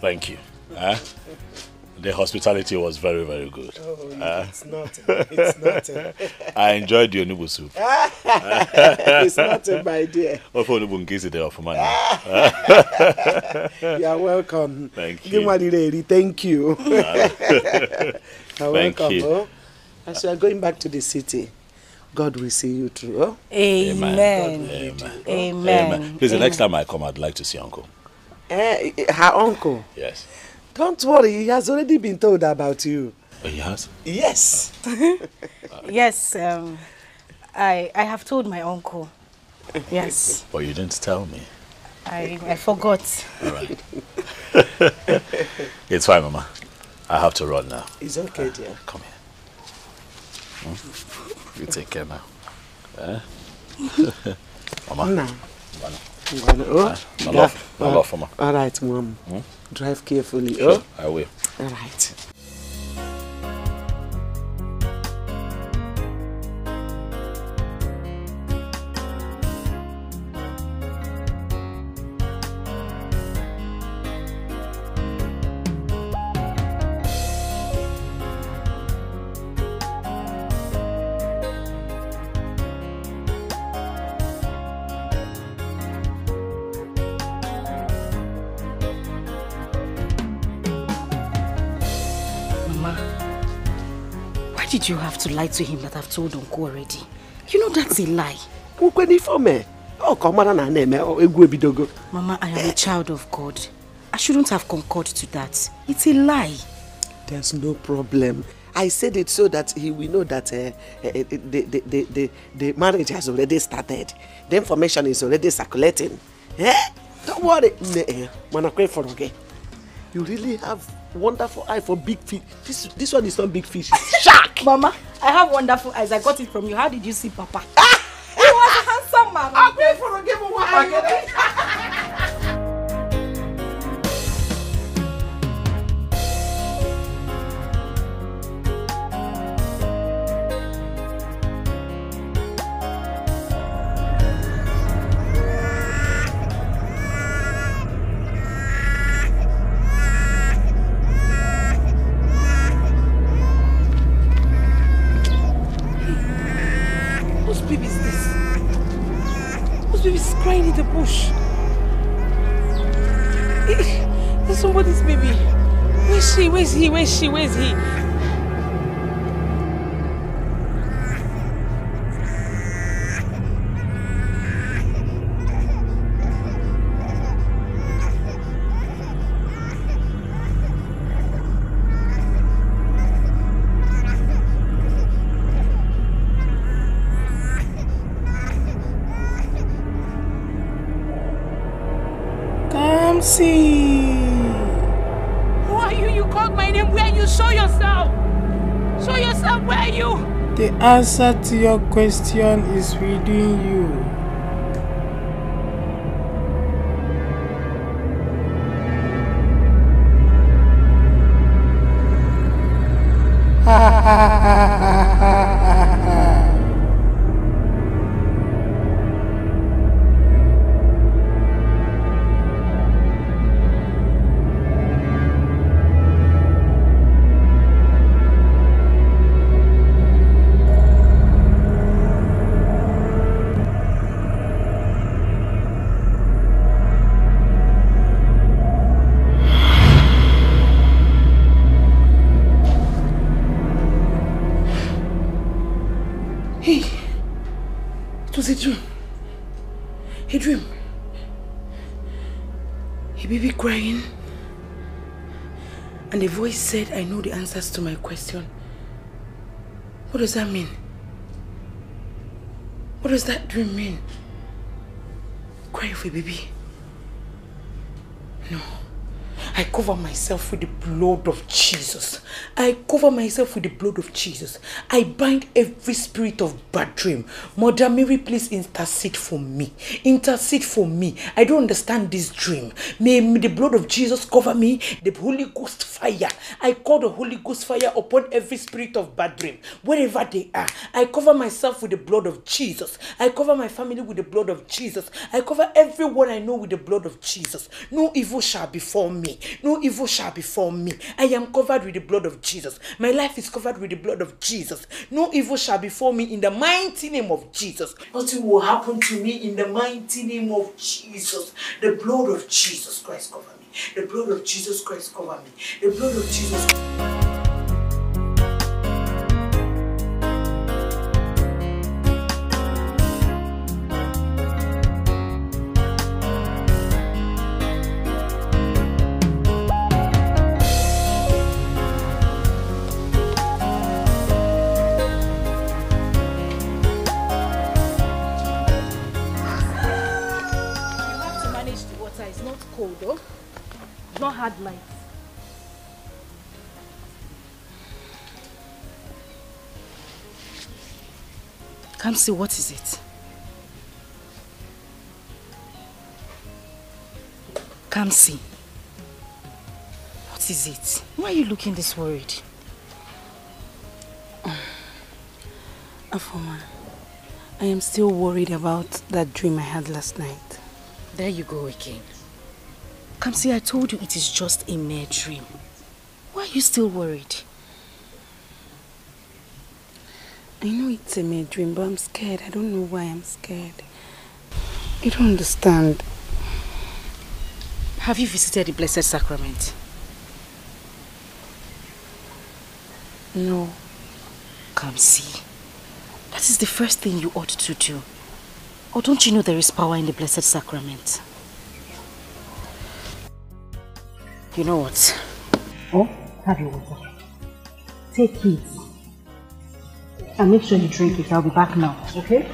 Thank you. The hospitality was very, very good. Oh, it's nothing. It's nothing. I enjoyed your noodle soup. It's nothing, my dear. You are welcome. Thank you. Thank you. You're Thank welcome. you. Oh? As you are going back to the city, God will see you through. Oh? Amen. Amen. Amen. Please, the next time I come, I'd like to see Uncle. Her uncle? Yes. Don't worry, he has already been told about you. Oh, he has? Yes. Yes, I have told my uncle. Yes. But you didn't tell me. I forgot. All right. It's fine, Mama. I have to run now. It's okay, dear. Come here. You take care now. Mama. No. My love, Mama. All right, Mom. Drive carefully. Sure, Oh? I will. All right. Why did you have to lie to him that I've told Uncle already? You know that's a lie. Mama, I am a child of God. I shouldn't have concurred to that. It's a lie. There's no problem. I said it so that he will know that the marriage has already started. The information is already circulating. Don't worry. You really have wonderful eye for big fish. This one is not big fish, it's shark. Mama, I have wonderful eyes. I got it from you. How did you see Papa? He was a handsome man. I'll pay for a game of Whose baby is this? Whose baby is crying in the bush? There's somebody's baby. Where's she? Where's he? Where's she? Where's he? See. Who are you? You called my name. Where are you? Show yourself. Show yourself. Where are you? The answer to your question is within you. A dream. A dream. A baby crying. And the voice said, I know the answers to my question. What does that mean? What does that dream mean? Crying for a baby? No. I cover myself with the blood of Jesus. I cover myself with the blood of Jesus. I bind every spirit of bad dream. Mother Mary, please intercede for me. Intercede for me. I don't understand this dream. May the blood of Jesus cover me. The Holy Ghost fire. I call the Holy Ghost fire upon every spirit of bad dream. Wherever they are. I cover myself with the blood of Jesus. I cover my family with the blood of Jesus. I cover everyone I know with the blood of Jesus. No evil shall befall me. No evil shall befall me. I am covered with the blood of Jesus. My life is covered with the blood of Jesus. No evil shall befall me in the mighty name of Jesus. Nothing will happen to me in the mighty name of Jesus. The blood of Jesus Christ cover me. The blood of Jesus Christ cover me. The blood of Jesus. It's not cold though. It's not hard light. Come see, what is it? Come see. What is it? Why are you looking this worried? Afoma, I am still worried about that dream I had last night. There you go again. Come see, I told you it is just a mere dream. Why are you still worried? I know it's a mere dream, but I'm scared. I don't know why I'm scared. You don't understand. Have you visited the Blessed Sacrament? No. Come see. That is the first thing you ought to do. Or don't you know there is power in the Blessed Sacrament? You know what? Oh, have your water. Take it. And make sure you drink it. I'll be back now, okay?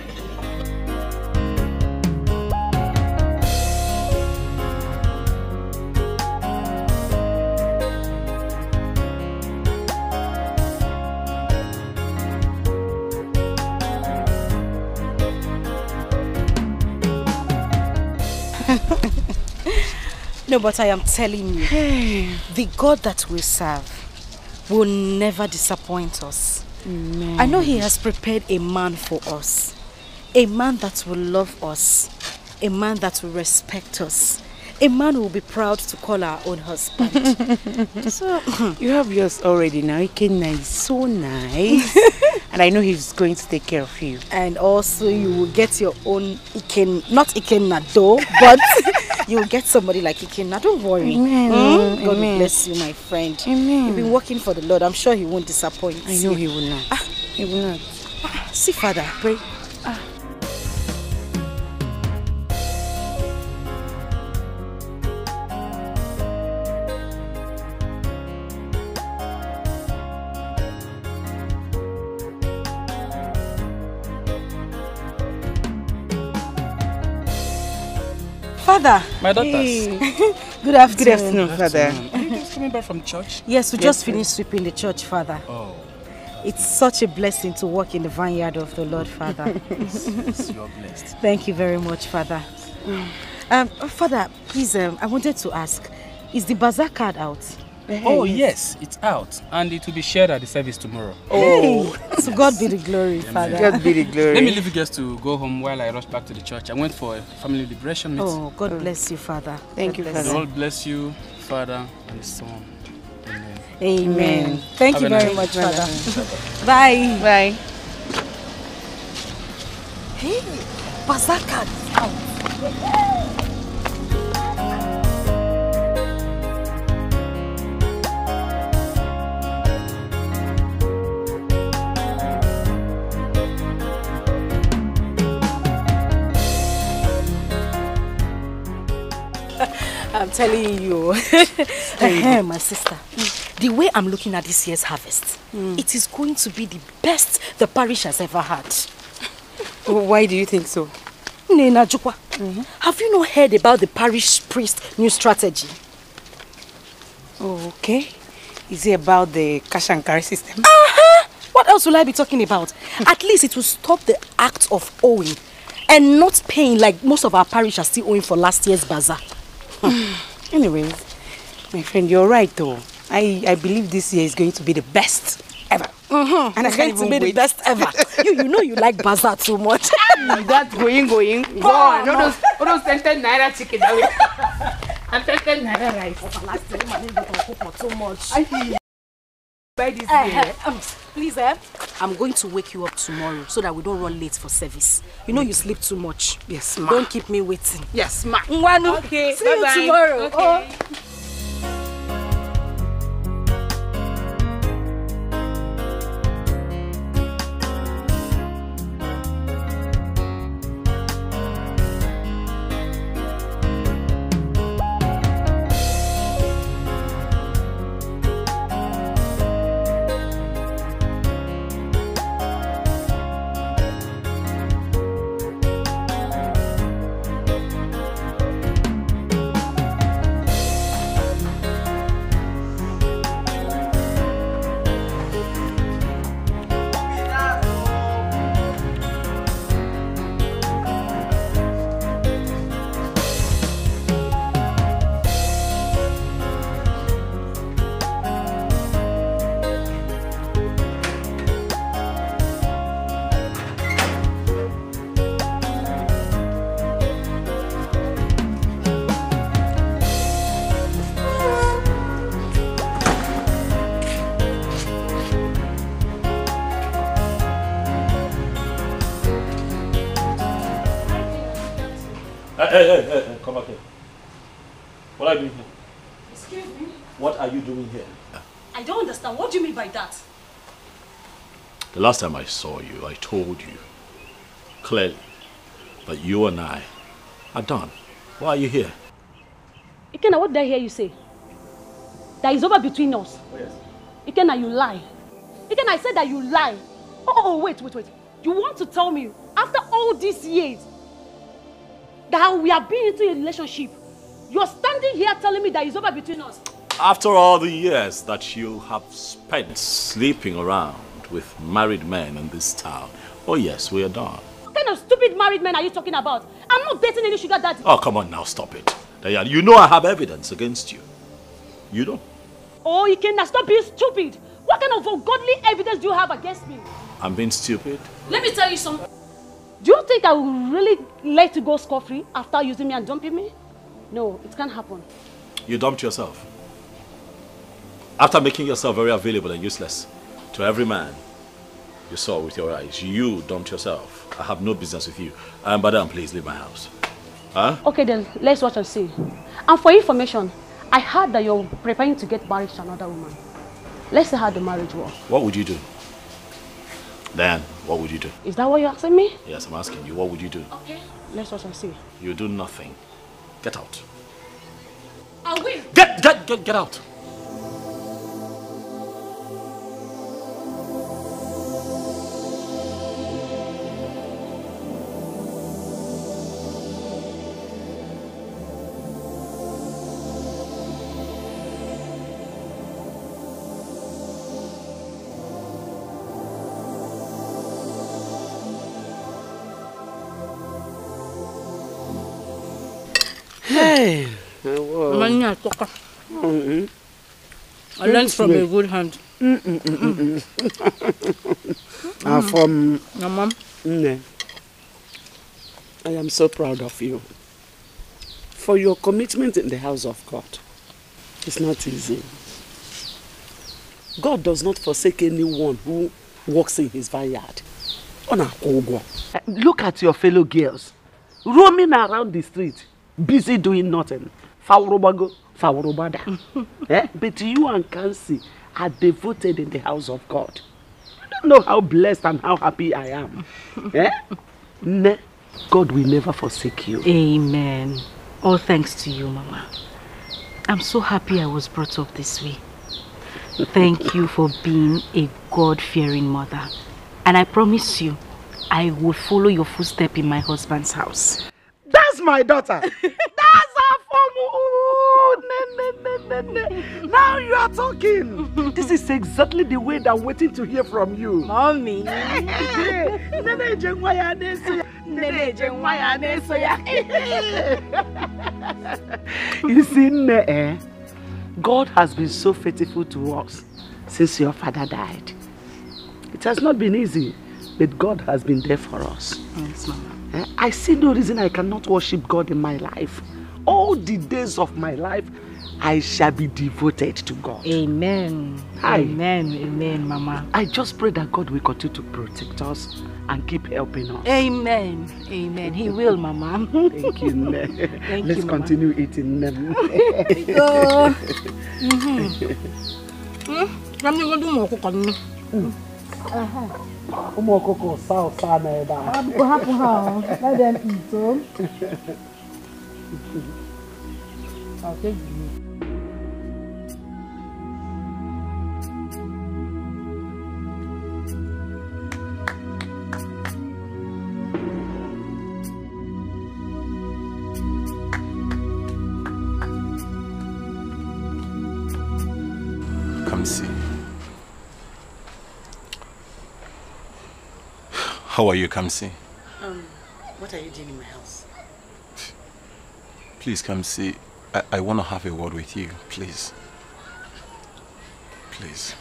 No, but I am telling you, the God that we serve will never disappoint us. Amen. I know He has prepared a man for us. A man that will love us. A man that will respect us. A man who will be proud to call our own husband. So you have yours already now. Ikenna is so nice. And I know he's going to take care of you. And also you will get your own Ikenna, not Ikenna though, but you will get somebody like Ikenna. Don't worry. Amen. God Amen. will bless you, my friend. Amen. You've been working for the Lord. I'm sure He won't disappoint you. I know He will not. He will not. See, Father, pray. Father. My daughters. Hey. Good afternoon. Good afternoon, Father. Are you guys coming back from church? Yes, we just finished sweeping the church, Father. Oh. It's such a blessing to work in the vineyard of the Lord, Father. Yes, you're blessed. Thank you very much, Father. Father, please, I wanted to ask, is the bazaar card out? Oh, yes, it's out. And it will be shared at the service tomorrow. Oh, to God be the glory, Father. God be the glory. Let me leave you guys to go home while I rush back to the church. I went for a family liberation meeting. Oh, God bless you, Father. Thank you, The Father. Lord bless you, Father and the Son. Amen. Amen. Thank you Have a very nice much, Father. Bye. Bye. Hey, bazaar card is out. I'm telling you, my sister, the way I'm looking at this year's harvest, it is going to be the best the parish has ever had. Why do you think so? Nena Jukwa, have you not heard about the parish priest new strategy? Oh, okay. Is it about the cash and carry system? What else will I be talking about? At least it will stop the act of owing and not paying like most of our parish are still owing for last year's bazaar. Anyways, my friend, you're right though. I believe this year is going to be the best ever. And it's going to be the best ever. You know you like bazaar too much. That's going. Go on. All those 10 naira chicken. I'm taking Naira rice. Too much. Buy this here. Please, I'm going to wake you up tomorrow so that we don't run late for service. You know you sleep too much. Yes, ma. Don't keep me waiting. Yes, ma. Nwanu. Okay, See you tomorrow. Okay. Oh. Hey, come back here. What are you doing here? Excuse me? What are you doing here? I don't understand. What do you mean by that? The last time I saw you, I told you clearly that you and I are done. Why are you here? Ikenna, what did I hear you say? That is over between us. Oh, yes. Ikenna, you lie. Ikenna, I said that you lie. Oh, wait. You want to tell me, after all these years, that we have been into a relationship, you're standing here telling me that it's over between us? After all the years that you have spent sleeping around with married men in this town, oh yes, we are done. What kind of stupid married men are you talking about? I'm not dating any sugar daddy. Oh, come on now, stop it. Diane, you know I have evidence against you. You know? Oh, Ikenna, stop being stupid. What kind of ungodly evidence do you have against me? I'm being stupid? Let me tell you something. Do you think I will really let you go scot-free after using me and dumping me? No, it can't happen. You dumped yourself. After making yourself very available and useless to every man you saw with your eyes, you dumped yourself. I have no business with you. Madam, please leave my house. Huh? Okay then, let's watch and see. And for information, I heard that you're preparing to get married to another woman. Let's see how the marriage works. What would you do? Dan, what would you do? Is that what you're asking me? Yes, I'm asking you. What would you do? Okay, let's watch and see. You do nothing. Get out. I will. Get out. Hey, I learned from a good hand. From your mom. I am so proud of you for your commitment in the house of God. It's not easy. God does not forsake anyone who walks in his vineyard. Look at your fellow girls roaming around the street, busy doing nothing. But you and Kansi are devoted in the house of God. You don't know how blessed and how happy I am. God will never forsake you. Amen. All thanks to you, Mama. I'm so happy I was brought up this way. Thank you for being a God-fearing mother. And I promise you, I will follow your footsteps in my husband's house. That's my daughter. That's our form. Now you are talking. This is exactly the way that I'm waiting to hear from you. Mommy. You see, God has been so faithful to us since your father died. It has not been easy, but God has been there for us. Yes, Mama. I see no reason I cannot worship God in my life. All all the days of my life, I shall be devoted to God. Amen. Amen. Amen, Mama. I just pray that God will continue to protect us and keep helping us. Amen. Amen. He will, Mama. Thank you, Ne. Let's continue eating them. Let them eat them. I'll take you. Kamsi. How are you, Kamsi? What are you doing in my house? Please, Kamsi, I want to have a word with you, please. Please.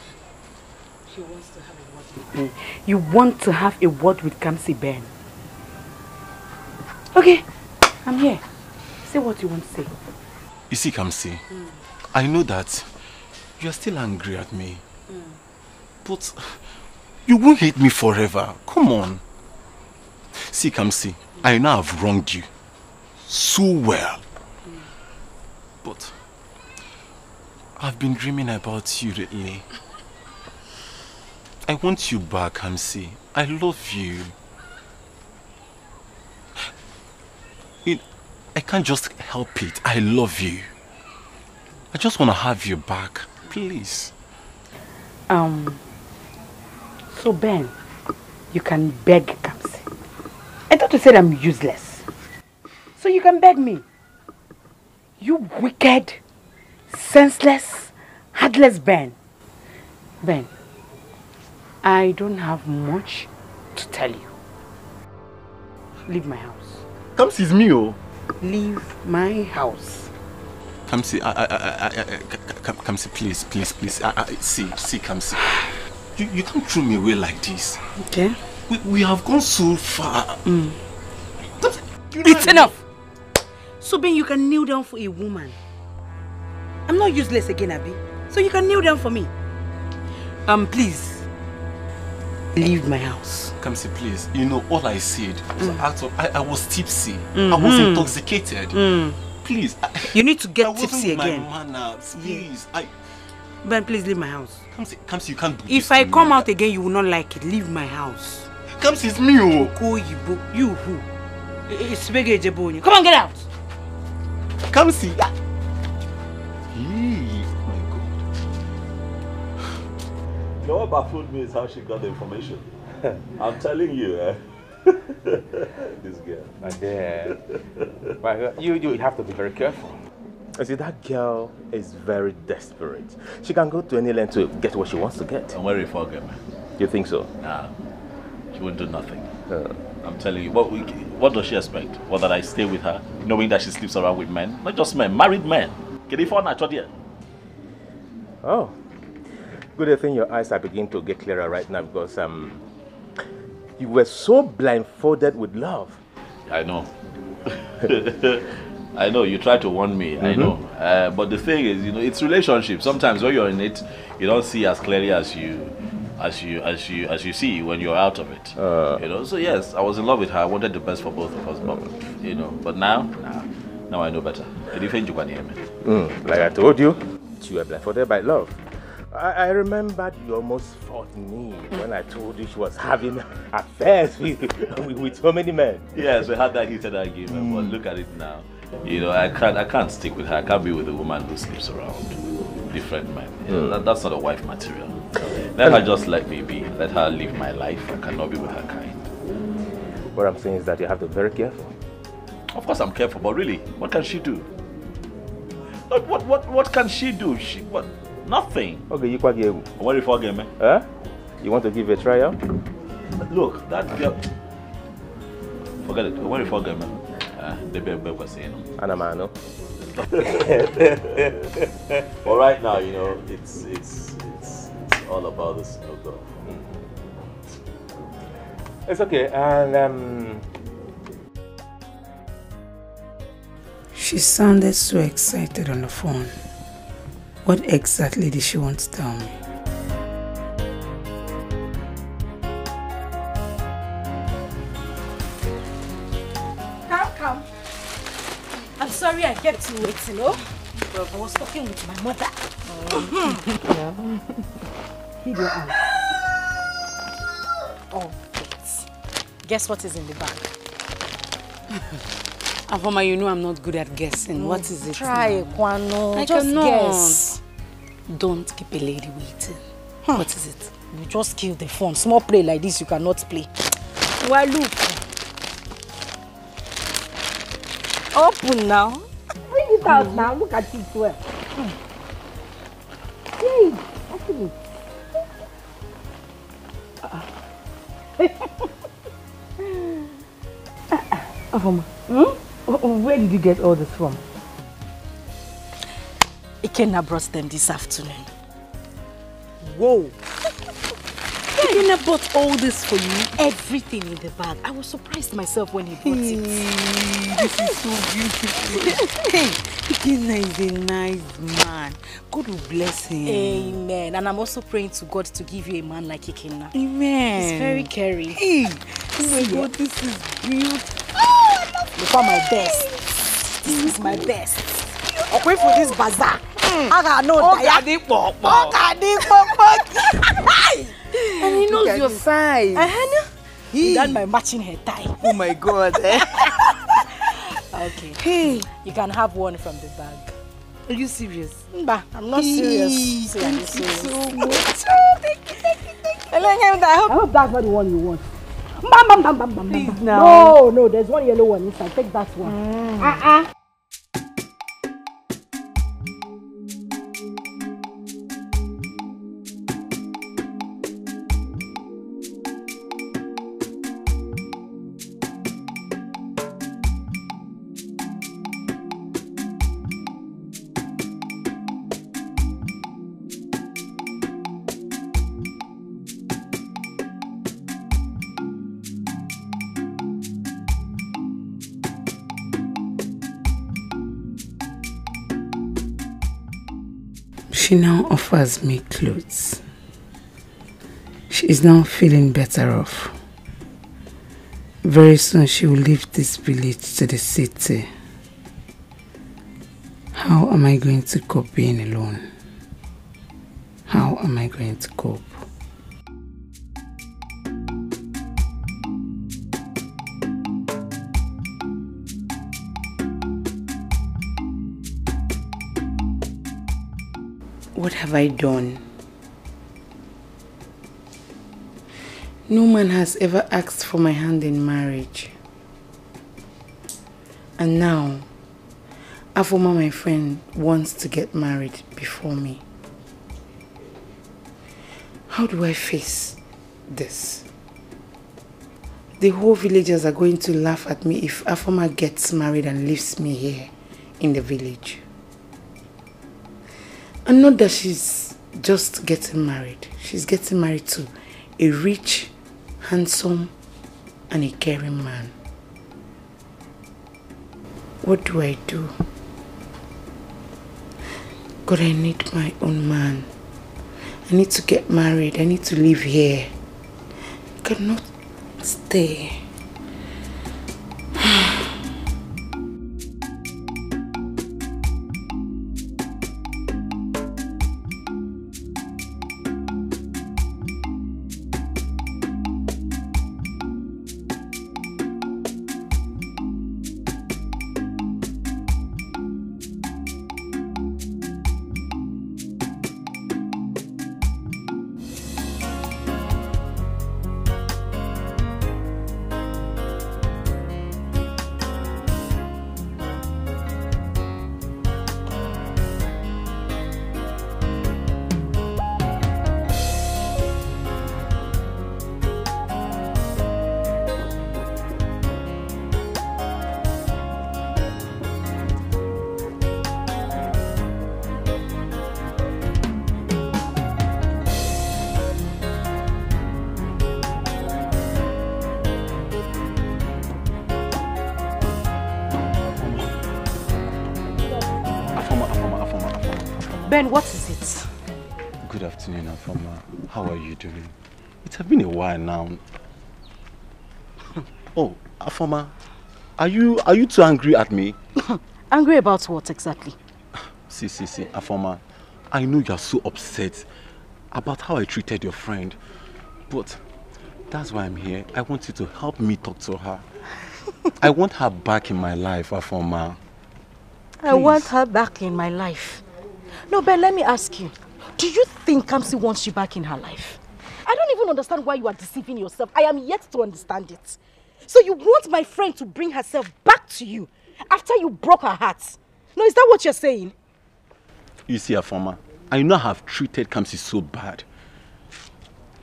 He wants to have a word with me. You want to have a word with Kamsi, Ben? Okay, I'm here. Say what you want to say. You see, Kamsi, I know that you're still angry at me. But you won't hate me forever. Come on. See, Kamsi, I know I've wronged you so well. But I've been dreaming about you lately. I want you back, Kamsi. I love you. I can't just help it. I love you. I just want to have you back. Please. So Ben, you can beg Kamsi. I thought you said I'm useless. So you can beg me. You wicked, senseless, heartless Ben. Ben, I don't have much to tell you. Leave my house. Kamsi's me, oh. Leave my house. Kamsi, Kamsi, please. See, Kamsi. You can't throw me away like this. Okay. We have gone so far. It's enough. So Ben, you can kneel down for a woman. I'm not useless again, Abby. So you can kneel down for me. Please. Leave my house. Kamsi, please. You know, all I said was I was tipsy. I was intoxicated. Please. You need to get tipsy again. My manners. Please. Ben, please leave my house. Kamsi, you can't do this. If I come out again, you will not like it. Leave my house. Kamsi, it's me, oh. You who? It's Begejebonyo. Come on, get out. Kamsi. You know what baffled me is how she got the information. I'm telling you, this girl. My dear. But you have to be very careful. You see, that girl is very desperate. She can go to any length to get what she wants to get. I'm worried for her, man. You think so? Nah, she won't do nothing. I'm telling you, what does she expect? What, that I stay with her, knowing that she sleeps around with men? Not just men, married men. Can you find that? Oh. Good thing your eyes are beginning to get clearer right now because you were so blindfolded with love. I know. I know, you try to warn me, I know. But the thing is, you know, it's relationship. Sometimes when you're in it, you don't see as clearly as you see when you're out of it. You know, so yes, I was in love with her. I wanted the best for both of us, but now I know better. Like I told you, you were blindfolded by love. I remembered you almost fought me when I told you she was having affairs with so many men. Yes, we had that heated argument, but look at it now. You know, I can't stick with her. I can't be with a woman who sleeps around different men. You know, that's not a wife material. Let her just let me be. Let her live my life. I cannot be with her kind. What I'm saying is that you have to be very careful. Of course I'm careful, but really, what can she do? What can she do? What? Nothing. Okay, you quite give. What if I get me? You want to give it a trial? Look, that girl. Forget it. What if I get me? The baby was saying. Anamano. But right now, you know, it's all about the snow girl. It's okay, and She sounded so excited on the phone. What exactly did she want to tell me? Come. I'm sorry I kept you waiting, oh? I was talking with my mother. Hid your hand. Oh, wait. Guess what is in the bag? Afoma, you know I'm not good at guessing. What is it? Try, Kwano. I just cannot. guess. Don't keep a lady waiting. What is it? You just kill the phone. Small play like this, you cannot play. Well, look. Open now. Bring it out now. Look at it well. Hey, open it. Afoma, where did you get all this from? Ikenna brought them this afternoon. Whoa! Ikenna bought all this for you. Everything in the bag. I was surprised myself when he brought it. This is so beautiful. Hey, Ikenna is a nice man. God will bless him. Amen. And I'm also praying to God to give you a man like Ikenna. Amen. He's very caring. Hey, oh my God, this is beautiful. Look at my best. This is my best. I'll wait for this bazaar. I know that. And he knows your size. That's my matching hair tie. Oh my God. Okay. Hey, you can have one from the bag. Are you serious? Bah, I'm not serious. Thank you so much. I hope that's not the one you want. Please now. No, there's one yellow one inside. Take that one. She now offers me clothes. She is now feeling better off. Very soon she will leave this village to the city. How am I going to cope being alone? How am I going to cope? What have I done? No man has ever asked for my hand in marriage. And now, Afoma, my friend, wants to get married before me. How do I face this? The whole villagers are going to laugh at me if Afoma gets married and leaves me here in the village. And not that she's just getting married. She's getting married to a rich, handsome, and a caring man. What do I do? God, I need my own man. I need to get married. I need to live here. I cannot stay. Ben, what is it? Good afternoon, Afoma. How are you doing? It has been a while now. Oh, Afoma, are you too angry at me? Angry about what exactly? See, Afoma, I know you are so upset about how I treated your friend, but that's why I'm here. I want you to help me talk to her. I want her back in my life, Afoma. Please. I want her back in my life. No, Ben, let me ask you. Do you think Kamsi wants you back in her life? I don't even understand why you are deceiving yourself. I am yet to understand it. So you want my friend to bring herself back to you after you broke her heart? No, is that what you're saying? You see, Afoma, I know I have treated Kamsi so bad.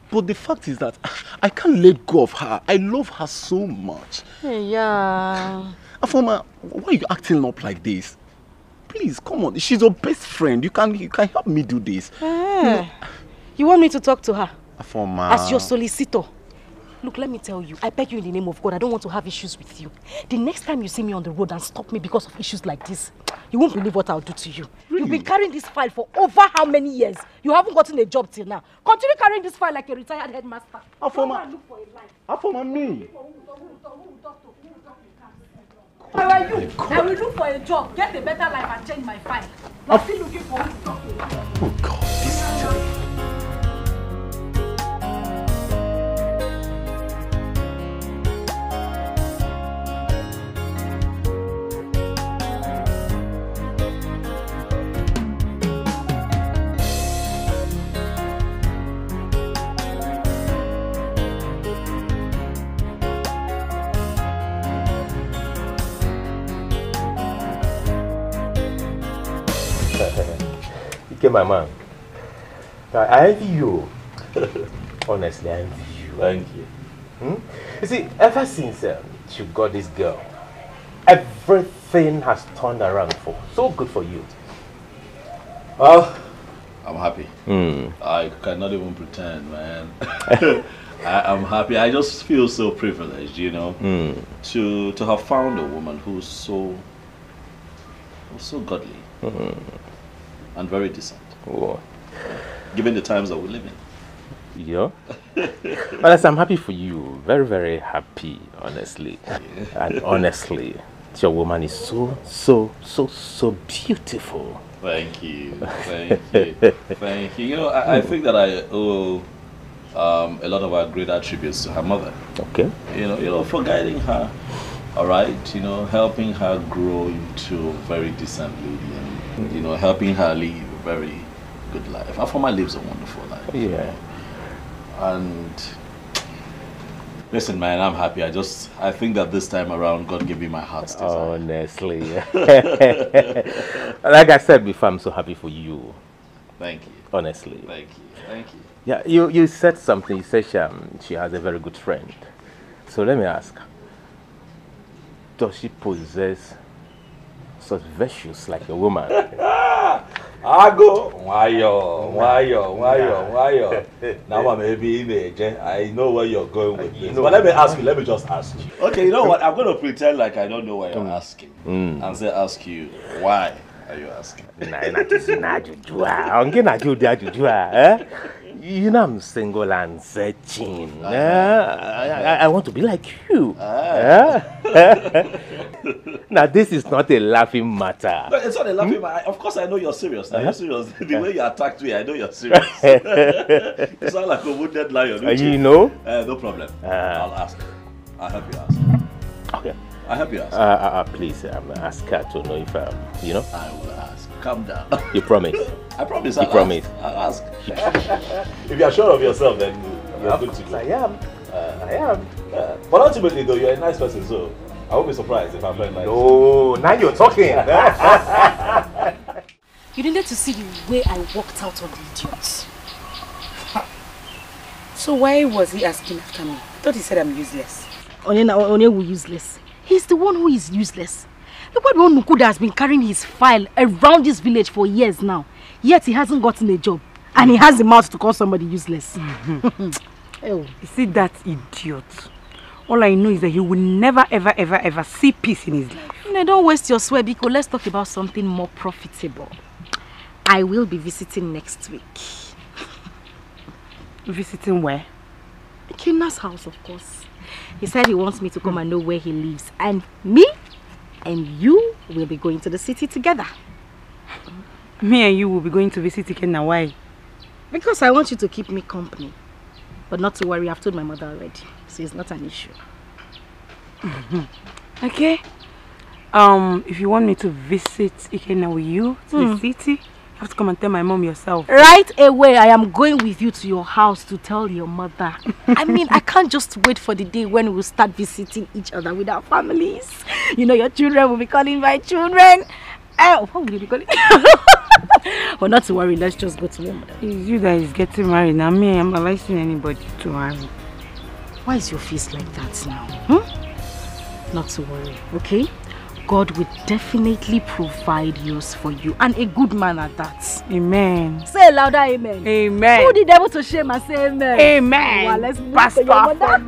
But the fact is that I can't let go of her. I love her so much. Yeah. Afoma, why are you acting up like this? Please, come on. She's your best friend. You can help me do this. You want me to talk to her? Afoma. As your solicitor. Look, let me tell you, I beg you in the name of God, I don't want to have issues with you. The next time you see me on the road and stop me because of issues like this, you won't believe what I'll do to you. Really? You've been carrying this file for over how many years? You haven't gotten a job till now. Continue carrying this file like a retired headmaster. Afoma. Look for a life. Afoma, me. Where are you? I will look for a job, get a better life and change my file. I'm still looking for who to talk to. Oh God, this is terrible. My man, I envy you. Honestly, I envy you. Thank you. You see, ever since you got this girl, everything has turned around for so good for you. Well, I'm happy. I cannot even pretend, man. I'm happy. I just feel so privileged, you know, to have found a woman who's so godly. And very decent. Oh. Given the times that we live in. Yeah. Well, I'm happy for you. Very, very happy, honestly. Yeah. And honestly, your woman is so beautiful. Thank you. Thank you. Thank you. You know, I think that I owe a lot of our great attributes to her mother. Okay. You know, for guiding her, all right, you know, helping her grow into a very decent lady and, you know, helping her live a very good life. Afoma lives a wonderful life. Yeah. And listen, man, I'm happy. I think that this time around, God gave me my heart's desire. Honestly. Like I said before, I'm so happy for you. Thank you. Honestly. Thank you. Thank you. Yeah, you said something. You said she has a very good friend. So let me ask. Does she possess such virtues like a woman? Ago, why? Now maybe I know where you're going with this. But let me just ask you. Okay, you know what? I'm going to pretend like I don't know why you're asking. And ask you, why are you asking? You know I'm single and searching. I want to be like you. Now this is not a laughing matter. No, it's not a laughing matter. Of course I know you're serious. Now you're serious. The way you attacked me, I know you're serious. You sound like a wounded lion. You know? No problem. I'll ask. I'll help you ask. Okay. I'll help you ask. Please, ask her to know if you know. I will ask. Calm down. You promise? I promise. You promise? I'll ask. If you're sure of yourself, then you're good to go. I am. But ultimately, though, you're a nice person, so I won't be surprised if I'm very nice. No, now you're talking. You needed to see the way I walked out on the idiots. So why was he asking after me? I thought he said I'm useless. Onye useless. He's the one who is useless. Look what one Nukuda has been carrying his file around this village for years now. Yet he hasn't gotten a job. And he has the mouth to call somebody useless. You see that idiot? All I know is that he will never ever see peace in his life. No, don't waste your swear, because let's talk about something more profitable. I will be visiting next week. Visiting where? Ikenna's house, of course. He said he wants me to come and know where he lives. And me and you will be going to the city together. Me and you will be going to visit Ikenna. Why? Because I want you to keep me company. But not to worry, I've told my mother already. So it's not an issue. Okay. If you want me to visit Ikenna with you to the city, you have to come and tell my mom yourself. Right away, I am going with you to your house to tell your mother. I mean, I can't just wait for the day when we'll start visiting each other with our families. You know, your children will be calling my children. Oh, what will you be calling? But not to worry, let's just go to your mother. It's you that is getting married. Now me, I'm advising anybody to marry. Why is your face like that now? Not to worry, okay? God will definitely provide yours for you, and a good man at that. Amen. Say a louder amen. Amen. Put the devil to shame and say amen. Amen. Well, let's pass to your mother.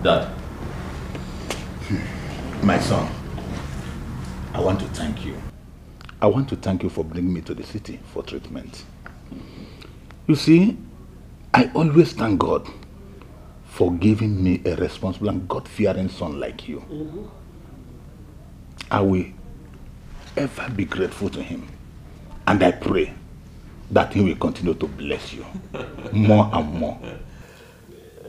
Dad, my son, I want to thank you. I want to thank you for bringing me to the city for treatment. You see, I always thank God for giving me a responsible and God-fearing son like you. I will ever be grateful to him. And I pray that he will continue to bless you more and more.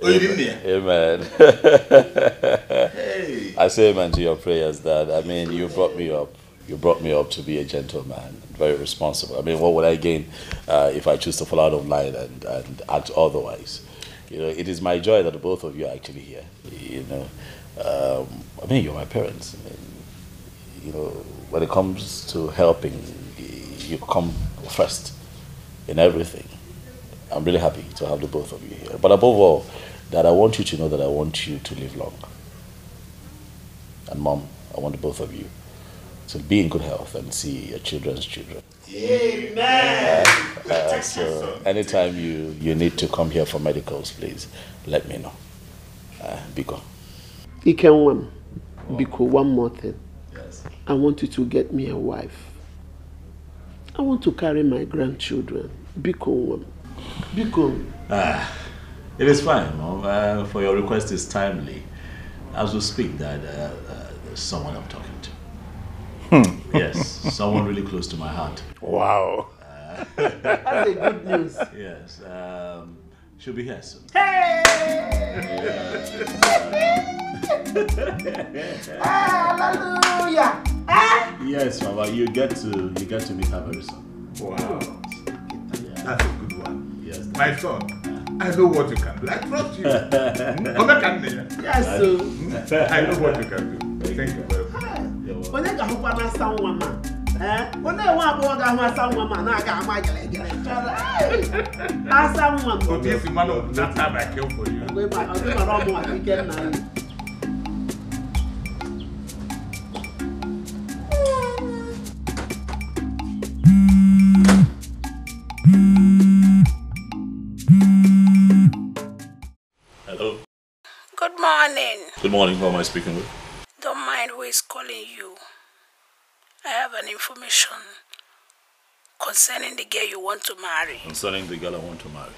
Amen. Hey. I say amen to your prayers, Dad. I mean, you brought me up. You brought me up to be a gentleman, very responsible. I mean, what would I gain if I choose to fall out of line and act otherwise? You know, it is my joy that both of you are actually here. You know, I mean, you're my parents. I mean, you know, when it comes to helping, you come first in everything. I'm really happy to have the both of you here. But above all, Dad, I want you to know that I want you to live long. And Mom, I want the both of you to be in good health and see your children's children. Amen. So anytime you need to come here for medicals, please let me know. Biko. Ikenwam, Biko, one more thing. Yes. I want you to get me a wife. I want to carry my grandchildren. Biko. Biko. It is fine, Mom. For your request is timely. As we speak, Dad, there's someone I'm talking to. Yes, someone really close to my heart. Wow. That's a good news. Yes. She'll be here soon. Hey! Hallelujah! Yes, Mama, you get to meet her very soon. Wow. That's a good one. Yes. My son, I know what you can do. I trust you. Yes, sir. I know what you can do. Thank you very much. When I go to some woman, when I want to go to some woman, I got my someone. So this man of that time I kill for you. Hello. Good morning. Good morning. Who am I speaking with? Don't mind who is calling you. I have an information concerning the girl you want to marry. Concerning the girl I want to marry.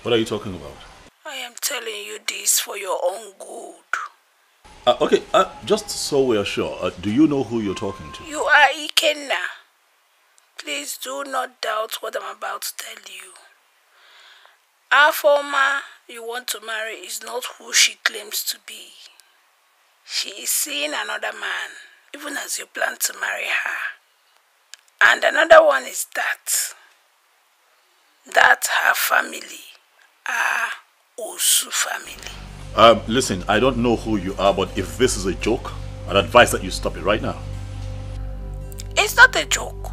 What are you talking about? I am telling you this for your own good. Okay, just so we are sure, do you know who you're talking to? You are Ikenna. Please do not doubt what I'm about to tell you. Our former you want to marry is not who she claims to be. She is seeing another man, even as you plan to marry her. And another one is that that her family are Osu family. Listen, I don't know who you are, but if this is a joke, I'd advise that you stop it right now. It's not a joke.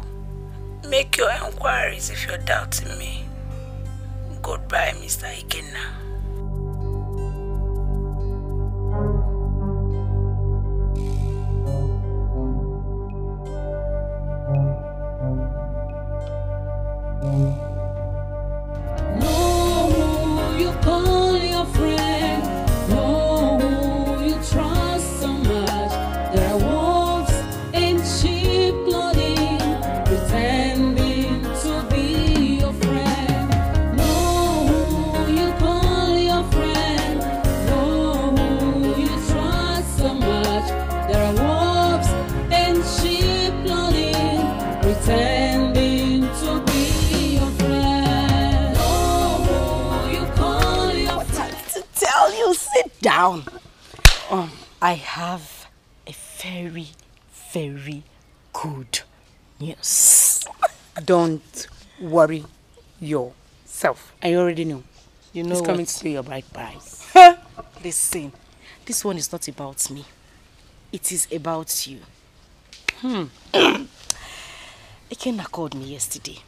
Make your inquiries if you're doubting me. Goodbye, Mr. Ikenna. Down. I have a very, very good news. Don't worry yourself. I already know. You know it's what? Coming to see your bride price. Listen, this one is not about me. It is about you. Ikenna called me yesterday.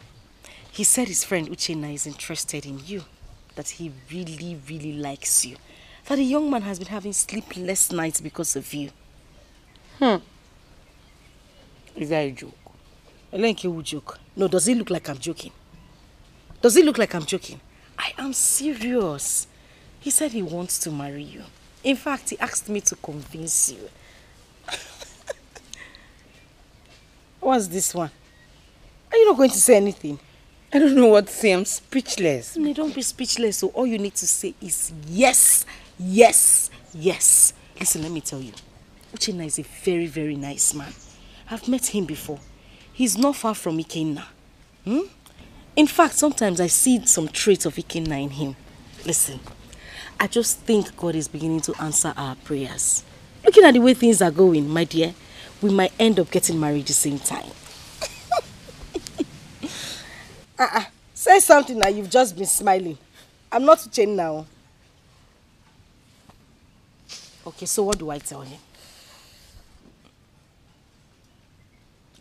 He said his friend Uchenna is interested in you. That he really, really likes you. That the young man has been having sleepless nights because of you. Is that a joke? Elenke will joke. No, does it look like I'm joking? Does it look like I'm joking? I am serious. He said he wants to marry you. In fact, he asked me to convince you. What's this one? Are you not going to say anything? I don't know what to say. I'm speechless. No, don't be speechless. So all you need to say is yes, yes, yes. Listen, let me tell you. Uchenna is a very, very nice man. I've met him before. He's not far from Ikenna. In fact, sometimes I see some traits of Ikenna in him. Listen, I just think God is beginning to answer our prayers. Looking at the way things are going, my dear, we might end up getting married at the same time. Say something now, you've just been smiling. I'm not Uchenna now. Okay, so what do I tell him?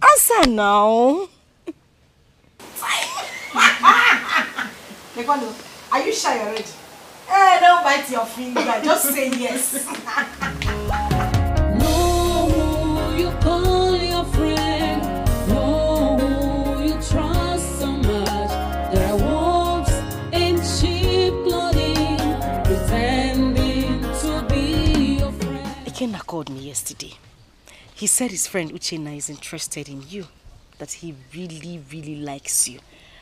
Answer now. Are you shy already? Hey, don't bite your finger. Just say yes. No, you call your friend. No, you trust so much. There are wolves in sheep clothing, pretending to be your friend. Ikenna called me yesterday. He said his friend Uchenna is interested in you. That he really, really likes you.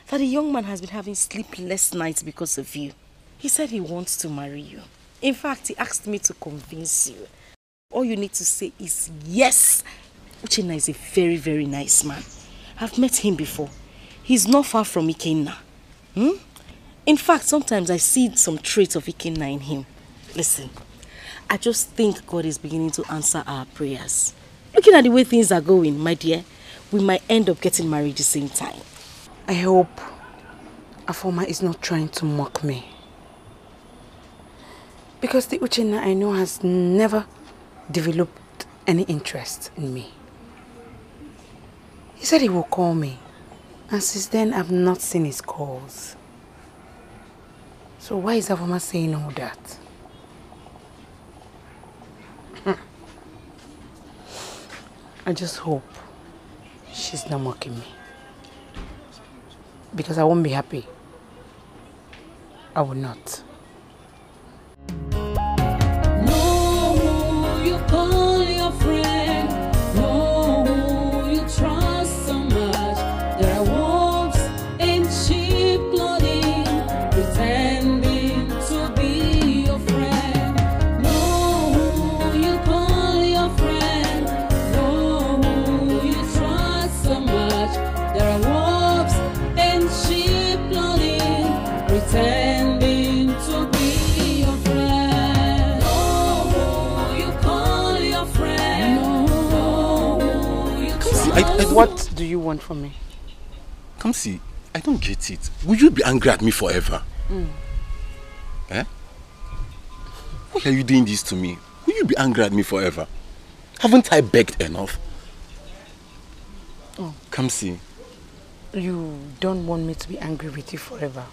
That the young man has been having sleepless nights because of you. He said he wants to marry you. In fact, he asked me to convince you. All you need to say is yes. Uchenna is a very, very nice man. I've met him before. He's not far from Ikenna. In fact, sometimes I see some traits of Ikenna in him. Listen, I just think God is beginning to answer our prayers. Looking at the way things are going, my dear, we might end up getting married at the same time. I hope Afoma is not trying to mock me. Because the Uchenna I know has never developed any interest in me. He said he will call me. And since then, I've not seen his calls. So why is Afoma saying all that? I just hope she's not mocking me. Because I won't be happy. I will not. No, you call your friend. No, you trust so much. There are wolves in sheep clothing, pretending to be your friend. No, you call your friend. No, you trust so much. There are wolves in sheep clothing, pretending to be your friend. No, you call your friend. No, you trust. What do you want from me? Come see, I don't get it. Will you be angry at me forever? Eh? Why are you doing this to me? Will you be angry at me forever? Haven't I begged enough? Oh. Come see. You don't want me to be angry with you forever.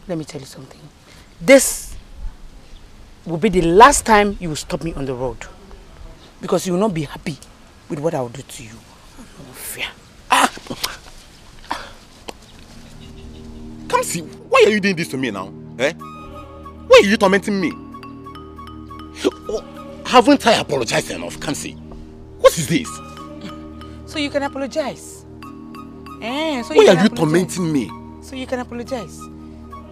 Let me tell you something. This will be the last time you will stop me on the road. Because you will not be happy with what I will do to you. No fear. Come see, why are you doing this to me now? Eh? Why are you tormenting me? Oh, haven't I apologized enough? Come see. What is this? So you can apologize. Why are you tormenting me? So you can apologize.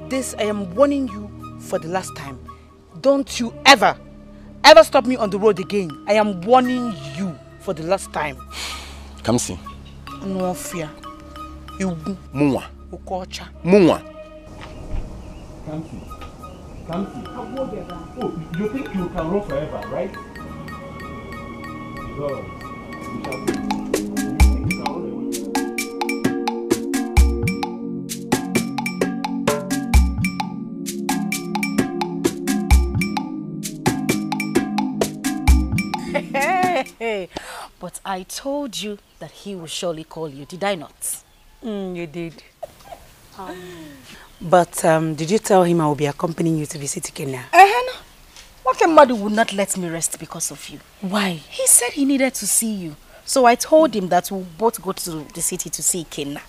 This, I am warning you for the last time. Don't you ever stop me on the road again. I am warning you for the last time. Come see. No fear. You Mwa. Ukocha. Mwa. Come see. Oh, you think you can run forever, right? God. Hey, but I told you that he will surely call you, did I not? You did. But did you tell him I will be accompanying you to visit Kenya? No. Wakemadu would not let me rest because of you. Why? He said he needed to see you. So I told him that we'll both go to the city to see Kenya.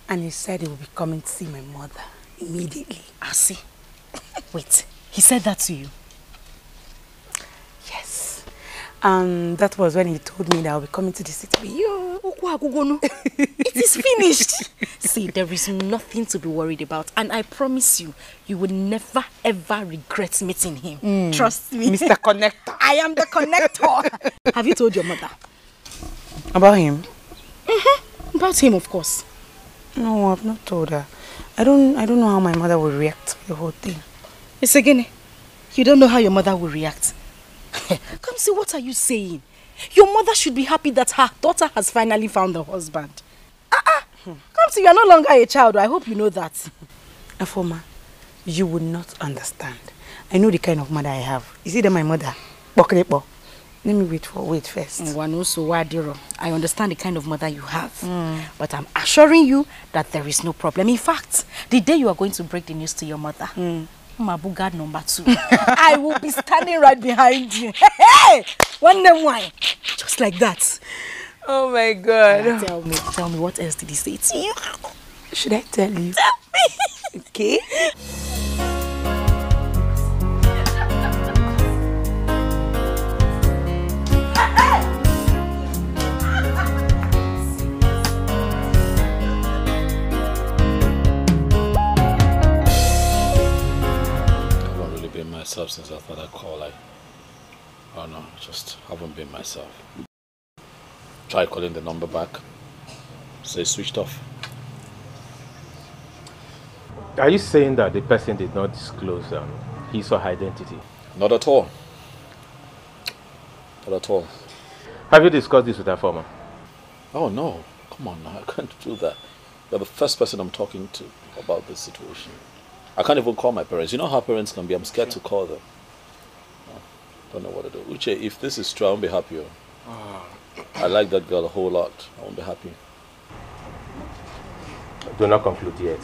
And he said he will be coming to see my mother immediately. I see. Wait, he said that to you? Yes. That was when he told me that I'll be coming to the city with you. It is finished. See, there is nothing to be worried about. And I promise you, you will never ever regret meeting him. Trust me. Mr. Connector. I am the connector. Have you told your mother? About him? About him, of course. No, I've not told her. I don't know how my mother will react to the whole thing. It's again. You don't know how your mother will react. Come see, what are you saying? Your mother should be happy that her daughter has finally found a husband. Come see, you are no longer a child. I hope you know that. Afoma, you would not understand. I know the kind of mother I have. Is it that my mother? Let me wait first. I understand the kind of mother you have. But I'm assuring you that there is no problem. In fact, the day you are going to break the news to your mother, Mabugad number 2. I will be standing right behind you. Hey! One name wine. Just like that. Oh my God. Tell me, what else did he say to you? Should I tell you? Tell me. Okay. Myself since I thought I'd call. Oh no, just haven't been myself. Try calling the number back. Say switched off. Are you saying that the person did not disclose his or her identity? Not at all. Not at all. Have you discussed this with her former? Oh no, come on now, I can't do that. You're the first person I'm talking to about this situation. I can't even call my parents. You know how parents can be. I'm scared to call them. Don't know what to do. Uche, if this is true, I won't be happy. I like that girl a whole lot. I won't be happy. Do not conclude yet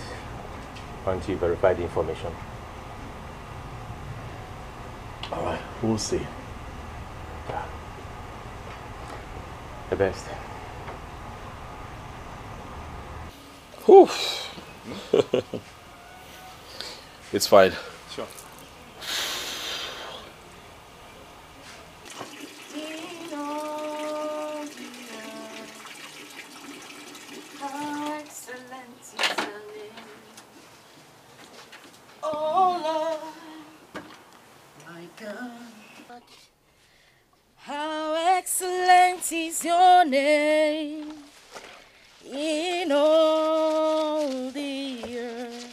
until you verify the information. Alright, we'll see. Yeah. The best. Whew. It's fine. Sure. How excellent is your name in all the earth.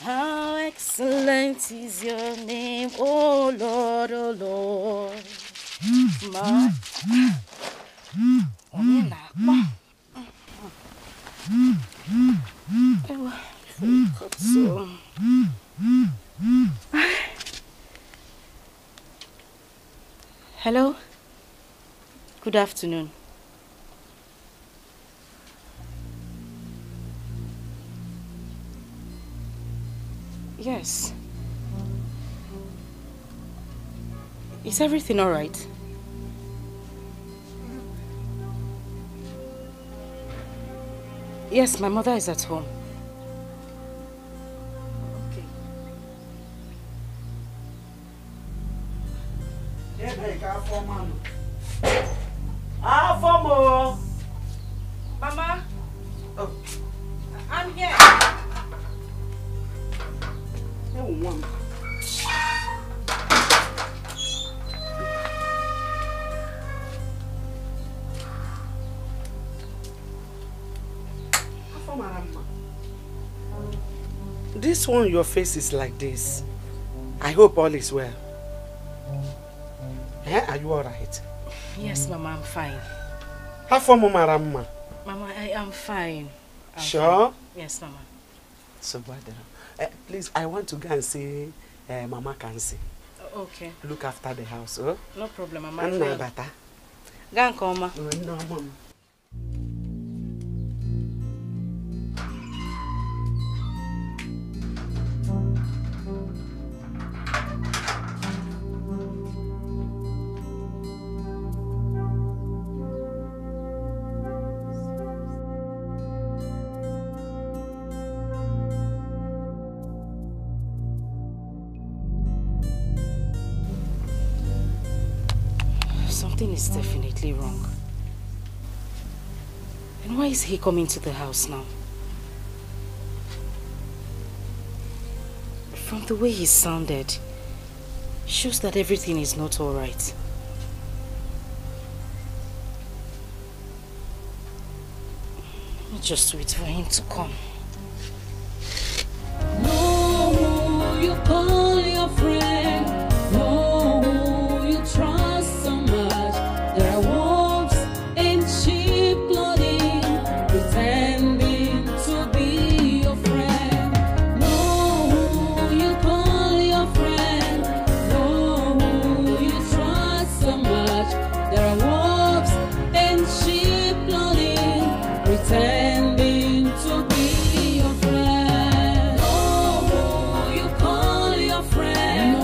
How excellent is your name, oh Lord, oh Lord. Hello? Good afternoon. Yes. Is everything all right? Yes, my mother is at home. Mama? Oh, I'm here. This one, your face is like this. I hope all is well. Are you alright? Yes, Mama, I'm fine. How far, Mama? Mama, I am fine. I'm sure? Fine. Yes, Mama. So, please, I want to go and see Mama Kansi. Okay. Look after the house, oh? No problem, Mama. Anna Bata. Go and call, Ma. No, Mom. Something is definitely wrong. And why is he coming to the house now? From the way he sounded, shows that everything is not all right. I'll just wait for him to come. No, you call your friend. No, you trust so much. There are wolves in sheep clothing, pretending to be your friend. No, you call your friend. No, you trust so much. There are wolves in sheep clothing, pretending to be your friend. No, you call your friend.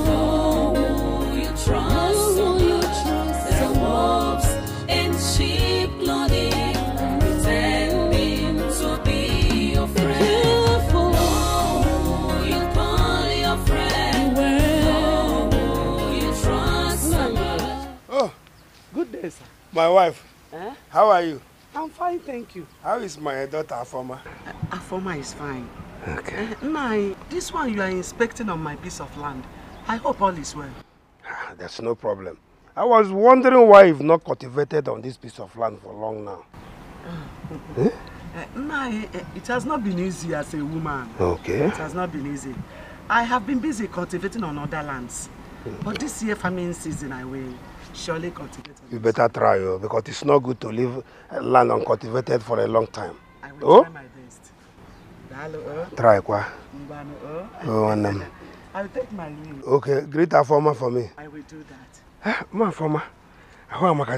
No, you trust so much. There are wolves in sheep clothing, pretending to be your friend. No, you call your friend. No, you trust so much. Oh, Good day, sir. my wife. Eh? How are you? I'm fine, thank you. How is my daughter Afoma? Afoma is fine. Okay. Nai, this one you are inspecting on my piece of land. I hope all is well. That's no problem. I was wondering why you've not cultivated on this piece of land for long now. Nai, it has not been easy as a woman. Okay. It has not been easy. I have been busy cultivating on other lands. But this year farming season I will surely cultivate. You better try, because it's not good to leave land uncultivated for a long time. I will try my best. Try, kwa. I will take my leave. Okay, greet Afoma for me. I will do that. Ma Afoma, how am I?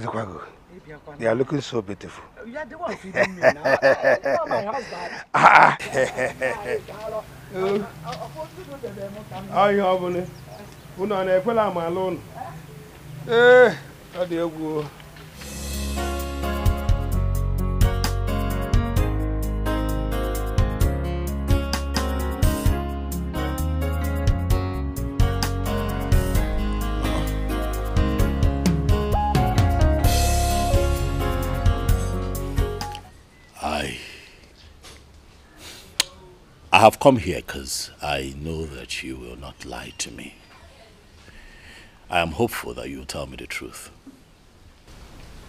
They are looking so beautiful. You are the one feeding me now. You are my husband. How you having? Una na ekwela am alone. Eh, that dey go. I have come here because I know that you will not lie to me. I am hopeful that you will tell me the truth.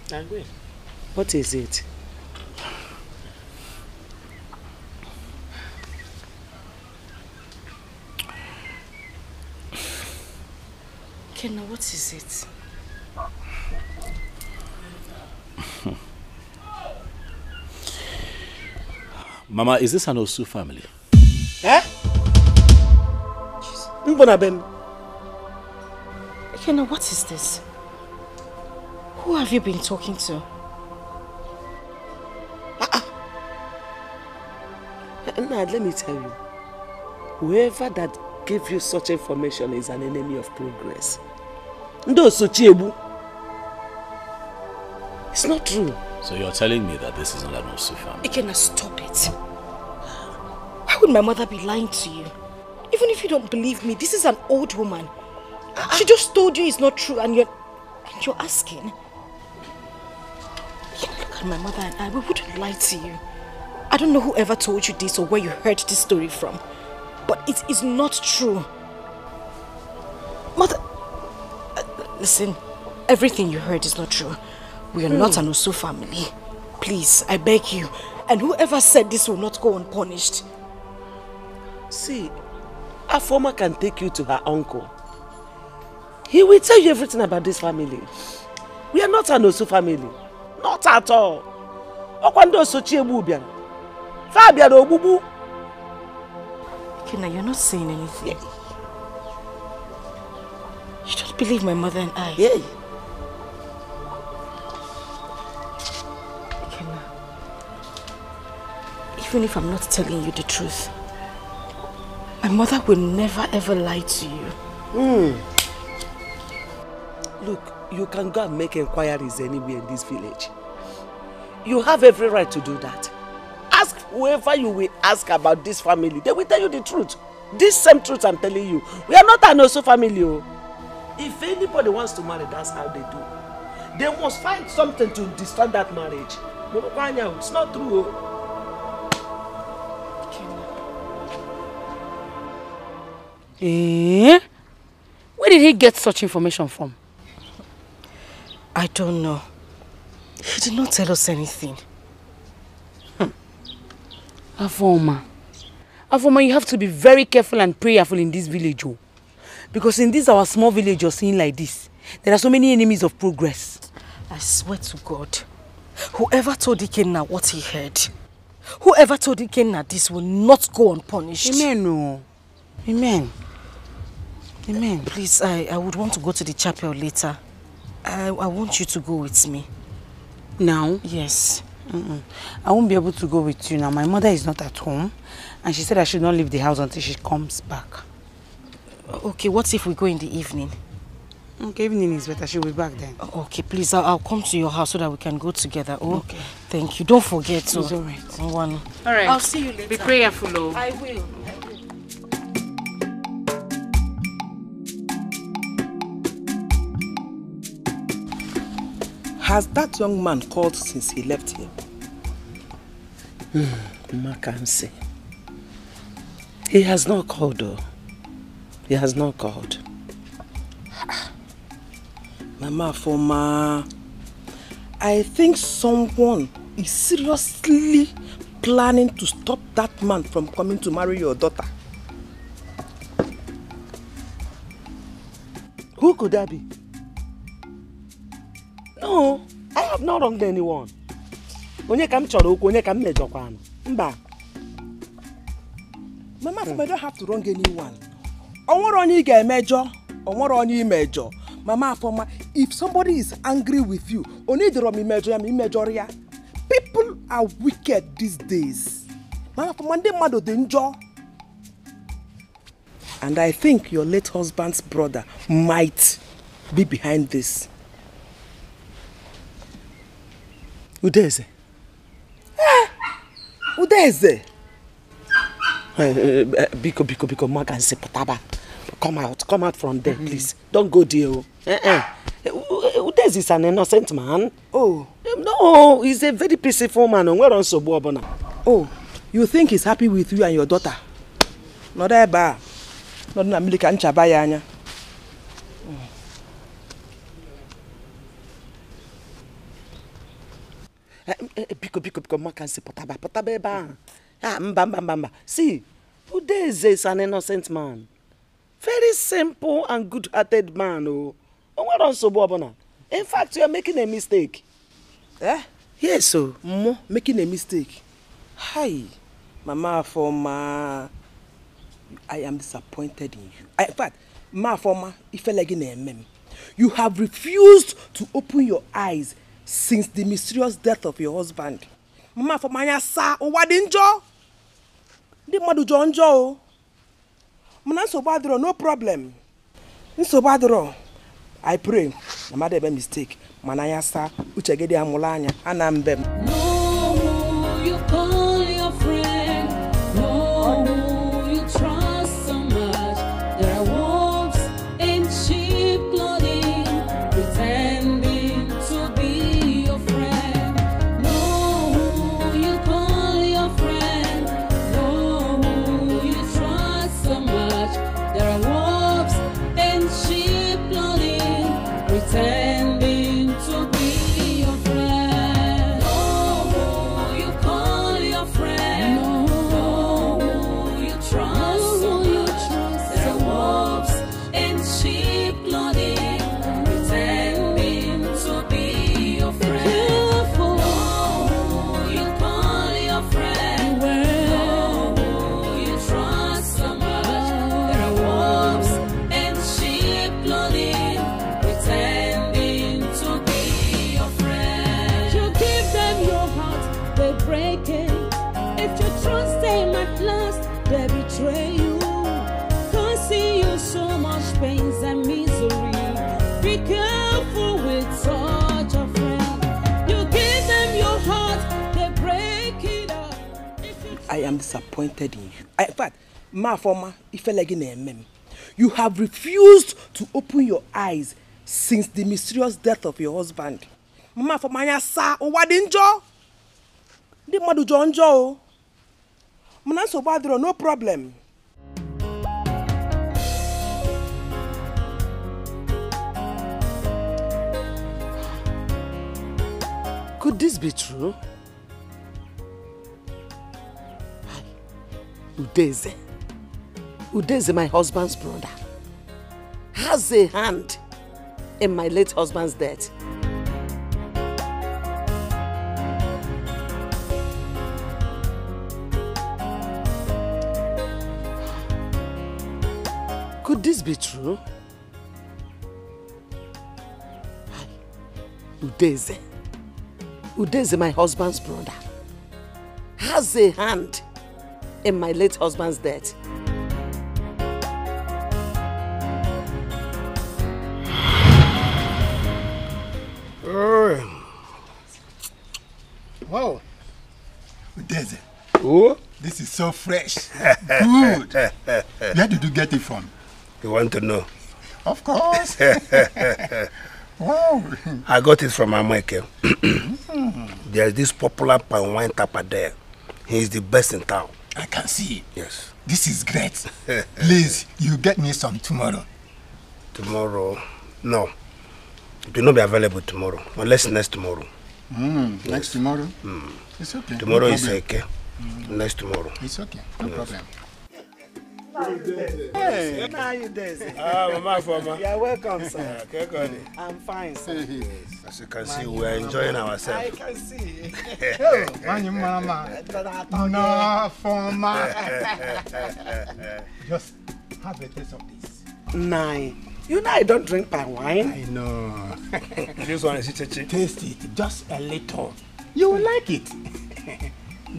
Angwe, what is it? Kenna, what is it? Mama, is this an Osu family? Eh? Kenna, what is this? Who have you been talking to? Now, let me tell you. Whoever that gave you such information is an enemy of progress. It's not true. So you're telling me that this is not an Osu family? Ikenna, stop it. Why would my mother be lying to you? Even if you don't believe me, this is an old woman. She just told you it's not true and you're asking. Ikenna, look at my mother and I. We wouldn't lie to you. I don't know whoever told you this or where you heard this story from. But it is not true. Mother, listen, everything you heard is not true. We are not an Osu family. Please, I beg you. And whoever said this will not go unpunished. See, Afoma can take you to her uncle. He will tell you everything about this family. We are not an Osu family. Not at all. Okwando Sochi Ebubian. Fabian Obubu. Ikenna, you're not saying anything. You don't believe my mother and I. Yeah. Ikenna, even if I'm not telling you the truth, my mother will never ever lie to you. Look, you can go and make inquiries anywhere in this village. You have every right to do that. Ask whoever you will ask about this family. They will tell you the truth. This same truth I'm telling you. We are not an Osu family. If anybody wants to marry, that's how they do. They must find something to destroy that marriage. It's not true. Where did he get such information from? I don't know. He did not tell us anything. Afoma, you have to be very careful and prayerful in this village. Because in this our small village you're seeing like this, there are so many enemies of progress. I swear to God, whoever told Ikenna what he heard, whoever told Ikenna this will not go unpunished. Amen. No. Amen. Amen. Please, I would want to go to the chapel later. I want you to go with me. Now? Yes. I won't be able to go with you now. My mother is not at home and she said I should not leave the house until she comes back. Okay, what if we go in the evening? Okay, evening is better. She'll be back then. Okay, please, I'll come to your house so that we can go together. Oh, okay. Thank you. Don't forget. It's all right. All right. I'll see you later. Be prayerful, oh. I will. Has that young man called since he left here? I can't say. He has not called though. He has not called. Mama Foma, I think someone is seriously planning to stop that man from coming to marry your daughter. Who could that be? No, I have not wronged anyone. Onye kam choro okwu, onye kam mejokwana. Mba. Mama Foma, I don't have to wrong anyone. Onwere onye ga emejo, onwere onye imejo. Mama Foma, if somebody is angry with you, only the wrong imejo ya. People are wicked these days. Mama Foma, they mad danger. And I think your late husband's brother might be behind this. Udeze. Udeze. Biko, Magan se potaba. Come out from there, please. Don't go there. Udeze is an innocent man. Oh. No, he's a very peaceful man. Oh, you think he's happy with you and your daughter? Not that bad. Not na milika nchabaya anya. Biko, Makan se potaba eba. Mba. See, Udeze is an innocent man. Very simple and good-hearted man. In fact, you are making a mistake. Yes, so making a mistake. Hi, Mama Foma. I am disappointed in you. In fact, Mama Foma, if I like in You have refused to open your eyes since the mysterious death of your husband. Mama for my sa o wadinjo. Di madu jonjo. Mana so badro no problem. So badro. I pray. Na made be mistake. Manaya sa uchegede amulanya anambem. No, you call your friend. No, you trust so much. There are wolves in sheep clothing, pretending to be your friend. No, you call your friend. No, you trust so much. There are wolves in sheep clothing, pretending to be your friend. No, you call your friend. No, you trust so much. There are wolves in sheep clothing, pretending to be your friend. No, you call your friend. No, you trust so much. There are wolves in sheep clothing, pretending to be your friend. You give them your heart, they break it. If you trust them at last, they betray you, causing you so much pains and misery. Be careful with such a friend. You give them your heart, they break it up. I am disappointed in you. In fact, ma forma, if you have refused to open your eyes since the mysterious death of your husband. Mama for my sa o wadinjo. Di madu jonjo. Mana so badro no problem. Could this be true? Udeze, my husband's brother, has a hand in my late husband's death. Could this be true? Udeze, my husband's brother, has a hand in my late husband's death. Wow. Udeze. Oh, this is so fresh. Good. Where did you get it from? You want to know? Of course. Wow. I got it from America. There's this popular palm wine tapper there. He's the best in town. I can see. Yes. This is great. Please, you get me some tomorrow. Tomorrow? No. It will not be available tomorrow. Unless next tomorrow. Yes. Next tomorrow? It's okay. Tomorrow no is okay. Next tomorrow. It's okay. No problem. Hey, how are you doing? Mama Foma. You're welcome, sir. Okay, I'm fine, sir. As you can see, we are enjoying ourselves. I can see. No, Foma. Just have a taste of this. Nine. You know I don't drink palm wine. I know. This one is chichi. Taste it, just a little. You will like it.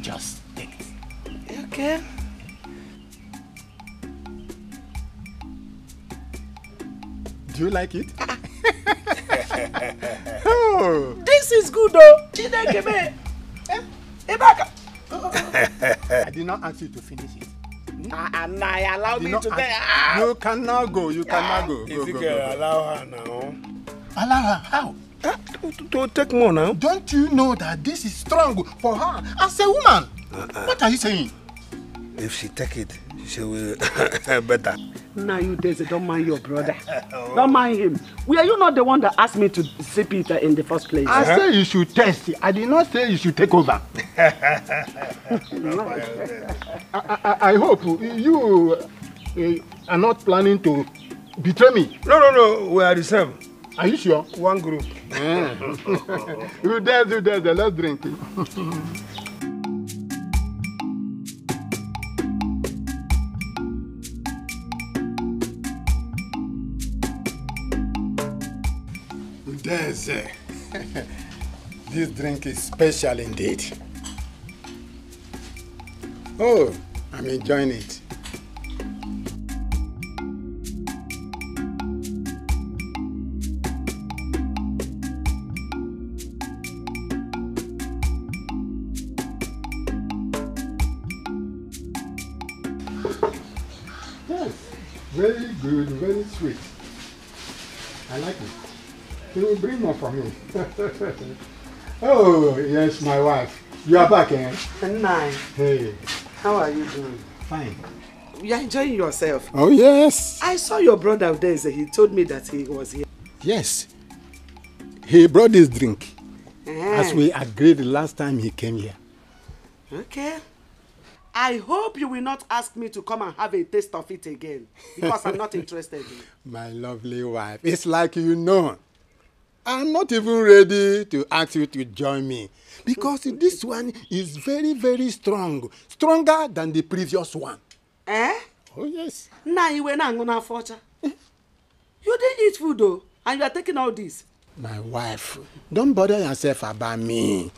Just take it. Okay. Do you like it? Oh. This is good though. I did not ask you to finish it. And I allow me to get. You cannot go. You cannot go. Go, go. Allow her now. Allow her? How? To take more now. Don't you know that this is strong for her as a woman? What are you saying? If she take it, she will better. Now you don't mind your brother. Don't mind him. Are you not the one that asked me to sip it in the first place? I said you should test it. I did not say you should take over. I hope you are not planning to betray me. No. We are the same. Are you sure? One group. You dare. Let's drink. Deze. This drink is special indeed. Oh, I'm enjoying it. Yes, very good, very sweet. I like it. You will bring more for me. Oh, yes, my wife. You are back, eh? Nine. Hey. How are you doing? Fine. You're enjoying yourself. Oh, yes. I saw your brother there. He told me that he was here. Yes. He brought this drink. Ah. As we agreed the last time he came here. Okay. I hope you will not ask me to come and have a taste of it again. Because I'm not interested in it. My lovely wife, it's like you know. I'm not even ready to ask you to join me. Because this one is very, very strong. Stronger than the previous one. Eh? Oh, yes. Now you were not going to forge. You didn't eat food though, and you are taking all this. My wife, don't bother yourself about me.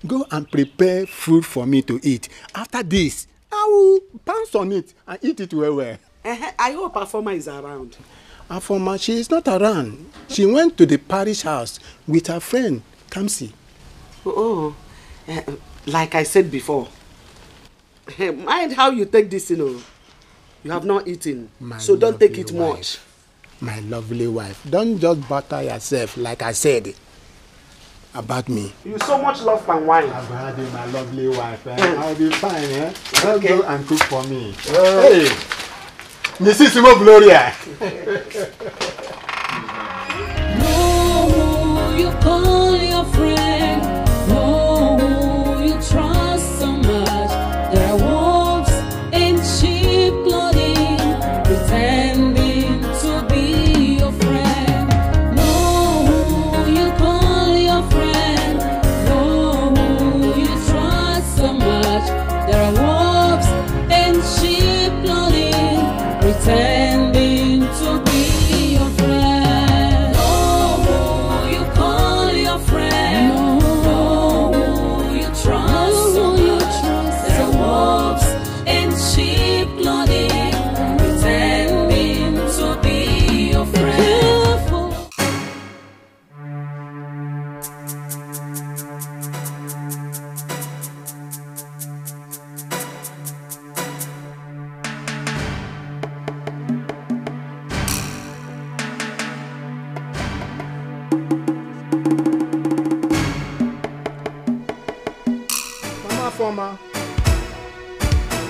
Go and prepare food for me to eat. After this, I will pounce on it and eat it well. I hope Afoma is around. Afoma, she is not around. She went to the parish house with her friend, Kamsi. Oh, like I said before, mind how you take this, you know. You have not eaten, so don't take it much. My lovely wife, don't just butter yourself like I said about me. You so much love and wine. About my lovely wife, I'll be fine, eh? Don't go and cook for me. Hey, Mississimo Gloria. No, you call your friend. No, you trust so much. There are wolves in sheep clothing, pretending to be your friend. No, you call your friend. No, you trust so much. There are wolves in sheep clothing, pretending to be your friend. No, you call your friend. No, you trust so much. There are wolves in sheep clothing, pretending to be your friend.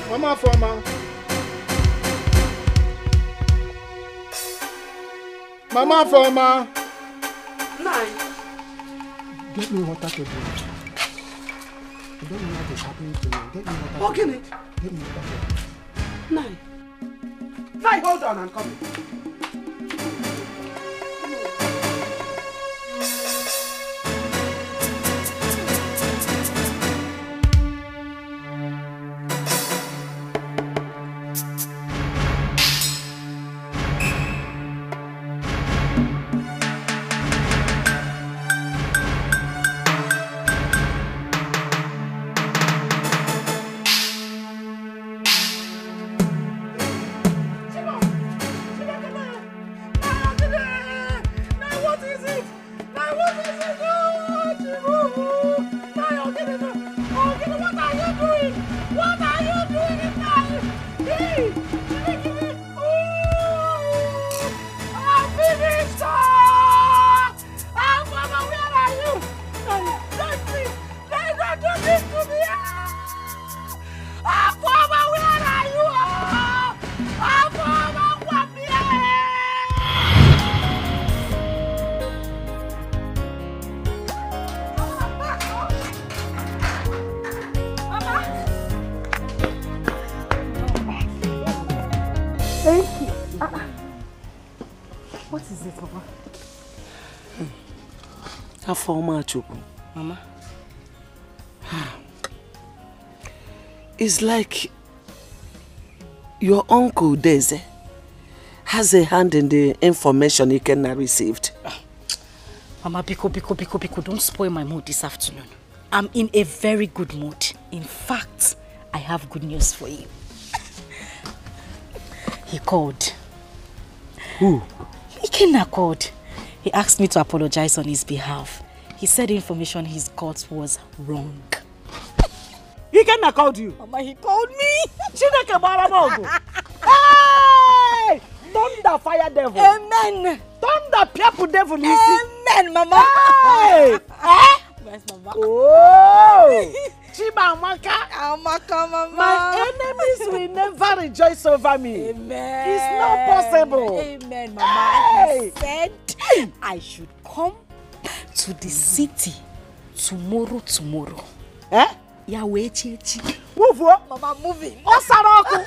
Mama Foma. Mama Foma. Nine. Get me water to drink. I don't know what is happening to me. Get me water. How can it? Get me water. Nine. Nine, hold on, I'm coming. Thank you. What is it, Papa? Afoma Chukwu. Mama? It's like your uncle Deze has a hand in the information Ikenna received. Mama, Biko, don't spoil my mood this afternoon. I'm in a very good mood. In fact, I have good news for you. He called. Who? Ikenna called. He asked me to apologize on his behalf. He said the information he got was wrong. Ikenna called you? Mama, he called me. Chineke Baramogo. Hey! Thunder fire devil. Amen. Thunder people devil. Amen, Mama. Hey! Yes, Mama. Oh! Chiba Amaka, Mama. My enemies will never rejoice over me. Amen. It's not possible. Amen, Mama. He said I should come to the city tomorrow. Eh? Yahweh Chichi. Move. Mama, moving. Osaraku.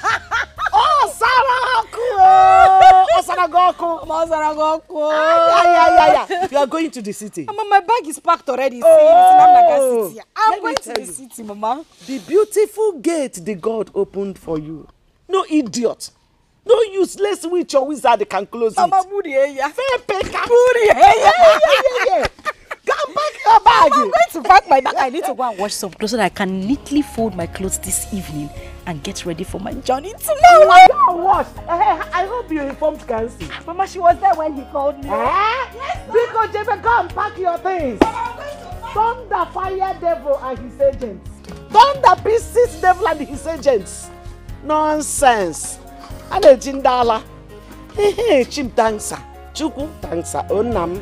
You are going to the city. Mama, my bag is packed already. It's in Amnaga City. I'm going to the city, Mama. The beautiful gate the God opened for you. No idiot. No useless witch or wizard can close it. Mama, Buri, yeah. Come back your bag. Mama, I'm going to pack my bag. I need to go and wash some clothes so that I can neatly fold my clothes this evening and get ready for my journey tomorrow. Wash. I hope you informed Kansi. Mama, she was there when he called me. Yes, because Jebe, go and pack your things. Thunder fire devil and his agents. Thunder pieces devil and his agents. Nonsense. And a jindala. Chim dancer. Chuku dancer. Onam.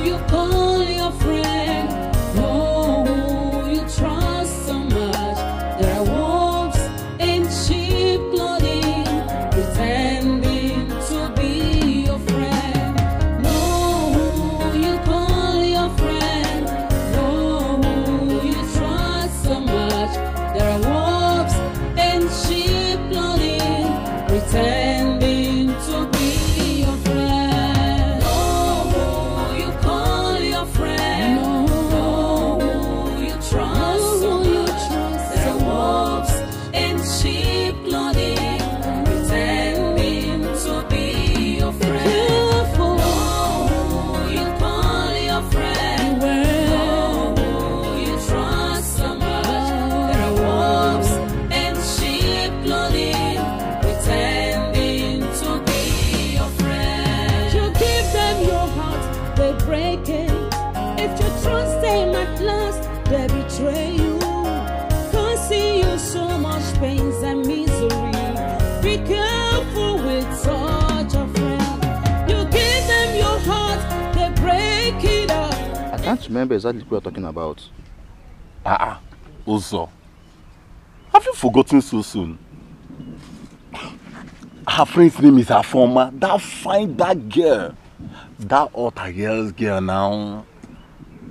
You call your friend, know who you trust so much. There are wolves in sheep clothing, pretending to be your friend. Know who you call your friend, know who you trust so much. There are wolves in sheep clothing, pretending to be your friend. They betray you, causing you so much pains and misery. Be careful with such a friend. You give them your heart, they break it up. I can't remember exactly what you're talking about. Uzo, have you forgotten so soon? Her friend's name is Afoma. That girl. That other girl now.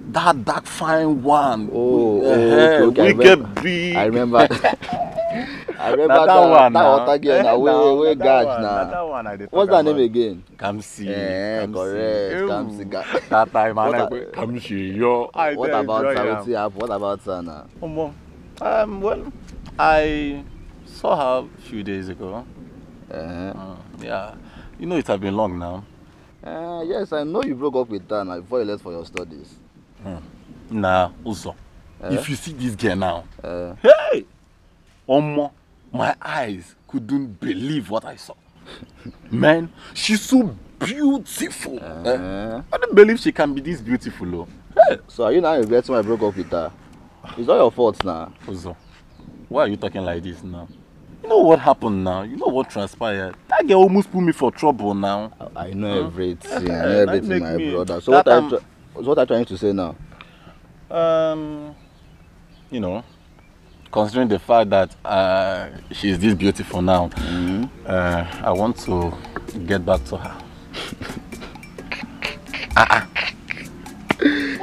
That dark fine one. Okay. I remember. I remember that one. That other girl now. We got now. What's that name again? Kamsi. Correct. Kamsi. That time, Kamsi. Yo. What about her? What about her now? Well, I saw her a few days ago. Yeah. You know it has been long now. Yes, I know you broke up with her now before you left for your studies. Nah, also, if you see this girl now, hey, my eyes couldn't believe what I saw. Man, she's so beautiful. I don't believe she can be this beautiful. Though. Hey. So are you now regretting why I broke up with her? It's not your fault now. Also, why are you talking like this now? You know what happened now? You know what transpired? That girl almost put me for trouble now. I know everything. I know everything, my brother. So what are you trying to say now? You know, considering the fact that she's this beautiful now, I want to get back to her.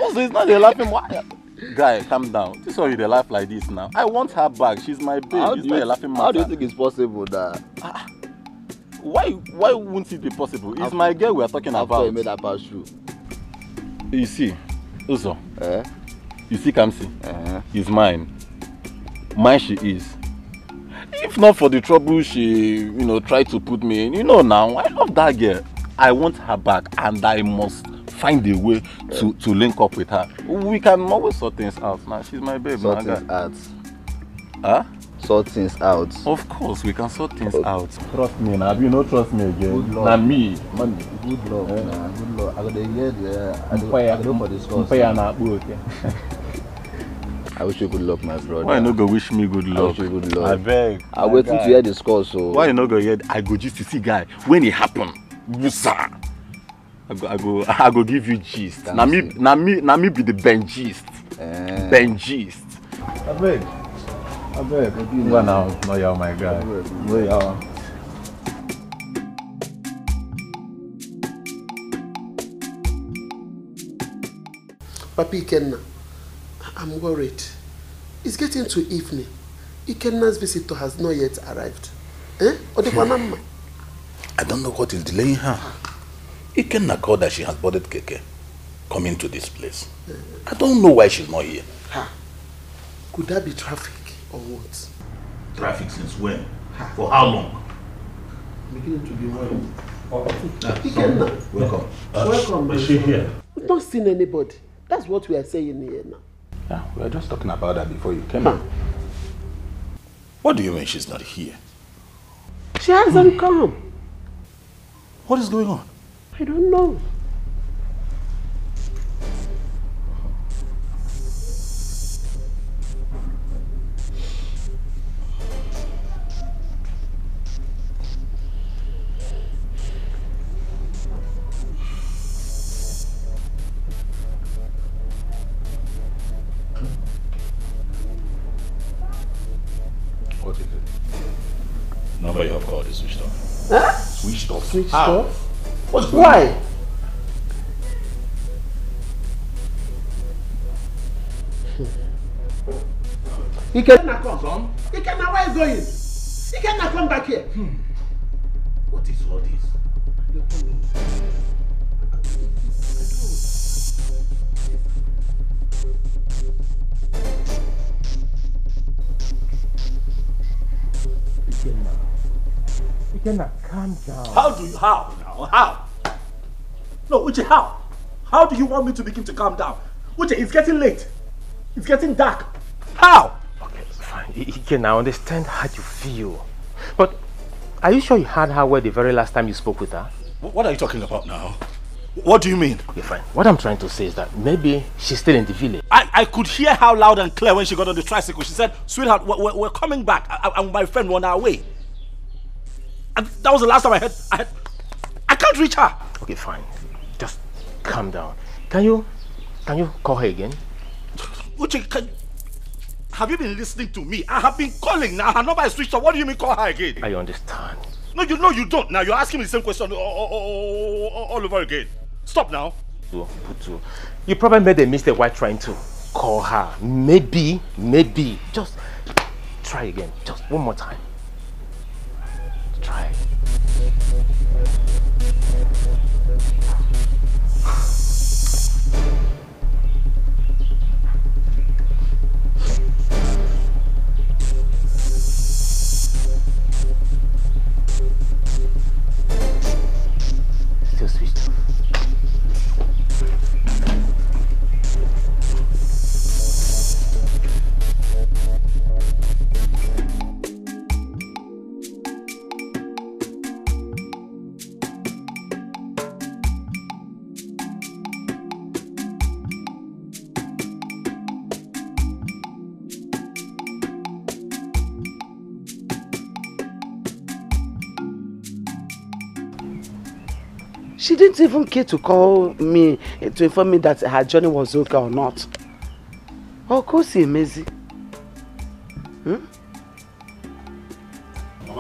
Also, it's not a laughing matter. Guy, calm down. This is why you laugh like this now. I want her back. She's my babe. It's not a laughing matter. How do you think it's possible that? Why won't it be possible? It's my girl we are talking about. After you made that pass through. You see, Uzo. You see Kamsi? He's mine. Mine she is. If not for the trouble she, tried to put me in, now, I love that girl. I want her back and I must find a way to link up with her. We can always sort things out now. She's my baby. Sort things out. Huh? Sort things out. Of course, we can sort things out. Trust me now. You know, trust me again. Good luck. Now me, money. Good luck. Good luck. I got the head. I go for this course. I wish you good luck, my brother. Why no go wish me good luck? I wish you good luck. I beg. I waiting to hear the score, so. Why you no go hear? I go just to see guy when it happen. Busa. I go give you gist. Na me be the Benjist. Benjist. I beg. Go now, no you my guy. No you. Papi Ikenna, I'm worried. It's getting to evening. Ikenna's visitor has not yet arrived. Eh? I don't know what is delaying her. Ikenna called that she has boarded Keke coming to this place. I don't know why she's not here. Could that be traffic or what? Traffic since when? For how long? Beginning to be worried. Ikenna, welcome. Welcome. Is she here? We've not seen anybody. That's what we are saying here now. Yeah, we were just talking about that before you came in. What do you mean she's not here? She hasn't come. What is going on? I don't know. What is it? Number you have called is switched off. Huh? Switched off? Switched How? off? What's going on? Why? Ikenna, come. Son? Ikenna, where are you going? Ikenna, come back here. What is all this? Ikenna, calm down. How now? How? No, Uche, how? How do you want me to begin to calm down? Uche, it's getting late. It's getting dark. How? Okay, fine. Ikenna, I understand how you feel. But are you sure you heard her well the very last time you spoke with her? What are you talking about now? What do you mean? Okay, fine. What I'm trying to say is that maybe she's still in the village. I could hear her loud and clear when she got on the tricycle. She said, sweetheart, we're coming back. And my friend on our way. And that was the last time I heard. I can't reach her. Okay, fine. Just calm down. Can you call her again? Uche, have you been listening to me? I have been calling now. Her number is switched off. What do you mean call her again? I understand. No, you don't. Now you're asking me the same question all over again. Stop now. Putu, you probably made a mistake while trying to call her. Maybe. Just try again. Just one more time. Try. Still switched off. She didn't even care to call me to inform me that her journey was okay or not. Of course, amazing. Mama,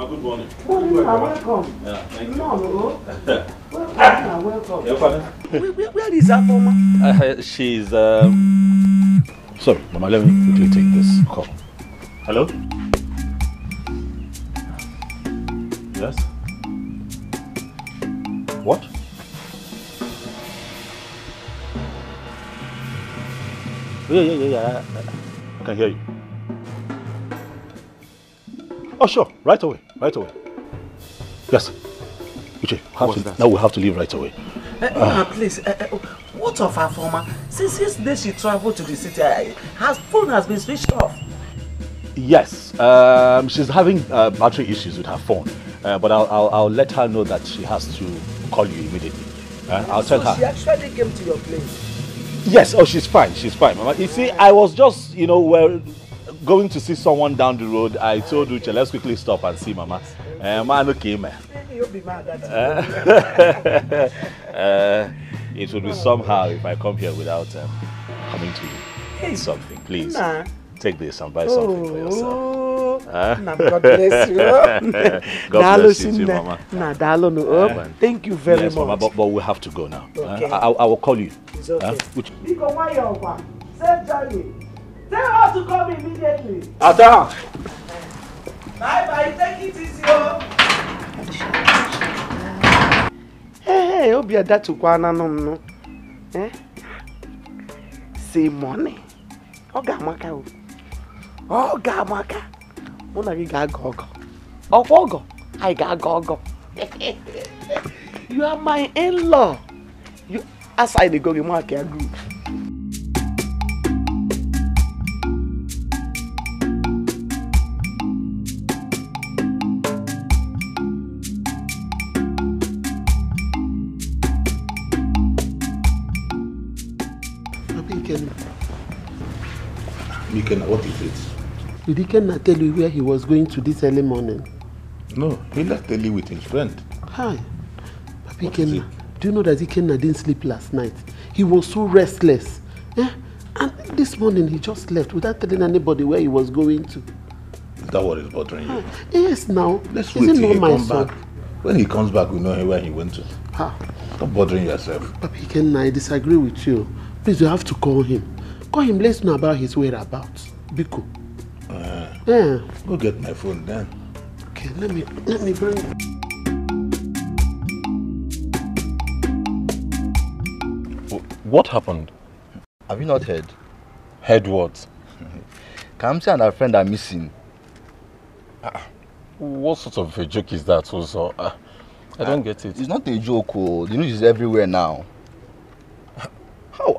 good morning. Welcome. Yeah, thank you. No. Welcome. Where is that mama? She's sorry, Mama, let me quickly take this call. Hello? Yes? What? Yeah. I can hear you. Oh, sure. Right away. Yes. Uche, now we have to leave right away. Please, what of her former? Since yesterday she traveled to the city, her phone has been switched off. Yes, she's having battery issues with her phone, but I'll let her know that she has to call you immediately. I'll tell her. She actually came to your place. Yes, oh, she's fine, Mama. You see, I was just, going to see someone down the road. I told Uche, let's quickly stop and see Mama. Man, okay, man. You'll be mad at It would be somehow if I come here without coming to eat something. Please, take this and buy something for yourself. God bless you. God bless you too, Mama. Thank you very much. Mama, but we have to go now. Okay. I will call you. It's okay. Safe journey. Tell her to come immediately. Ata! Bye-bye. Take it easy. Hey, Obia, that's no. Say money. Ogamaka. Muna ga gogo. Ogogo. I got gogo. You are my in-law. You aside the go market group. Ikenna, what is it? Did Ikenna tell you where he was going to this early morning? No, he left early with his friend. Hi. Papi Ikenna, do you know that Ikenna didn't sleep last night? He was so restless. And this morning he just left without telling anybody where he was going to. Is that what is bothering you? Yes, now. Let's wait till he comes back. When he comes back, we know where he went to. Stop bothering yourself. Papi Ikenna, I disagree with you. Please, you have to call him. Call him, let's know about his whereabouts. Biko. Go get my phone then. Okay, let me bring it. What happened? Have you not heard? Heard what? Kamsi and her friend are missing. What sort of a joke is that also? I don't get it. It's not a joke. The news is everywhere now. How?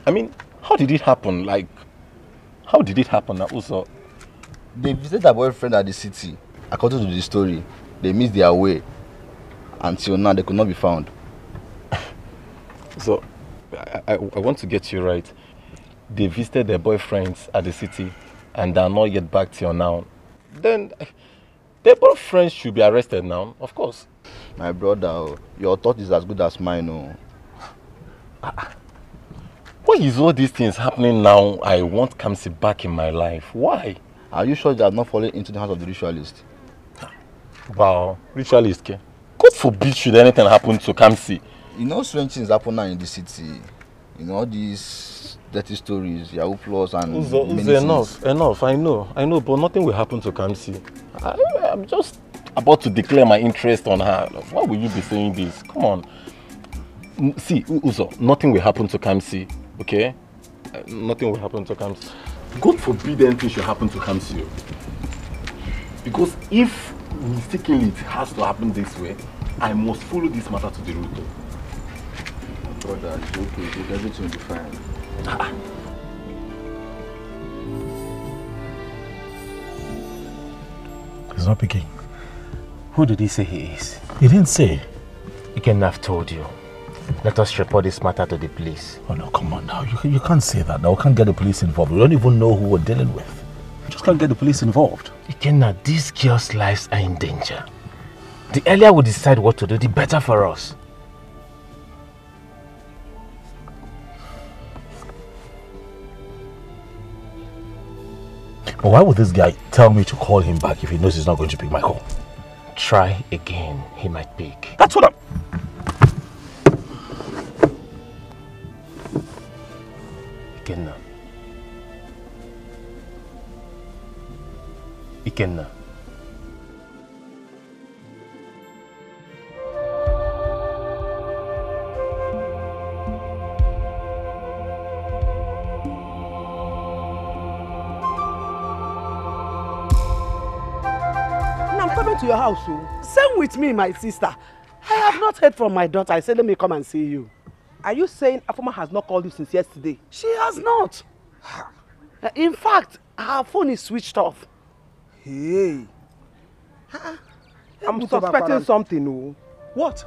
I mean, how did it happen? Like, how did it happen also? They visited their boyfriend at the city. According to the story, they missed their way. Until now, they could not be found. So, I want to get you right. They visited their boyfriends at the city and they are not yet back till now. Then, their boyfriends should be arrested now, of course. My brother, your thought is as good as mine. Why is all these things happening now? I want Kamsi back in my life. Why? Are you sure you have not fallen into the hands of the ritualist? Wow, ritualist? God forbid should anything happen to Kamsi. You know strange things happen now in the city. You know all these dirty stories, Yahoo Plus and enough. I know, but nothing will happen to Kamsi. I'm just about to declare my interest on her. Why will you be saying this? Come on. See, Uzo, nothing will happen to Kamsi, okay? Nothing will happen to Kamsi. God forbid anything should happen to Kamsi. Because if mistakenly it has to happen this way, I must follow this matter to the root. Brother, it's okay. Everything will be fine. He's not picking. Who did he say he is? He didn't say. He can have told you. Let us report this matter to the police. Oh no, come on now. You can't say that now. We can't get the police involved. We don't even know who we're dealing with. We just can't get the police involved. Ikenna, these girls' lives are in danger. The earlier we decide what to do, the better for us. But why would this guy tell me to call him back if he knows he's not going to pick my call? Try again. He might pick. That's what I'm... Ikenna. I'm coming to your house. Same with me, my sister. I have not heard from my daughter. I said, let me come and see you. Are you saying Afoma has not called you since yesterday? She has not. In fact, her phone is switched off. Hey. I'm suspecting something. Oh. What?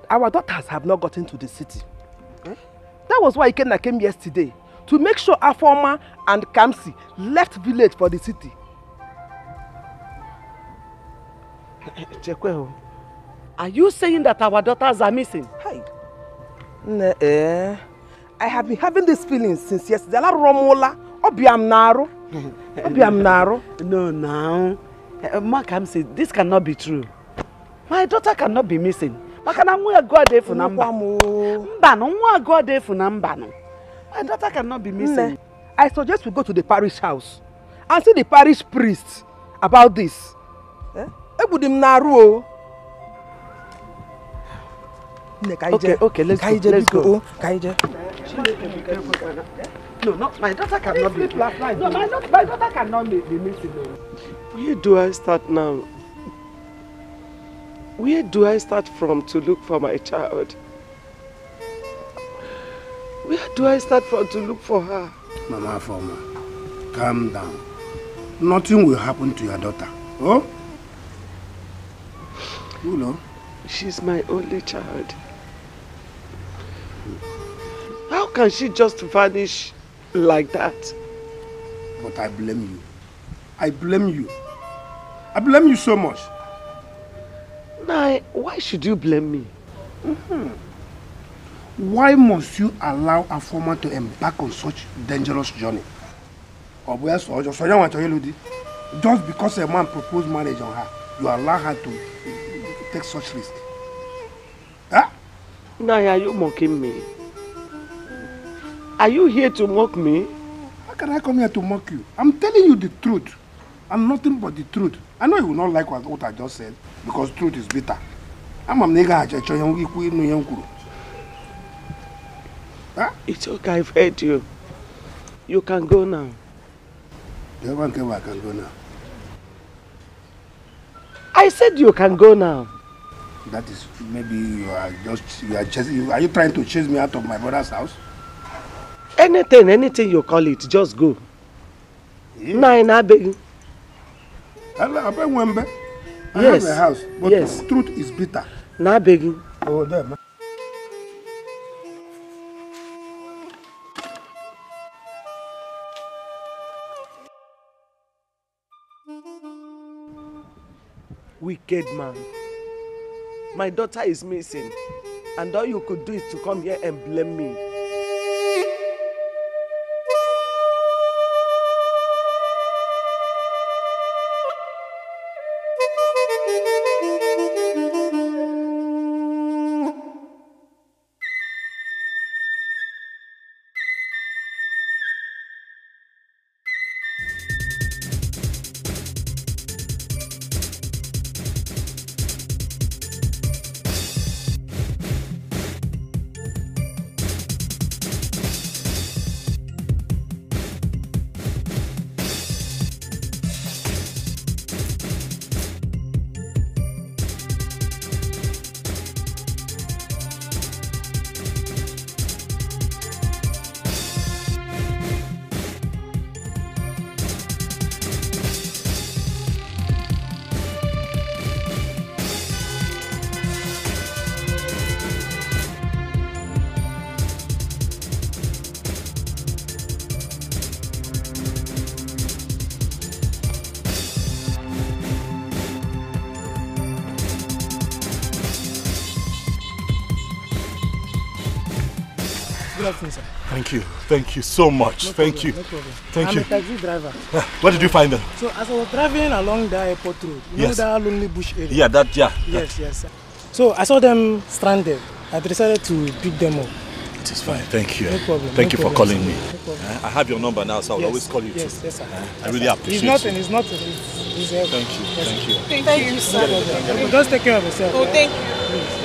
Our daughters have not gotten to the city. That was why Ikenna came yesterday, to make sure Afoma and Kamsi left village for the city. Chekweho, are you saying that our daughters are missing? Hey. I have been having these feelings since yesterday. No, now. Ma Kamsi, this cannot be true. My daughter cannot be missing. My daughter cannot be missing. I suggest we go to the parish house and see the parish priest about this. Okay, let's go. No, my daughter cannot be. No, my daughter cannot be missing. Where do I start now? Where do I start from to look for my child? Where do I start from to look for her? Mama Afoma, calm down. Nothing will happen to your daughter. Oh? You know. She's my only child. How can she just vanish like that? But I blame you. I blame you. I blame you so much. Nah, why should you blame me? Why must you allow Afoma to embark on such dangerous journey? Just because a man proposed marriage on her, you allow her to take such risk? Huh? Naya, are you mocking me? Are you here to mock me? How can I come here to mock you? I'm telling you the truth. And nothing but the truth. I know you will not like what I just said, because truth is bitter. It's okay, I've heard you. You can go now. You don't care where I can go now. I said you can go now. That is, maybe are you trying to chase me out of my brother's house? Anything you call it, just go. Nine, I beg you. I have a house, but the truth is bitter. Now begging. Oh, there, man. Wicked man. My daughter is missing, and all you could do is to come here and blame me. Good afternoon, sir. Thank you so much. No thank problem, you. No problem. Thank you. I'm a taxi driver. Where did you find them? So as I was driving along the airport road, you know that lonely bush area? Yeah, Yes. So I saw them stranded. I decided to pick them up. It is fine. Thank you. No problem. Thank you for calling me. No problem. I have your number now, so I'll always call you too. Yes, sir. I really appreciate it. It's nothing. It's Thank you. Yes. Thank you, sir. Just take care of yourself. Oh, thank you. Please.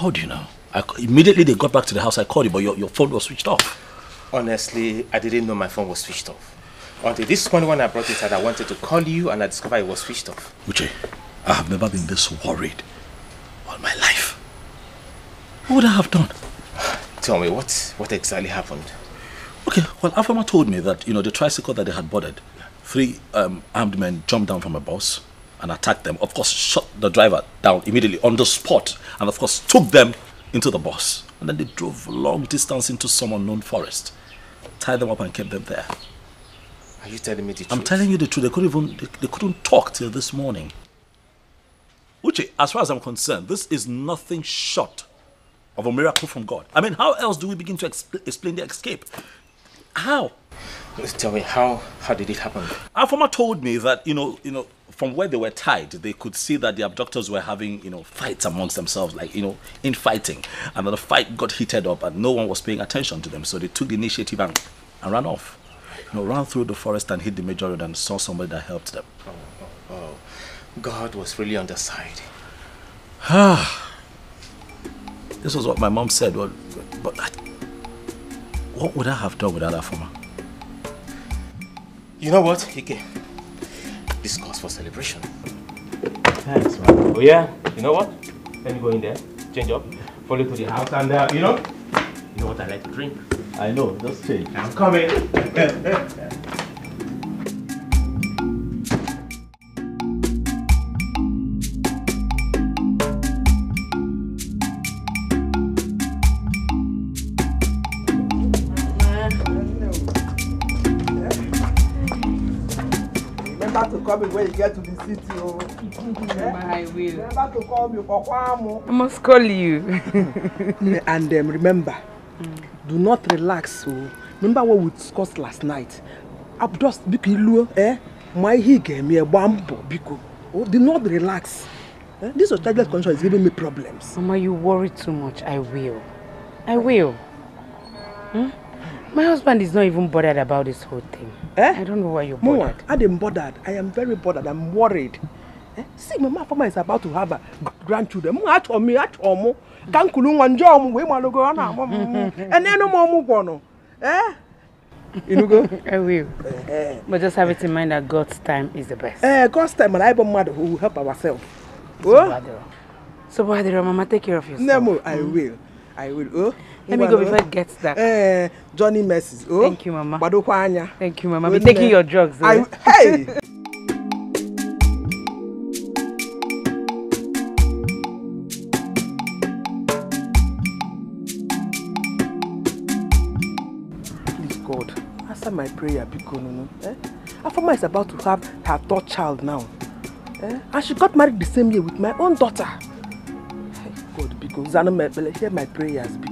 called you now. Immediately they got back to the house, I called you, but your phone was switched off. Honestly, I didn't know my phone was switched off. Until this morning when I brought it out, I wanted to call you and I discovered it was switched off. Uche, I have never been this worried all my life. What would I have done? Tell me, what exactly happened? Okay, well, Afama told me that, the tricycle that they had boarded, 3 armed men jumped down from a bus and attacked them. Of course, shot the driver down immediately on the spot and, of course, took them into the bus. And then they drove a long distance into some unknown forest, tied them up and kept them there. Are you telling me the truth? I'm telling you the truth. They couldn't talk till this morning. Uche, as far as I'm concerned, this is nothing short of a miracle from God. I mean, how else do we begin to explain the escape? How? Tell me, how did it happen? Afama told me that, from where they were tied, they could see that the abductors were having, fights amongst themselves, like, infighting. And the fight got heated up and no one was paying attention to them. So they took the initiative and ran off. Ran through the forest and hit the major road and saw somebody that helped them. Oh. God was really on their side. This was what my mom said. But what would I have done without Afama? You know what, Ike? This calls for celebration. Thanks, man. Oh yeah, you know what? Let me go in there, change up, follow to the house, and you know what I like to drink. I know, just change. I'm coming. Remember to call me when you get to the city. Oh. I will. Remember to call me for Kwamo. I must call you. And remember, do not relax. Oh. Remember what we discussed last night? Abdust bikilu, my hige me a bambo biko. Oh, do not relax. This childless condition is giving me problems. Mama, you worry too much. I will. My husband is not even bothered about this whole thing. I don't know why you're bothered. I am bothered. I am very bothered. I'm worried. See, my mama is about to have a grandchildren. And then no more. You go? I will. But just have it in mind that God's time is the best. God's time, and I am mother who will help ourselves. So, Mama, take care of yourself. No, I will. Oh, let me go before it gets dark. Johnny messes. Oh, thank you, Mama. Thank you, Mama. Be Good taking your drugs. Hey! Please, God, answer my prayer because Afama is about to have her third child now. And she got married the same year with my own daughter. God, because Zano, hear my prayers, because.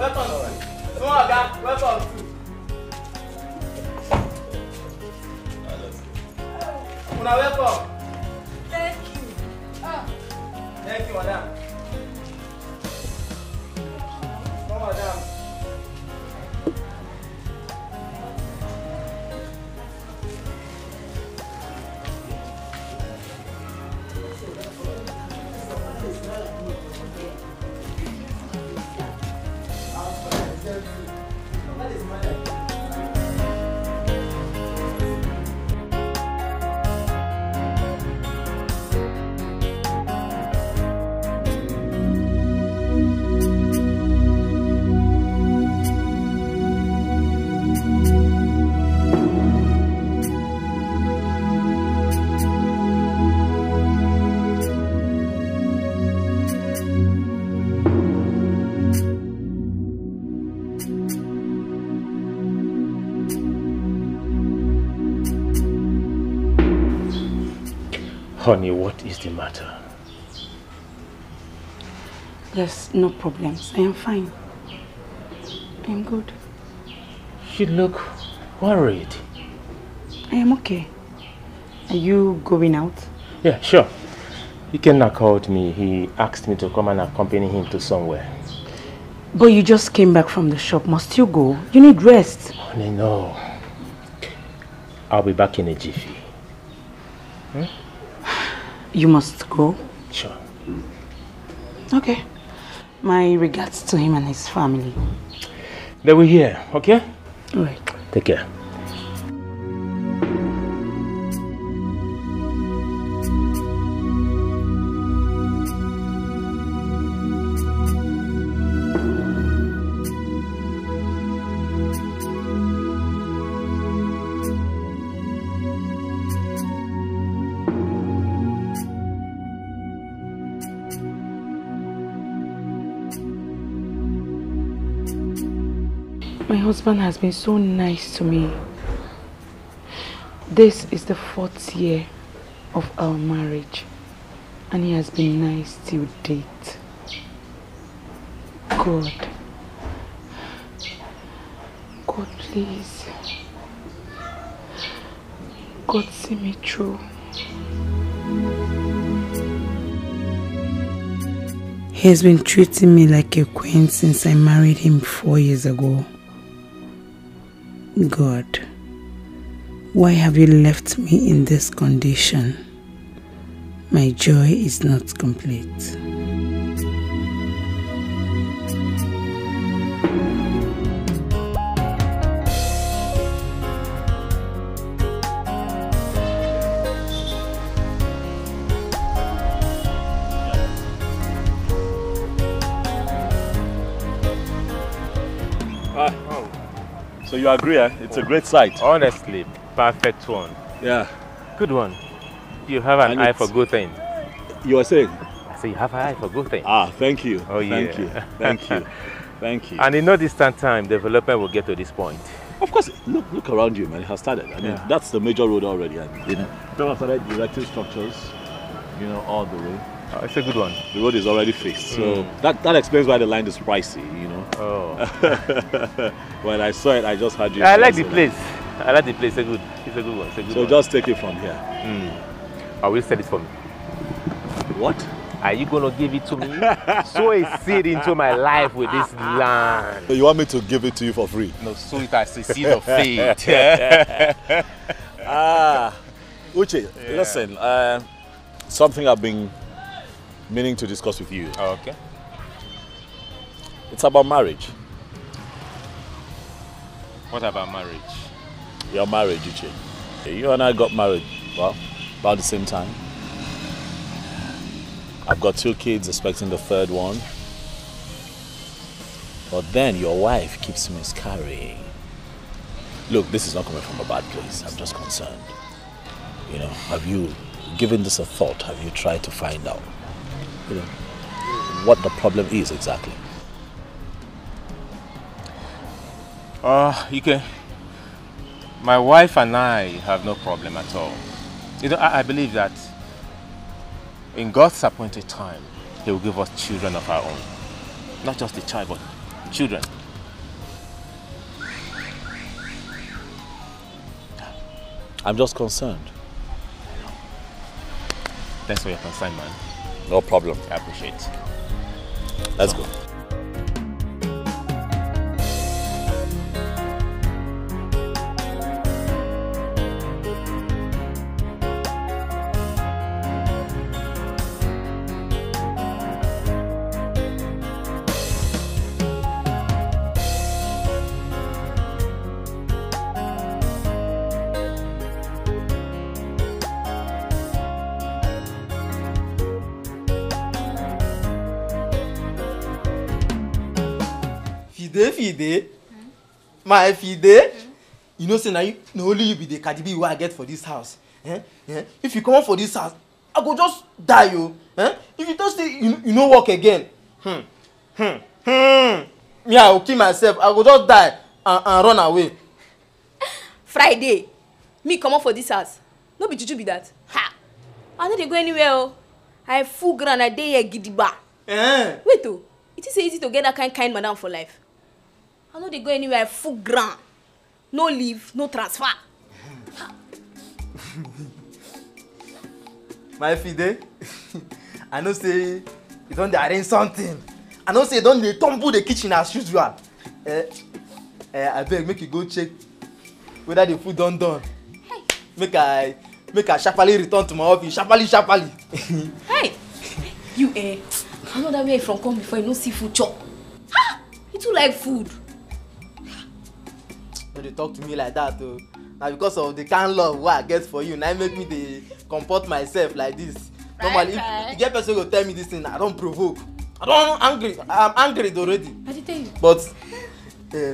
Welcome. Small guy, welcome. Una welcome. Thank you. Thank you, madam. Come, madam. Honey, what is the matter? Yes, no problems. I am fine. I am good. You look worried. I am okay. Are you going out? Yeah, sure. Ikenna called me. He asked me to come and accompany him to somewhere. But you just came back from the shop. Must you go? You need rest. Honey, no. I'll be back in a jiffy. Hmm? You must go? Sure. Okay. My regards to him and his family. They were here, okay? All right. Take care. My husband has been so nice to me. This is the 4th year of our marriage, and he has been nice till date. God, please. God, see me through. He has been treating me like a queen since I married him 4 years ago. God, why have you left me in this condition? My joy is not complete. So you agree, eh? It's a great sight. Honestly, perfect one. Yeah. Good one. You have an eye for good things. You were saying? I say you have an eye for good things. Ah, thank you. Oh, yeah. Thank you. Thank you. Thank you. And in no distant time, development will get to this point. Of course, look around you, man. It has started. I mean, that's the major road already. And, you know, people have started erecting structures, you know, all the way. Oh, it's a good one. The road is already fixed. So that explains why the line is pricey, you know. Oh. When I saw it, I just had you. I like the place. I like the place. It's a good one. It's a good so one. just take it from here. I will sell it for me. What? Are you going to give it to me? Sow a seed into my life with this land. So you want me to give it to you for free? No, sow it as a seed of faith. Uche, listen. Something I've been meaning to discuss with you. Oh, okay. It's about marriage. What about marriage? Your marriage, Uche. You and I got married, well, about the same time. I've got 2 kids, expecting the 3rd one. But then your wife keeps miscarrying. Look, this is not coming from a bad place. I'm just concerned. You know, have you given this a thought? Have you tried to find out, you know, what the problem is exactly? Ike, my wife and I have no problem at all. You know, I believe that in God's appointed time, He will give us children of our own. Not just a child, but children. I'm just concerned. Thanks for your concern, man. No problem. I appreciate it. Let's go. Fide, my Fide, you know, say now only you be the Cardi B I get for this house. If you come out for this house, I go just die, yo. If you don't say you no work again, me I will kill myself. I go just die and run away. Friday, me come out for this house. No be juju be that. Ha! I no dey go anywhere. Oh. I full ground. I dey here gidigba. Wait oh, it is easy to get that kind madam for life. I no dey go anywhere. I full ground. No leave, no transfer. My Fide, I know say you don't arrange something. I know say you don't tumble the kitchen as usual. I beg make you go check whether the food done. Hey. Make I sharply return to my office. Sharply. Hey, you I know that way from come before you no see food chop. Ha! You too like food. No, they talk to me like that though. Now because of the kind love what I get for you, now make me they comport myself like this. Normally, if you get person go tell me this thing, I don't provoke. I'm angry already. I did tell you. But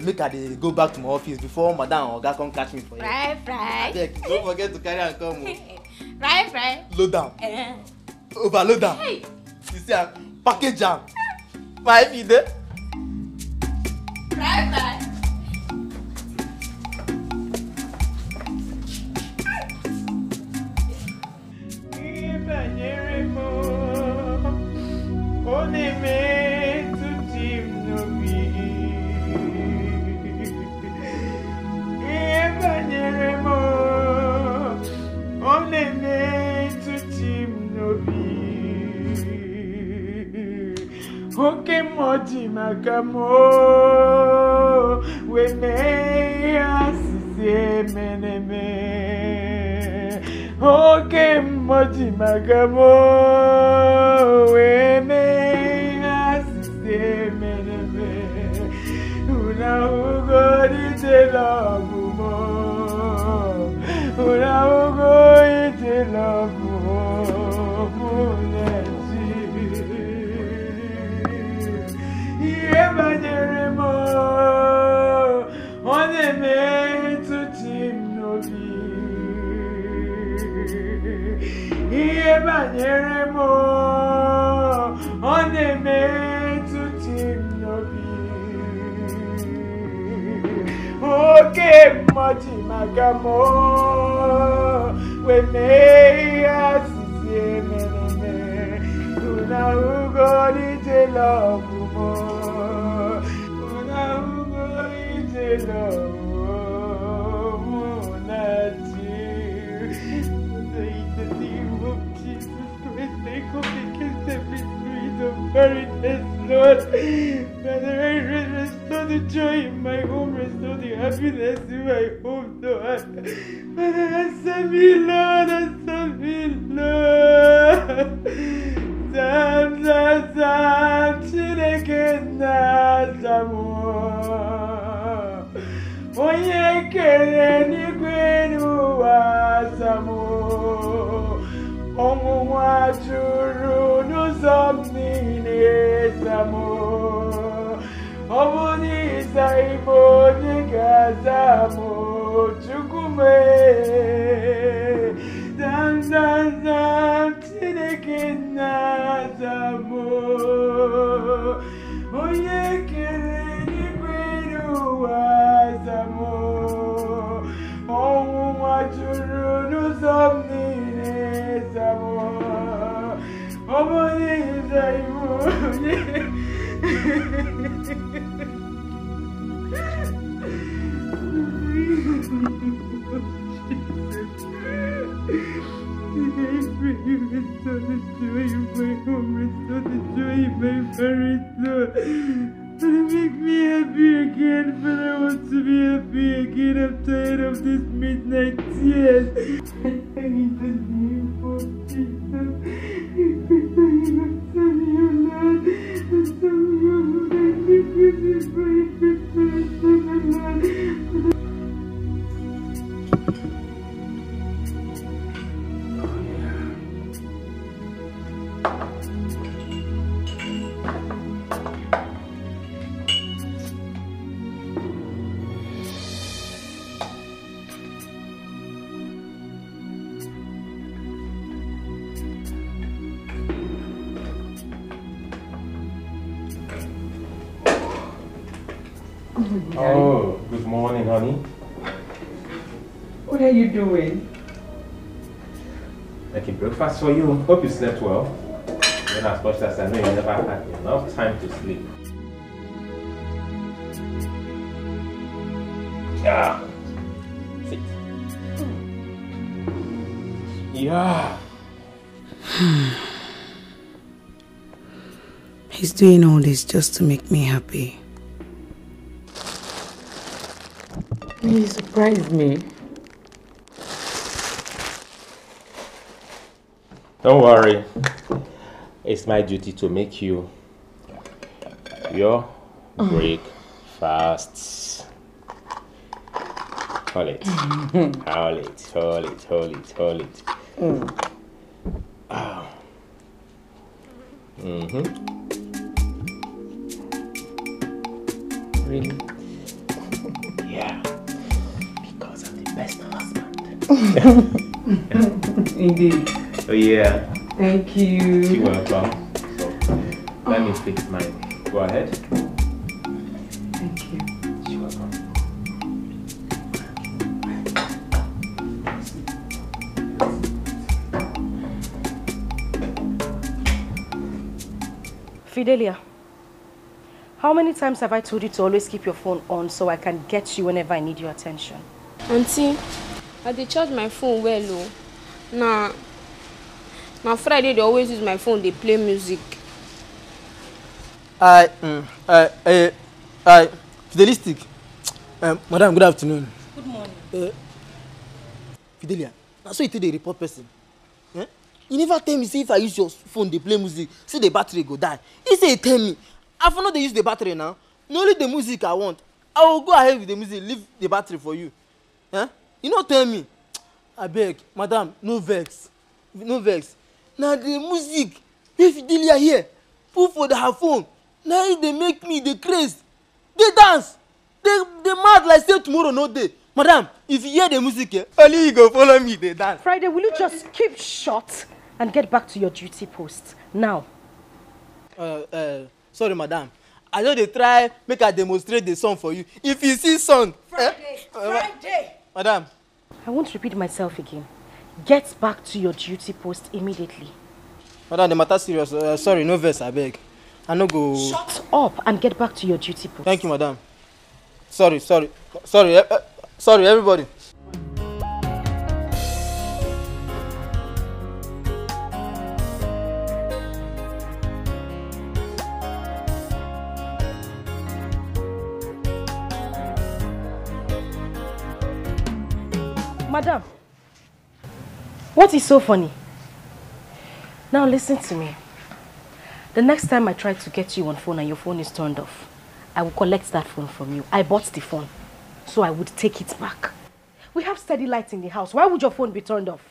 make I dey go back to my office before Madam Oga come catch me for you. Fry. Don't forget to carry and come. Fry. Load down. Overload down. Hey. You see, package jam. My Fide. Fry. Oke moji makamo we me asise meneme. Oke moji makamo we me asise meneme. Una ugo ite love mo. Una ugo ite love mo. Evangelimo, on est meant to team novi. Evangelimo, on est meant to team novi. Okay, Mati Magamo, we may ask Una ugo ite love. Lord, restore the joy in my home, restore the happiness in my home, Lord. Answer me, Lord, answer me, Lord. Sam, Chineke na Samu. Onye kere n'igwe n'ụwa Samu. Ọnwụnwa juru n'ụzọ m niile Samu. Ọ bụ n'ịza Igbo onye ga-aza m Chukwu mee. Sam, Chineke na Samu. Onye kere n'igwe n'ụwa Samu. Ọnwụnwa juru n'ụzọ m niile Samu. Ọ bụ n'ịza Igbo onye restore the joy in my home, restore the joy in my marriage, Lord. Father, make me happy again. Father, I want to be happy again. I'm tired of this midnight tears. In the name of Jesus. Oh, good morning, honey. What are you doing? Making breakfast for you. Hope you slept well. Then as much as I know, you never had enough time to sleep. Yeah. Sit. Yeah. He's doing all this just to make me happy. He surprised me. Don't worry. It's my duty to make you your breakfast. Hold it. Hold it. Hold it. Hold it. Hold it. Oh. Really? Yeah. Because I'm the best husband. Indeed. Oh yeah. Thank you. You're welcome. So let me fix mine. Go ahead. Thank you. You're welcome. Fidelia, how many times have I told you to always keep your phone on so I can get you whenever I need your attention? Auntie, I dey charge my phone well oh. Na Friday they always use my phone, they play music. Fidelistic. Madam, good afternoon. Good morning. Fidelia, that's why you take the report person. You never tell me say if I use your phone, they play music, see the battery go die. You say you tell me. I for know they use the battery now. Not only the music I want. I will go ahead with the music, leave the battery for you. You not tell me. I beg, madam, no vex. No vex. Now the music, if Fidelia here, put for her phone. Now they make me the craze. They dance. They mad like say tomorrow no day. Madam, if you hear the music, only you go follow me, they dance. Friday, will you just keep short and get back to your duty post now? Sorry, madam. I know they try make I demonstrate the song for you. If you see song, Friday. Madam. I won't repeat myself again. Get back to your duty post immediately. Madam, the matter serious. Sorry, no verse, I beg. I no go. Shut up and get back to your duty post. Thank you, madam. Sorry, everybody. Madam, what is so funny? Now listen to me. The next time I try to get you on phone and your phone is turned off, I will collect that phone from you. I bought the phone, so I would take it back. We have steady lights in the house. Why would your phone be turned off?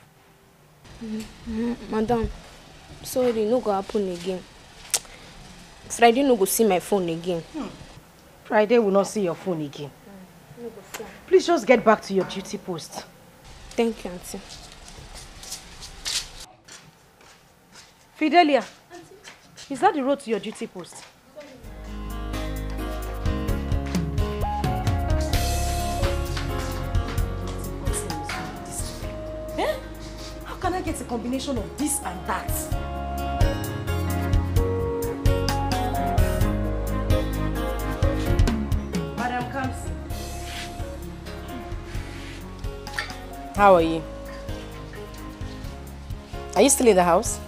Madam, sorry, no go happen again. Friday no go see my phone again. Friday will not see your phone again. Please just get back to your duty post. Thank you, Auntie. Fidelia, is that the road to your duty post? How can I get a combination of this and that? Madam Kamsi. How are you? Are you still in the house?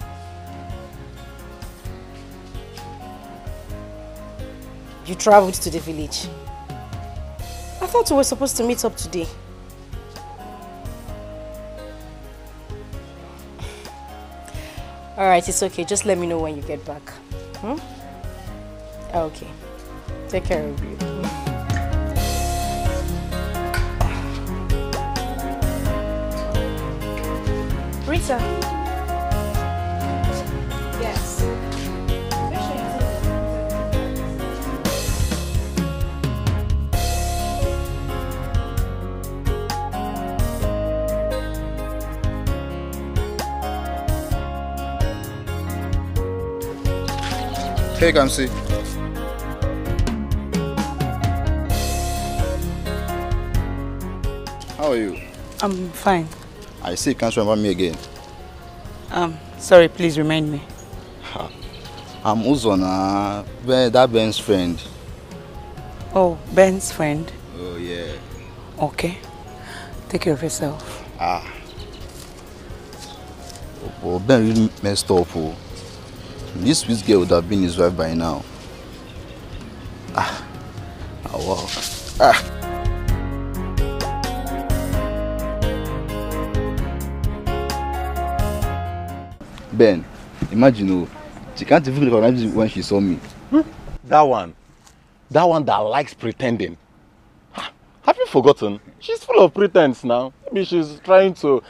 You traveled to the village. I thought we were supposed to meet up today. Alright, it's okay. Just let me know when you get back. Okay. Take care of you. Rita. Yes. Hey, Kamsi. How are you? I'm fine. I see you can't remember me again. Sorry, please remind me. I'm Uzona, that Ben's friend. Oh, Ben's friend? Oh, yeah. Okay. Take care of yourself. Oh, Ben really messed up. Oh. This sweet girl would have been his wife by now. Wow. Ben, imagine, she can't even recognize me when she saw me. That one that likes pretending. Have you forgotten? She's full of pretense now. Maybe she's trying to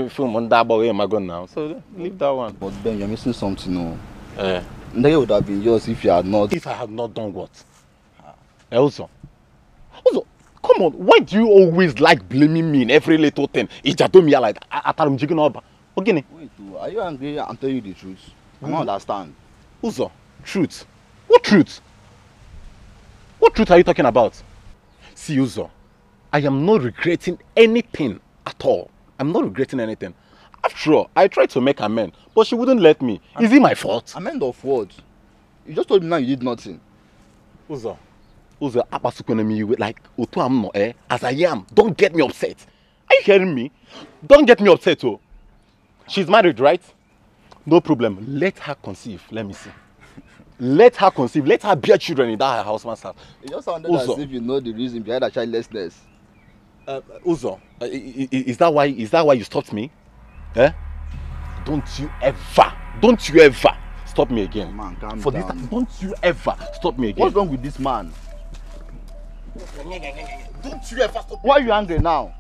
film on that boy now. So leave that one. But Ben, you're missing something, no? That would have been yours if you had not. If I had not done what? Also, come on. Why do you always like blaming me in every little thing? It's just me like Wait, are you angry? I'm telling you the truth. I don't understand. Uzo, truth? What truth? What truth are you talking about? See, Uzo, I am not regretting anything at all. I'm not regretting anything. After all, I tried to make amends, but she wouldn't let me. Is it my fault? Amend of what? You just told me now you did nothing. Uzo, like as I am. Don't get me upset. Are you hearing me? Don't get me upset, oh. She's married, right? No problem. Let her conceive. Let me see. Let her conceive. Let her bear children in that houseman's house. It just sounded as if you know the reason behind that childlessness. Uzo, is that why you stopped me? Don't you ever stop me again. Man, calm For down. this time, don't you ever stop me again. What's wrong with this man? Don't you ever stop. Why are you angry now?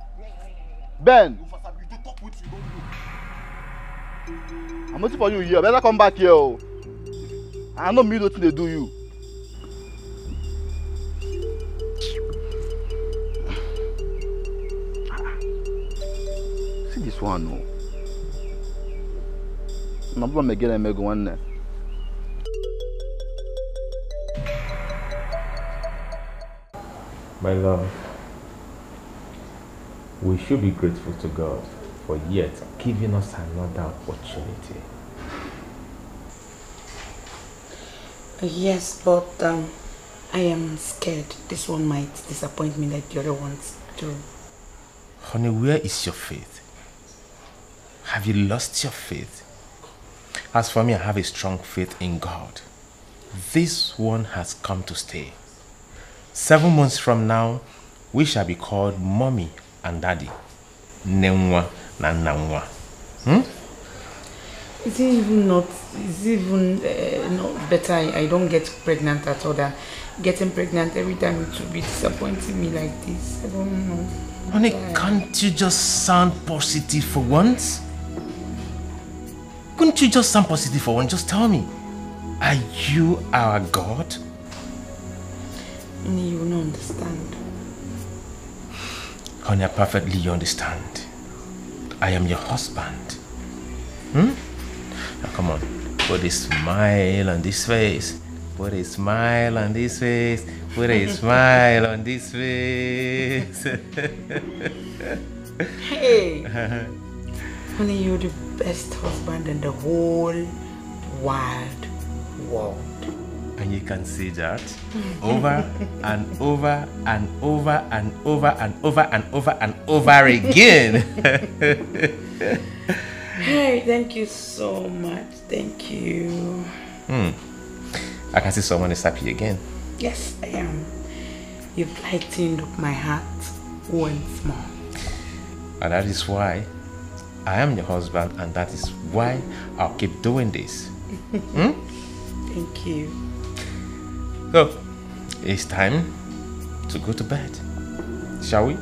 Ben! I'm waiting for you here. Better come back here. Oh. I know me nothing they do you. See this one, no. I'm going to get a mega one there. My love, we should be grateful to God for yet giving us another opportunity. Yes, but I am scared this one might disappoint me like the other ones do. Honey, where is your faith? Have you lost your faith? As for me, I have a strong faith in God. This one has come to stay. 7 months from now, we shall be called Mommy and Daddy. Nenwa na Nanwa. Is it even not better I don't get pregnant at all? That getting pregnant every time it will be disappointing me like this. I don't know. Honey, can't you just sound positive for once? Couldn't you just sound positive for once? Just tell me, are you our God? You will not understand. Honey, I perfectly understand. I am your husband. Now come on, put a smile on this face. Put a smile on this face. Put a smile on this face. Hey! Honey, you're the best husband in the whole wide world. And you can see that over and over and over and over and over and over and over again. Hey, thank you so much. Thank you. I can see someone is happy again. Yes, I am. You've lightened up my heart once more. And that is why I am your husband, and that is why I'll keep doing this. Thank you. So, it's time to go to bed. Shall we?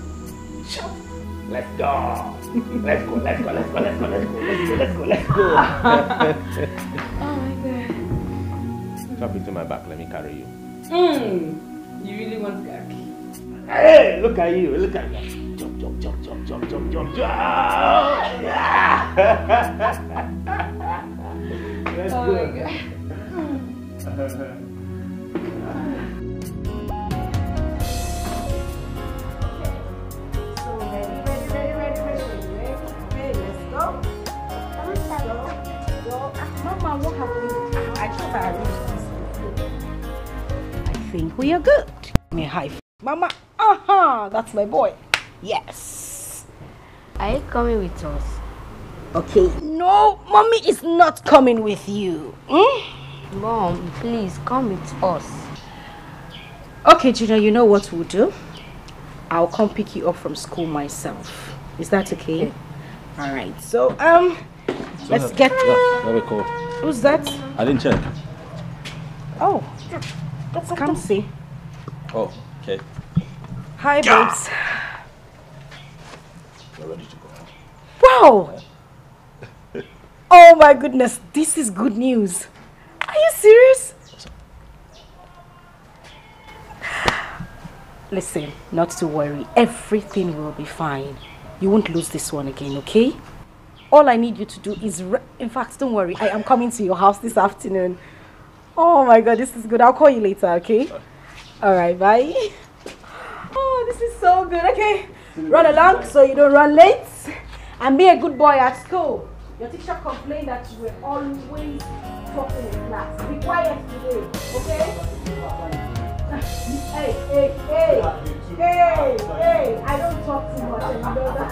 Sure. Let's go. Let's go, let's go, let's go, let's go, let's go, let's go, let's go. Oh my God. Jump into my back, let me carry you. You really want that? Hey, look at you, look at you. Jump, jump, jump, jump, jump, jump, jump, jump. Yeah. Let's go. My God. Mama, what happened? I thought I arranged this. I think we are good. Give me a high five. Mama, that's my boy. Yes. Are you coming with us? Okay. No, mommy is not coming with you. Mom, please come with us. Okay, Junior, you know what we'll do? I'll come pick you up from school myself. Is that okay? All right. So, let's get... Very cool. Who's that? I didn't check. Oh, let's come see. Oh, okay. Hi, babes. We're ready to go. Wow! Oh my goodness, this is good news. Are you serious? Listen, not to worry. Everything will be fine. You won't lose this one again, okay? All I need you to do is... In fact, don't worry. I am coming to your house this afternoon. Oh my God, this is good. I'll call you later, okay? Alright, bye. Oh, this is so good. Okay, run along so you don't run late. And be a good boy at school. Your teacher complained that you were always talking in class. Be quiet today, okay? Hey, I don't talk too much, and you know that.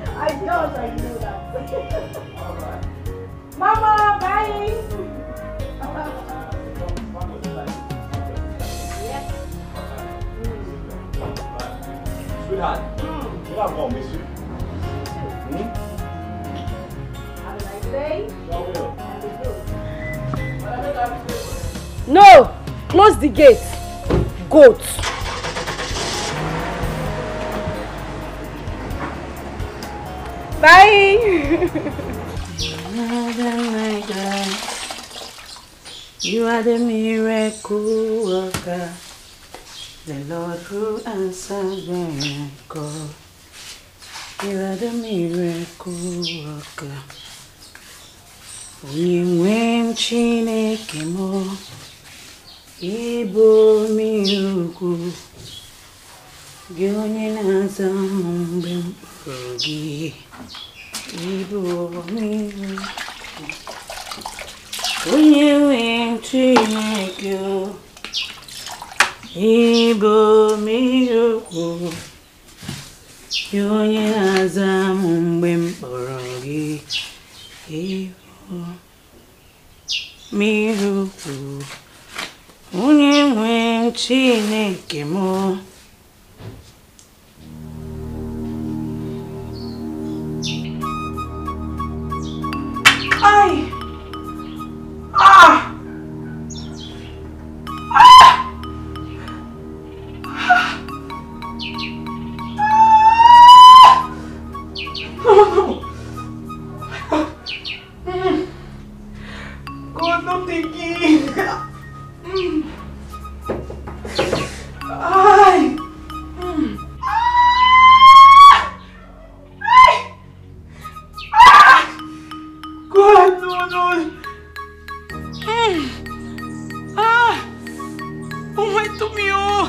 I know that. Mama, bye! Yes. Sweetheart, you have one, miss you. Have a nice day. Sure will. No! Close the gate. Goat. Bye! My God, you are the miracle worker, the Lord who answers when I call. You are the miracle worker. Onye Chineke mo, Ibo miracle. Gị onye na-aza mgbe mkpụrụ gị. Ibo miracle. Onye Chineke o, Ibo miracle. Gị onye na-aza mgbe mkpụrụ gị. Ibo miracle. Onye Chineke mo. Ay! Ah! Ah! No! God, no thinking. Ay! God, no. Oh my tummy, oh!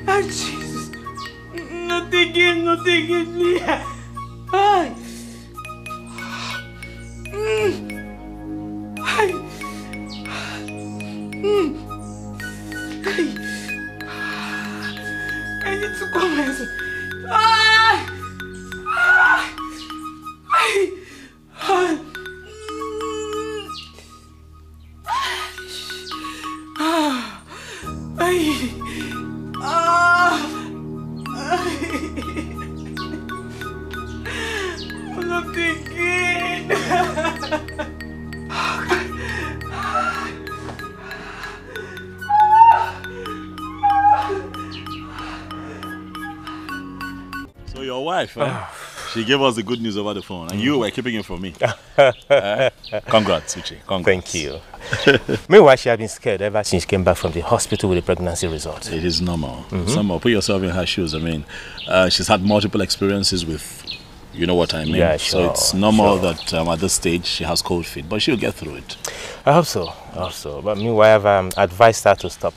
Ah, Jesus! Not again, please! Ay! Ay! I need to go myself. Ay! Ay! Ay! wife. She gave us the good news over the phone, and you were keeping it from me. Congrats, Uche. Congrats. Thank you. Meanwhile, she has been scared ever since she came back from the hospital with the pregnancy result. It is normal. Normal. Put yourself in her shoes. I mean, she's had multiple experiences with, you know what I mean. Yeah, sure. So it's normal that at this stage she has cold feet, but she'll get through it. I hope so. But meanwhile, I've advised her to stop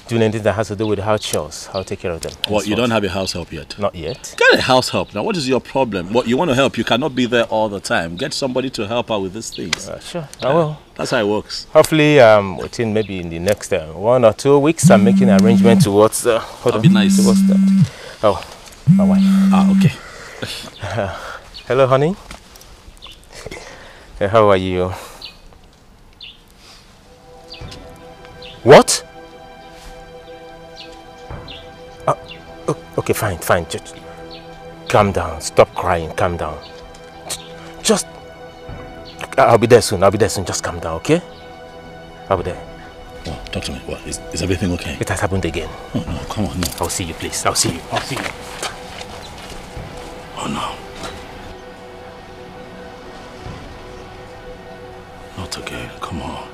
doing anything that has to do with house chores. I'll take care of them. What, you don't have a house help yet? Not yet. Get a house help. Now, what is your problem? What, you want to help, you cannot be there all the time. Get somebody to help her with these things. Sure, I will. That's how it works. Hopefully, within maybe in the next 1 or 2 weeks, I'm making an arrangement towards... hold on. Be nice. Towards that. Oh, my wife. Okay. Hello, honey. How are you? What? Okay, fine. Just calm down. Stop crying. Calm down. Just... I'll be there soon. Just calm down, okay? I'll be there. Oh, talk to me. What? Is everything okay? It has happened again. Oh, no. Come on, no. I'll see you, please. I'll see you. Oh, no. Not again. Come on.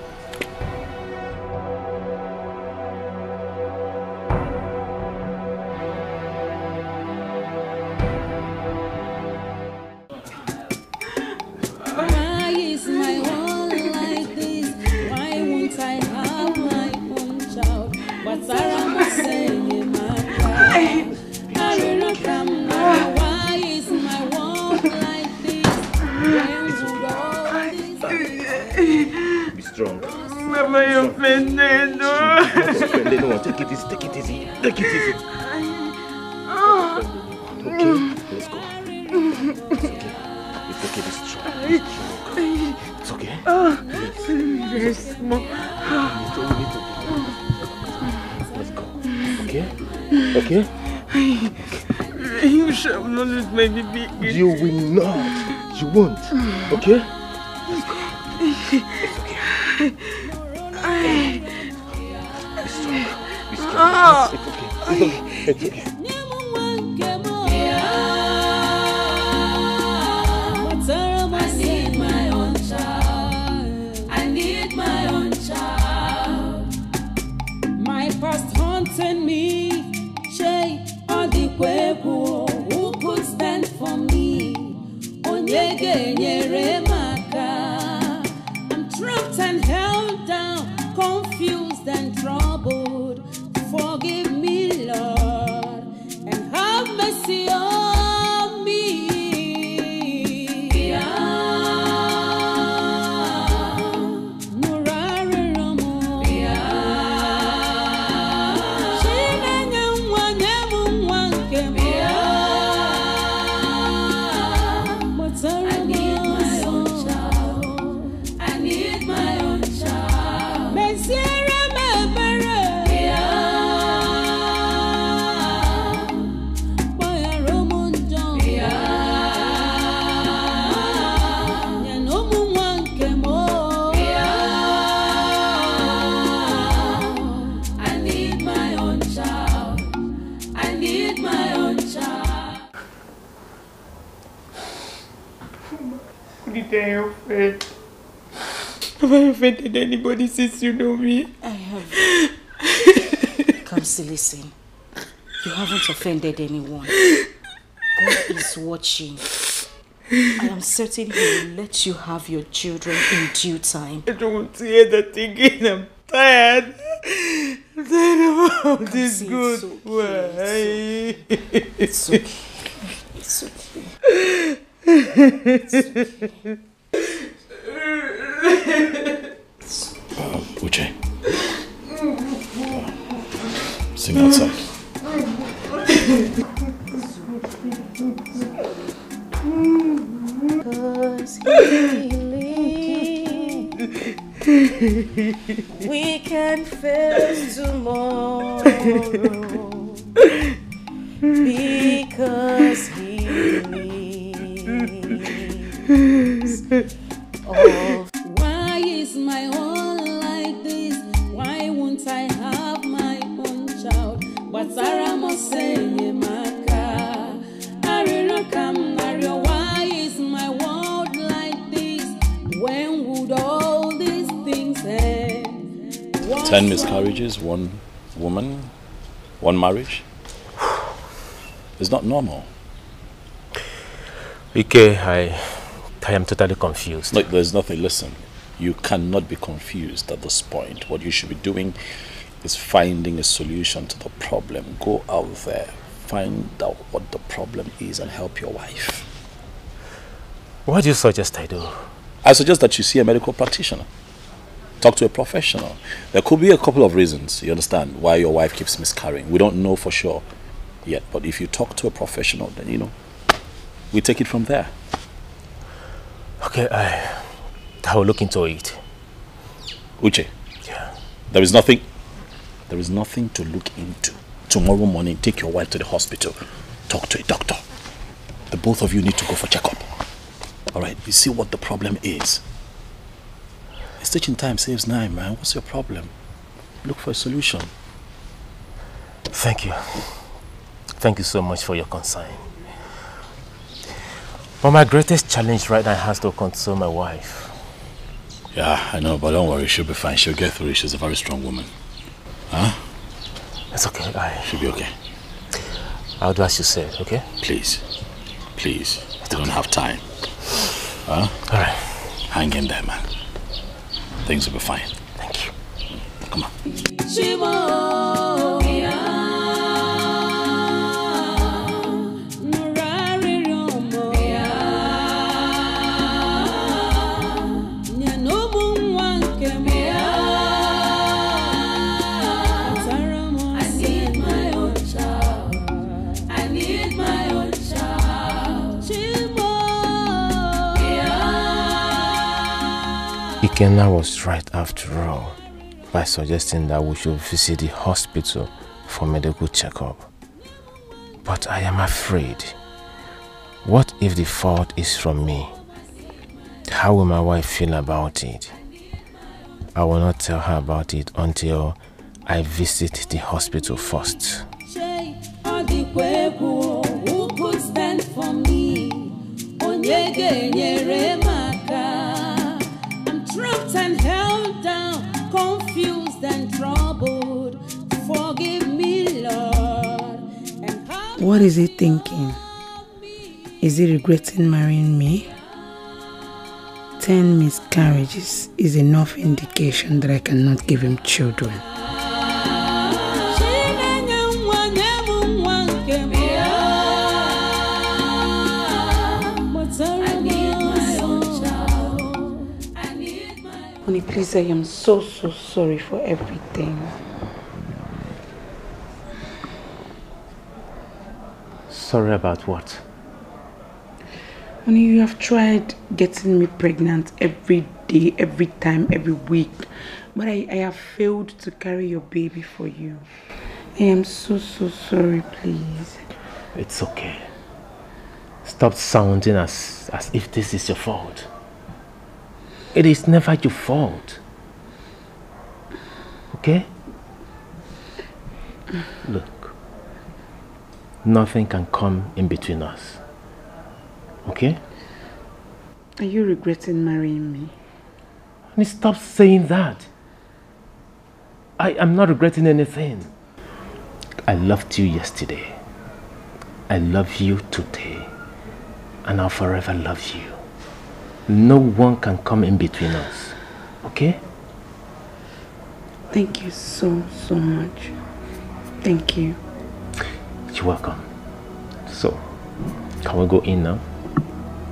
Why is my world like this? Why won't I have my own child? But Sarah must say my child. I will not come now. Why is my world like this? Be strong. Mama, you're offended. No, take it easy. Okay, let's go. It's okay, be strong. It's okay. Very small. Let's go. Okay? You shall not lose my baby. You will not. You won't. Okay? Let's go. It's okay. Be strong. It's okay. Haunting me, Shay, on the Kwebu, who could stand for me? Onyege Nyeremaka. I'm trapped and held down, confused and troubled. Forgive me, Lord, and have mercy on me. Have I offended anybody since you know me? I have. Kamsi, listen. You haven't offended anyone. God is watching. I am certain He will let you have your children in due time. I don't want to hear that again. I'm tired. I'm tired of all this good. Why? It's okay. It's okay. Uche. Sing outside. We can face tomorrow because He lives. Why is my world like this? Why won't I have my own child? But Sarah must say Maka. I will not come. 10 miscarriages, 1 woman, 1 marriage. It's not normal. Okay, I am totally confused. Look, there's nothing. Listen, you cannot be confused at this point. What you should be doing is finding a solution to the problem. Go out there, find out what the problem is and help your wife. What do you suggest I do? I suggest that you see a medical practitioner. Talk to a professional. There could be a couple of reasons, you understand, why your wife keeps miscarrying. We don't know for sure yet, but if you talk to a professional, then you know, we take it from there. Okay, I will look into it. Uche. Yeah. There is nothing to look into. Tomorrow morning, take your wife to the hospital. Talk to a doctor. The both of you need to go for checkup. Alright, you see what the problem is. Stitching time saves 9, man. What's your problem? Look for a solution. Thank you. Thank you so much for your concern. But my greatest challenge right now has to console my wife. Yeah, I know, but don't worry. She'll be fine. She'll get through it. She's a very strong woman. Huh? It's okay. She'll be okay. I'll do as you said, okay? Please. Please. I don't have time. Huh? Alright. Hang in there, man. Things will be fine. Thank you. Come on. Ikenna was right after all by suggesting that we should visit the hospital for medical checkup. But I am afraid. What if the fault is from me? How will my wife feel about it? I will not tell her about it until I visit the hospital first. Who could stand for me? I'm trapped and held down, confused and troubled. Forgive me, Lord. What is he thinking? Is he regretting marrying me? 10 miscarriages is enough indication that I cannot give him children. Honey, please, I am so sorry for everything. Sorry about what? Honey, you have tried getting me pregnant every day, every time, every week. But I have failed to carry your baby for you. I am so sorry, please. It's okay. Stop sounding as if this is your fault. It is never your fault. Okay? Look. Nothing can come in between us. Okay? Are you regretting marrying me? Honey, stop saying that. I am not regretting anything. I loved you yesterday. I love you today. And I'll forever love you. No one can come in between us. Okay? Thank you so much. Thank you. You're welcome. So, can we go in now?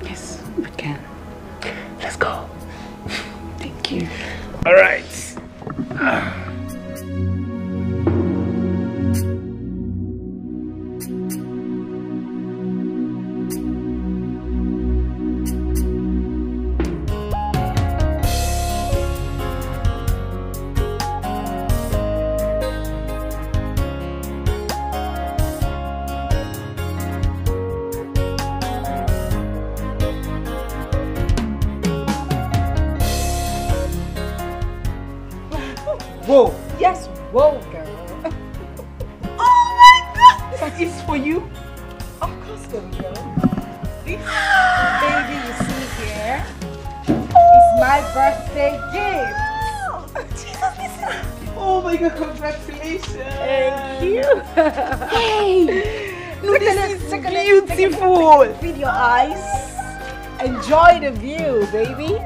Yes, we can. Let's go. Thank you. All right. Whoa. Yes, whoa, girl. Oh my God! This is for you. Of course, girl. This baby you see here is my birthday gift. Jesus, this is... Oh my God, congratulations. Thank you. Hey, no, this is beautiful. Feed your eyes. Enjoy the view, baby.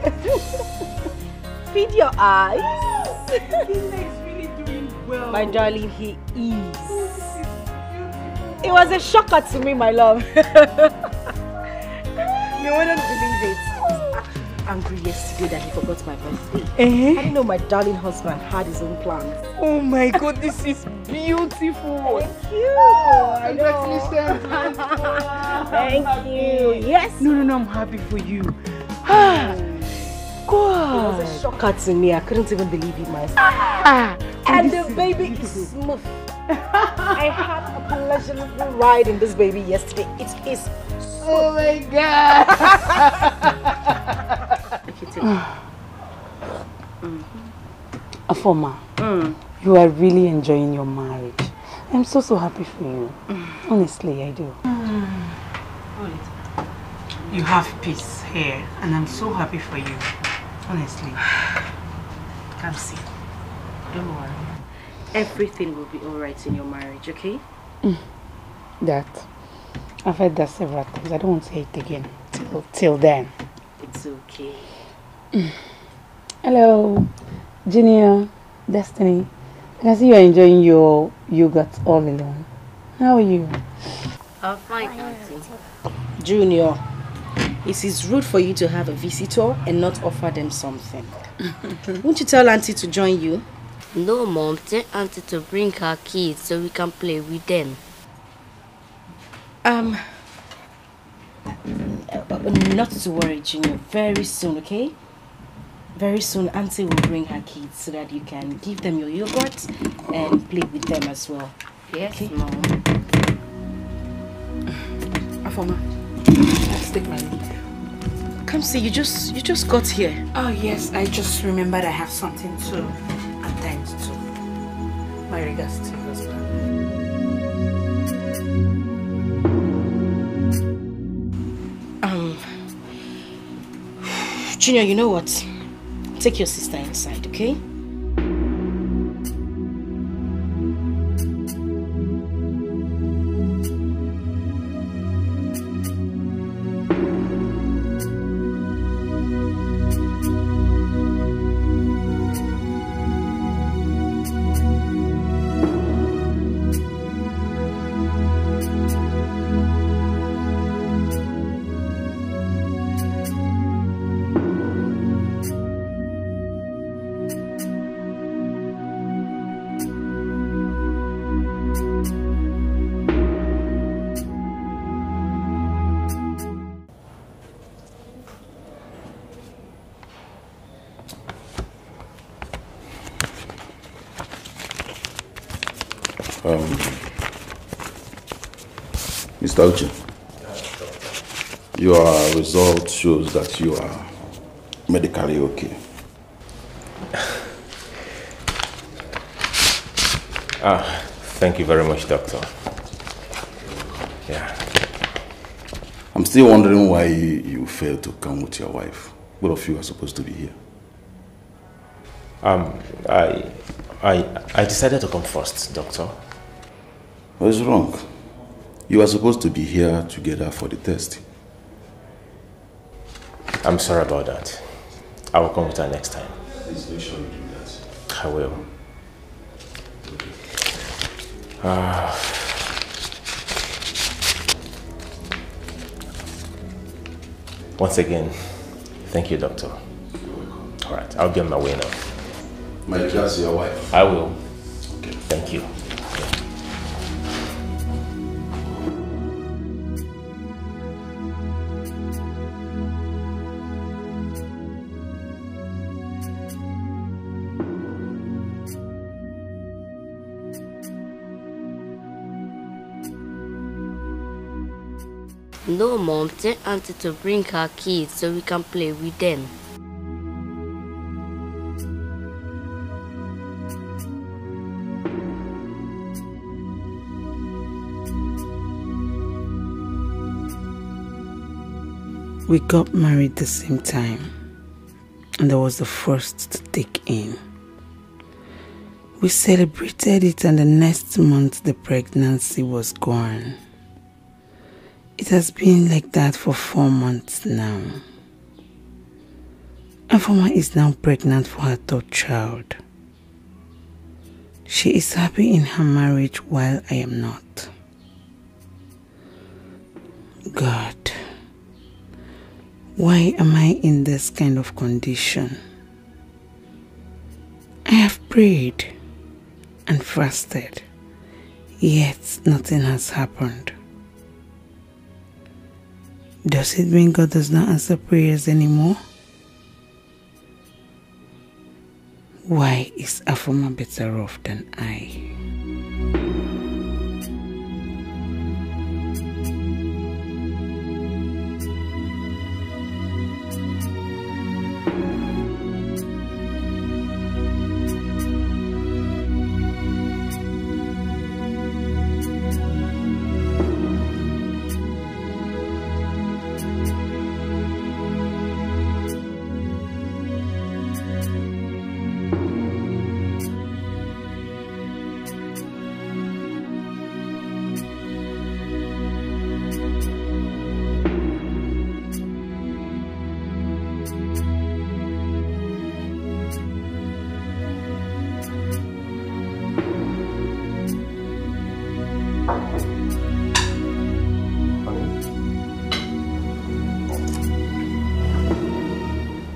Feed your eyes. He's really doing well. My darling, he is. It was a shocker to me, my love. You wouldn't believe it. I was angry yesterday that he forgot my birthday. I didn't know my darling husband had his own plans. Oh my God, this is beautiful. Thank you. Congratulations. Thank you. Yes. No, I'm happy for you. It was a shocker to me. I couldn't even believe it myself. And the baby is smooth. I had a pleasurable ride in this baby yesterday. It is smooth. Oh my God. Afoma, you are really enjoying your marriage. I'm so happy for you. Honestly, I do. You have peace here, and I'm so happy for you. Honestly. Come see. Don't worry. Everything will be alright in your marriage, okay? That. I've heard that several times. I don't want to say it again. Till then. It's okay. Hello, Junior, Destiny. I can see you're enjoying your yogurt all alone. How are you? I'm fine, Auntie. Junior, it is rude for you to have a visitor and not offer them something. Won't you tell Auntie to join you? No, Mom. Tell Auntie to bring her kids so we can play with them. Not to worry, Junior. Very soon, okay? Very soon, Auntie will bring her kids so that you can give them your yogurt and play with them as well. Yes, okay? Mom. Afoma, let's take my leave. Come see, you just got here. Oh yes, I just remembered I have something to attend to. My regards to you as well. Junior, you know what? Take your sister inside, okay? Mr. Uche, your result shows that you are medically okay. Thank you very much, Doctor. Yeah. I'm still wondering why you failed to come with your wife. Both of you are supposed to be here. I decided to come first, Doctor. What's wrong? You are supposed to be here together for the test. I'm sorry about that. I will come with her next time. Please make sure you do that. I will. Once again, thank you, Doctor. All right, I'll be on my way now. My regards to your wife. I will. Okay. Thank you. No, Mom. Tell Auntie to bring her kids so we can play with them. We got married the same time, and I was the first to take in. We celebrated it, and the next month the pregnancy was gone. It has been like that for 4 months now. Afoma is now pregnant for her 3rd child. She is happy in her marriage while I am not. God, why am I in this kind of condition? I have prayed and fasted, yet nothing has happened. Does it mean God does not answer prayers anymore? Why is Afoma better off than I?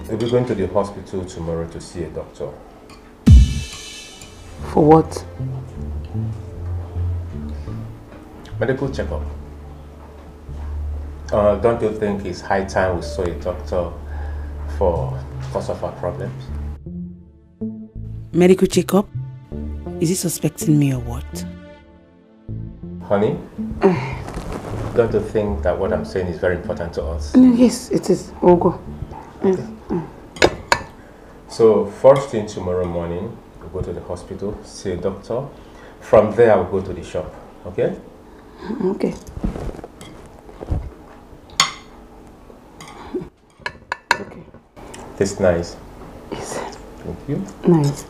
We'll be going to the hospital tomorrow to see a doctor. For what? Medical checkup. Don't you think it's high time we saw a doctor for cause of our problems? Medical checkup? Is he suspecting me or what? Honey, don't you think that what I'm saying is very important to us? Yes, it is. We'll go. Yes. So, first thing tomorrow morning, we'll go to the hospital, see a doctor. From there, we'll go to the shop. Okay? Okay. Okay. Tastes nice. Yes. Thank you. Nice.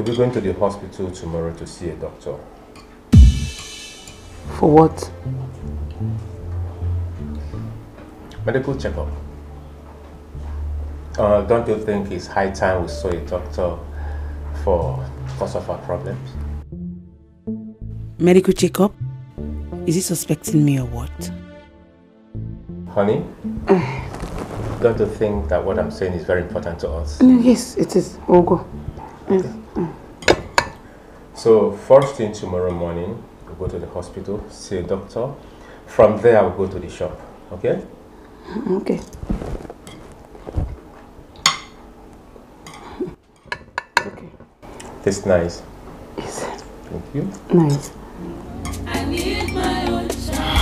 We're going to the hospital tomorrow to see a doctor. For what? Medical checkup. Don't you think it's high time we saw a doctor for cause of our problems? Medical checkup? Is he suspecting me or what? Honey, don't you think that what I'm saying is very important to us? Yes, it is. We'll go. Yes. So, first thing tomorrow morning, we'll go to the hospital, see a doctor. From there, we'll go to the shop. Okay? Okay. Okay. Tastes nice. Yes. Thank you. Nice. I need my own child.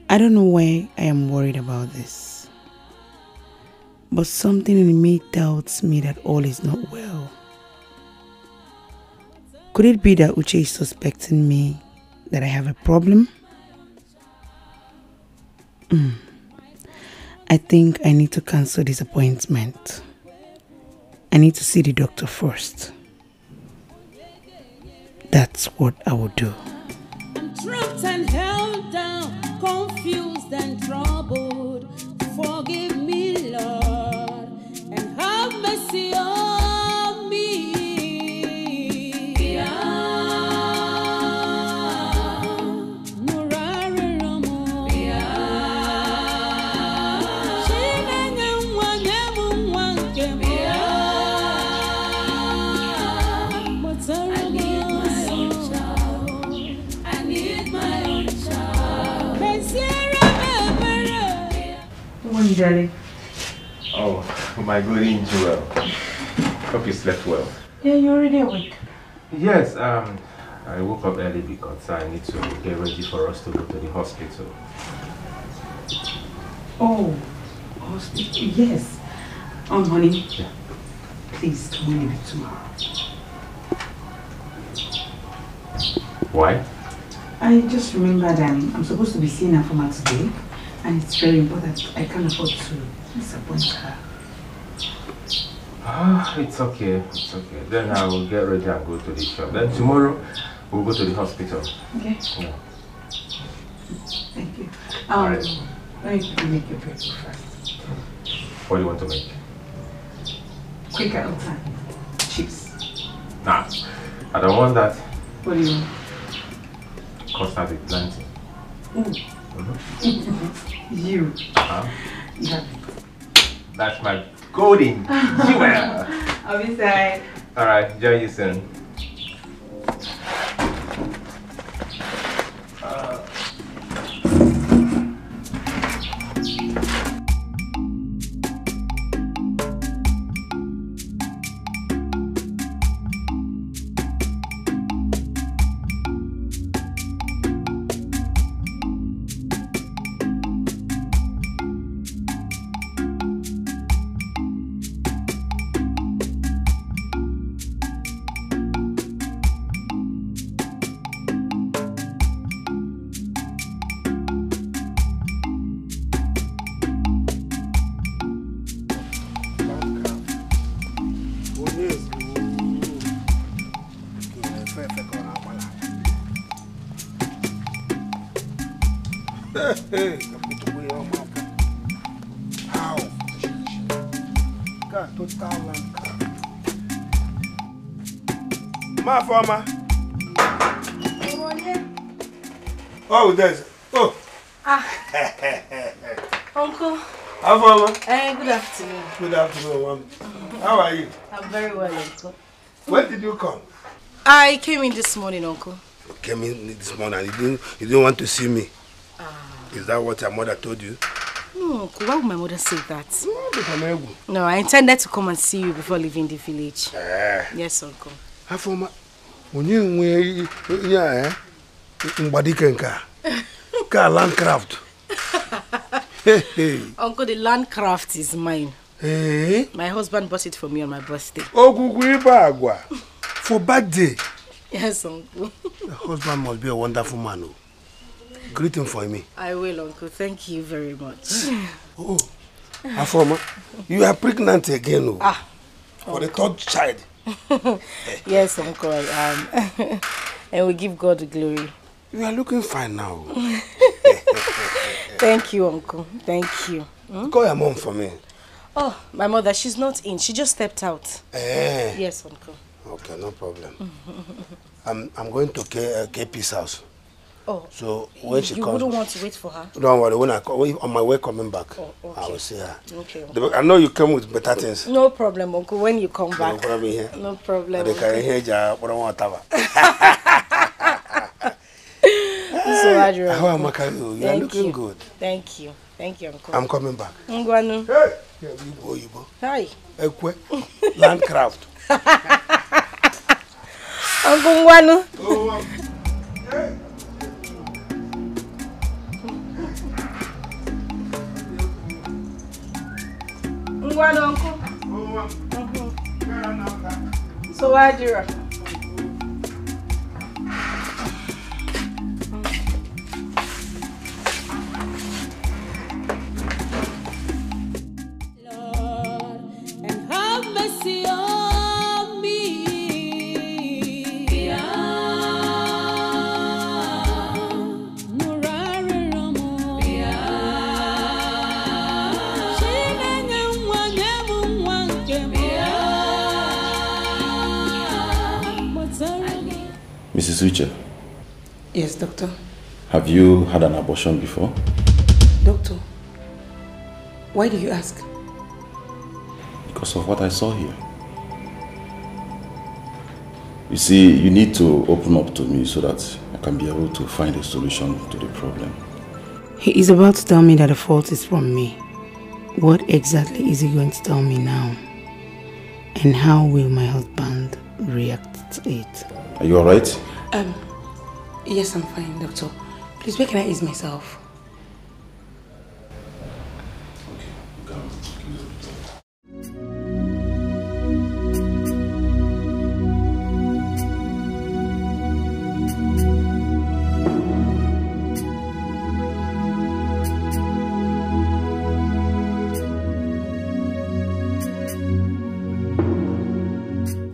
I don't know why I am worried about this, but something in me tells me that all is not well. Could it be that Uche is suspecting me that I have a problem? I think I need to cancel this appointment. I need to see the doctor first. That's what I will do. I'm trapped and held down, confused and troubled. Forgive me, Lord, and have mercy on me. Morning, darling. Oh, my good angel. Hope you slept well. Yeah, you're already awake. Yes, I woke up early because I need to get ready for us to go to the hospital. Oh, hospital, yes. Honey, yeah. Please, can we leave it tomorrow? Why? I just remembered I'm supposed to be seeing her from her today, and it's very important. I can't afford to disappoint her. It's okay, it's okay. Then I will get ready and go to the shop. Then tomorrow, we'll go to the hospital. Okay. Yeah. Thank you. Alright. Let me quickly make your breakfast first. What do you want to make? Quick out time. Chips. Nah, I don't want that. What do you want? Custard with plenty. You. Huh? You have it. That's my golden jewel. I'll be inside. Alright, join you soon. Hey, how? God, total land. My farmer. Oh, there's. Oh. Uncle. How farmer? Good afternoon. Good afternoon, Mom. How are you? I'm very well, Uncle. When did you come? I came in this morning, Uncle. You came in this morning. You didn't want to see me. Is that what your mother told you? No, Uncle. Why would my mother say that? No, I intended to come and see you before leaving the village. Yes, Uncle. How farmer? When you landcraft. Uncle, the landcraft is mine. Hey? My husband bought it for me on my birthday. For birthday? Yes, Uncle. The husband must be a wonderful man. Greet him for me. I will, Uncle. Thank you very much. Oh, Afoma, you are pregnant again. For the third child. Yes, Uncle, I am. And we give God the glory. You are looking fine now. Thank you, Uncle. Thank you. Call your mom for me. Oh, my mother, she's not in. She just stepped out. Yes, Uncle. Okay, no problem. I'm going to KP's house. Oh, so when she comes, you wouldn't want to wait for her? Don't worry. When on my way coming back, okay. I will see her. Okay. I know you came with better things. No problem, Uncle. When you come back. No problem here. No problem. They can hear you. So, Adrian, how am I? You are looking good. Thank you. Thank you, Uncle. I'm coming back. Ngwanu. Hey, you go. Hi. Landcraft. Uncle Ngwanu. Ngwanu, Uncle. So, Adrian. Mrs. Uche. Yes, doctor. Have you had an abortion before? Doctor, why do you ask? Because of what I saw here. You see, you need to open up to me so that I can be able to find a solution to the problem. He is about to tell me that the fault is from me. What exactly is he going to tell me now? And how will my husband react to it? Are you alright? Yes, I'm fine, doctor. Please, where can I ease myself?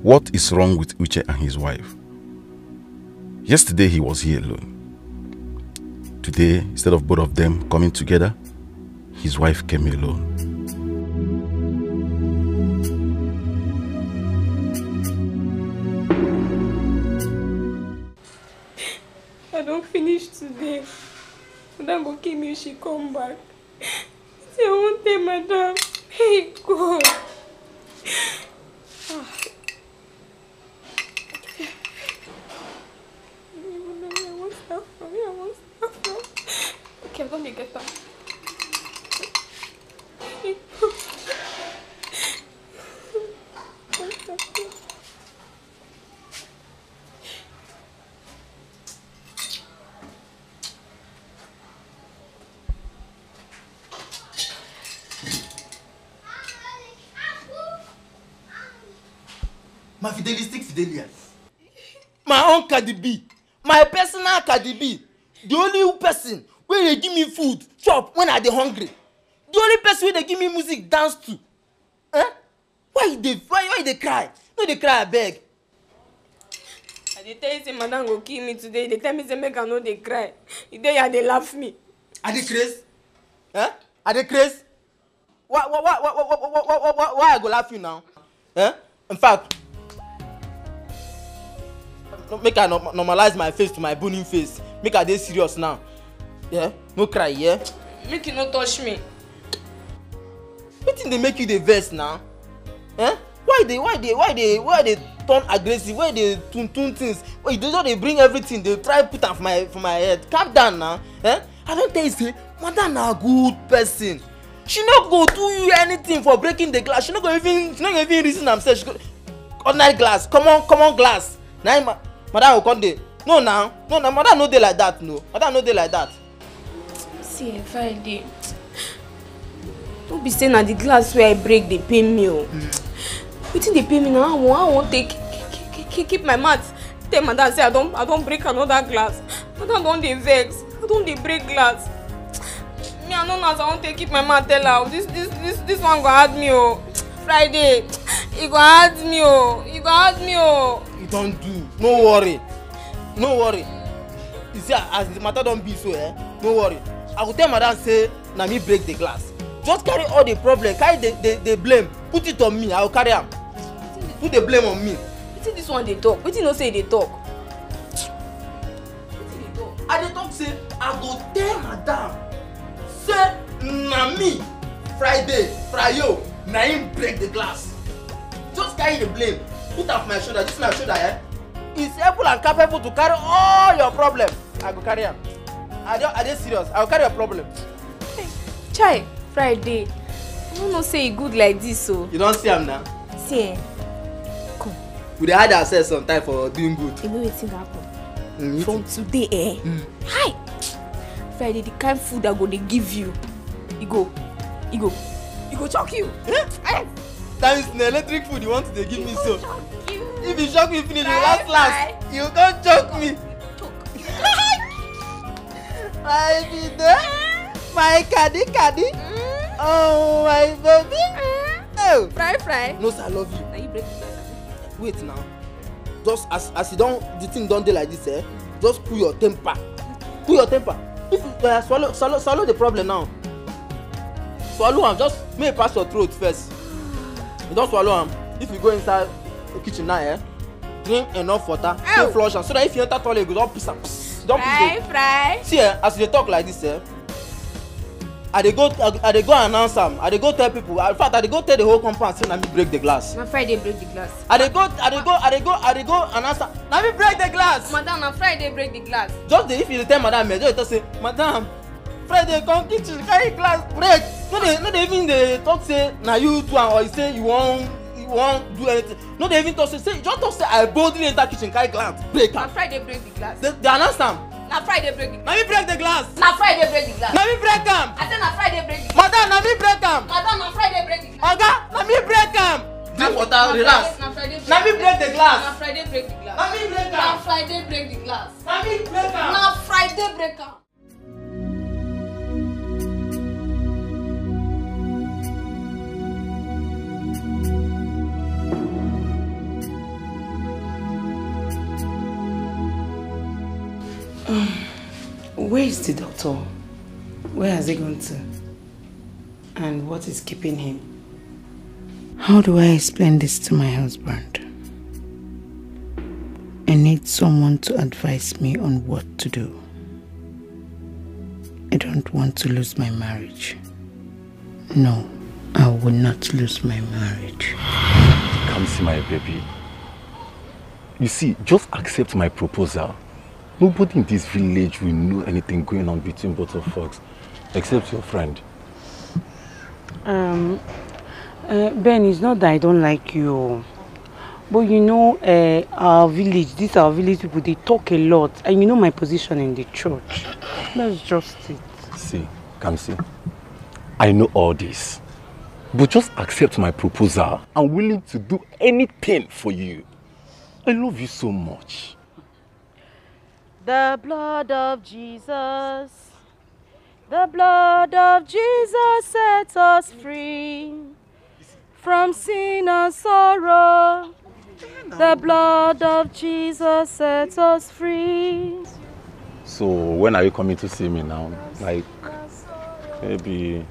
What is wrong with Uche and his wife? Yesterday he was here alone. Today, instead of both of them coming together, his wife came alone. I don't finish today. Madam go kill me if she come back. Say I won't tell Madam. Hey God. Okay, I'm gonna get back. My fidelistic Fidelia. My own Cardi B. My personal Cardi B. The only person where they give me food, chop when I dey hungry. The only person where they give me music, dance to. Eh? Why they cry? No, they cry, I beg. I dey tell you say Madam go kill me today. They tell me say make I no dey cry. They laugh me. Are they crazy? Eh? Are they crazy? Why I go laugh you now? Eh? In fact, make I normalize my face to my boning face. Make I dey serious now. Yeah? No cry, yeah? Make you no touch me. Wetin dey make you dey vex now? Eh? Why they turn aggressive? Why they tune things? Why they just bring everything? They try put am for my head. Calm down now. Eh? I don't tell you say, Madam na good person. She no go do you anything for breaking the glass. She no go even reason herself. She go ordinary glass, common glass. Now Madam will come there. No, Madam no dey like that. No, Madam no dey like that. See, Friday. Don't be saying that the glass where I break they pay me. Wetin dey pay me now? I won't keep my mouth. Tell Madam say I don't break another glass. Madam don't dey vex. I don't dey break glass. Me I know now I won't keep my mouth tell her. This one go hard me Friday. He go hard me He go hard me You don't do. No worry. You see, as the matter don't be so, no worry. I will tell Madam say na me break the glass. Just carry all the problem, carry the blame, put it on me. I will carry am. Put the blame on me. Wetin this one dey talk? Wetin no say they talk? I dey talk say I go tell Madam say na me Friday, Frayo, na him break the glass. Just carry the blame, put am for my shoulder. This my shoulder, is able and capable to carry all your problem. I go carry am. I dey serious. I will carry your problem. Hey, Chai, Friday. I don't know say e good like this so. You don't see am now? See come. We dey hide ourselves sometimes for doing good. You know wetin happen? From today, hi! Friday, the kind food I go dey give you, e go shock you. That means the electric food you want to give me so. If you shock me finish, you last, you can't choke me. I be there, my caddy. Oh my baby. Oh. Fry. No sir, I love you. Now you break the glass. Wait now. Just as you don't, the thing don't do like this, just cool your temper. If you swallow the problem now. Swallow am, just make it pass your throat first. You don't swallow am. If you go inside the kitchen now, drink enough water, take flush am so that if you enter toilet you go don piss am. Fry. See as you dey talk like this I dey go announce am, I dey go tell people, in fact I dey go tell the whole compound say na me break the glass. Na Friday break the glass. I dey go announce am, na me break the glass. Madam, na Friday break the glass. Just if you dey tell madam, just talk say, madam, Friday come kitchen carry glass break. No dey even dey talk say na you do am or you say you wan do anything. No dey even talk say just talk say I boldly enter kitchen carry glass break am. Na Friday break the glass. They announce am. Na Friday break the glass. Na me break the glass. Na Friday break the glass. Na me break am. I say na Friday break the glass. Madam, na me break am. Madam, na Friday break the glass. Oga, na me break am. Drink water, relax. Na me break the glass. Na Friday break the glass. Na me break am. Na Friday break the glass. Na me break am. Na Friday break am. Where is the doctor? Where has he gone to? And what is keeping him? How do I explain this to my husband? I need someone to advise me on what to do. I don't want to lose my marriage. No, I will not lose my marriage. Come see my baby. You see, just accept my proposal. Nobody in this village will know anything going on between both of us, except your friend. Ben, it's not that I don't like you. But you know, our village people, they talk a lot. And you know my position in the church. That's just it. See, Kamsi, I know all this. But just accept my proposal. I'm willing to do anything for you. I love you so much. The blood of Jesus, the blood of Jesus sets us free from sin and sorrow. The blood of Jesus sets us free. So when are you coming to see me now? Like, maybe...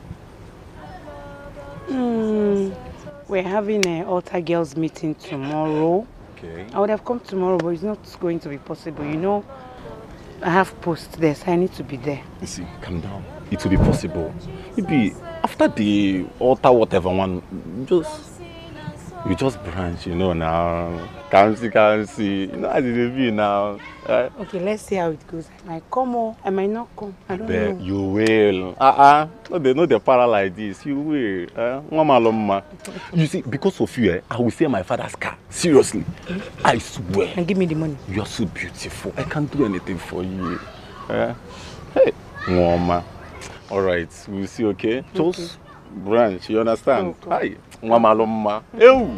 We're having an altar girls meeting tomorrow. Okay. I would have come tomorrow, but it's not going to be possible. You know, I have post there, so I need to be there. You see, calm down. It will be possible. Maybe after the altar, whatever one, you just branch, you know now. Can't see. You know as it will be now. Okay, let's see how it goes. I might come or I might not come. I don't know. You will. No, they know the para like this. You will. You see, because of you, I will sell my father's car. Seriously. I swear. And give me the money. You are so beautiful. I can't do anything for you. Hey, Mama. Alright, we'll see, okay? Just branch, you understand? Hi. Mama Loma. Ew.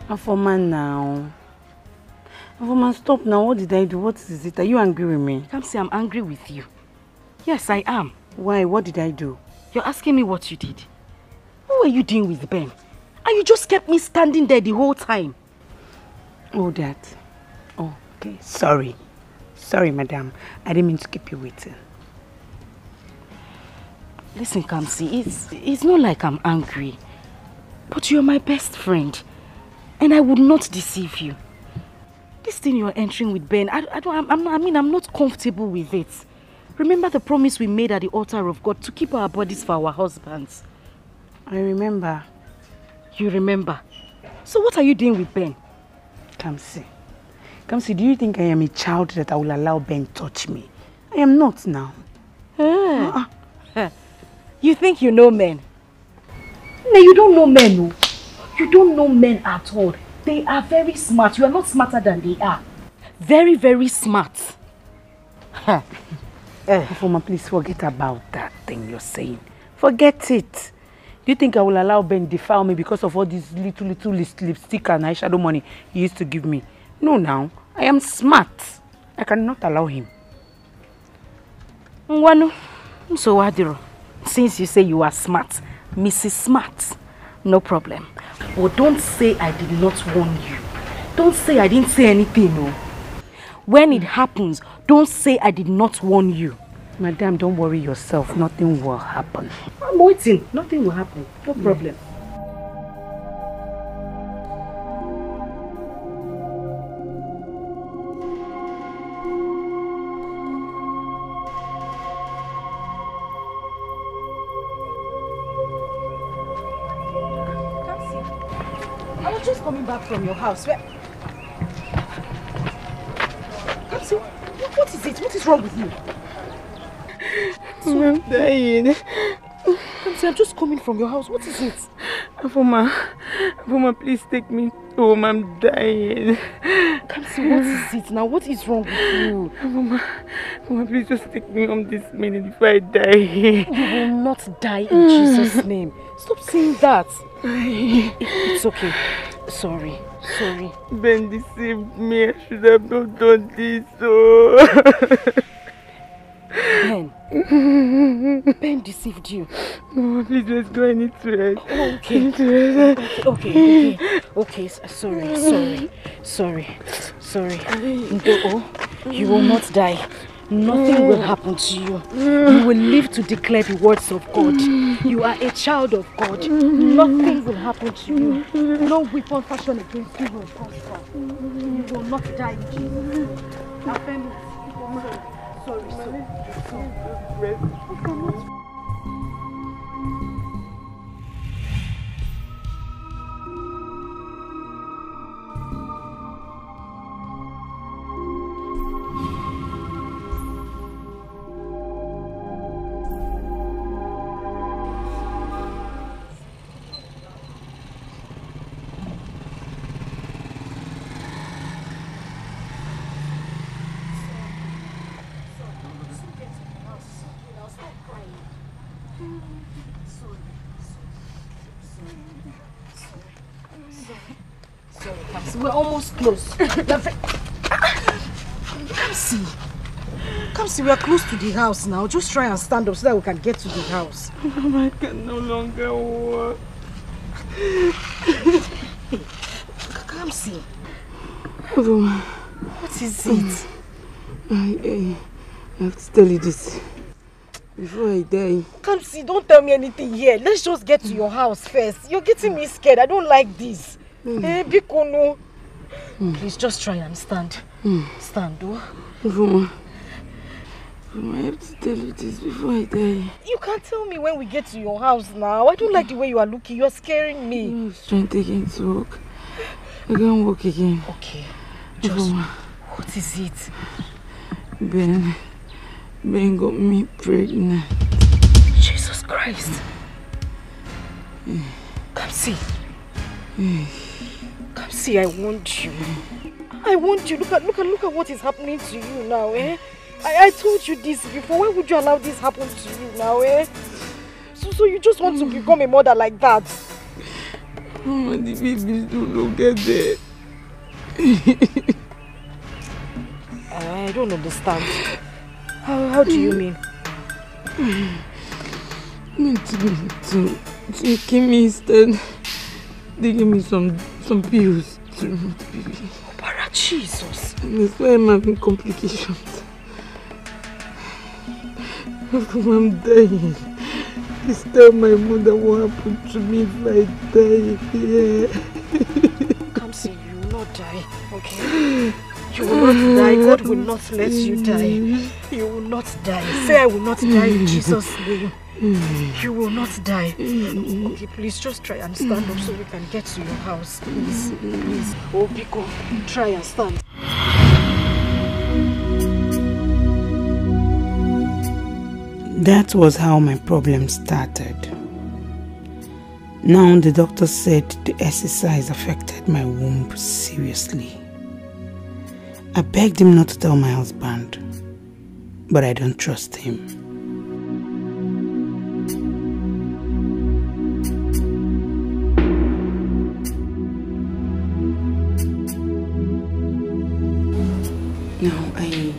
Afoman now. Afoman, stop now. What did I do? What is it? Are you angry with me? Come see, I'm angry with you. Yes, I am. Why? What did I do? You're asking me what you did. What were you doing with Ben? And you just kept me standing there the whole time. Oh, that. Oh, okay. Sorry. Sorry, madam. I didn't mean to keep you waiting. Listen, Kamsi, it's not like I'm angry. But you're my best friend. And I would not deceive you. This thing you're entering with Ben, I'm not comfortable with it. Remember the promise we made at the altar of God to keep our bodies for our husbands? I remember. You remember? So what are you doing with Ben? Kamsi, do you think I am a child that I will allow Ben to touch me? I am not now. You think you know men? No, you don't know men. No. You don't know men at all. They are very smart. You are not smarter than they are. Very, very smart. Mama, please forget about that thing you're saying. Forget it. Do you think I will allow Ben defile me because of all this little lipstick and eyeshadow money he used to give me? No, now. I am smart. I cannot allow him. Nwanu, so Wadiro, since you say you are smart, Mrs. Smart, no problem. But don't say I did not warn you. Don't say I didn't say anything, no. When it happens, don't say I did not warn you. Madam, don't worry yourself. Nothing will happen. I'm waiting. Nothing will happen. No problem. I was just coming back from your house. Kamsi, what is it? What is wrong with you? I'm dying. Kamsi, I'm just coming from your house. What is it? Afoma, please take me home. I'm dying. Kamsi, what is it now? What is wrong with you? Afoma, please just take me home this minute before I die. You will not die in Jesus' name. Stop saying that. It's okay. Sorry. Ben deceived me. I should have not done this. Oh. Ben deceived you. No, please, let's go. I need to rest. Okay. I need to rest. Okay. Sorry. You will not die. Nothing will happen to you. You will live to declare the words of God. You are a child of God. Nothing will happen to you. No weapon fashioned against you will prosper. You will not die in Jesus. Affirm it. Sorry. We're almost close. Kamsi, we are close to the house now. Just try and stand up so that we can get to the house. I can no longer walk. Kamsi. What is it? I have to tell you this before I die. Kamsi, don't tell me anything here. Let's just get to your house first. You're getting me scared. I don't like this. Biko, no. Please just try and stand. Stand, Afoma, I have to tell you this before I die. You can't tell me when we get to your house now. I don't like the way you are looking. You're scaring me. I'm trying again to walk. I can't walk again. Okay. Just, what is it? Ben got me pregnant. Jesus Christ. Kamsi. Kamsi, I want you. Look at what is happening to you now, eh? I told you this before. Why would you allow this happen to you now, eh? So you just want to become a mother like that? Mama, the babies don't get there. I don't understand. How do you mean? To give me instead. They gave me some pills to remove the baby. Para Jesus. And that's why I'm having complications. I'm dying. Please tell my mother what happened to me if I die here. Kamsi, you will not die, okay? You will not die. God will not let you die. You will not die. Say I will not die in Jesus' name. You will not die. Okay, please just try and stand up so we can get to your house. Please. Oh, Biko, try and stand. That was how my problem started. Now the doctor said the exercise affected my womb seriously. I begged him not to tell my husband, but I don't trust him. Now I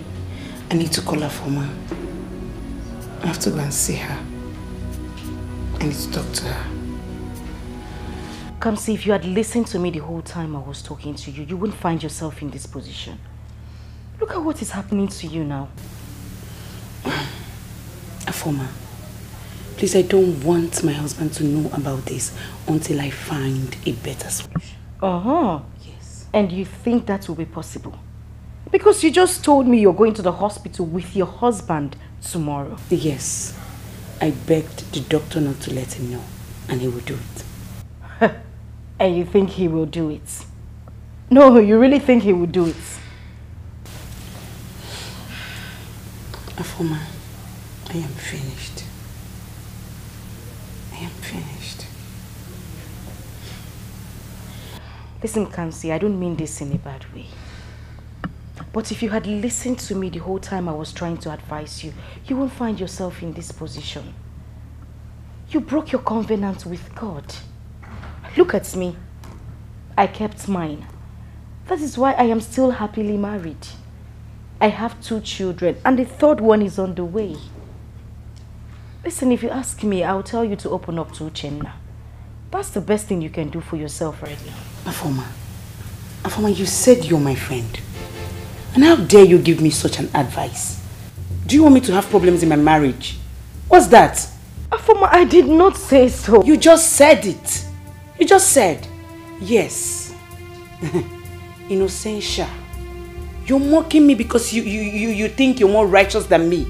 need to call her for me. I have to go and see her. I need to talk to her. Come see, if you had listened to me the whole time I was talking to you, you wouldn't find yourself in this position. Look at what is happening to you now. Afoma, please, I don't want my husband to know about this until I find a better solution. Yes. And you think that will be possible? Because you just told me you're going to the hospital with your husband tomorrow. Yes. I begged the doctor not to let him know, and he will do it. And you think he will do it? No, you really think he will do it? Afoma, I am finished. I am finished. Listen, Kamsi, I don't mean this in a bad way. But if you had listened to me the whole time I was trying to advise you, you won't find yourself in this position. You broke your covenant with God. Look at me. I kept mine. That is why I am still happily married. I have 2 children and the 3rd one is on the way. Listen, if you ask me, I'll tell you to open up to Uchenna. That's the best thing you can do for yourself right now. Afoma, you said you're my friend. And how dare you give me such an advice? Do you want me to have problems in my marriage? What's that? Afoma, I did not say so. You just said it. You just said, yes. Innocentia. You're mocking me because you think you're more righteous than me.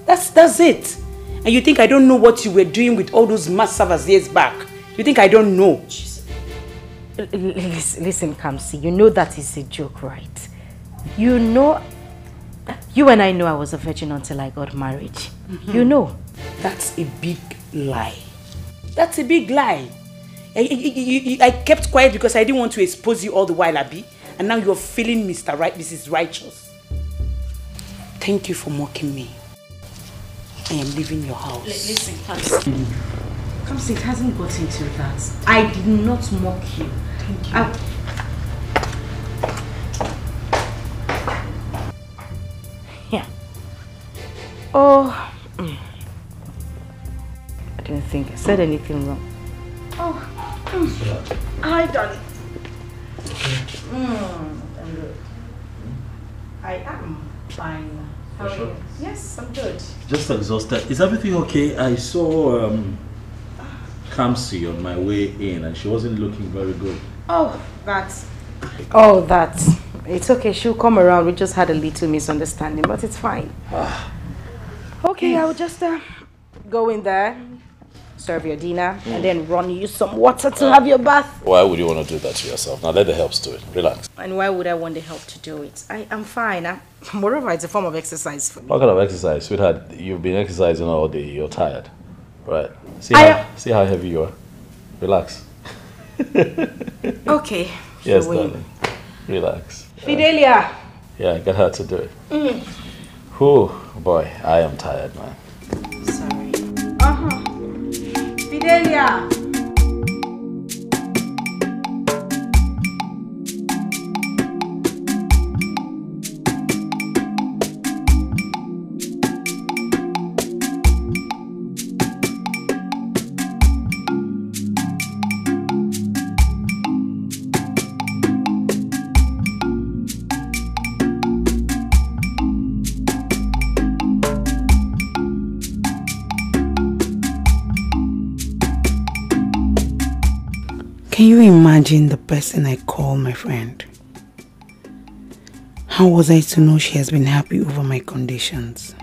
That's it. And you think I don't know what you were doing with all those mass servers years back. You think I don't know? Listen, Kamsi, you know that is a joke, right? You know, you and I know I was a virgin until I got married. You know. That's a big lie. That's a big lie. I kept quiet because I didn't want to expose you all the while, Abi. And now you're feeling Mrs. Righteous. Thank you for mocking me. I am leaving your house. Listen, Kamsi. Kamsi, it hasn't gotten to that. I did not mock you. Thank you. Yeah. Oh. I didn't think I said anything wrong. Oh. Hi, darling. I am fine. How are you? Yes, I'm good. Just exhausted. Is everything okay? I saw Kamsi on my way in and she wasn't looking very good. Oh, that's... It's okay, she'll come around. We just had a little misunderstanding, but it's fine. Okay, I'll just go in there, serve your dinner, and then run you some water to have your bath. Why would you want to do that to yourself? Now let the helps do it. Relax. And why would I want the help to do it? I'm fine. Moreover, it's a form of exercise for me. What kind of exercise? Sweetheart, you've been exercising all day. You're tired. Right. See how heavy you are. Relax. Okay. Yes, darling. Relax. Fidelia. Yeah, get her to do it. Whew, boy, I am tired, man. Sorry. Fidelia. Can you imagine the person I call my friend? How was I to know she has been happy over my conditions?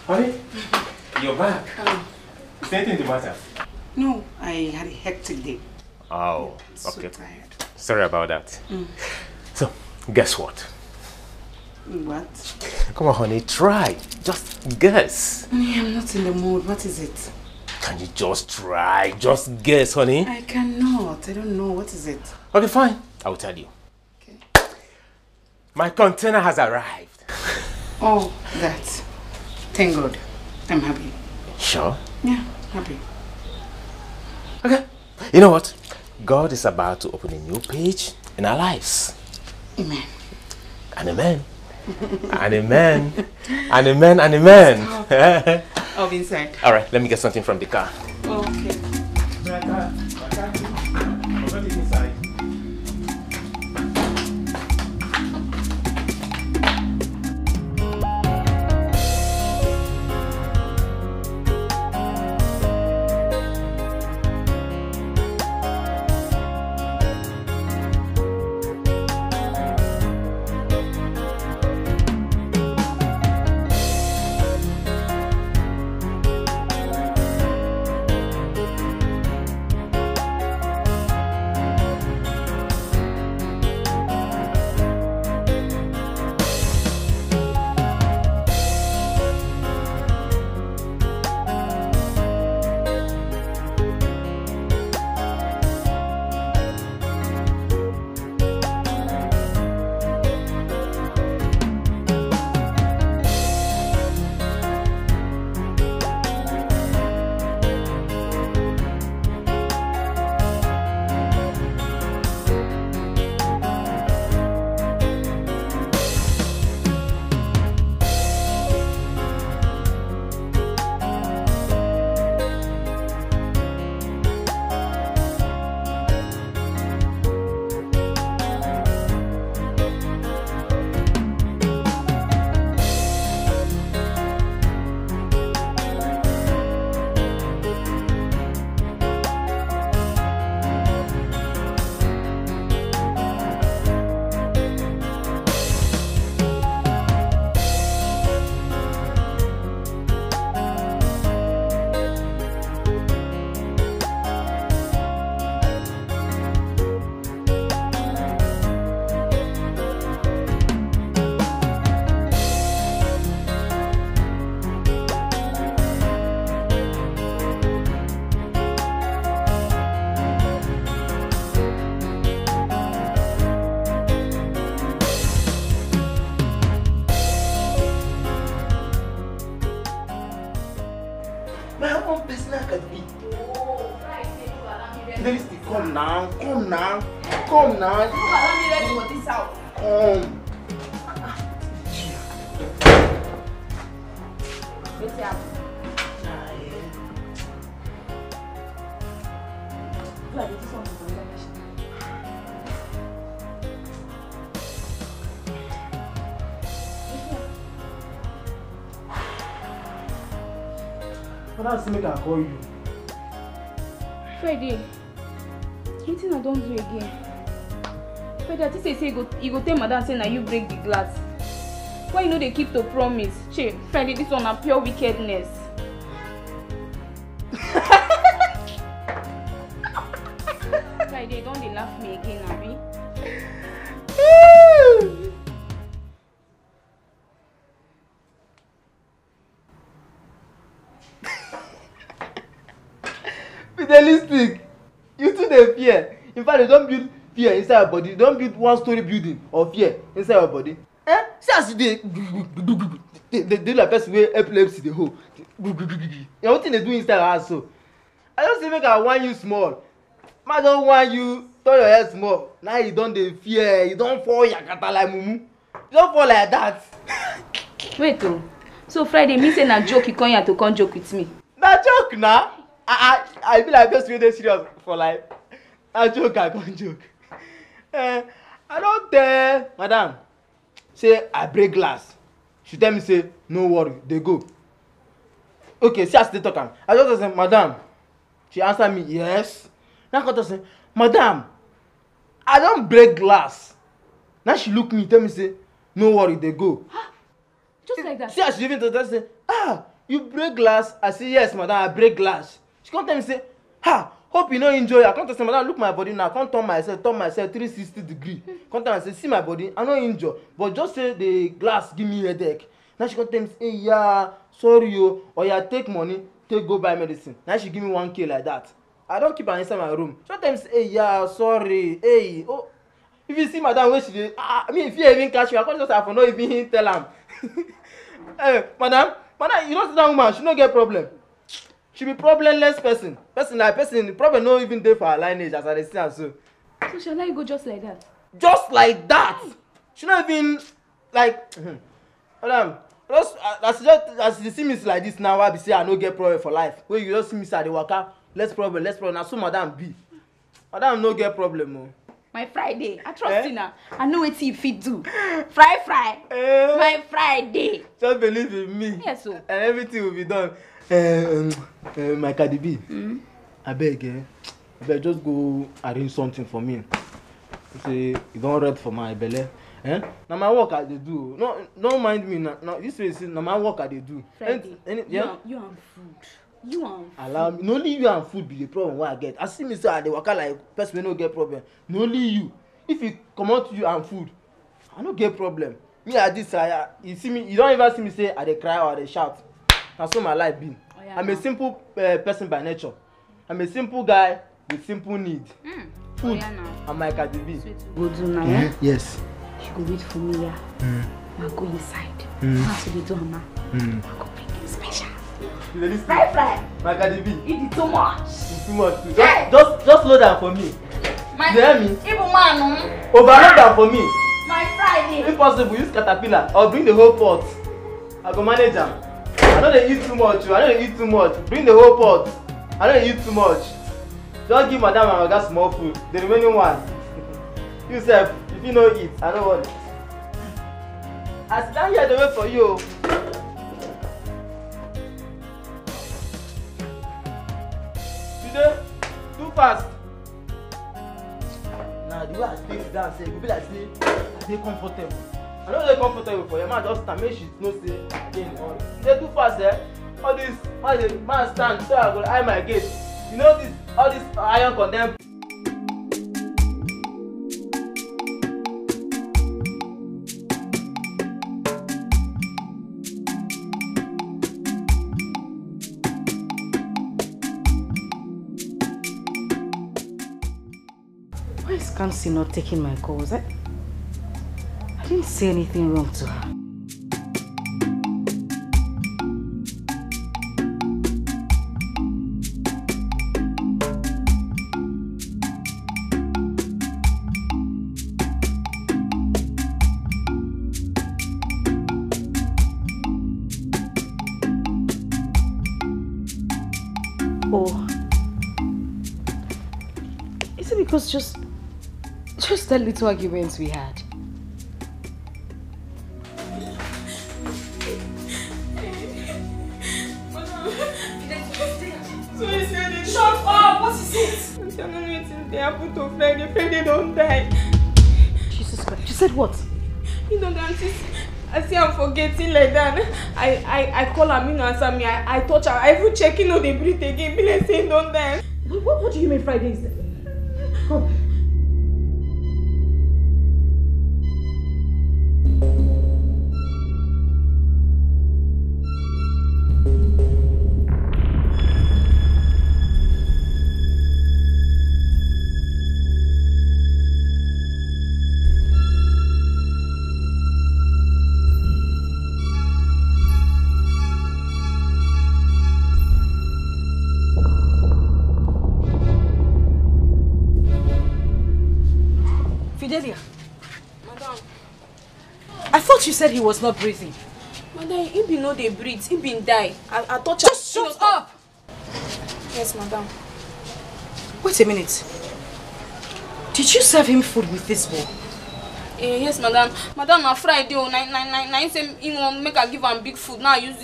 Honey, you're back. Is anything the matter? No, I had a hectic day. Oh, so okay. Tired. Sorry about that. So, guess what? What? Come on, honey, try. Just guess. Honey, I'm not in the mood. What is it? Can you just try? Just guess, honey. I cannot. I don't know. What is it? Okay, fine. I'll tell you. Okay. My container has arrived. Oh, that. Thank God. I'm happy. Sure? Yeah, happy. Okay. You know what? God is about to open a new page in our lives. Amen. And amen. And amen. And amen and amen. I'll be inside. All right, let me get something from the car. Okay. Come now. I'm ready for this house. Come. What's happening? That's make I call you. Freddy, anything I don't do again. Freddy, I just say you go tell madam say now you break the glass. Why you know they keep to promise? Che, Freddy, this one a pure wickedness. Freddy, don't they laugh me again, Abby? Fidelistic, you too dey fear. In fact, they don't build fear inside your body. They don't build one-story building of fear inside your body. Eh? See as they do like person wey epilepsy dey hold. Na wetin dey do inside your house so? I just say make I warn you small. I don't want you turn your head small. Now you don dey fear. You don fall yakata like mumu. You don fall like that. Wait oh. So Friday mean say na joke you come here to come joke with me? Na joke na. I be like person wey dey serious for life. Na joke I come joke. I don tell madam say I break glass. She tell me say no worry, dey go. Okay, see as they talk am. I just say madam. She answer me yes. Now I come say madam, I don break glass. Now she look me tell me say no worry, dey go. Just like that. See as she even tell say you break glass. I say yes madam, I break glass. She come tell me say hope you no enjoy. I come tell say madam look my body now. I come turn myself 360 degree. Come tell me say see my body, I no injure, but just say the glass give me headache. Now she come tell me say hey yeah sorry o, or yeah take money take go buy medicine. Now she give me 1K like that. I don keep her inside my room. She tell me say hey yeah sorry hey oh. If you see madam wey she dey if you even catch me, I come just say I for no even tell am. Hey madam you know see that woman, she no get problem. She be problemless person. The problem no even there for her lineage as I see her so. So shall I go just like that? Just like that? She not even like madam, just as you see me like this now, I be say I no get problem for life. When you just see me say the waka, less problem. Now so madam be. Madam no get problem. Oh. My Friday, I trust you now. I know what you fit do. Fry. My Friday. Just believe in me. Yes, so. And everything will be done. My Cardi B. I beg, just go arrange something for me. Say you don't read for my belly. Now my work I dey do. No, don't mind me now. This way, now my work I dey do. Friday. You and food. You and food. Allow me. No only you and food be the problem what I get. I see me say I dey waka like person wey no get problem. No only you. If you come out you and food, I no get problem. Me at this you see me. You don't even see me say I dey cry or I dey shout. That's so my life been. Oh, yeah, I'm a simple person by nature. I'm a simple guy with simple need. Food. Oh, yeah, and my Cardi B. Go do now, Yes. She go wait for me, yeah. I go inside. That's what they do, Mama. I go bring you special. Fry. My Cardi B. Eat it too much. It's too much. Just load that for me. My, you hear me? Even man, overload that for me. My Friday. If possible, use caterpillar or bring the whole pot. I go manage them. I know they eat too much. Bring the whole pot. I know they eat too much. Just give madam and oga small food. The remaining one. You sef, if you no eat, I don't want it. I sit down here to wait for you. Today, too fast. Now the way I stay down, say, it will be like say I dey comfortable. I know they're comfortable for your man. Just stand, make sure no say again. They too fast, All this, man stand, so I go eye my gate. You know this, all this iron condemn. Why is Kamsi not taking my calls? I didn't say anything wrong to her. Oh, is it because just that little arguments we had? Shut up! What is it? I don't know anything they happened to Fredrick. Fredrick don't die. Jesus Christ. She said what? You know that I see I'm forgetting like that. I call her, me no answer me. I touch her. I even check, they breathe again. Be like saying don't die. What do you mean Friday is there? Come. Madam. I thought you said he was not breathing. Madam, he be no dey breathe. He been die. I touch Just shut up! Yes, madam. Wait a minute. Did you serve him food with this bowl? Yes, madam. Madam, on Friday, he say he want make I give him big food. Now I use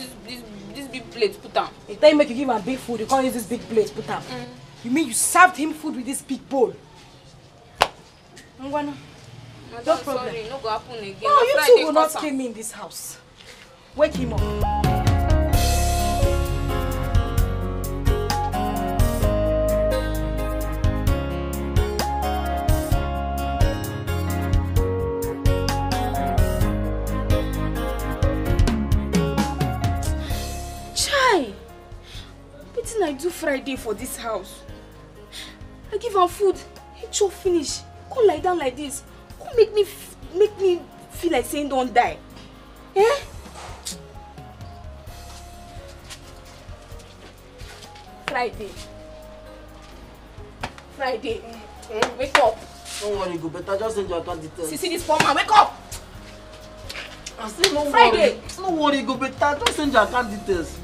this big plate put am. He tell you make you give him big food, you can't use this big plate put am. You mean you served him food with this big bowl? Madam, no problem. Sorry, no go happen again. No, you two will not kill me in this house. Wake him up. Chai! Wetin I do Friday for this house? I give him food, he chop finish. Come lie down like this. Come make me feel like saying don't die. Friday. Friday. Wake up. Don't worry, go better. Just send your account details. See this poor man. Wake up. I still no Friday. worry. No worry, go better. Just send your account details.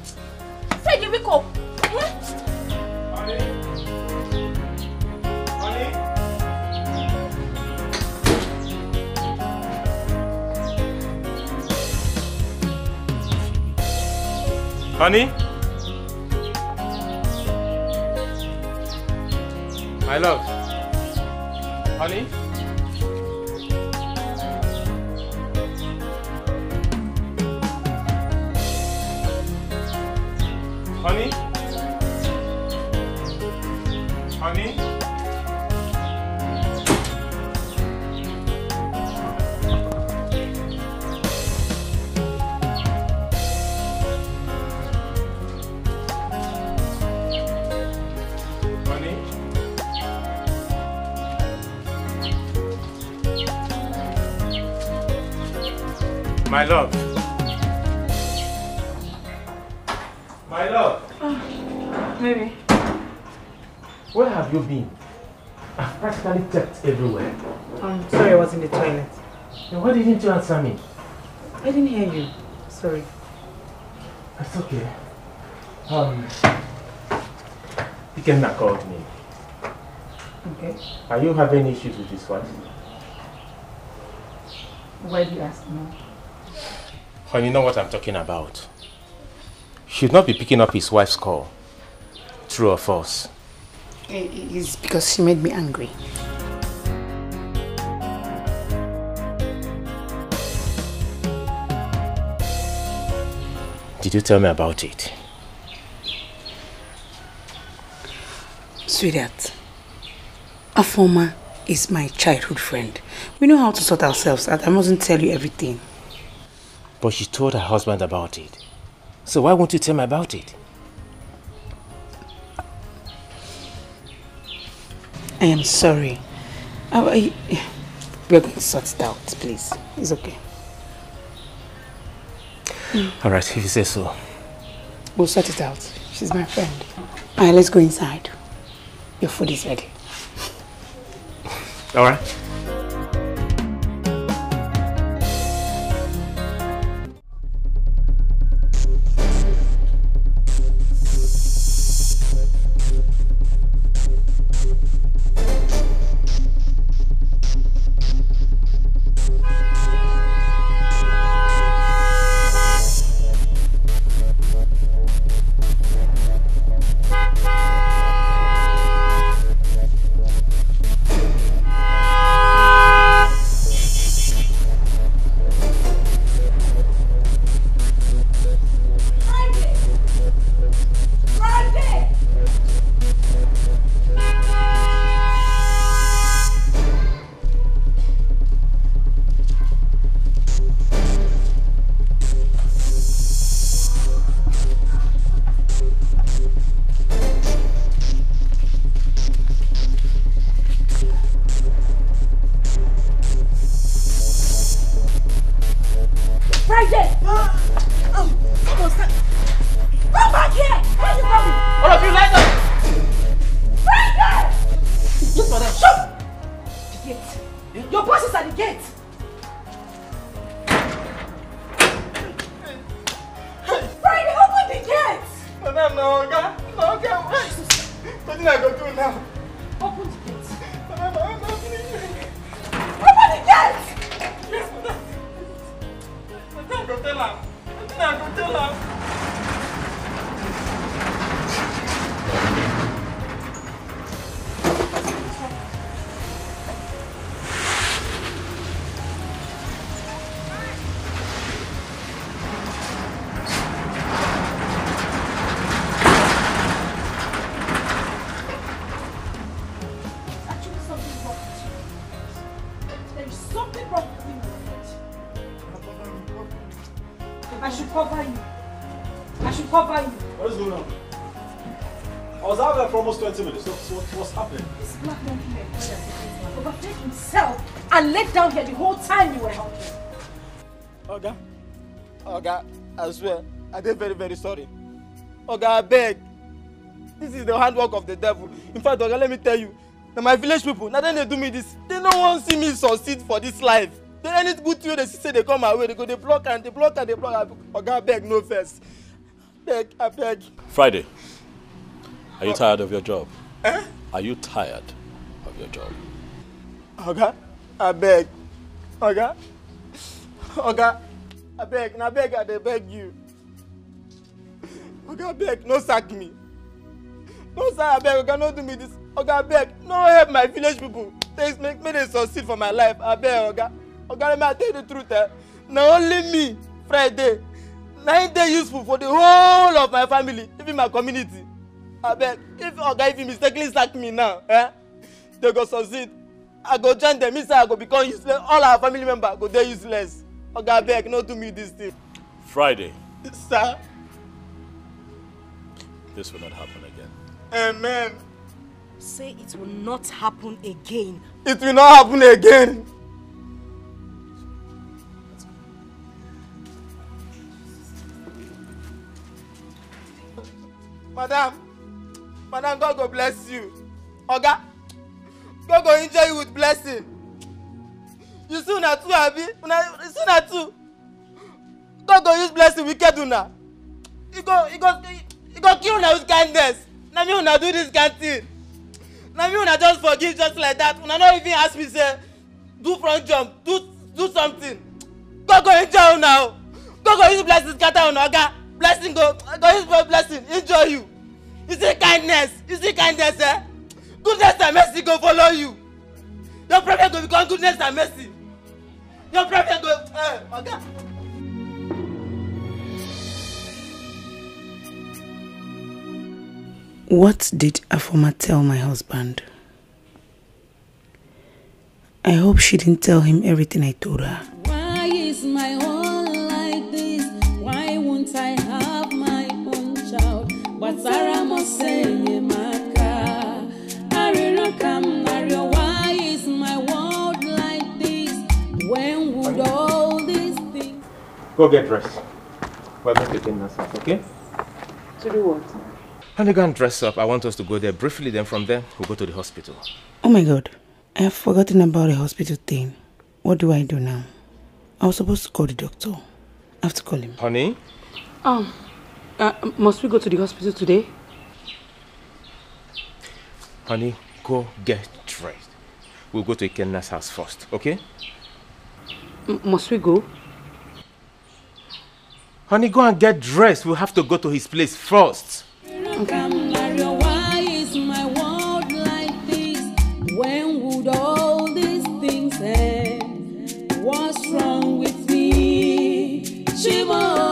Friday, wake up. Honey? My love. Honey? Honey? Honey? My love. My love. Maybe. Where have you been? I've practically checked everywhere. I'm sorry, I was in the toilet. Then why didn't you answer me? I didn't hear you. Sorry. It's okay. Ikenna called me. Okay. Are you having issues with his wife? Why do you ask me? You know what I'm talking about. Should not be picking up his wife's call. True or false? It's because she made me angry. Did you tell me about it? Sweetheart, Afoma is my childhood friend. We know how to sort ourselves out. I mustn't tell you everything. But she told her husband about it. So why won't you tell me about it? I am sorry. We're going to sort it out, please. It's okay. Alright, if you say so. We'll sort it out. She's my friend. Alright, let's go inside. Your food is ready. Alright. I swear, I did very, very sorry. Oga, I beg. This is the handwork of the devil. In fact, Oga, let me tell you, now my village people, now then they do me this, they don't want to see me succeed for this life. They any good to you, they say they come my way, they go, they block and they block and they block. Oga, beg, no first. Beg, I beg. Friday, are you tired of your job? Are you tired of your job? Oga, I beg. Oga, I beg, I beg you. Oga, beg, no sack me. No, sir, I beg, Oga, no do me this. Oga, I beg, no help my village people. Please make me succeed for my life. I beg, Oga. Oga, let me tell you the truth. Now only me, Friday, 9 days useful for the whole of my family, even my community. I beg, if you mistakenly sack me now, they go succeed. I go join them, I go become useless. All our family members go there useless. Oga, I beg, no do me this thing. Friday. Sir. This will not happen again. Amen. Say it will not happen again. It will not happen again. Madam, God go bless you. Oga, God go enjoy you with blessing. You see una too, abi? You see una too. God go use blessing wicked una. He go kill una with kindness. Now me una do this kind thing. Now me una just forgive just like that. Una not even ask me say do front jump, do something. God go enjoy una. God go use blessing scatter una. Oga, blessing go use blessing enjoy you. You see kindness, Goodness and mercy go follow you. Your problem go become goodness and mercy. Your problem go, Oga. What did Afoma tell my husband? I hope she didn't tell him everything I told her. Why is my own like this? Why won't I have my own child? But Sarah must say, Maka, why is my world like this? When would all these things... Go get dressed. We're going to take Nasa, okay? To do what? Honey, go and dress up. I want us to go there briefly, then from there, we'll go to the hospital. Oh my God. I have forgotten about the hospital thing. What do I do now? I was supposed to call the doctor. I have to call him. Honey? Must we go to the hospital today? Honey, go get dressed. We'll go to Ikenna's house first, okay? Must we go? Honey, go and get dressed. We'll have to go to his place first. Why is my world like this? When would all these things end? What's wrong with me? Shimo.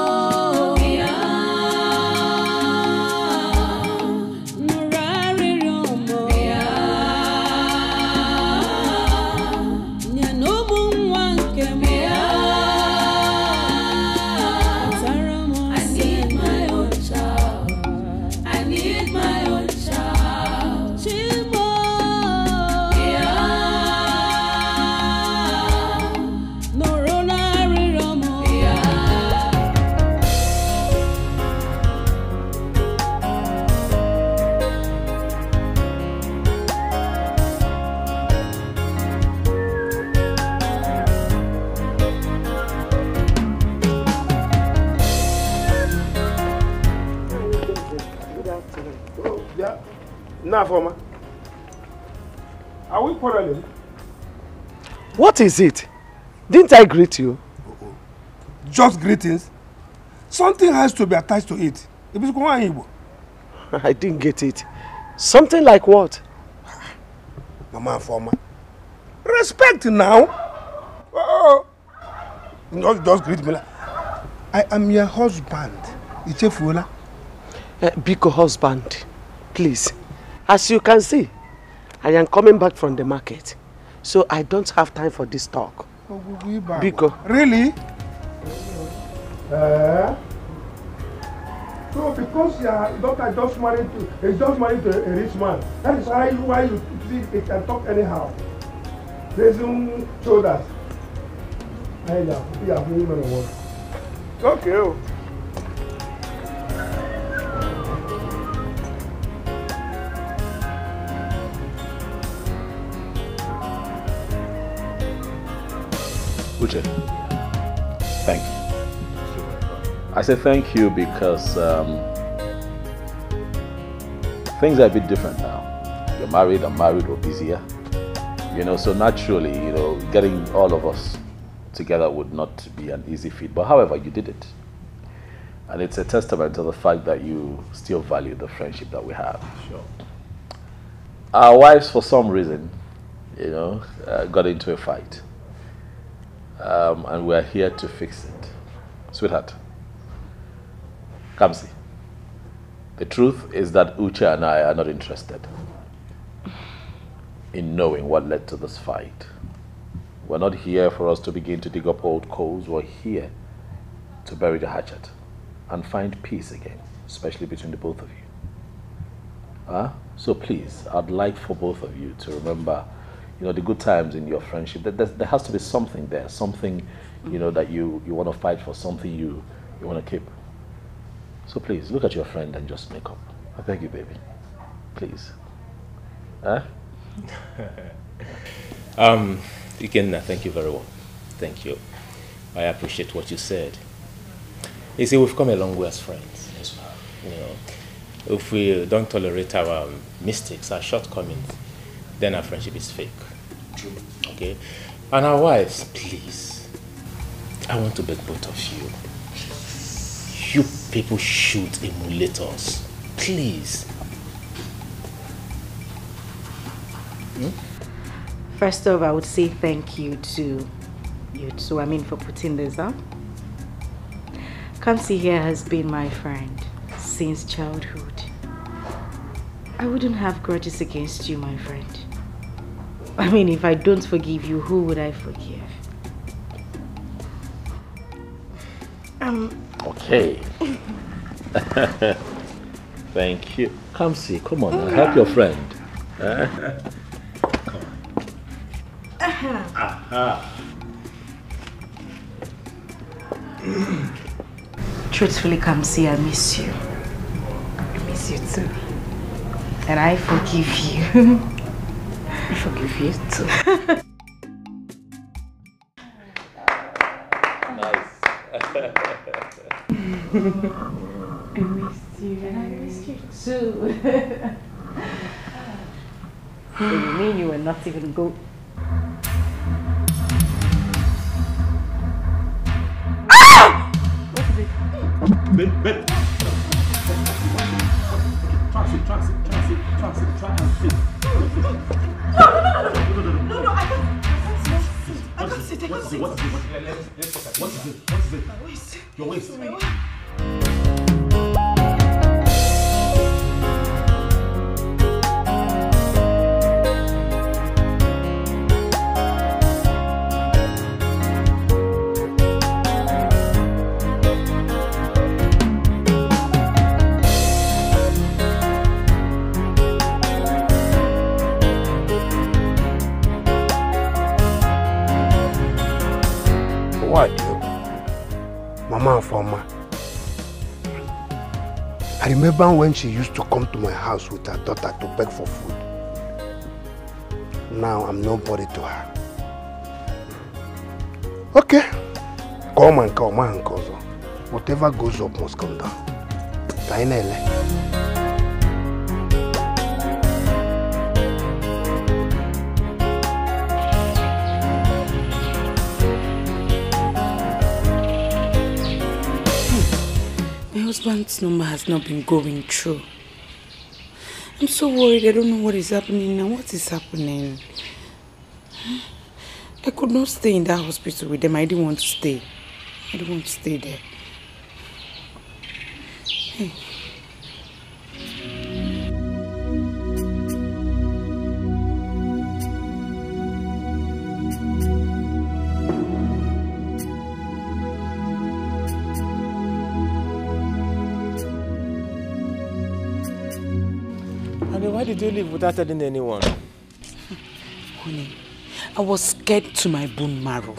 Now, Former, are we quarreling? What is it? Didn't I greet you? Just greetings. Something has to be attached to it. I didn't get it. Something like what? Mama Former. Respect now. Oh. Just greet me. I am your husband. It's a fool. Biko husband, please. As you can see, I am coming back from the market. So I don't have time for this talk. Biko. Really? So because your daughter just married to a rich man, that is why you see it can talk anyhow. Raising shoulders. Okay. Uche, thank you. I say thank you because things are a bit different now. You're married, I'm married, we're busier. You know, so naturally, you know, getting all of us together would not be an easy feat. But however, you did it. And it's a testament to the fact that you still value the friendship that we have. Sure. Our wives, for some reason, you know, got into a fight. And we're here to fix it. Sweetheart, Kamsi, the truth is that Uche and I are not interested in knowing what led to this fight. We're not here for us to begin to dig up old coals. We're here to bury the hatchet and find peace again, especially between the both of you. So please, I'd like for both of you to remember, you know, the good times in your friendship. There has to be something there, something, you know, that you want to fight for, something you want to keep. So please, look at your friend and just make up. I beg you, baby. Please. Ikenna, thank you very well. Thank you. I appreciate what you said. You see, we've come a long way as friends. Yes, you know, if we don't tolerate our mistakes, our shortcomings, then our friendship is fake. True. Okay? And our wives, please, I want to beg both of you. You people should emulate us. Please. First off, I would say thank you to you two, for putting this up. Kamsi here has been my friend since childhood. I wouldn't have grudges against you, my friend. If I don't forgive you, who would I forgive? Okay. Thank you. Kamsi, come on, help your friend. Truthfully, Kamsi, I miss you. I miss you too. And I forgive you. I forgive you too. Nice. I missed you. And I missed you too. So you mean you were not even good? Babe. Transit. No, I can't sit. What is it? My waist. Your waist. Mama Foma. I remember when she used to come to my house with her daughter to beg for food. Now I'm nobody to her. Okay. Come on, cousin. Whatever goes up must come down. Tainele. My husband's number has not been going through. I'm so worried. I don't know what is happening now. What is happening? I could not stay in that hospital with them. I didn't want to stay. I didn't want to stay there. Hey. Why did you leave without telling anyone? Honey, I was scared to my bone marrow.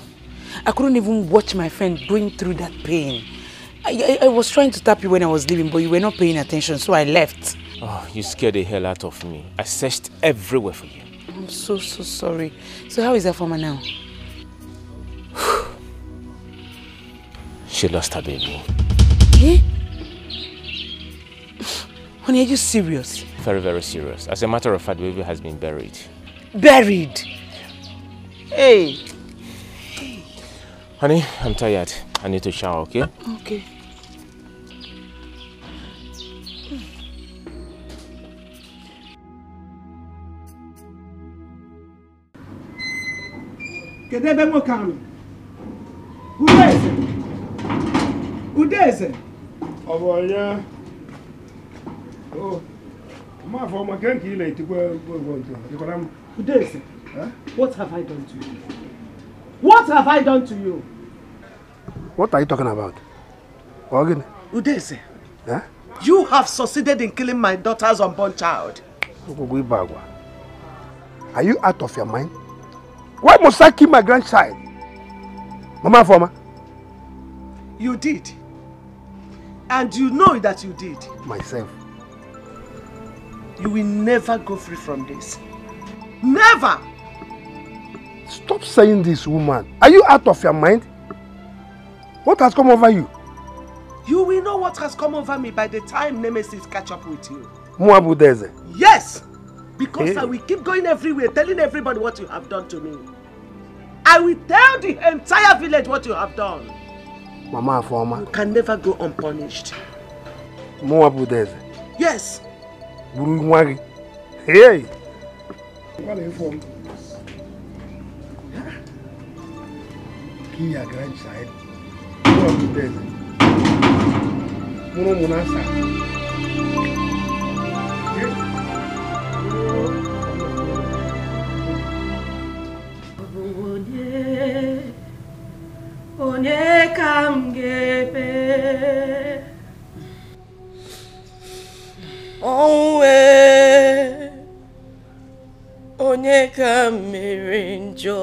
I couldn't even watch my friend going through that pain. I was trying to tap you when I was leaving, but you were not paying attention, so I left. Oh, you scared the hell out of me. I searched everywhere for you. I'm so sorry. So how is that farmer now? She lost her baby. Eh? Honey, are you serious? Very, very serious. As a matter of fact, the baby has been buried. Buried? Hey. Honey, I'm tired. I need to shower, okay? Okay. Kedebe mo kanu. Udeze. Udeze. Oboya. Oh. Ma for ma kan ki le ti go to. Udeze. What have I done to you? What have I done to you? What are you talking about? Organ. Udeze. Huh? You have succeeded in killing my daughter's unborn child. Are you out of your mind? Why must I kill my grandchild? Mama Forma. You did. And you know that you did. Myself. You will never go free from this. Never! Stop saying this, woman. Are you out of your mind? What has come over you? You will know what has come over me by the time Nemesis catch up with you. Muabudeze. Yes! Because Hey. I will keep going everywhere telling everybody what you have done to me. I will tell the entire village what you have done. Mama Forma. You can never go unpunished. Muabudeze. Yes. Burungwari. Hey! What are you from? Kill your grandchild. Muabudeze. Muno Munasa. Onye kam gebe onwe onye kam mere njọ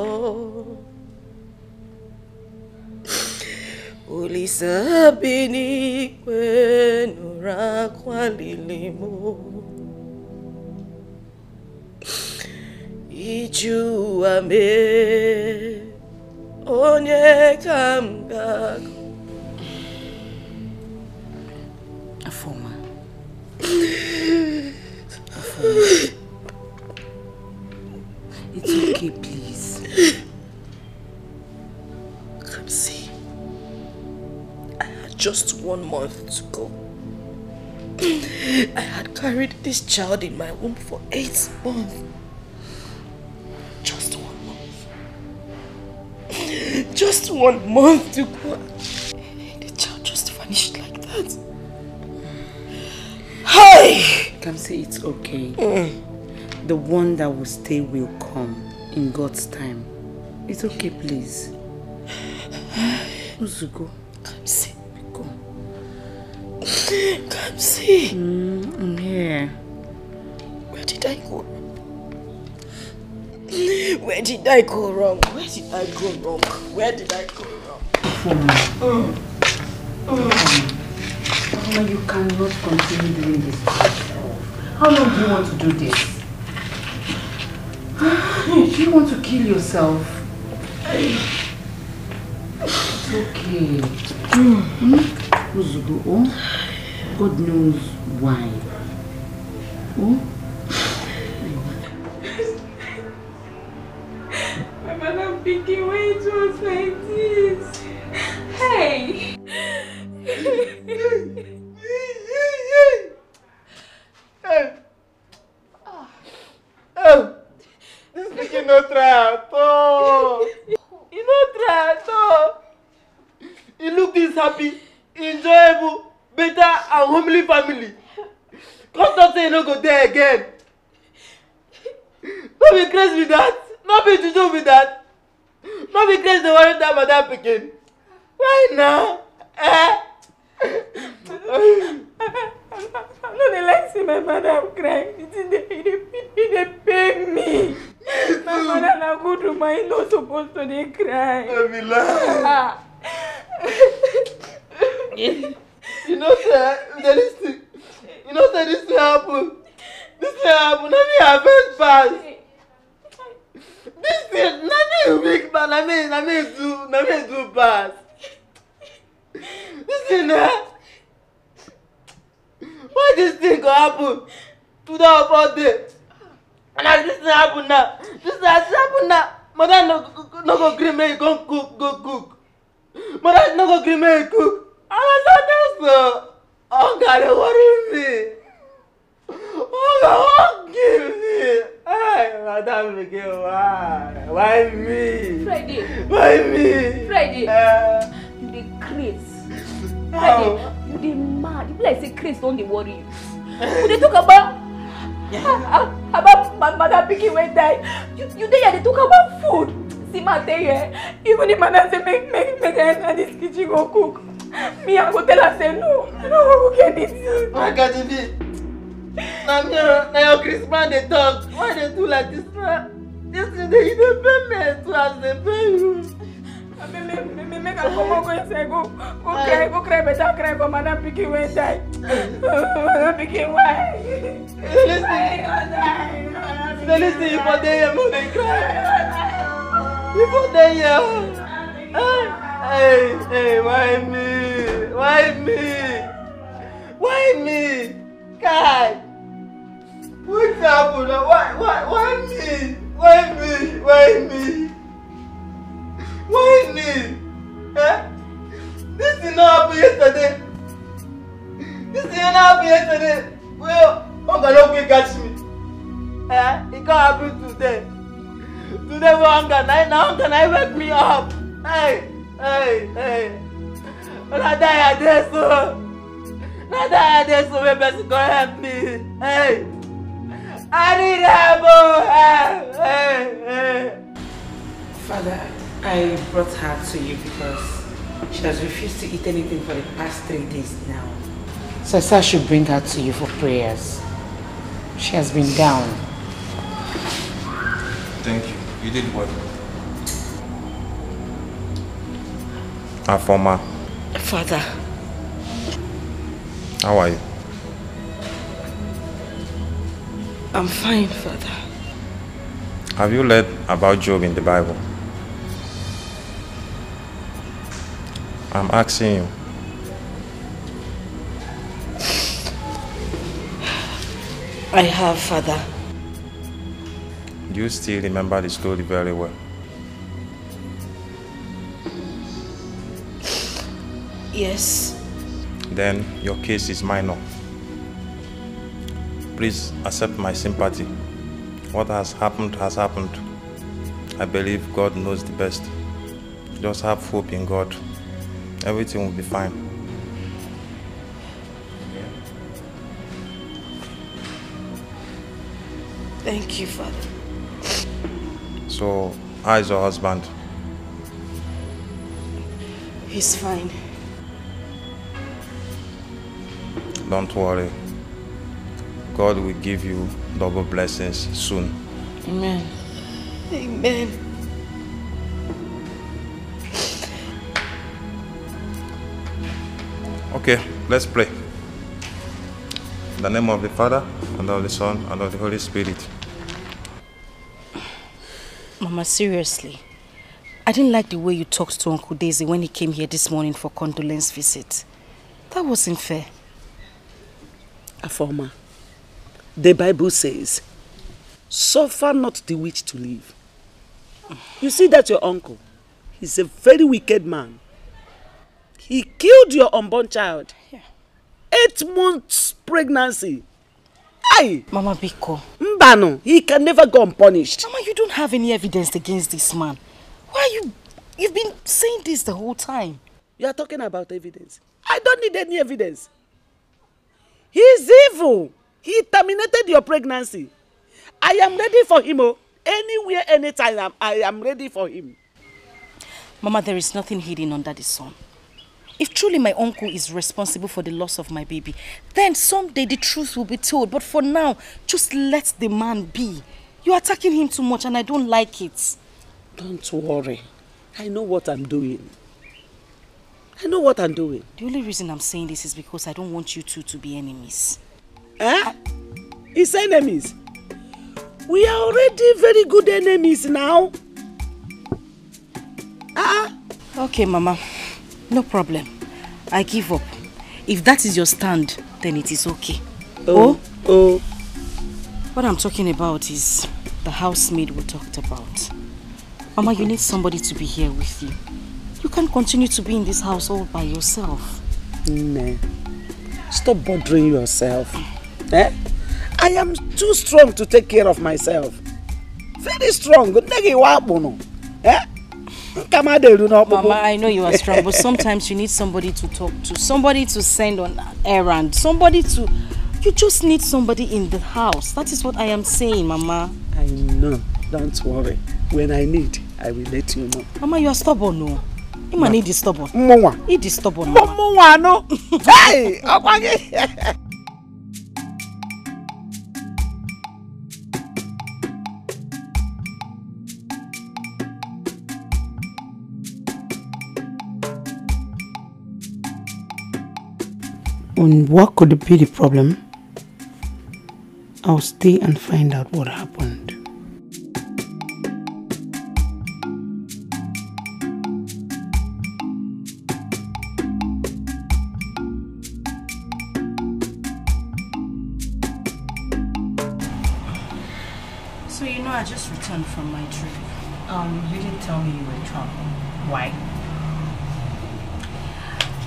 Olisa bi n'ikwe nụrụ akwa lili mụ iju ame onye kam gago Afoma. It's okay, please. Come see. I had just 1 month to go. I had carried this child in my womb for 8 months. Just 1 month. Just 1 month to go. The child just vanished like that. Hi! Come say it's okay. The one that will stay will come in God's time. It's okay, please. Uzugo. Come see. Go. Come see. I'm here. Where did I go wrong? Where did I go wrong? Where did I go wrong? Where did I go wrong? Mama, you cannot continue doing this by yourself. How long do you want to do this? Do you want to kill yourself? It's okay. Uzugo, oh? God knows why. Oh? My mother thinking when it was like this. Hey! This pikin no try at all. He no try at all. He look this happy, enjoyable, better and homely family. Come talk say he no go there again. No be crazy with that. No be juju with that. No be crazy to worry that madam pikin. Why now? I'm not like see my mother crying. They pain me. My mother na good woman. He not supposed to dey cry. You know say this thing. You know say this thing happen. This thing happen. Na me affect pass. This thing na me big man. Na me do pass. Listen, why this thing go happen to that about day? And as this thing happen now, mother no go gree me go cook. Mother no go gree me cook. And I said so. Oh God, they worry me. Oh God, give me. Hey, madam again, why? Why me? Friday. Why me? Friday. You dey craze. Friday, you dey mad. You be like say craze don't dey worry you. We dey talk about my mother pikin wey die. You dey here dey talk about food. See ma dey here. Even if mother say make enter this kitchen go cook. Me I go tell her say no. I no go get it. My God, now your Christmas they talk. Why they do like this? This thing they pay me too as they pay you. Make her come on, go inside, go cry, better cry for madam pikin wey die. Madam pikin why? Listen, you for there, you dey cry. You for there. Hey, why me? Why me? Why me? God, what's happened? Why me? Why me? Why me? Why me? This did not happen yesterday. Well, hunger don't quick catch me. It can't happen today. Today we hunger. Now hunger wake me up. Hey. When I die, I dare so. Maybe go help me. Hey, I need help. Hey. Father, I brought her to you because she has refused to eat anything for the past 3 days now. So I said I should bring her to you for prayers. She has been down. Thank you. You did well. Afoma. Father. How are you? I'm fine, Father. Have you read about Job in the Bible? I'm asking you. I have, Father. Do you still remember the story very well? Yes. Then your case is minor. Please accept my sympathy. What has happened has happened. I believe God knows the best. Just have hope in God. Everything will be fine. Thank you, Father. So, how is your husband? He's fine. Don't worry. God will give you double blessings soon. Amen. Amen. Okay, let's pray. In the name of the Father, and of the Son, and of the Holy Spirit. Mama, seriously. I didn't like the way you talked to Uncle Daisy when he came here this morning for condolence visit. That wasn't fair. Afoma, the Bible says, suffer not the witch to live. You see that your uncle, he's a very wicked man. He killed your unborn child. Yeah. 8 months pregnancy. Aye. Mama Biko. Mbano, he can never go unpunished. Mama, you don't have any evidence against this man. Why you've been saying this the whole time? You are talking about evidence. I don't need any evidence. He's evil. He terminated your pregnancy. I am ready for him. Anywhere, anytime, I am ready for him. Mama, there is nothing hidden under the sun. If truly my uncle is responsible for the loss of my baby, then someday the truth will be told. But for now, just let the man be. You're attacking him too much and I don't like it. Don't worry. I know what I'm doing. I know what I'm doing. The only reason I'm saying this is because I don't want you two to be enemies. Eh? It's enemies? We are already very good enemies now. Okay, Mama. No problem. I give up. If that is your stand, then it is okay. Oh. What I'm talking about is the housemaid we talked about. Mama, you need somebody to be here with you. You can't continue to be in this house all by yourself. Nah. Stop bothering yourself. Eh? I am too strong to take care of myself. Very strong. Eh? Mama, I know you are strong, but sometimes you need somebody to talk to, somebody to send on errand, somebody to... You just need somebody in the house. That is what I am saying, Mama. I know. Don't worry. When I need, I will let you know. Mama, you are stubborn, no? You might need the stubborn. Mama. Eat the stubborn, Mama. Mama, no. Hey! And what could be the problem? I'll stay and find out what happened. So you know, I just returned from my trip. You didn't tell me you were traveling. Why?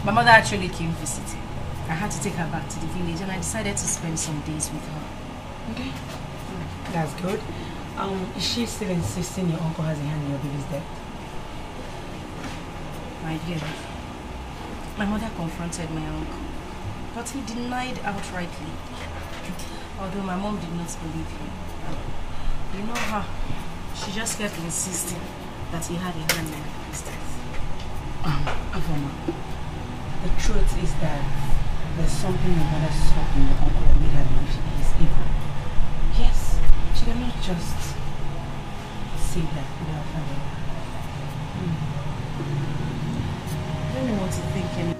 My mother actually came visiting. I had to take her back to the village and I decided to spend some days with her. Okay. That's good. Is she still insisting your uncle has a hand in your baby's death? My dear, my mother confronted my uncle, but he denied outrightly. Although my mom did not believe him. You know her. She just kept insisting that he had a hand in his death. Avoma, the truth is that there's something your mother saw in your uncle that made her believe he is evil. Yes, she cannot just say that without having her. I don't know what to think anymore.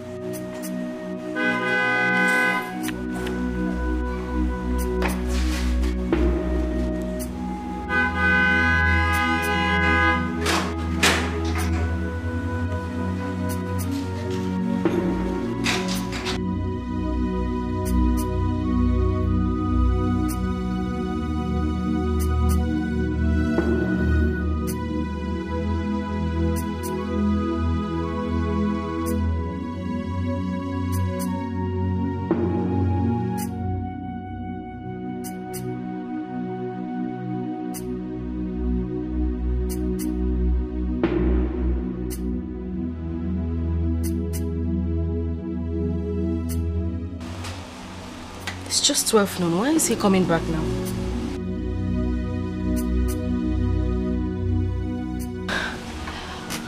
It's just 12 noon. Why is he coming back now?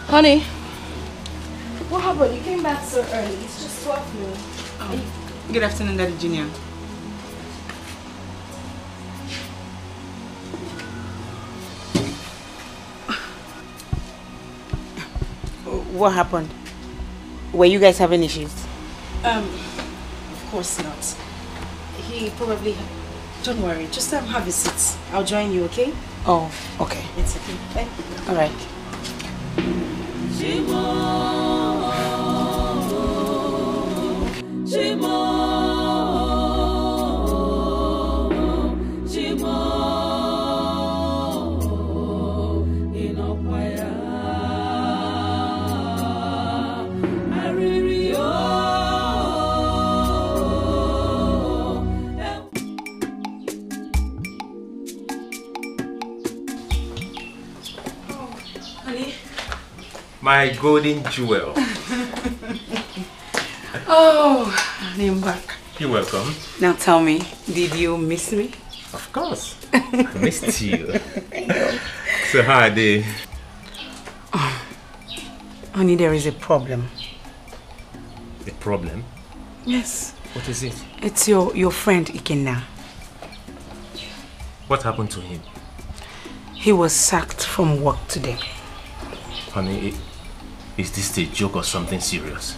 Honey, what happened? You came back so early. It's just 12 noon. Good afternoon, Daddy Junior. What happened? Were you guys having issues? Of course not. He probably... Don't worry, just have a seat. I'll join you, okay? Oh, okay. It's okay. Thank you. All right. My golden jewel. Oh, I'm back. You're welcome. Now tell me, did you miss me? Of course. I missed you. So how are they? Oh, honey, there is a problem. A problem? Yes. What is it? It's your friend Ikenna. What happened to him? He was sacked from work today. Honey, is this a joke or something serious?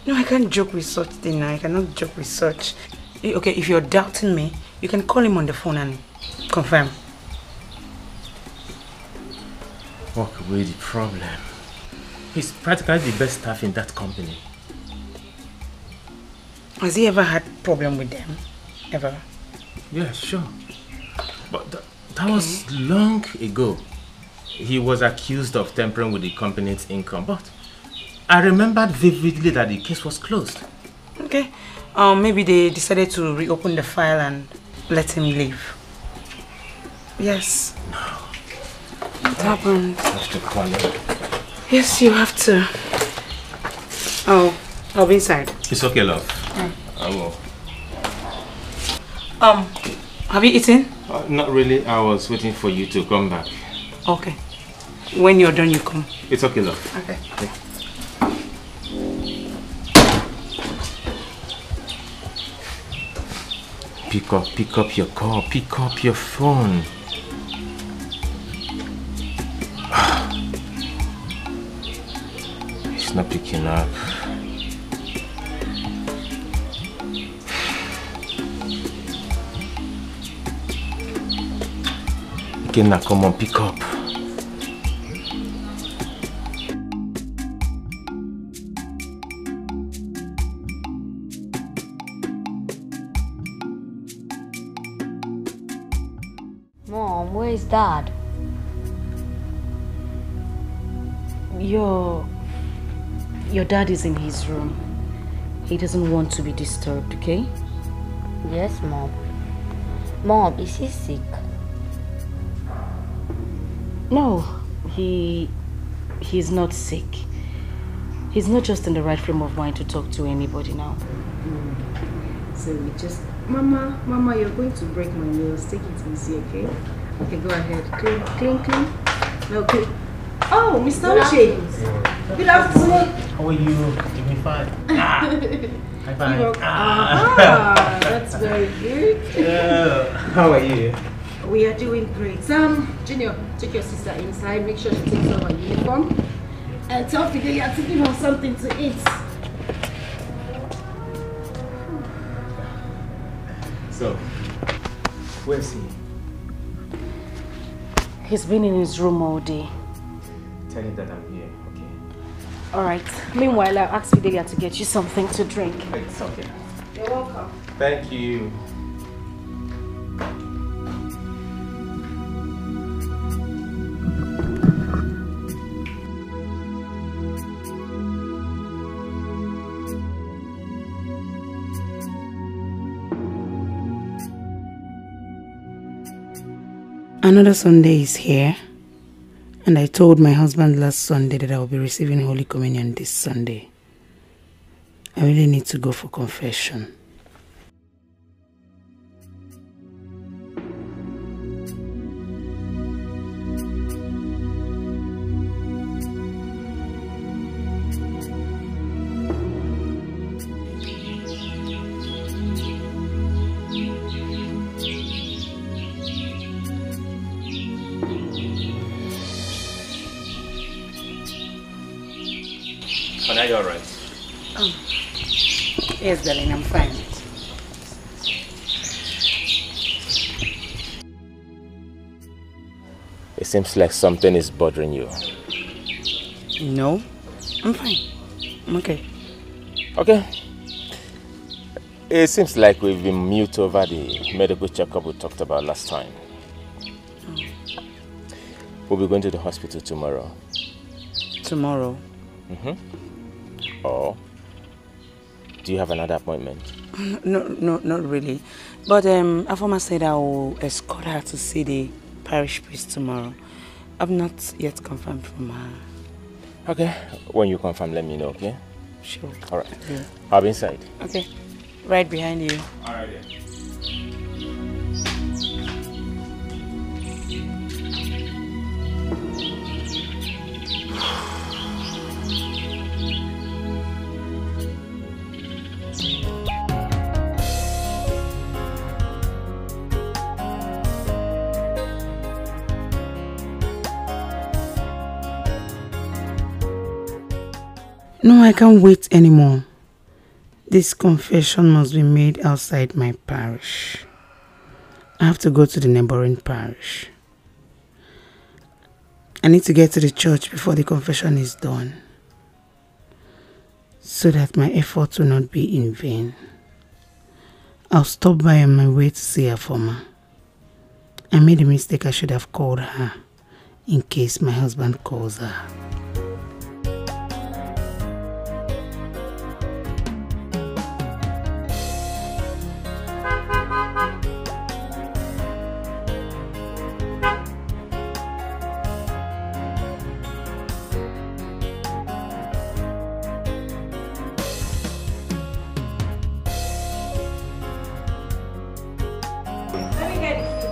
No, I can't joke with such thing. I cannot joke with such. Okay, if you're doubting me, you can call him on the phone and confirm. Walk away the problem. He's practically the best staff in that company. Has he ever had problem with them? Ever? Yeah, sure. But that was long ago. He was accused of tampering with the company's income, but I remembered vividly that the case was closed. Okay. Maybe they decided to reopen the file and let him leave. Yes. No. What happened? I have to call him. Yes, you have to. Oh, I'll be inside. It's okay, love. Yeah. I will. Have you eaten? Not really. I was waiting for you to come back. Okay. When you're done, you come. It's okay, love. Okay. Pick up your call. Pick up your phone. It's not picking up. Okay, now come on, pick up. Mom, where is Dad? Your dad is in his room. He doesn't want to be disturbed, okay? Yes, Mom. Mom, is he sick? No, he's not sick. He's not just in the right frame of mind to talk to anybody now. So we just... Mama, you're going to break my nails. Take it easy, okay? Okay, go ahead. Clean. No, clean. Oh, Mr. Uche. Good afternoon. How are you? Give me 5. High five. That's very good. How are you? We are doing great. Junior, take your sister inside. Make sure she takes off her uniform. And tell Fidelia to give her something to eat. So, where's he? He's been in his room all day. Tell him that I'm here, okay? Alright. Meanwhile, I'll ask Fidelia to get you something to drink. It's okay. You're welcome. Thank you. Another Sunday is here, and I told my husband last Sunday that I will be receiving Holy Communion this Sunday. I really need to go for confession. Are you alright? Yes, darling, I'm fine. It seems like something is bothering you. No, I'm fine. I'm okay. Okay. It seems like we've been mute over the medical checkup we talked about last time. We'll be going to the hospital tomorrow. Tomorrow? Or do you have another appointment? No, not really. But Afoma said I will escort her to see the parish priest tomorrow. I've not yet confirmed from her. Okay. When you confirm, let me know, okay? Sure. Alright. Yeah. I'll be inside. Okay. Right behind you. Alright. No, I can't wait anymore. This confession must be made outside my parish. I have to go to the neighboring parish. I need to get to the church before the confession is done, so that my efforts will not be in vain. I'll stop by on my way to see her former. I made a mistake. I should have called her in case my husband calls her.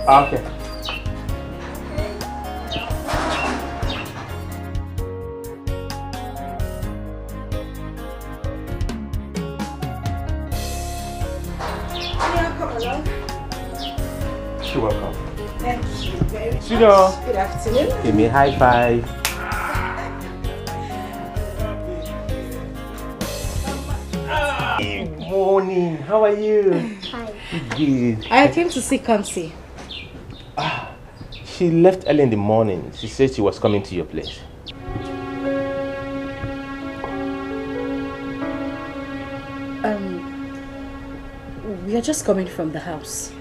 Okay. You're welcome. Thank you very much. Sweetheart. Good afternoon. Give me a high five. Good morning. How are you? Hi. Good. I came to see Kansi. She left early in the morning. She said she was coming to your place. We are just coming from the house.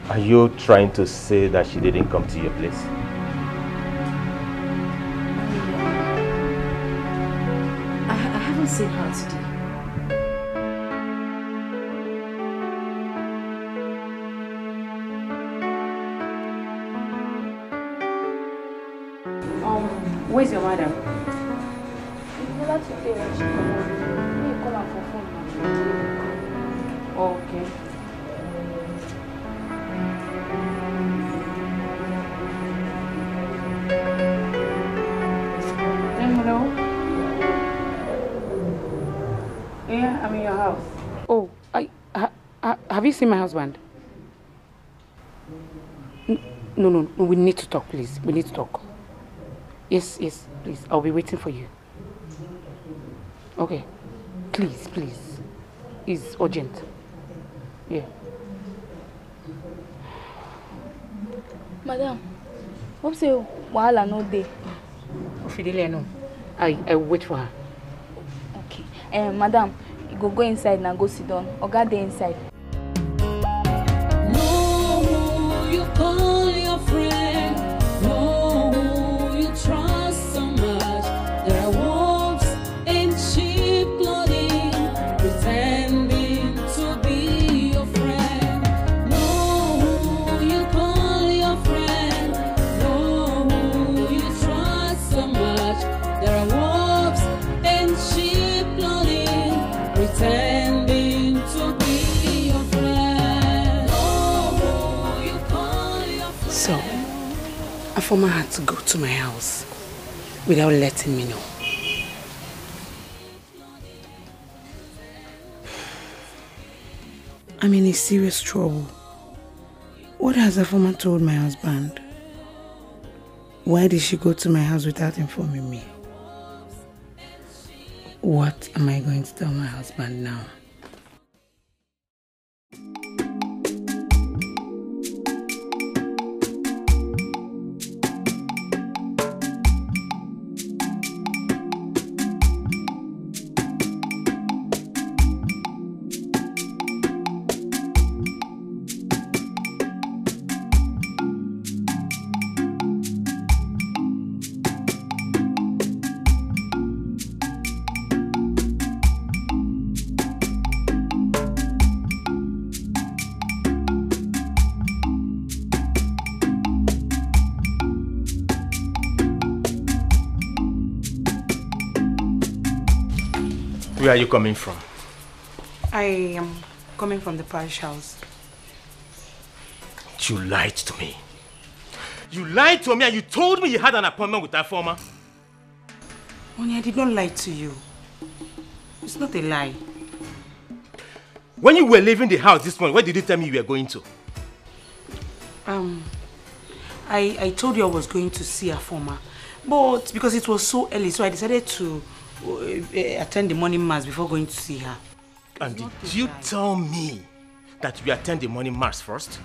Are you trying to say that she didn't come to your place? I haven't seen her today. Where's your madam? Okay. Hello? Yeah, I'm in your house. Oh, have you seen my husband? No, we need to talk, please. We need to talk. Yes, please. I'll be waiting for you. Okay. Please. It's urgent. Yeah. Madam, hope say wahala no dey. Fidelia, no. I wait for her. Okay. Madam, you go inside and go sit down. Oga dey inside. Know who you call your friend. Know who you trust so much. There are wolves in sheep clothing, pretending to be your friend. Know who you call your friend. Know who you trust so much. There are wolves in sheep clothing, pretending to be your friend. Know who you call your friend. So, Afoma had to go to my house without letting me know. I'm in a serious trouble. What has Afoma told my husband? Why did she go to my house without informing me? What am I going to tell my husband now? Where are you coming from? I am coming from the parish house. You lied to me. You lied to me and you told me you had an appointment with that former. Honey, I did not lie to you. It's not a lie. When you were leaving the house this morning, where did you tell me you were going to? I told you I was going to see a former, but because it was so early, so I decided to attend the morning mass before going to see her. And did you tell me that you attend the morning mass first?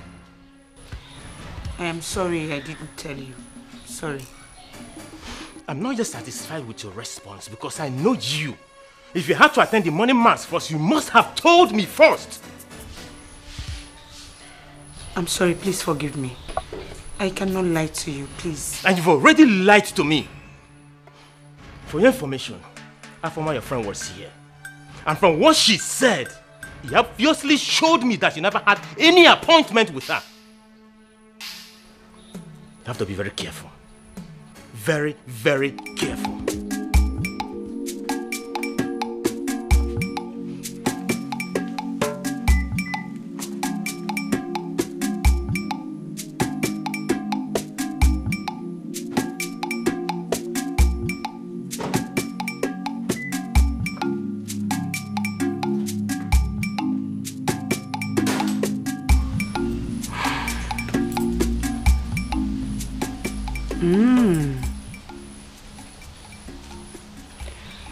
I am sorry I didn't tell you. Sorry. I'm not just satisfied with your response because I know you. If you had to attend the morning mass first, you must have told me first. I'm sorry, please forgive me. I cannot lie to you, please. And you've already lied to me. For your information, Afoma, your friend, was here. And from what she said, he obviously showed me that you never had any appointment with her. You have to be very careful. Very, very careful.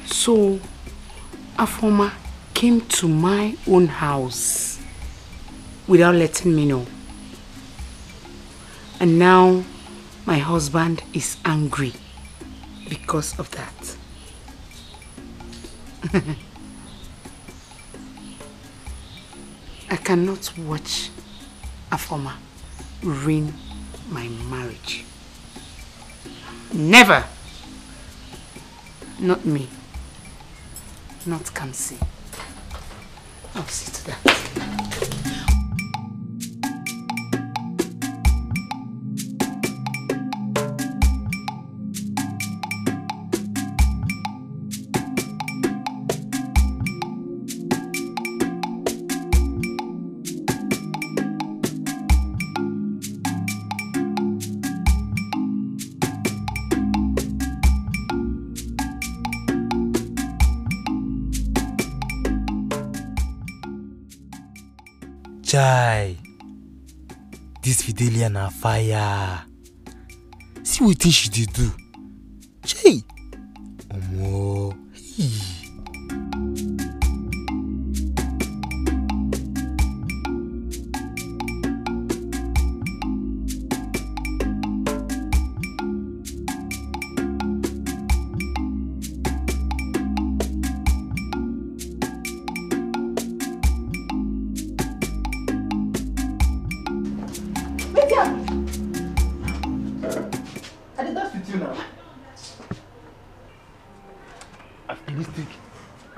So, Afoma came to my own house without letting me know. And now my husband is angry because of that. I cannot watch Afoma ruin my marriage. Never. Not me. Not Kamsi. I'll see to that. Chai, this Fidelia na fire. See what she did do. Chai, omo.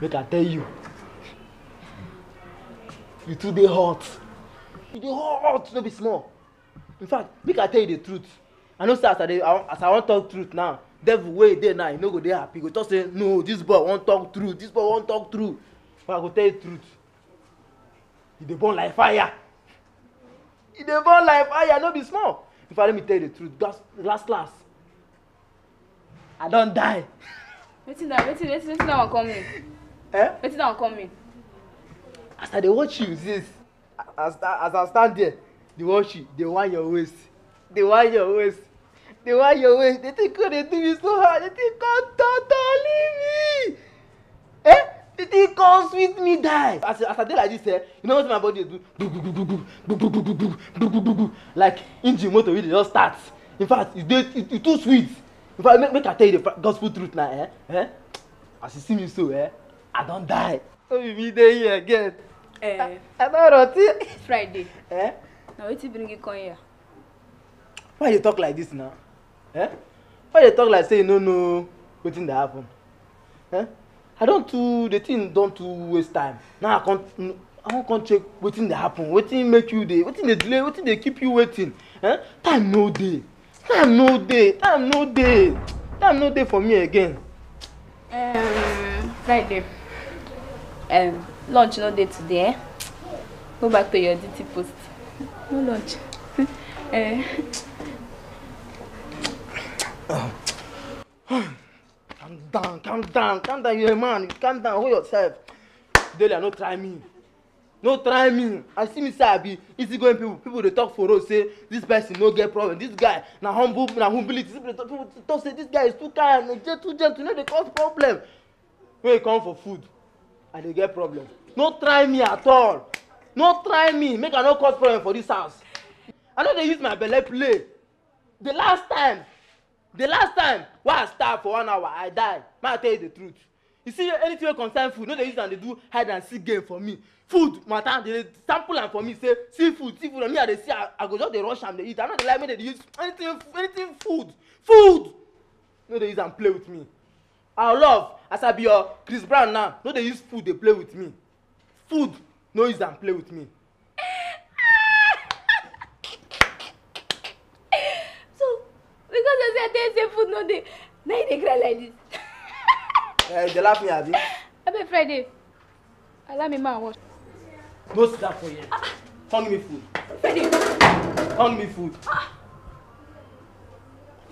Make I tell you, you too dey hot. You dey hot, no be small. In fact, make I tell you the truth. I know say as I want talk truth now, devil wey dey now, you no go dey happy. Go just say, no, this boy won't talk truth. This boy won't talk truth. But I go tell you the truth. You dey burn like fire. You dey burn like fire, no be small. In fact, let me tell you the truth. Last, I don't die. Wetin that one come mean? Eh? Wetin that one come mean? As I dey watch you, sis, as I stand there, they watch you, they want your waist. They want your waist. They want your waist. They think they do me so hard. They think God totally me. Eh? They think God sweet me die. As I dey like this, you know what my body do? Like engine motor wey dey just start. In fact, it's too sweet. In fact, make I tell you the gospel truth now, As you see me so, I don't die. So you be there here again. I don't rot it. Friday. Now wetin bring you come here? Why you talk like this now? Why you talk like say you no know wetin dey happen? The thing don't too waste time. Now I wan come check wetin dey happen. Wetin make you dey? Wetin dey delay? Wetin dey keep you waiting? Time no dey. Time no dey for me again. Friday. Lunch no dey today. Go back to your duty post. No lunch. Calm down, you're a man. Calm down, hold yourself. Delia, no try me. I see me say I be easy going people they talk for us, say this person no get problem. This guy na humility. People talk say this guy is too kind, too gentle, no they cause problem. When you come for food, and they get problem. No try me at all. No try me. Make I no cause problem for this house. I know they use my belly play. The last time, why I start for 1 hour, I die. May I tell you the truth. You see anything concern food, no they use and they do hide and seek game for me. Food matter, they sample am for me, say seafood, and me I dey see I go just dey rush am dey eat. I no dey like me they use anything food. No they use and play with me. I love as I be your Chris Brown now, no they use food they play with me. Food, no use and play with me. So because I say food no dey, now you dey cry like this. They laugh me abi. I be Friday. Allow me man wash. Go sit down for here. Come give me food. Friday. Come give me food.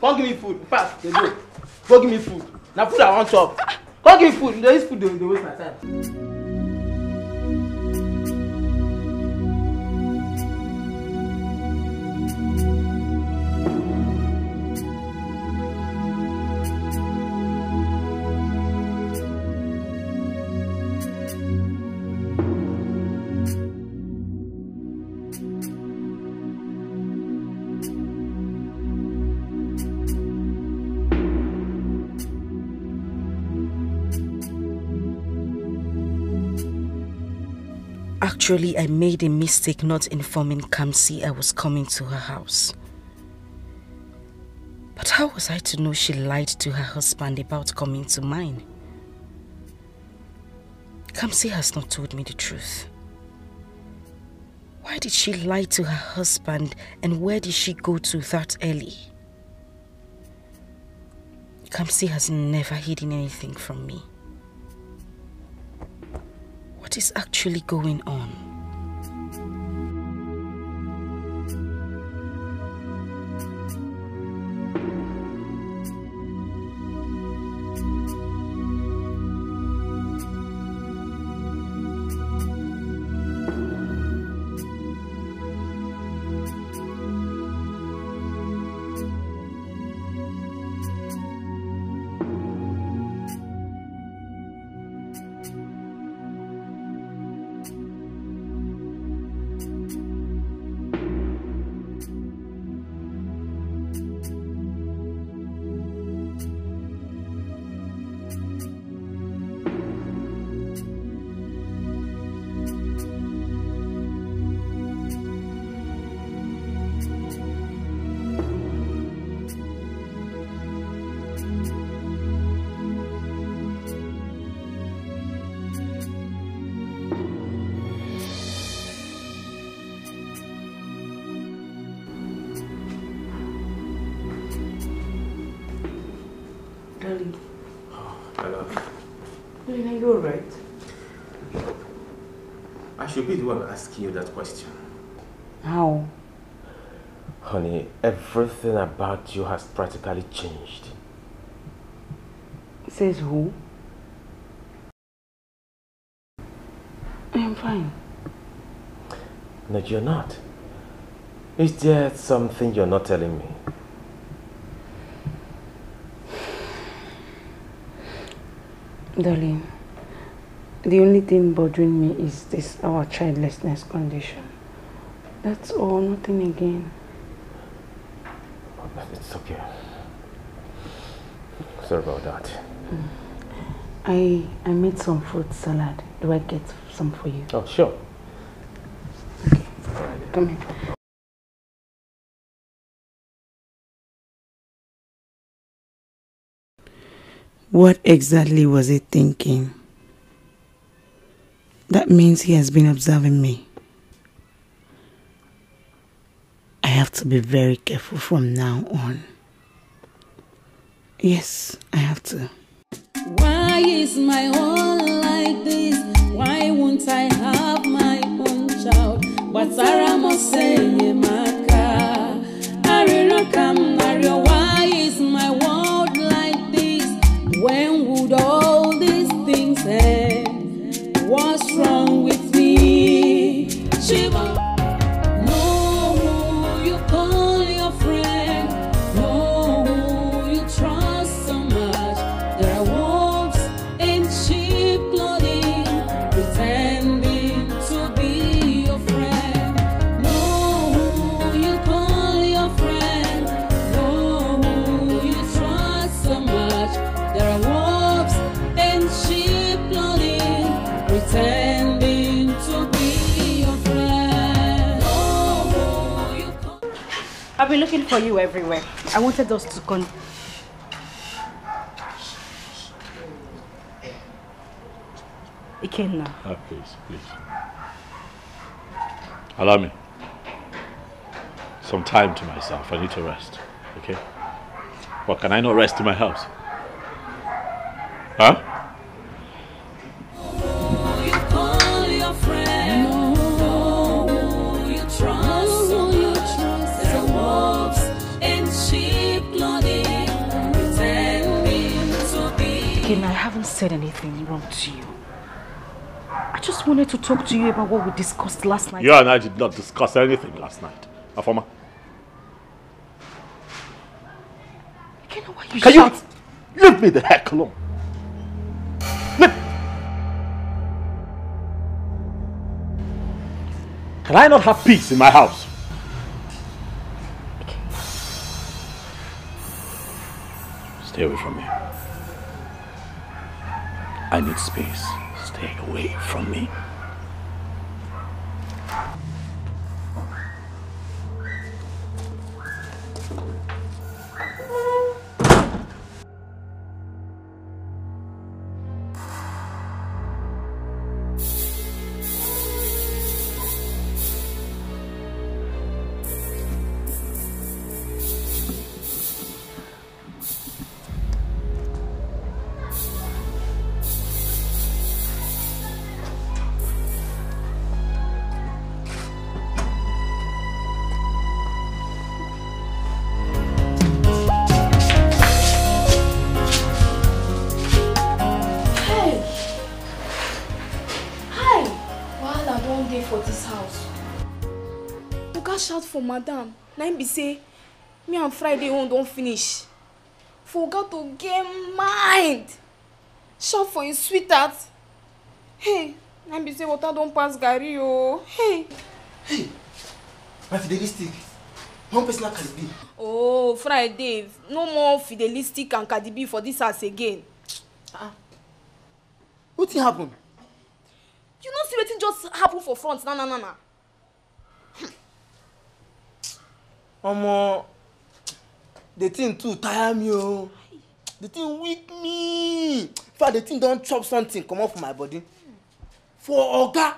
Come give me food. Fast, they go. Go give me food. Now food I want chop. Come give me food. There is food they waste my time. Actually, I made a mistake not informing Kamsi I was coming to her house. But how was I to know she lied to her husband about coming to mine? Kamsi has not told me the truth. Why did she lie to her husband, and where did she go to that early? Kamsi has never hidden anything from me. What is actually going on? I should be the one asking you that question. How? Honey, everything about you has practically changed. Says who? I am fine. No, you're not. Is there something you're not telling me? Darling, the only thing bothering me is this, our childlessness condition. That's all, nothing again. It's okay. Sorry about that. I made some fruit salad. Do I get some for you? Oh, sure. Okay, come here. What exactly was he thinking? That means he has been observing me. I have to be very careful from now on. Yes, I have to. Why is my own like this? Why won't I have my own child? But Sarah must say, Maka, why is my world like this? When would all these things end? What's wrong with me? Shiva. Know who you call your friend. Know who you trust so much. There are wolves in sheep clothing, pretending to be your friend. Know who you call your friend. I've been looking for you everywhere. I wanted us to con... Ikenna. Please. Allow me some time to myself. I need to rest, okay? Well, can I not rest in my house? Huh? I haven't said anything wrong to you. I just wanted to talk to you about what we discussed last night. You and I did not discuss anything last night. Afoma. Why you Can shout? you leave me the heck alone? Can I not have peace in my house? Stay away from me. I need space. Stay away from me. For madam, na him be say me and Friday own don't finish. Forgot to get mind. Shout for his sweetheart. Hey, na him be say water don't pass Gary oh. Hey, my fidelistic. One personal Cardi B. Oh, Friday, no more fidelistic and Cardi B for this house again. What thing happen? You know see wetin just happen for front na. The thing too tire me oh. The thing weak me. In fact, the thing don't chop something come off my body. For Oga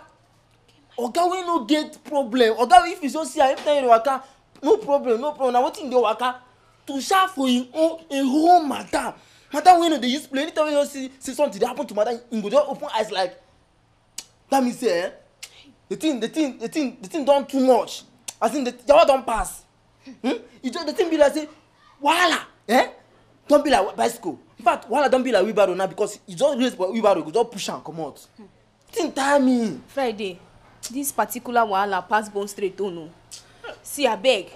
we no get problem. Oga if you just see every time you waka, no problem. Now what thing dey waka to shout for him own a whole madam. Madam we no dey use play. Anytime you see something dey happen to madam, he go just open eyes like. That means say the thing don't too much. As in the hour don't pass. It just the thing be like say, wahala, don't be like bicycle. In fact, wahala don't be like wheelbarrow now because you just raise wheelbarrow, you just push and come out. Thing tire me. Friday, this particular wahala pass bone straight oh no. See abeg,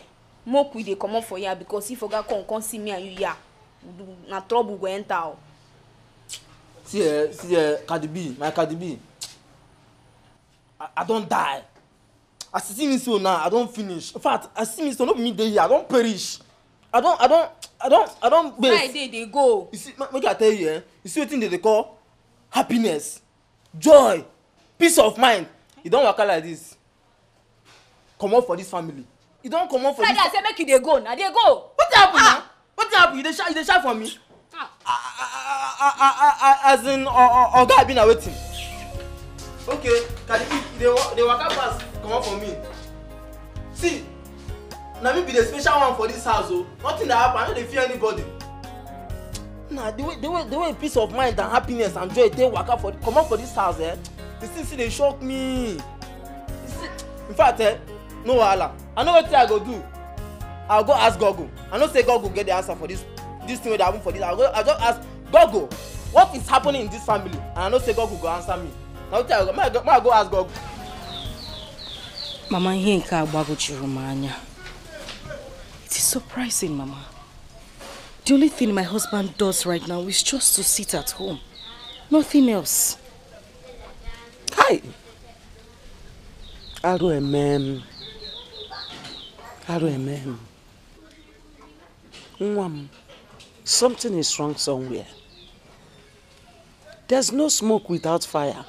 make we dey comot for here because if Oga come see me and you here, na trouble go enter oh. See Cardi B, my Cardi B. I don't die. As you see me so now, I don't finish. In fact, as you see me so, not me dey here, I don't perish. I don't base. Friday they go. You see, make I tell you, you see what thing they call happiness, joy, peace of mind. You don't work out like this. Come out for this family. You don't come out for Friday, this. I say make you dey go. Now they go. What happened now? What happened? You dey shout for me? As in, Oga I been waiting. Okay, Cardi B, they walk out fast. Come on for me. See, now me be the special one for this house. Oh, nothing that happen. I don't fear anybody. Nah, the way peace of mind and happiness and joy they walk out for come on for this house. The thing see they shock me. In fact, no wahala. I know what I go do. I'll go ask Gogo. I know say Gogo get the answer for this thing that happen for this. I'll just ask Gogo, what is happening in this family? And I know say Gogo go answer me. Now I go ask Gogo. Mama, it is surprising, Mama. The only thing my husband does right now is just to sit at home. Nothing else. Hi. RMM. Something is wrong somewhere. There's no smoke without fire.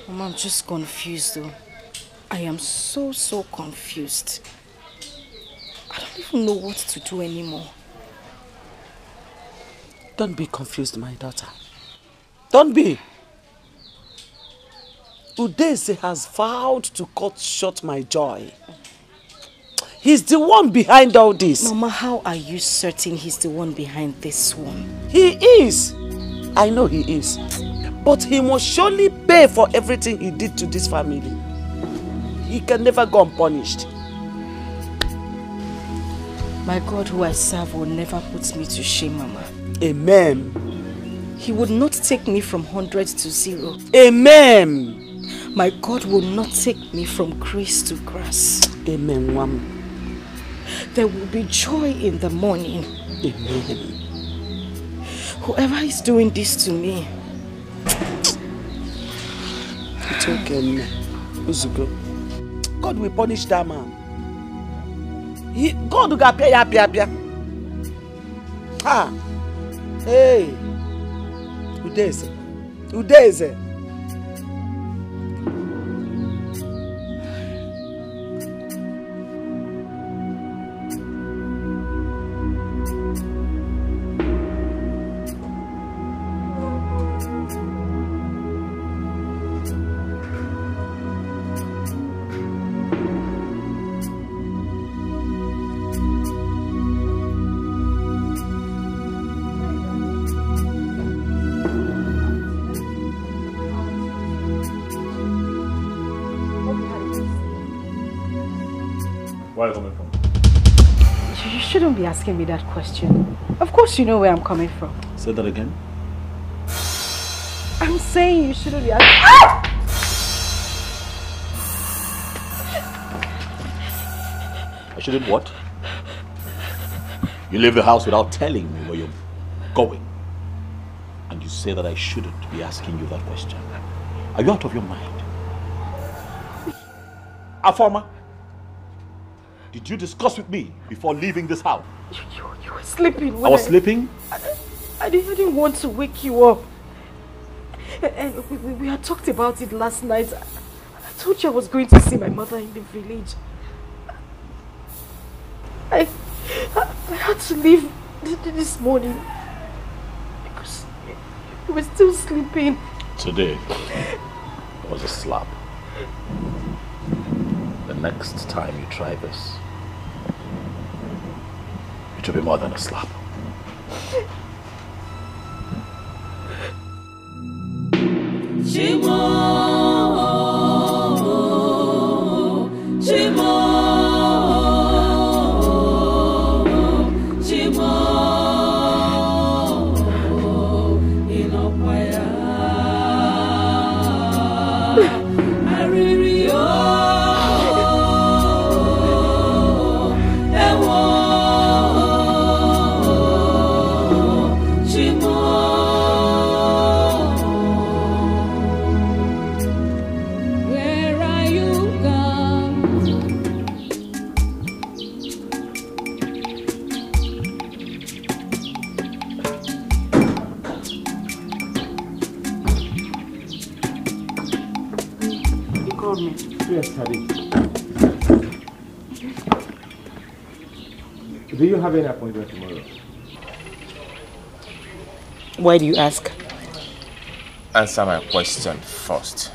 Mama, I'm just confused though. I am so confused. I don't even know what to do anymore. Don't be confused, my daughter. Don't be. Udeze has vowed to cut short my joy. He's the one behind all this. Mama, how are you certain he's the one behind this one? He is. I know he is. But he must surely pay for everything he did to this family. He can never go unpunished. My God who I serve will never put me to shame, Mama. Amen. He would not take me from 100 to 0. Amen. My God will not take me from grace to grass. Amen, Mama. There will be joy in the morning. Amen. Whoever is doing this to me. It's okay, Uzuko. God will punish that man. God will pay. Ah. Hey. Udeze. Where are you coming from? You shouldn't be asking me that question. Of course you know where I'm coming from. Say that again. I'm saying you shouldn't be asking. I shouldn't what? You leave the house without telling me where you're going. And you say that I shouldn't be asking you that question. Are you out of your mind? Afoma, did you discuss with me before leaving this house? You were sleeping. I was sleeping? I didn't want to wake you up. And we had talked about it last night. I told you I was going to see my mother in the village. I had to leave this morning because you were still sleeping. Today was a slap. The next time you try this, it will be more than a slap. Chimo, Chimo, Chimo, Inokwaya, Aririo, Ewo, Chimo. Where are you gone? You called me. Yes, Daddy. Do you have any appointment tomorrow? Why do you ask? Answer my question first.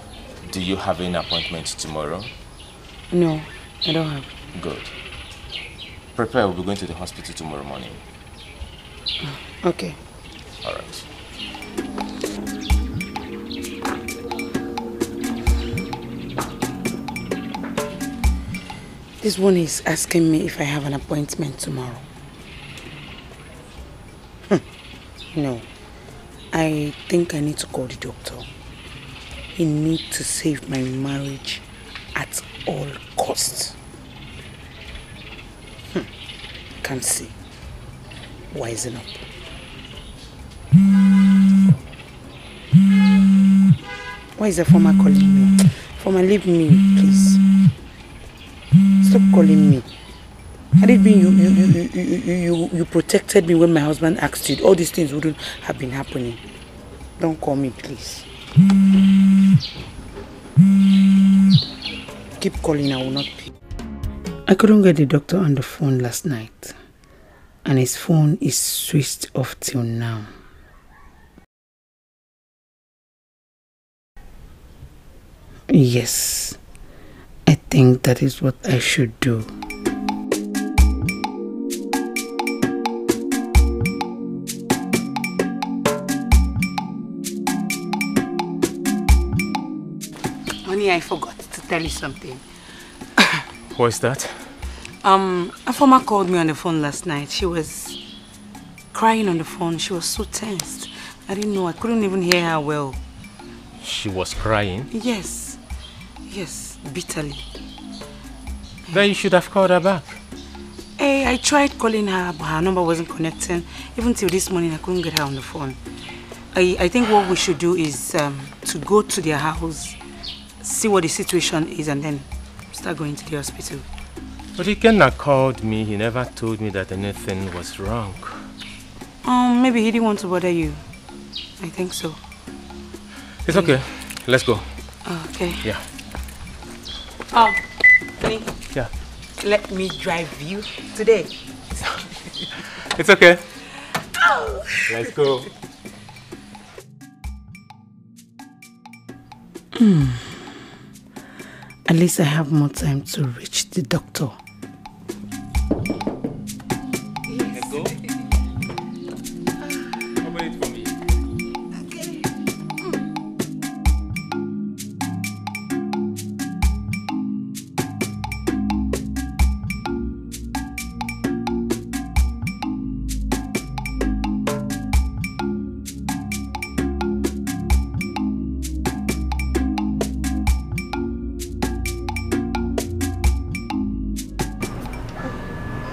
Do you have any appointment tomorrow? No, I don't have. Good. Prepare, we'll be going to the hospital tomorrow morning. Okay. All right. This one is asking me if I have an appointment tomorrow. No. I think I need to call the doctor. He needs to save my marriage at all costs. Can't see. Wisen up. Why is the former calling me? Former, leave me, please. Stop calling me. Had it been you protected me when my husband asked you, all these things wouldn't have been happening. Don't call me, please. keep calling, I will not pick. I couldn't get the doctor on the phone last night. And his phone is switched off till now. Yes, I think that is what I should do. Honey, I forgot to tell you something. What's that? A farmer called me on the phone last night. She was crying on the phone. She was so tensed. I didn't know. I couldn't even hear her well. She was crying? Yes. Yes, bitterly. Then you should have called her back. Hey, I tried calling her, but her number wasn't connecting. Even till this morning, I couldn't get her on the phone. I think what we should do is to go to their house, see what the situation is, and then start going to the hospital. But Ikenna called me. He never told me that anything was wrong. Maybe he didn't want to bother you. I think so. It's okay. Let's go. Okay. Yeah. Honey. Yeah. Let me drive you today. It's okay. Let's go. At least I have more time to reach the doctor. Let's go. Open it for me.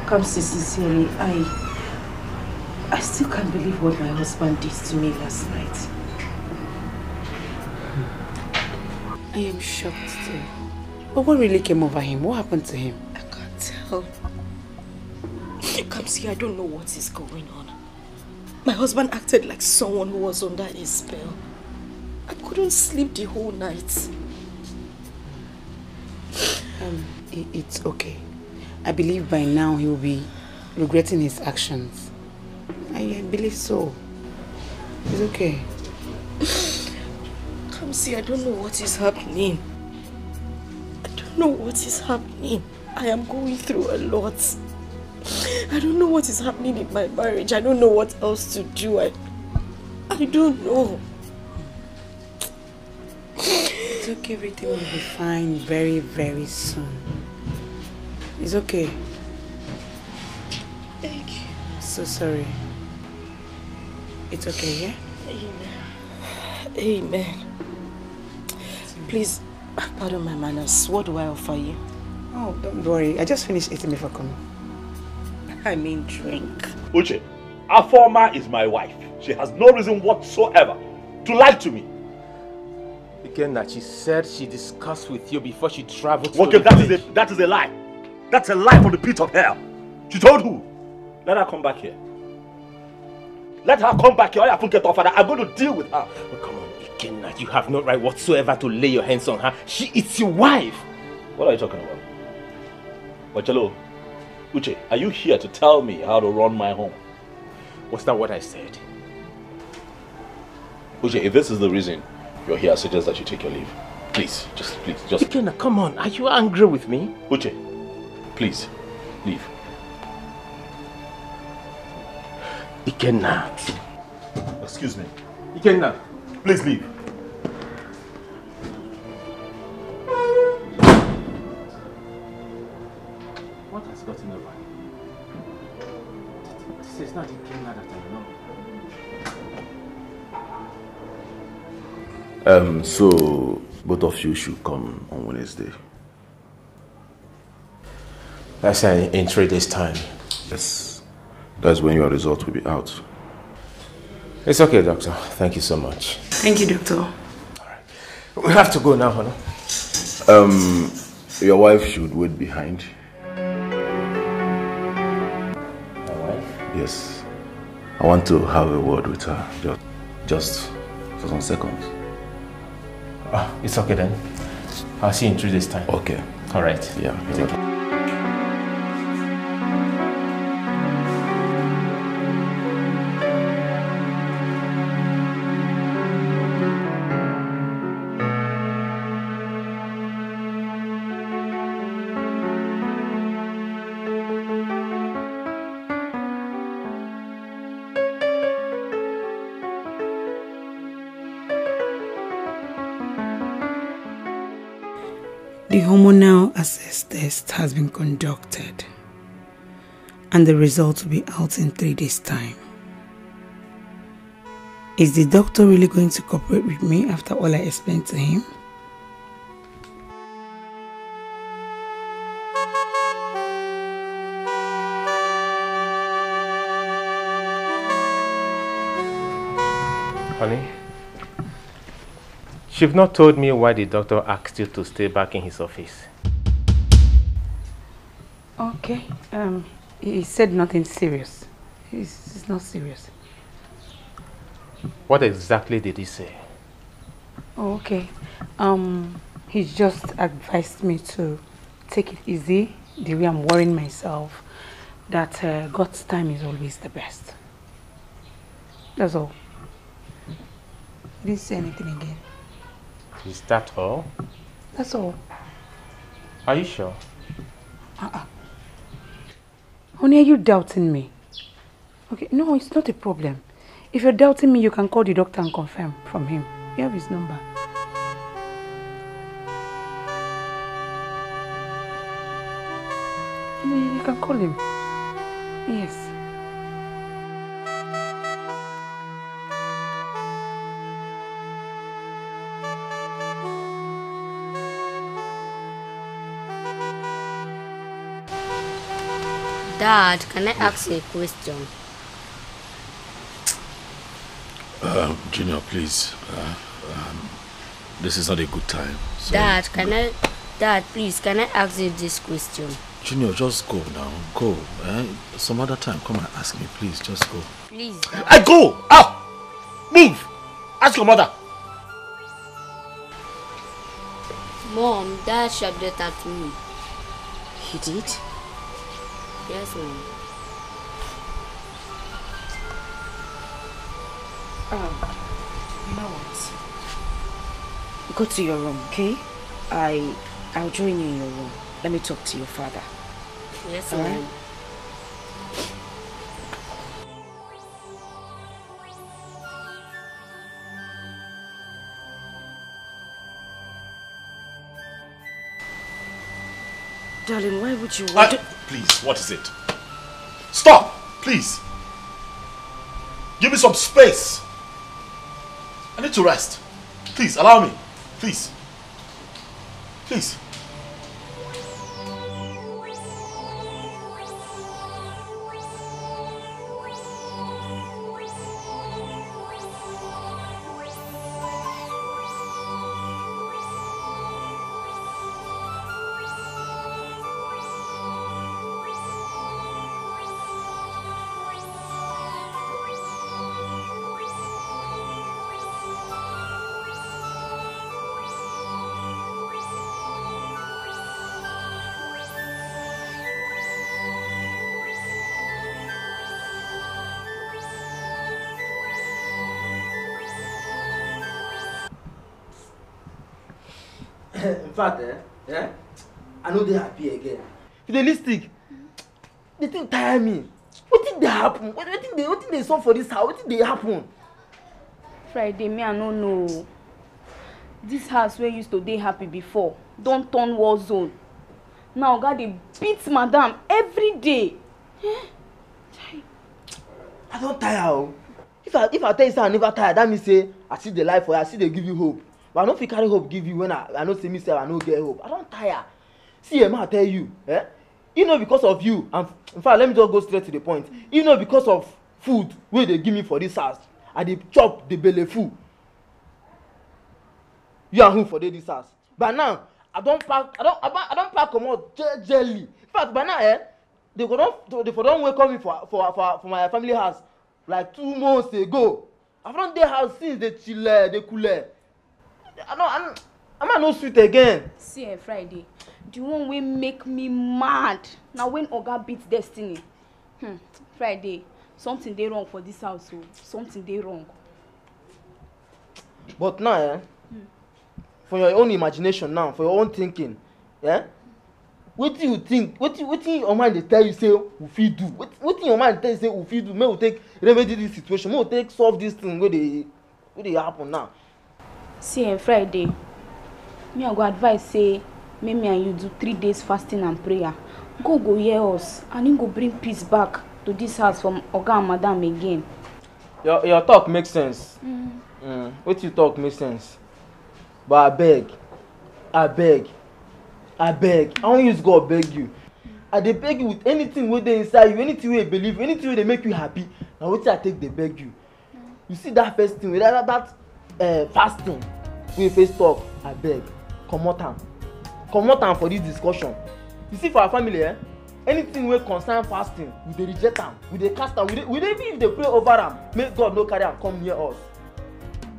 Come see, sincerely, I still can't believe what my husband did to me last night. I am shocked too. But what really came over him? What happened to him? I can't tell. Come see, I don't know what is going on. My husband acted like someone who was under a spell. I couldn't sleep the whole night. It's okay. I believe by now he will be regretting his actions. I believe so. It's okay. Come see, I don't know what is happening. I don't know what is happening. I am going through a lot. I don't know what is happening in my marriage. I don't know what else to do. I don't know. It's okay, everything will be fine very, very soon. It's okay. Thank you. So sorry. It's okay, yeah? Amen. Amen. Please, pardon my manners. What do I offer you? Oh, don't worry. I just finished eating before coming. I mean drink. Uche, Afoma is my wife. She has no reason whatsoever to lie to me. Ikenna, she said she discussed with you before she traveled to Okay, the that is a lie. That's a lie from the pit of hell. She told who? Let her come back here. Let her come back here. I'm going to deal with her. Oh, come on, Ikenna. You have no right whatsoever to lay your hands on her. She is your wife. What are you talking about? Wachalo, Uche, are you here to tell me how to run my home? Was that what I said? Uche, if this is the reason you're here, I suggest that you take your leave. Please, just. Ikenna, come on. Are you angry with me? Uche, please, leave. Ikenna. Excuse me. Ikenna, please leave. What has gotten over you? This is not Ikenna that I know. So both of you should come on Wednesday. That's in 3 days' time. Yes. That's when your result will be out. It's okay, doctor. Thank you so much. Thank you, doctor. Alright. We have to go now, honey. Your wife should wait behind. My wife? Yes. I want to have a word with her. Just for some seconds. It's okay then. I'll see you in 3 days' time. Okay. All right. Yeah. Take care. The hormonal assess test has been conducted and the results will be out in 3 days' time. Is the doctor really going to cooperate with me after all I explained to him? Honey, you've not told me why the doctor asked you to stay back in his office. Okay, he said nothing serious. It's not serious. What exactly did he say? Oh, okay. He just advised me to take it easy, the way I'm worrying myself, that God's time is always the best. That's all. He didn't say anything again. Is that all? That's all. Are you sure? Honey, are you doubting me? Okay, no, it's not a problem. If you're doubting me, you can call the doctor and confirm from him. You have his number. You can call him. Yes. Dad, can I ask you a question? Junior, please. This is not a good time. So Dad, please, can I ask you this question? Junior, just go now. Go. Some other time, come and ask me, please. Just go. Please. I go! Out! Move! Ask your mother. Mom, Dad shouted at me. He did? Yes, Mom. You know what? Go to your room, okay? I'll join you in your room. Let me talk to your father. Yes, All Mom. right? Darling, why would you want to... Please, what is it? Stop! Please! Give me some space! I need to rest. Please, allow me. Please. Please. In fact, I know they happy again. Realistic. The thing tire me. What did they happen? What did they saw for this house? What did they happen? Friday, me I don't know. This house where used to dey happy before don't turn war zone. Now God they beat madam every day. I don't tire. If I tell you say I never tire, that means say I see the life for you, I see they give you hope. But I don't feel carry hope give you when I know say me say I no get hope. I don't tire. See, I tell you, you know because of you, and in fact let me just go straight to the point. You know because of food wey they give me for this house, I dey chop the belly full. You and who for this house? But now I don't pack comot jelly. In fact, by now they don't welcome me for my family house like 2 months ago. I don't dey house since they chill, they cool. I'm not no sweet again. See, Friday, The one wey make me mad. Now when Oga beat Destiny. Friday, something dey wrong for this house, so something dey wrong. But now, for your own imagination now, for your own thinking, what do you think? What your mind dey tell you say we fit do? What your mind tell you say we fit do? May we take remedy this situation? May we take solve this thing wey dey happen now? See, Friday, me I go advise say make me and you do 3 days fasting and prayer. God go hear us and he go bring peace back to this house from Oga and Madam again. Your talk makes sense. What you talk makes sense. But I beg, I won't use God beg you. I dey beg you with anything wey dey inside you, anything wey you believe, anything wey dey make you happy. Now wetin I take dey beg you. You see that first thing, that fasting wey first talk, I beg, comot am for this discussion. You see for our family, anything wey concern fasting, we dey reject am, we dey cast am, we dey even if dey pray over am, make God no carry am come near us.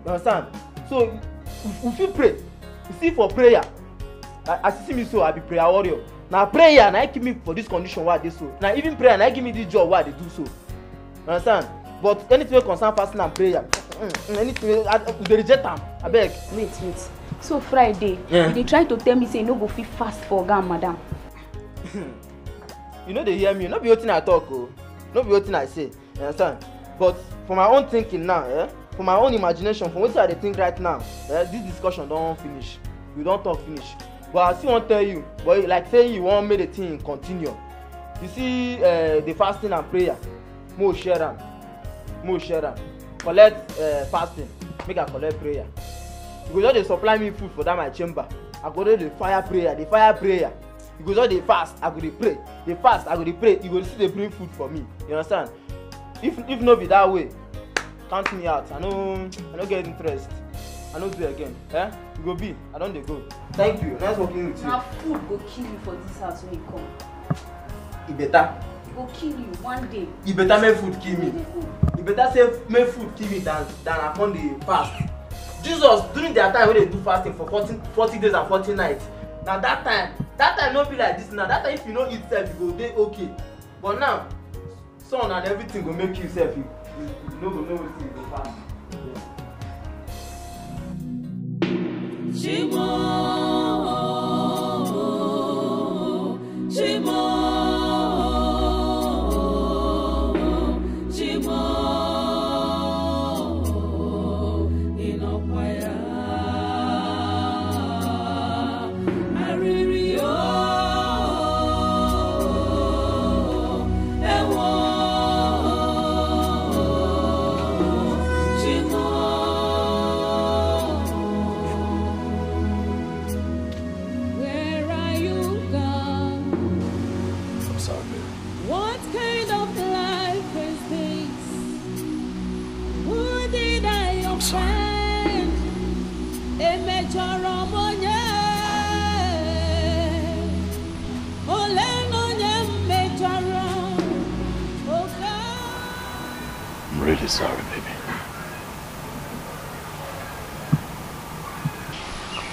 You understand? So we fit pray. You see for prayer, as you see me so, I be prayer warrior. Na prayer na keep me for this condition wey I dey so. Na even prayer na give me this job wey I dey do so. You understand? But anything wey concern fasting and prayer, anything we dey reject am. Abeg. Wait. So Friday, you dey try to tell me say you no go fit fast for Oga and Madam. You know they hear me. No be wetin I talk o. No be wetin I say. You understand? But for my own thinking now, for my own imagination, from wetin I dey think right now, this discussion don finish. We don talk finish. But I still wan tell you, but like say you wan make the thing continue. You see the fasting and prayer, mo share am. Collect fasting, make I collect prayer. You go just dey supply me food for that my chamber. I go dey fire prayer. You go just dey fast, I go dey pray. Dey fast, I go dey pray. You go still dey bring food for me. You understand? If no be that way, count me out. I no get interest. I no do again. You go be. I don dey go. Thank you. Nice working with you. Na food go kill you for this house when you come. E better. E go kill you one day. E better make food kill me. E better say make food kill me than I come dey fast. Jesus during their time wey dey do fasting for 40 days and 40 nights. Na that time no be like this now. That time if you no eat sef, you go dey okay. But now, sun and everything go make you sef. You no go know wetin you go fast. I'm really sorry, baby.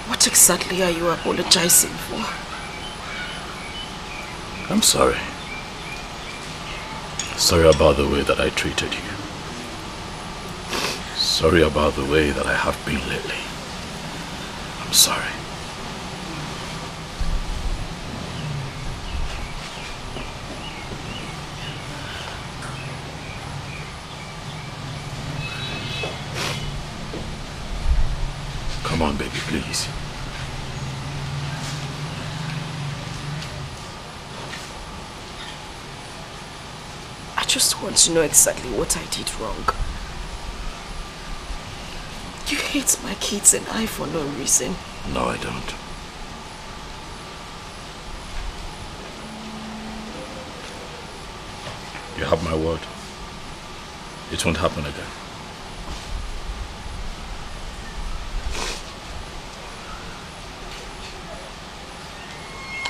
What exactly are you apologizing for? I'm sorry. Sorry about the way that I treated you. Sorry about the way that I have been lately. I'm sorry. Come on, baby, please. I just want to know exactly what I did wrong. You hate my kids and I for no reason. No, I don't. You have my word. It won't happen again.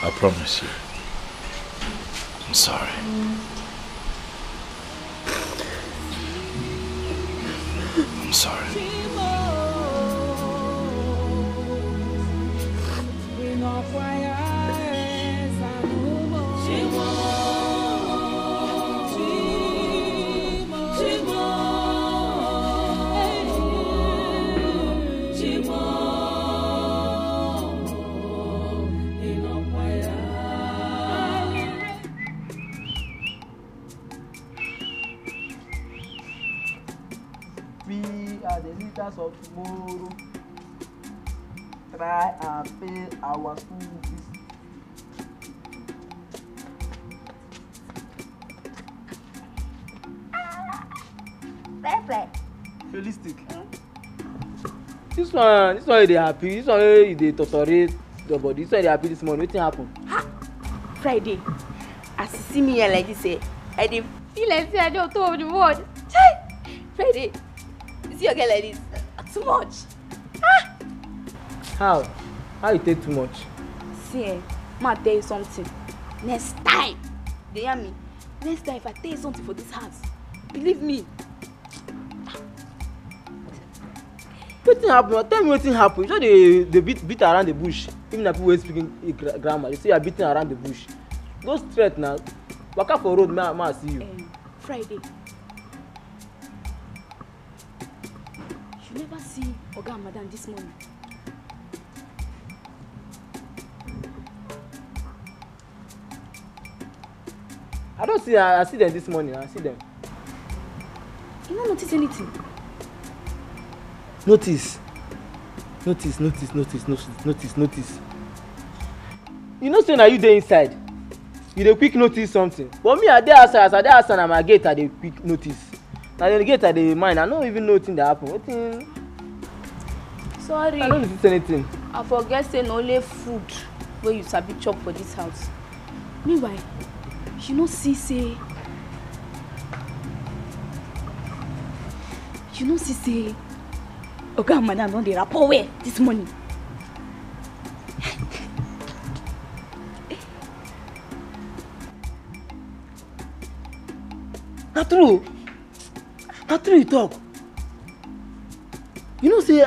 I promise you. I'm sorry. I'm sorry. Ring of fire. We are the leaders of tomorrow. Try and pay our school fees. Realistic. This one they happy. This one they tolerate the body. This one they happy this morning. Wetin happen? Friday, as you see me here like this, I dey feel like say I don't talk the word. Chai! Friday, you see your girl like this? Too much. How? How you take too much? See, ma tell you something. Next time, they hear me. Next time, if I tell you something for this house, believe me. Wetin happen? Tell me wetin happen. You know they beat around the bush. Even if people speaking grammar, they say you are beating around the bush. Go straight now. Walk up for road, ma see you. Friday. You never see Oga and Madam this morning. I don't see. I see them this morning. I see them. You don't notice anything? Notice. You know, say now you there inside. You dey quick notice something. But me, I dey outside. As I dey outside, na my gate I dey quick notice. Na the gate I dey mind. I no even know wetin dey happen. Wetin? Sorry. I don't notice anything. I forget say na only food wey you sabi chop for this house. Meanwhile, you no see say. Oga and Madam don dey rapport well this morning. Na true you talk. You know say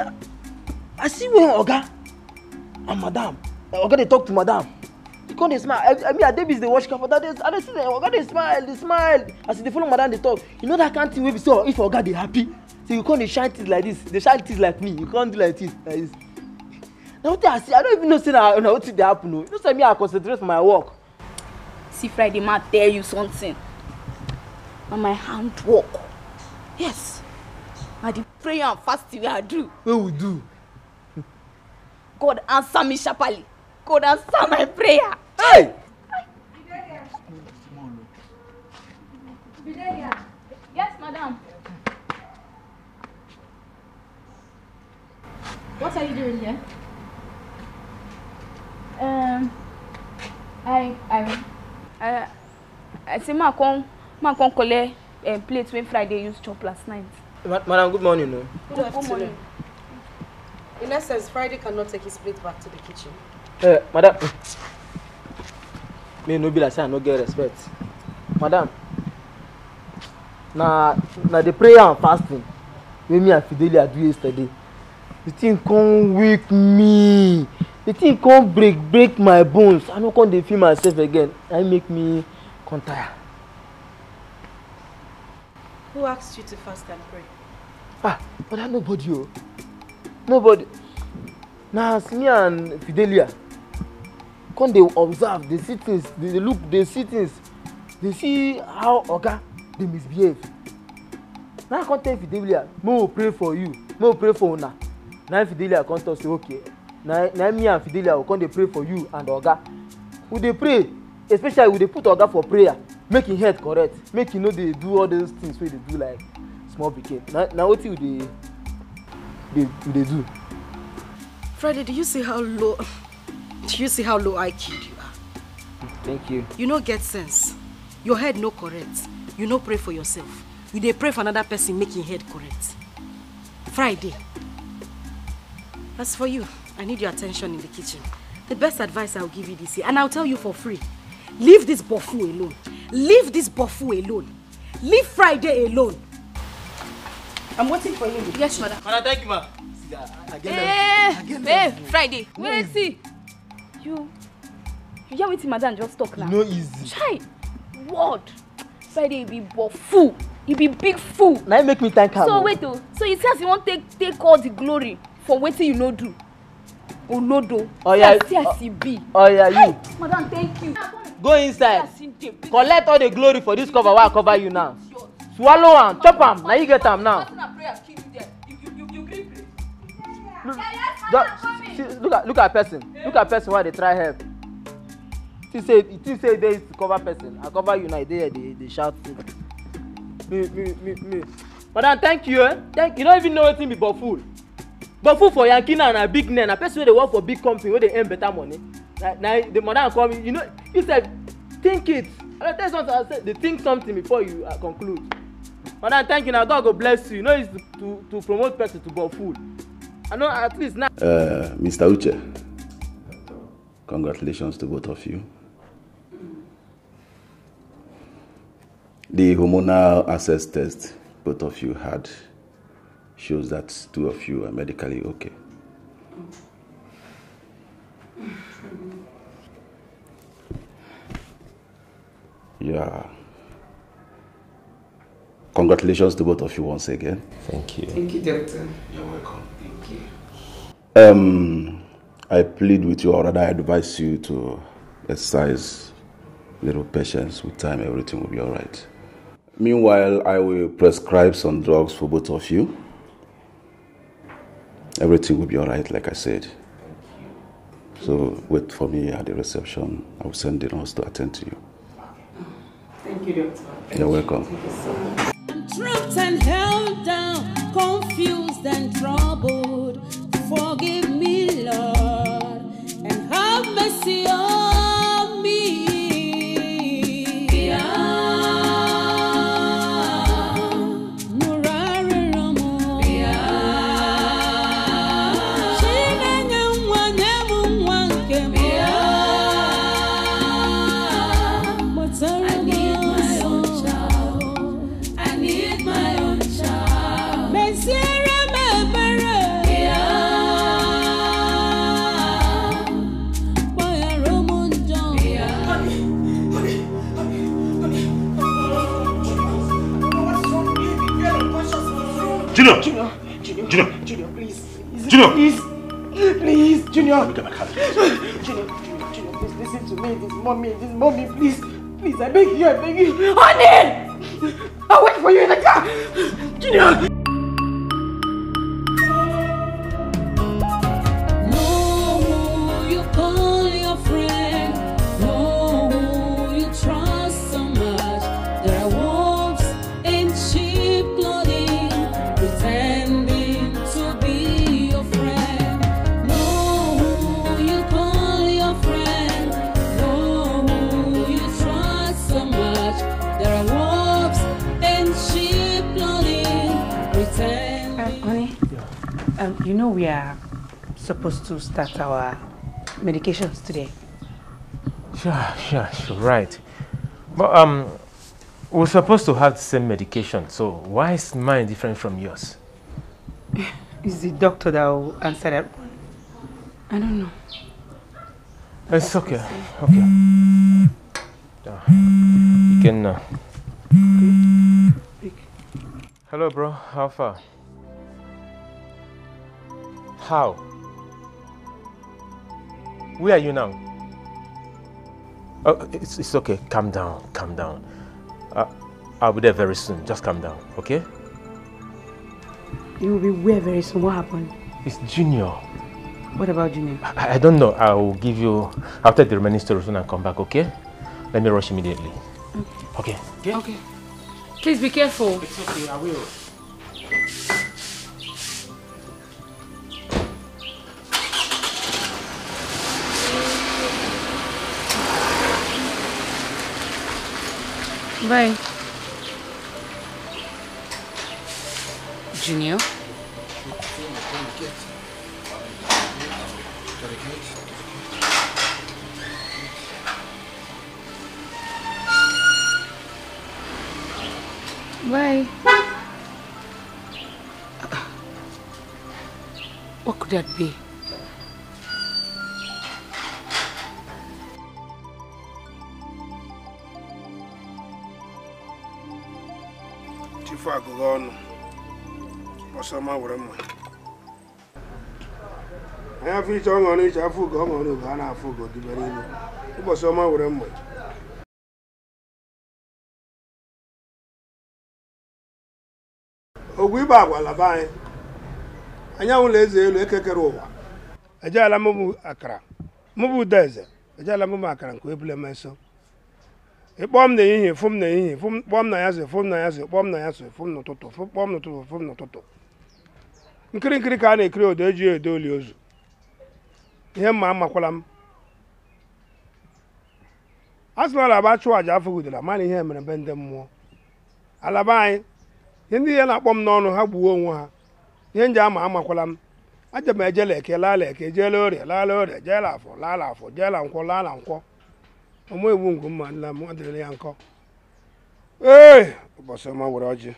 I see when Oga and Madam, Oga dey talk to Madam. He come dey smile. I mean, Davis dey watch camera. I dey see them. Oga dey smile. As they follow Madam dey talk, you know that kind of thing wey be so if Oga dey happy, so you come dey shine teeth like this. Dey shine teeth like me. You come do like this. Na wetin I see. I don't even know say na wetin dey happen o. You know say me I concentrate for my work. See Friday, ma tell you something. Na my handwork. Yes. Na the prayer and fasting wey I do. What we do? God answer me sharply. God answer my prayer. Hey! Yes, madam. What are you doing here? I say ma come collect plate when Friday used chop last night. Madam, good morning. No? Good morning. In essence, Friday cannot take his plate back to the kitchen. Madam, me no be like say I no get respect. Madam, na the prayer and fasting wey me and Fidelia do yesterday. The thing come weak me. The thing come break my bones. I no come dey feel myself again. That make me come tire. Who asked you to fast and pray? But I nobody o. Nobody. Na as me and Fidelia come dey observe, dey see things, dey look, dey see things, dey see how Oga dey misbehave. Now I come tell Fidelia, "Mo will pray for you, mo will pray for una." Now Fidelia come talk say, "Okay." Now me and Fidelia will come dey pray for you and Oga. We dey pray, especially we dey put Oga for prayer, make him head correct, make him no dey do all those things wey dey do like small pikin. Na wetin we dey do. Friday, do you see how low IQ you are? Thank you. You no get sense. Your head no correct. You no pray for yourself. You dey pray for another person making head correct. Friday. As for you, I need your attention in the kitchen. The best advice I'll give you this year, and I'll tell you for free. Leave this bofu alone. Leave this bofu alone. Leave Friday alone. I'm waiting for you. Yes, madam. Madam, thank you, ma. Friday, wait, see. You hear wetin madam just talk now? No easy. Chai, what? Friday be fool. He be big fool. Now make me thank her. So wait oh. So you say as you want take all the glory for wetin you no do. Olodo. Oh yeah. See as he be. Oh yeah, you. Madam, thank you. Go inside. Collect all the glory for this cover. Why I cover you now? Swallow am, chop am. Now you get am now. look at person. Look at person why they try help. He say they is to cover person. I cover you now. They shout. Me. Madam, thank you. Thank you. Don't even know anything about food. But food for Yankee and a big name. A person where they work for big company where they earn better money. Now the madam come. You know, you said think it. I tell you something. I said they think something before you conclude. Madam, thank you. Now God go bless you. You know it's to promote person to buy food. I know at least now. Mr. Uche, congratulations to both of you. The hormonal access test both of you had shows that two of you are medically okay. Yeah. Congratulations to both of you once again. Thank you. Thank you, doctor. You're welcome. Thank you. I plead with you, or rather I advise you to exercise little patience. With time, everything will be all right. Meanwhile, I will prescribe some drugs for both of you. Everything will be all right, like I said. So wait for me at the reception. I will send the nurse to attend to you. Thank you, doctor. You're welcome. Thank you so much. I'm trapped and held down, confused and troubled. Forgive me, Lord, and have mercy on me. Junior, please. Junior. Please, Junior. Look at my card. Junior, please listen to me. This mommy, please, I beg you, honey. I'll wait for you in the car, Junior. You know we are supposed to start our medications today. Sure, right. But we're supposed to have the same medication, so why is mine different from yours? It's the doctor that will answer that one. I don't know. It's okay. Okay. You can Hello, bro. How far? How? Where are you now? Oh, it's okay. Calm down. I'll be there very soon. Just calm down, okay? You will be where very soon? What happened? It's Junior. What about Junior? I don't know. I'll take the remaining stories when I come back, okay? Let me rush immediately. Okay. Please be careful. It's okay, I will. Bye. Junior? Bye. What could that be? Agogonu Osama Wurema. I have reached on each Afugo on Ghana Fugo, the Berino. It was Osama Wurema. Oh, we back while I buy. anya ụlọ eze elu ekekere ụwa ejela m akara mụ deze ejela m akara nke ebule meso ịkpọ m n'ehihie fụ m n'ehihie kpọọ m na ya sị fụ m na ya sị kpọọ m na ya sị fụ m n'ụtụtụ kpọọ m n'ụtụtụ fụ m n'ụtụtụ nkiri nkiri ka a na-ekiri odo eji edo oli ozu ihe mma amakwala m a sị na alaba chụọ aja afọ gudela mana ihe mere be ndị mmụọ alaba anyị ihe ndị ihe na-akpọ m n'ọnụ ha gbuo onwe ha ihe nji ama amakwala m aja m ejela eke laala eke jeela orie laala orie jeela afọ laala afọ jeela nkwọ laala nkwọ ọmụ egbu ngwu mma nla m adịrịla ya nkọ ee ụbọchị ọma were ọjị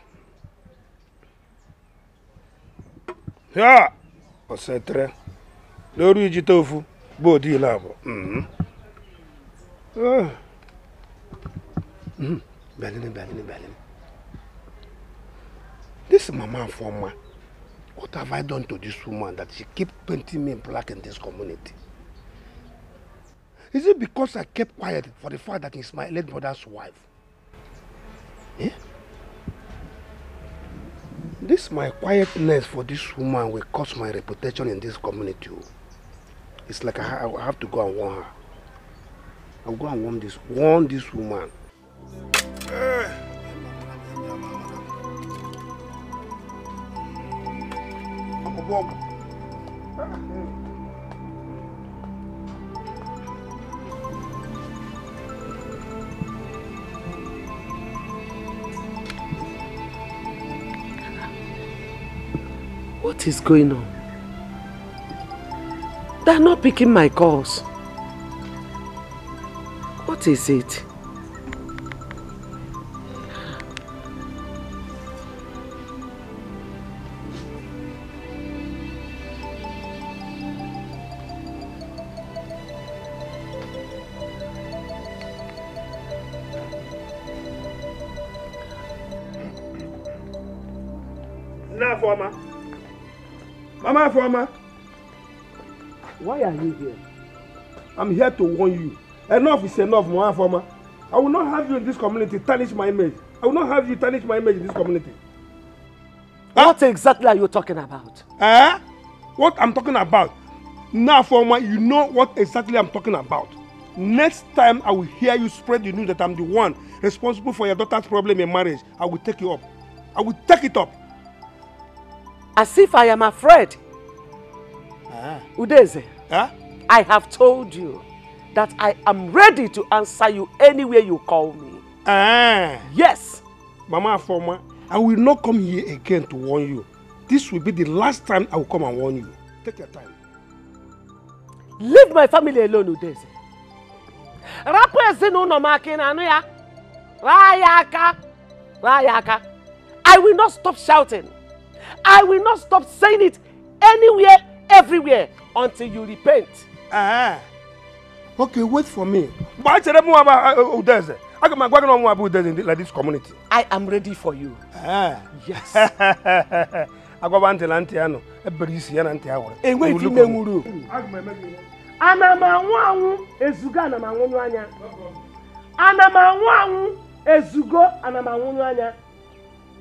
ya ọsetere n'oru iji tofu bụ odi ile abụọ bịalịnị this mama Afoma, what have I done to this woman that she keep painting me black in this community? Is it because I kept quiet for the fact that he's my late brother's wife? Eh? This my quietness for this woman will cost my reputation in this community. It's like I have to go and warn her. I'll go and warn this woman. What is going on? They're not picking my calls. What is it? Mama Afoma. Why are you here? I'm here to warn you. Enough is enough, Mama Afoma. I will not have you in this community tarnish my image. I will not have you tarnish my image in this community. What exactly are you talking about? What I'm talking about? Now, Afoma, you know what exactly I'm talking about. Next time I will hear you spread the news that I'm the one responsible for your daughter's problem in marriage, I will take you up. I will take it up. As if I am afraid. Udeze, I have told you that I am ready to answer you anywhere you call me. Yes. Mama Afoma, I will not come here again to warn you. This will be the last time I will come and warn you. Take your time. Leave my family alone, Udeze. Rayaka. I will not stop shouting. I will not stop saying it anywhere, everywhere, until you repent. Okay, wait for me. Like this community. I am ready for you. Yes.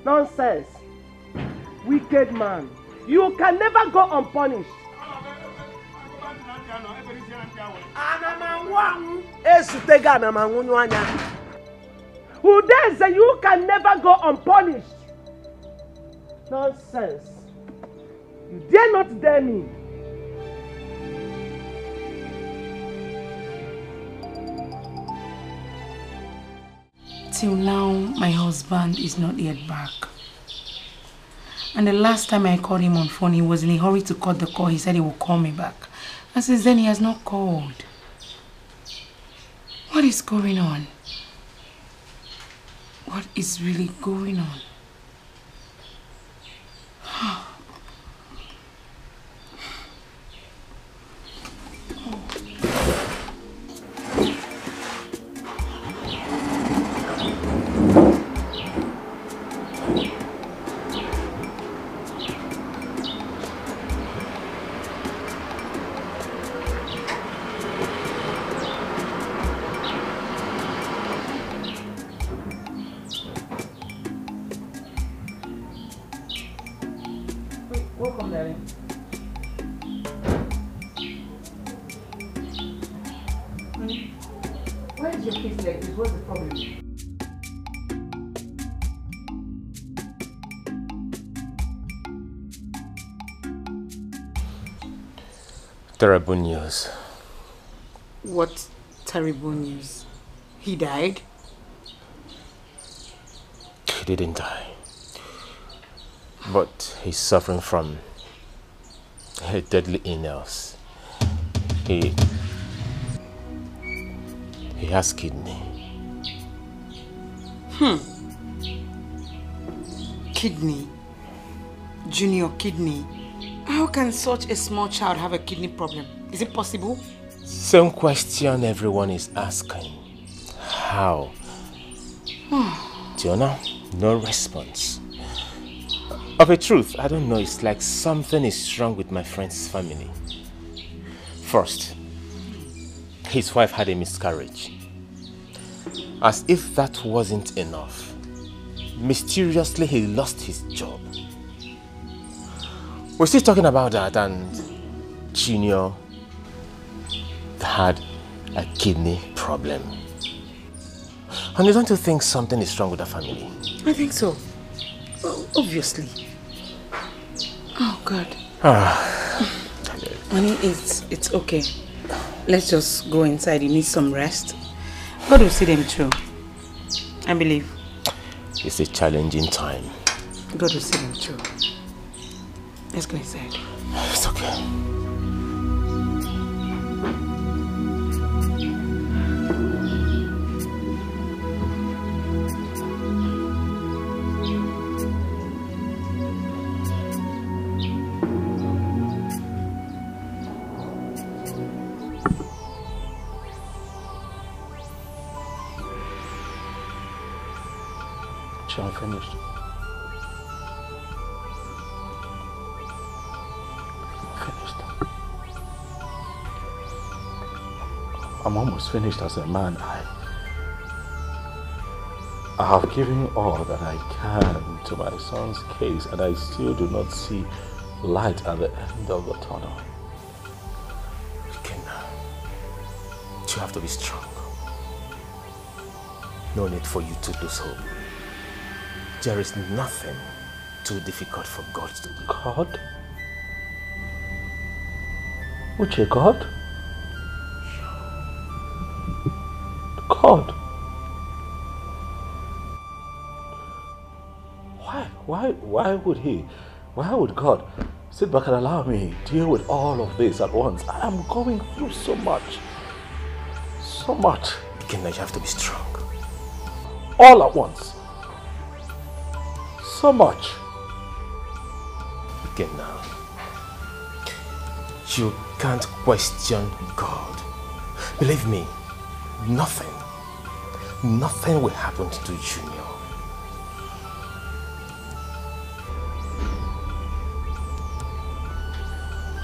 Nonsense. Wicked man. You can never go unpunished. Udeze, you can never go unpunished. Nonsense. You dare not dare me. Till now, my husband is not yet back. And the last time I called him on phone, he was in a hurry to cut the call. He said he would call me back. And since then, he has not called. What is going on? What is really going on? Welcome, darling. is your face like this? What's the problem? Terrible news. What terrible news? He died? He didn't die. But he's suffering from a deadly illness. He has kidney. Kidney? Junior kidney? How can such a small child have a kidney problem? Is it possible? Same question everyone is asking. How? Jonah, no response. Of a truth, I don't know. It's like something is wrong with my friend's family. First, his wife had a miscarriage. As if that wasn't enough, mysteriously he lost his job. We're still talking about that, and Junior had a kidney problem. And don't you think something is wrong with the family? I think so. Obviously. Oh God. Honey, it's okay. Let's just go inside. You need some rest. God will see them through. I believe. It's a challenging time. God will see them through. Let's go inside. It's okay. I'm finished. I'm almost finished as a man. I have given all that I can to my son's case, and I still do not see light at the end of the tunnel. You have to be strong. No need for you to lose hope. There is nothing too difficult for God to do. God? Which a God? God? Why would God sit back and allow me to deal with all of this at once? I am going through so much. So much. Again, you have to be strong. All at once. So much. Again now. You can't question God. Believe me, nothing will happen to Junior.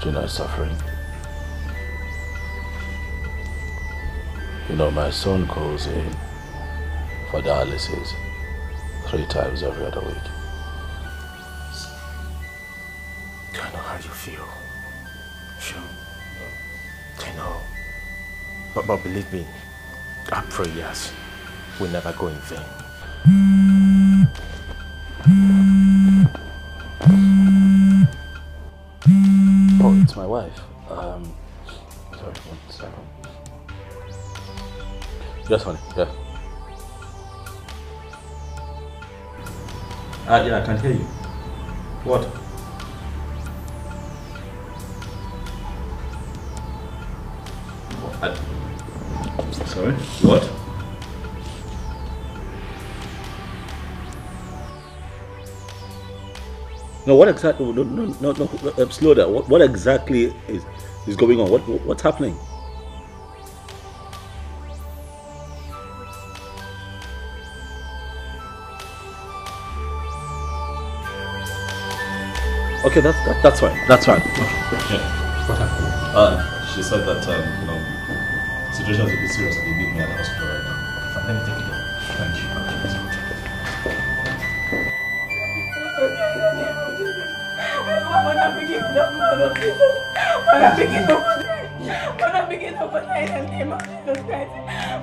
Junior is suffering. You know, my son goes in for dialysis 3 times every other week. I know how you feel. Sure. I know. But believe me, our prayers will never go in vain. Oh, it's my wife. Sorry, 1 second. Yes, honey, yeah. Yeah, I can hear you. What? Sorry? What? No, what exactly? No, slow down. What exactly is going on? What's happening? Okay, that's fine. That's fine. Yeah. What happened? She said that situation is a bit serious and they need me at the hospital right now. Fine, let me take it down. Thank you. Mother begin no go die in the name of Jesus Christ.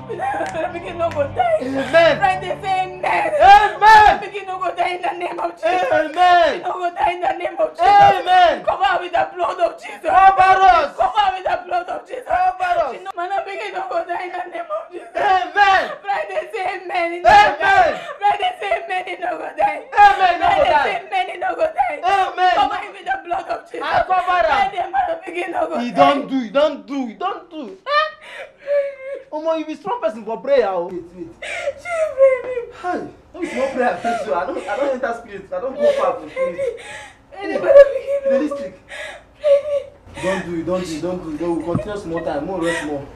Mother begin no go die. Amen. Friday say amen. Amen. Begin no go die in the name of Jesus. Amen. Begin no go die in the name of Jesus. Amen. Cover her with the blood of Jesus. Cover us. Cover her with the blood of Jesus. Cover us. Mother begin no go die in the name of Jesus. Amen. Friday say amen. Amen. Friday say amen. He no go die. Amen. No go Friday die. say amen. He no go die. Amen. Cover him with the blood of Jesus. I cover her. Friday mother begin no go die. You don't do. Omo, you be strong person for prayer. Oh. Wait. Hi. No be small prayer, please. I don't enter spirit. I don't go far from spirit. The district. Don't do. Don't continue small time. More rest more.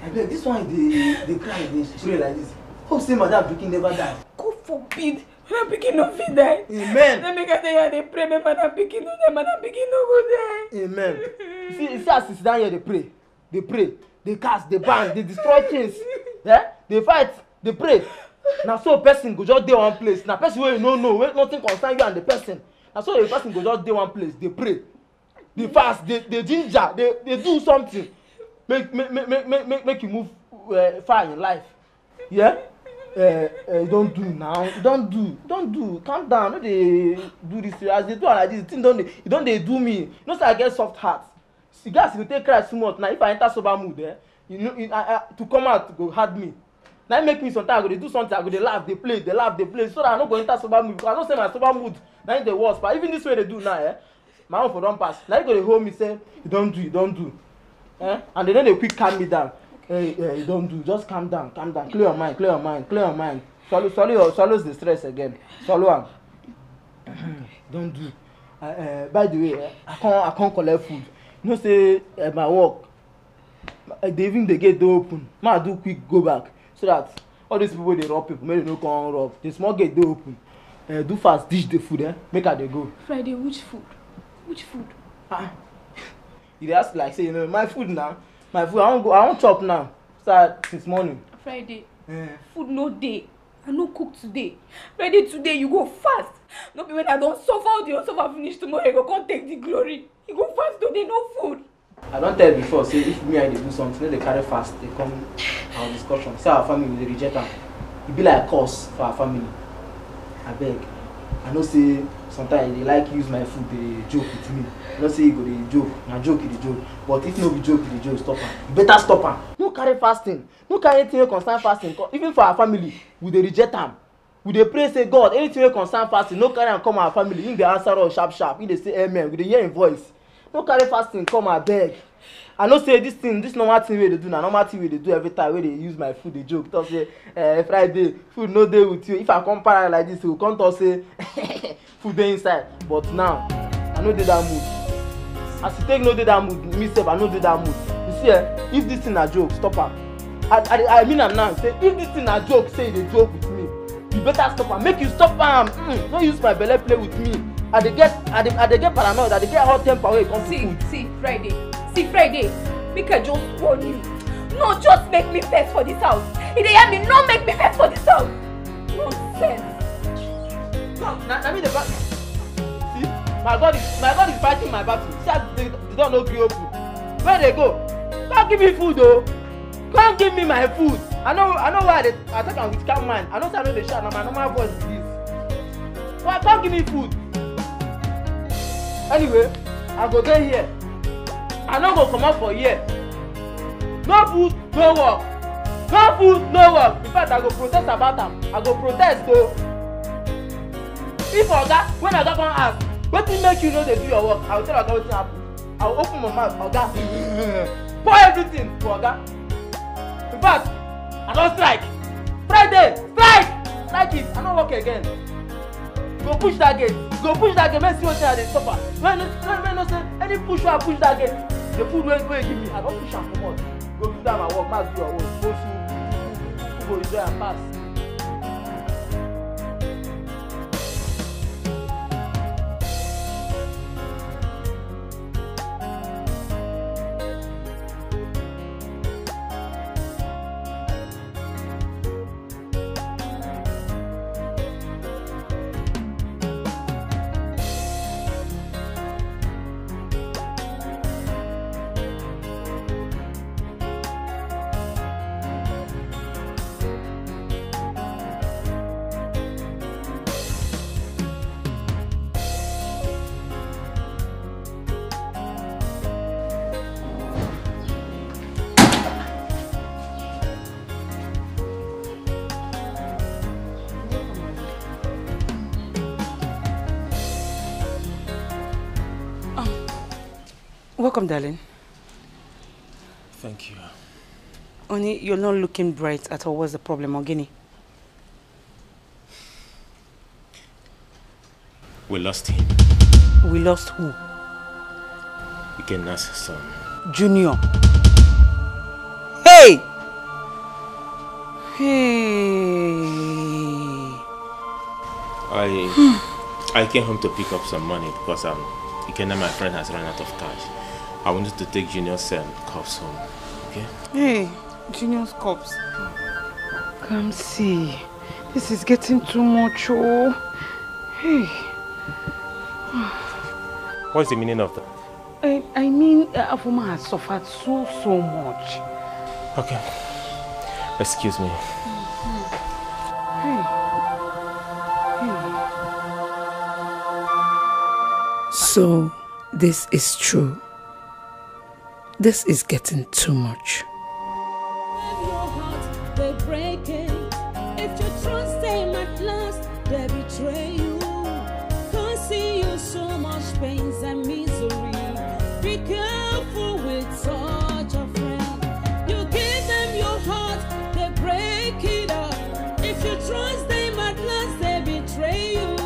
I beg, this one they cry, they pray like this. Hope say madam pikin never die. God forbid. Madam pikin no fit die. Amen. Let me get there. They pray. Make madam pikin no die. Madam pikin no go die. Amen. You see as they sit down here, they pray, they cast, they ban, they destroy things. Yeah? They fight, they pray. Now so a person go just dey one place. Now person wey you no know, wey nothing concern you and the person. Now so a person go just dey one place, they pray, they fast, they ginger, they do something. Make you move far in life. Yeah? Don't do now. Don't do. Calm down. No dey do this. As they do like this, thing don't they do me. You know say I get soft heart. See guys, you take cry too much. Now if I enter sober mood, to come out go hard me. Now make me sometimes I go dey do something, I go dey laugh, they play, so that I no go enter sober mood. Because I don't say my sober mood now the worst. But even this way they do now, my own for don't pass. Now you go dey hold me say you don't do. And then they quick calm me down. You don't do. Just calm down. Clear your mind. Swallow the stress again. Swallow am. Don't do. By the way, I can't collect food. You know say my work. They get door open. I do quick go back so that all these people they rob people. Maybe they no come rob. The small gate door open. Do fast dish the food. Make her they go. Friday, which food? You ask like say my food now. My food I won't chop now. Start since morning. Friday. Food no day. I no cook today. Friday today you go fast. No be when I don't suffer, you suffer finish tomorrow. You go come take the glory. You go fast today, no food. I don't tell you before. Say if me I dey do something, they carry fast. They come our discussion. Say our family they reject them. It be like cause for our family. I beg. I know say sometimes they like use my food. They joke with me. I don't say you go dey joke. Na joke is the joke. But if no be joke, the joke stop am. You better stop am. No carry fasting. No carry anything wey concern fasting. Even for our family, we dey reject am. We dey pray say God, anything wey concern fasting, no carry am come our family. Him dey answer us sharp. He dey say amen. We dey hear him voice. No carry fasting come abeg. I know say this normal thing wey dey do na normal thing wey dey do every time wey dey use my food dey joke. Talk say Friday food no dey with you. If I come para like this, we come talk say food dey inside. But now I no dey that mood. As you take no dey that mood, me sef I no dey that mood. You see if this thing na joke, stop am. I mean am now. Say if this thing na joke, say you dey joke with me, you better stop am. Make you stop am. No use my belle play with me. I dey get paranoid. I dey get hot temper wey come to food. See Friday. Make I just warn you. No, just make me vex for this house. If they hear me, no make me vex for this house. Nonsense. No, na me the battle. See, my God is fighting my battle. See, they don't know gree open. Where they go? Come give me food, though. Come give me my food. I know why I talk am with calm mind. I know say I know dey shout. Na my normal voice be this. Well, come give me food. Anyway, I go dey here. I no go comot for here. No food, no work. No food, no work. In fact, I go protest about am. I go protest o. If when oga come ask, wetin make you no dey do your work? I go tell oga wetin happen. I go open my mouth, oga. Pour everything for oga. In fact, I don strike. Friday, strike it. I no work again. Go push that gate. Make see wetin I dey suffer. When no say any push wey I push that gate, the food wey give me, I don push am comot. Go do that my work, ma do your own. Go see who go enjoy am pass. Welcome, darling. Thank you. Honey, you're not looking bright at all. What's the problem, Ogini? We lost him. We lost who? Ikenna's son. Junior. Hey! Hey! I came home to pick up some money because Ikenna, my friend, has run out of cash. I wanted to take Junior's cups home. Okay? Hey, Junior's cups. Come see. This is getting too much, oh. Hey. What's the meaning of that? I mean, Afoma has suffered so much. Okay. Excuse me. Hey. So, this is true. This is getting too much. They break it. If you trust them at last, they betray you. Causing you so much pain and misery. Be careful with such a friend. You give them your heart, they break it up. If you trust them at last, they betray you.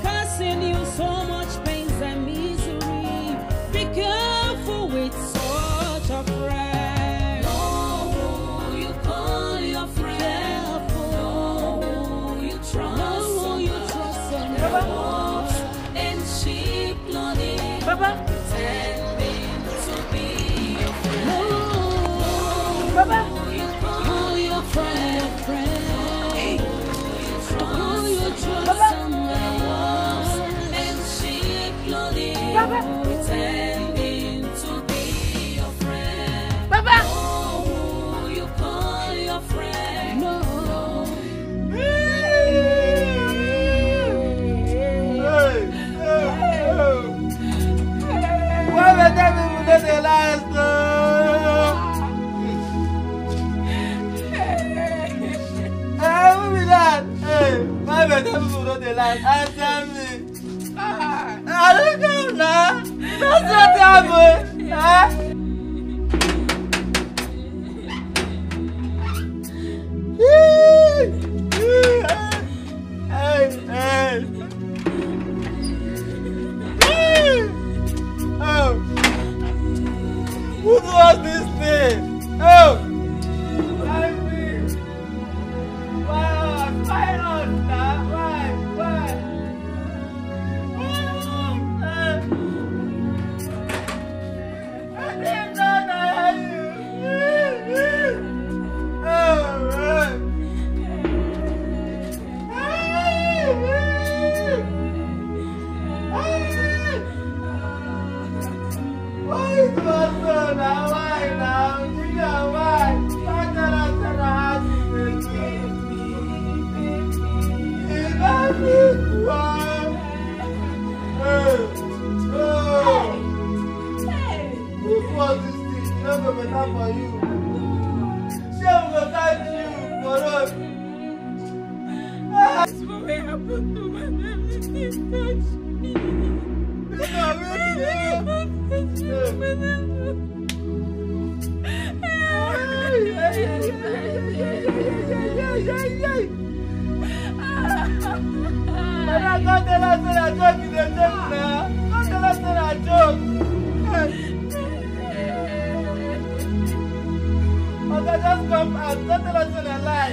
Causing you so much pain and misery. Be careful with such a friend. Know who you call your friend. Know who you trust. Know who you trust on your walls and sheep clothing. Pretending to be your friend. Know who you call your friend. Who you trust on your walls and sheep clothing. Pretending to be your friend. Know who you call your friend. No. Why would that be the last? Hey, who be that? Hey, why would that be the last? Answer me. I don't know now. That's what happened. Huh? Hey. Oh, who does this thing? Oh, why me? Why not? Why? I didn't know that Why is my son now? Why now? Junior, why? Why not answer the house with me? Is that this one? Who was this thing? You know the better for you. She will thank you for us. That's what happened to my family. Touch me. Just come out, don't tell us in a lie.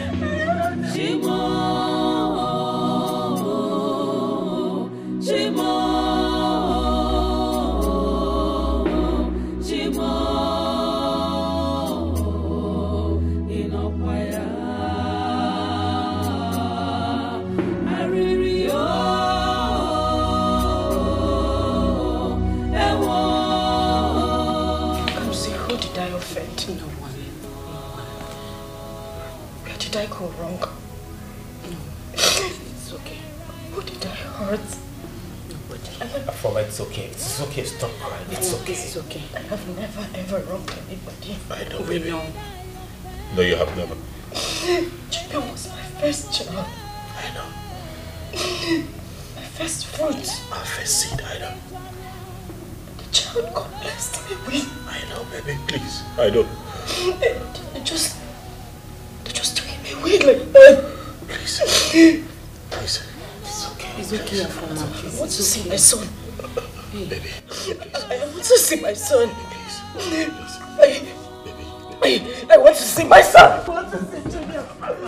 Did I go wrong? No. It's okay. Who did I hurt? Nobody. It's okay. It's okay. Stop crying. It's okay. It's okay. I have never ever wronged anybody. I know, baby. No. No, you have never. Japan was my first child. I know. My first fruit. Our first seed, I know. The child God blessed. Please, I don't. Just take me away like that. Please. Please. It's okay. It's okay, Afoma. I want to see my son. Baby. I want to see my son. I want to see my son. I want to see Junior. I'm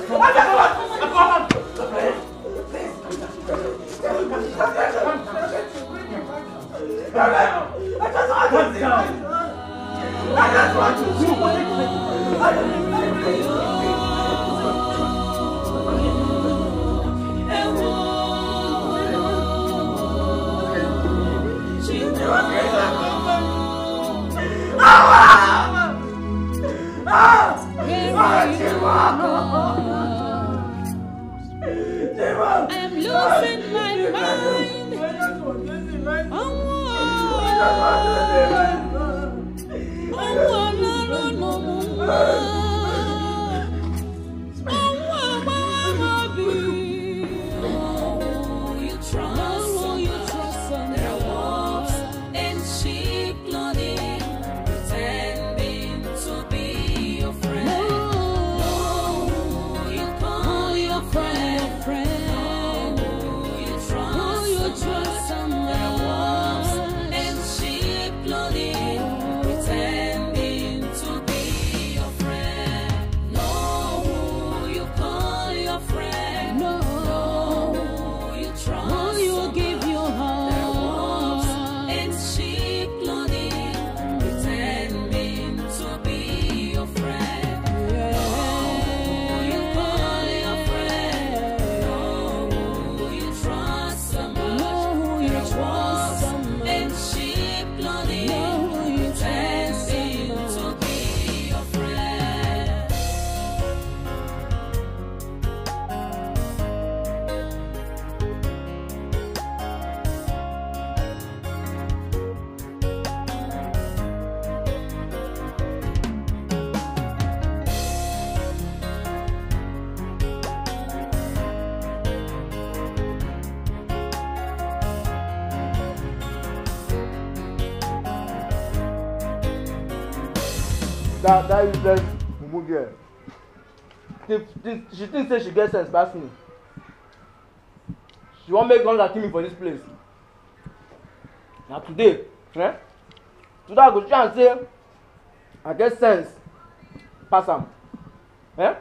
losing my mind. That useless mumu girl. She thinks say she gets sense past me. She won't make guns kill me for this place. Now today, Today I go try and say I get sense pass am. Fred.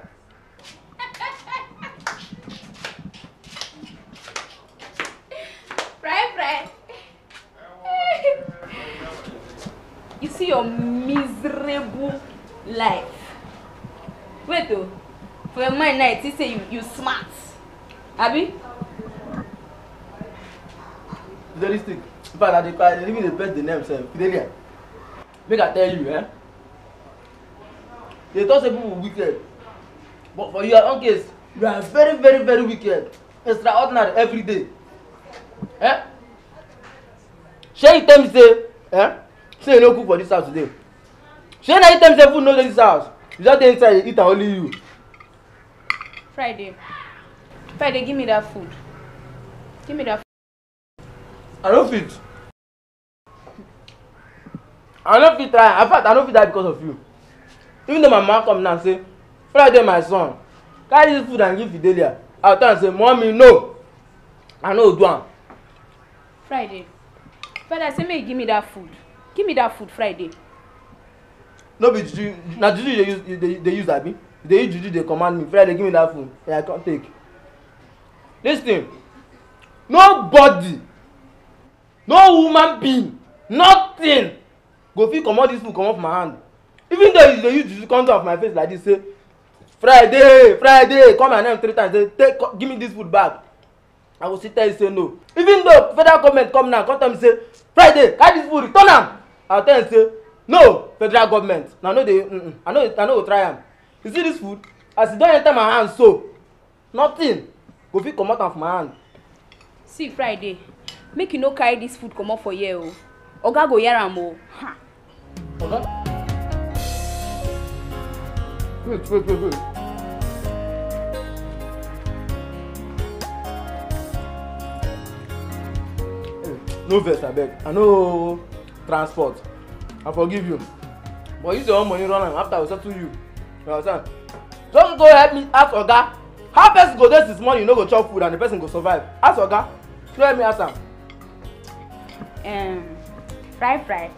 You see your miserable life. Wait though, for your mind now, you say you smart. Abi? Realistic. In fact, they even the best the name self. Fidelia. Make I tell you, They thought say people were wicked. But for your own case, you are very, very, very wicked. Extraordinary every day. Shey you tell me say, say you no cook for this house today. Shey na you tell me say food no dey this house. You just dey inside eat and only you. Friday, give me that food. Give me that food. I no fit. I no fit try. In fact, I no fit die because of you. Even though my mom come now and say, Friday my son, carry this food and give Fidelia. I tell her say, Mommy, no. I no do am. Friday, I say make you give me that food. Give me that food, Friday. No be juju. Na juju they use abi. They use juju, they command me. Friday, give me that food. Yeah, I can't take. Listen, nobody, no human being, nothing go fit comot this food comot from my hand. Even though they use juju come out of my face like this, say Friday, call my name 3 times, say give me this food back. I will sit there and say no. Even though federal government come now, come tell me say Friday, carry this food, return am. I will tell them say no, federal government. Now no dey, I know go try am. You see this food, as e don enter my hand so, nothing go fit comot am from my hand. See Friday, make you no carry this food comot for here o. Oga go hear am o. Oga? Wait. No vex abeg, I no transport. I forgive you. But use your own money run am after we settle you. You understand? Just go help me ask Oga. How person go there this morning, you no go chop food and the person go survive? Ask Oga. So help me ask am. Fry. Fry.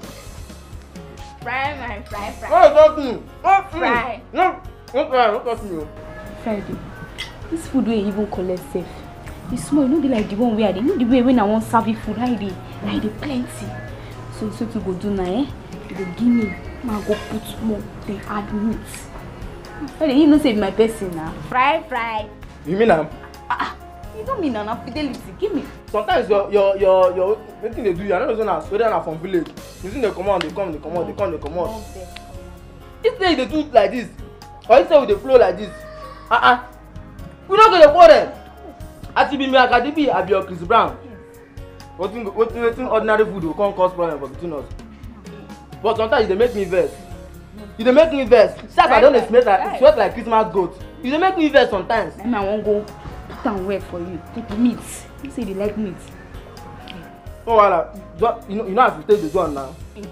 No, Fry. No, don't touch me. Friday, this food wey even collect safe. The small, no be like the one where I dey. No the way when I want serve you food, I dey plenty. So to go do now, you go give me. I go put more. They add meat. Friday, you know say my person now. Fry. You mean am? You don't mean na fidelity. Give me. Sometimes your wetin dey do you, I don't know whether na from village. You see they come out, they come. If they do like this, or if they flow like this, we not gonna quarrel. As you be me Akadibi, I be your Chris Brown. Wetin ordinary food will come cause problem for between us. But sometimes they make me vex. You dey make me vex. Since I don't sweat like Christmas goat. You dey make me vex sometimes. And I won't go put am well for you. Take meat. You say they like meat. Oh voilà. You know how to take the gun now. You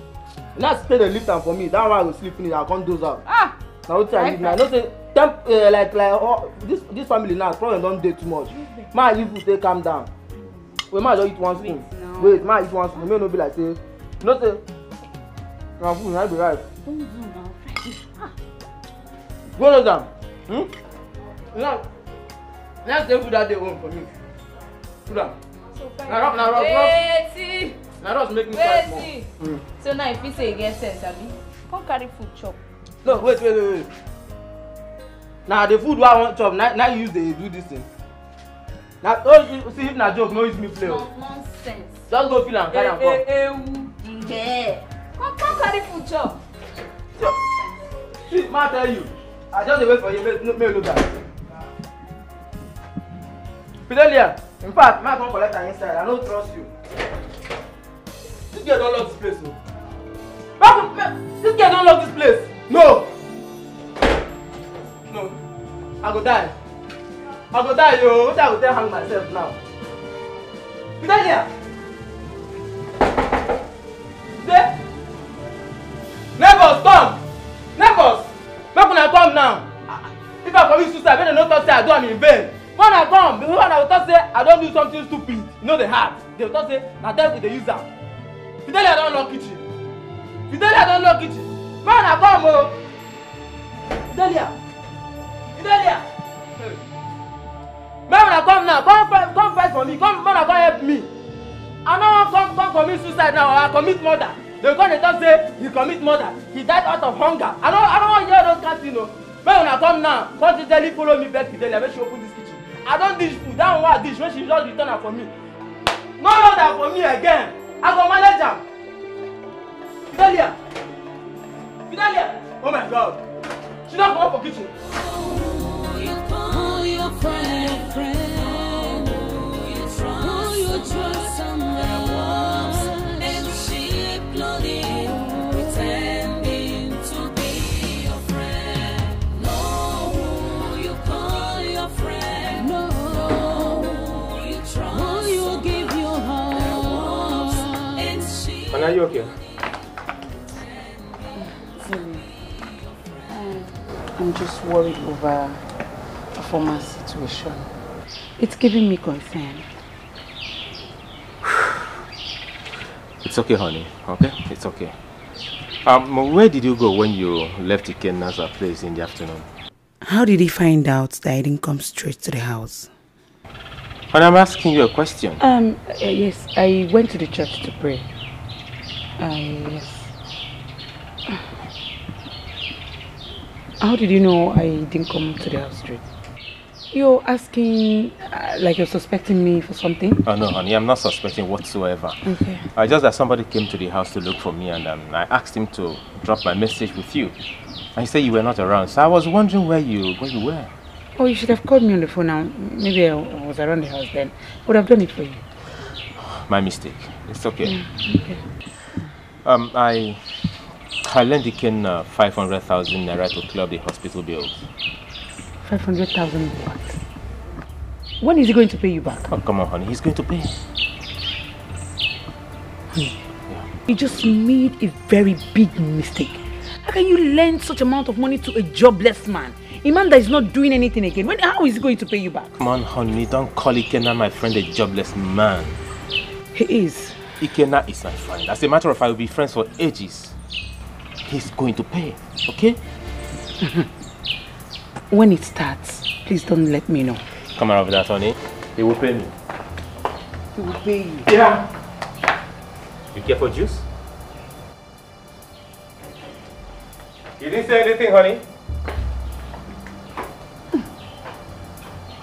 know how to take the lift am for me. That one I go sleep finish. I come doze out. Now what I need now? I know say this family now problem don't dey too much. Ma you food take calm down. Wait, ma just eat one spoon. Wait, ma eat one spoon. May no be like say, you know say, na food na be right. Don't do now. Go no down. Now, let's take food that day home for me. Put down. Now just make me try more. So now if you say you get sense, abi, come carry food chop. No, wait. Now the food wey I want chop, now you use the do this thing. Now, see if na joke, no use me play. Nonsense. Just go feel and carry am come. Yeah. Come carry food chop. See, ma tell you, I just dey wait for you. Make you look at it. Fidelia, in fact, ma come collect her inside. I don't trust you. This girl don't lock this place, no. This girl don't lock this place. No. I go die, yo. What I go tell hang myself now? Fidelia! There? Neighbors, come! Neighbors! Make una come now! If I commit suicide, make dem no talk say I do am in vain. When I come, before I will talk say I don't do something stupid. You know the heart. They will talk say na devil dey use am. Fidelia don lock kitchen. Man, I come, oh! Fidelia! Man, I come now. Come fight for me. Come help me. I don't want come commit suicide now or I commit murder. They come and talk say he commit murder. He died out of hunger. I don't want to hear those kind of things, no. Man, I come now. Come to tell you follow me back to Fidelia. Make she open this kitchen. I don't dish food. That one what I dish when she just return her for me. No order for me again. I go manage her. Fidelia. Oh my God. She don't come up for kitchen. Call your friend, who you trust someone, and she plotting, pretending to be your friend. Know who you call your friend, know who you trust, who you give your heart, and she. And are you okay? I'm just worried over a former situation. It's giving me concern. It's okay, honey. Okay? It's okay. Where did you go when you left Ikenna's place in the afternoon? How did he find out that I didn't come straight to the house? And I'm asking you a question. Yes, I went to the church to pray. Yes. How did you know I didn't come to the house straight? You're asking, like you're suspecting me for something? Oh no, honey, I'm not suspecting whatsoever. Okay. Just that somebody came to the house to look for me and I asked him to drop my message with you. And he said you were not around, so I was wondering where you were. Oh, you should have called me on the phone now. Maybe I was around the house then. I would have done it for you. My mistake. It's okay. Okay. I lent Iken 500,000 naira to clear up the hospital bills. 500,000 what? When is he going to pay you back? Oh, come on, honey. He's going to pay. He just made a very big mistake. How can you lend such amount of money to a jobless man? A man that is not doing anything again. How is he going to pay you back? Come on, honey, don't call Ikenna my friend a jobless man. He is. Ikenna is my friend. As a matter of fact, we'll be friends for ages. He's going to pay, okay? When it starts, please don't let me know. Come around with that, honey. He will pay me. He will pay you. Yeah. You care for juice? You didn't say anything, honey?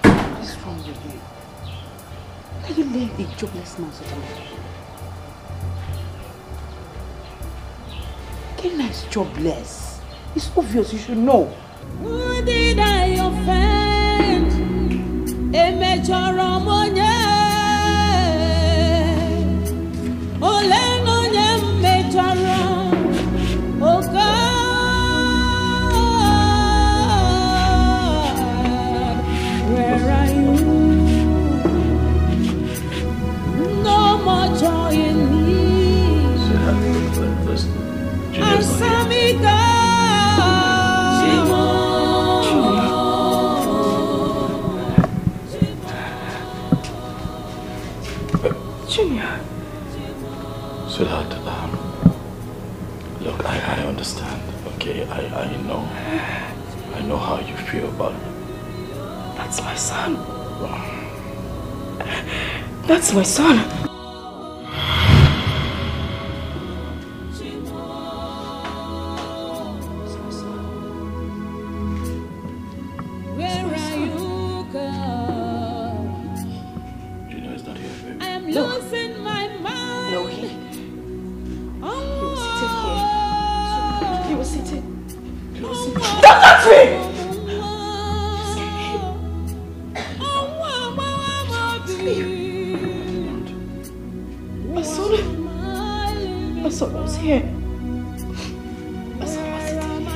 What is wrong with you? Can you lend a jobless man such a money? Ikenna is jobless. It's obvious, you should know. Who did I offend? A major Ramonia. Oleno nyem major Ram. Oh God, where are you? No more joy in me. Answer me, God. Junior. Sweetheart, look, I understand, okay? I know how you feel about it. That's my son. That's my son. Where are you, God? Junior is not here, baby. I am losing my mind. No, he was sitting here. He was sitting. Don't touch me! My son was here. My son was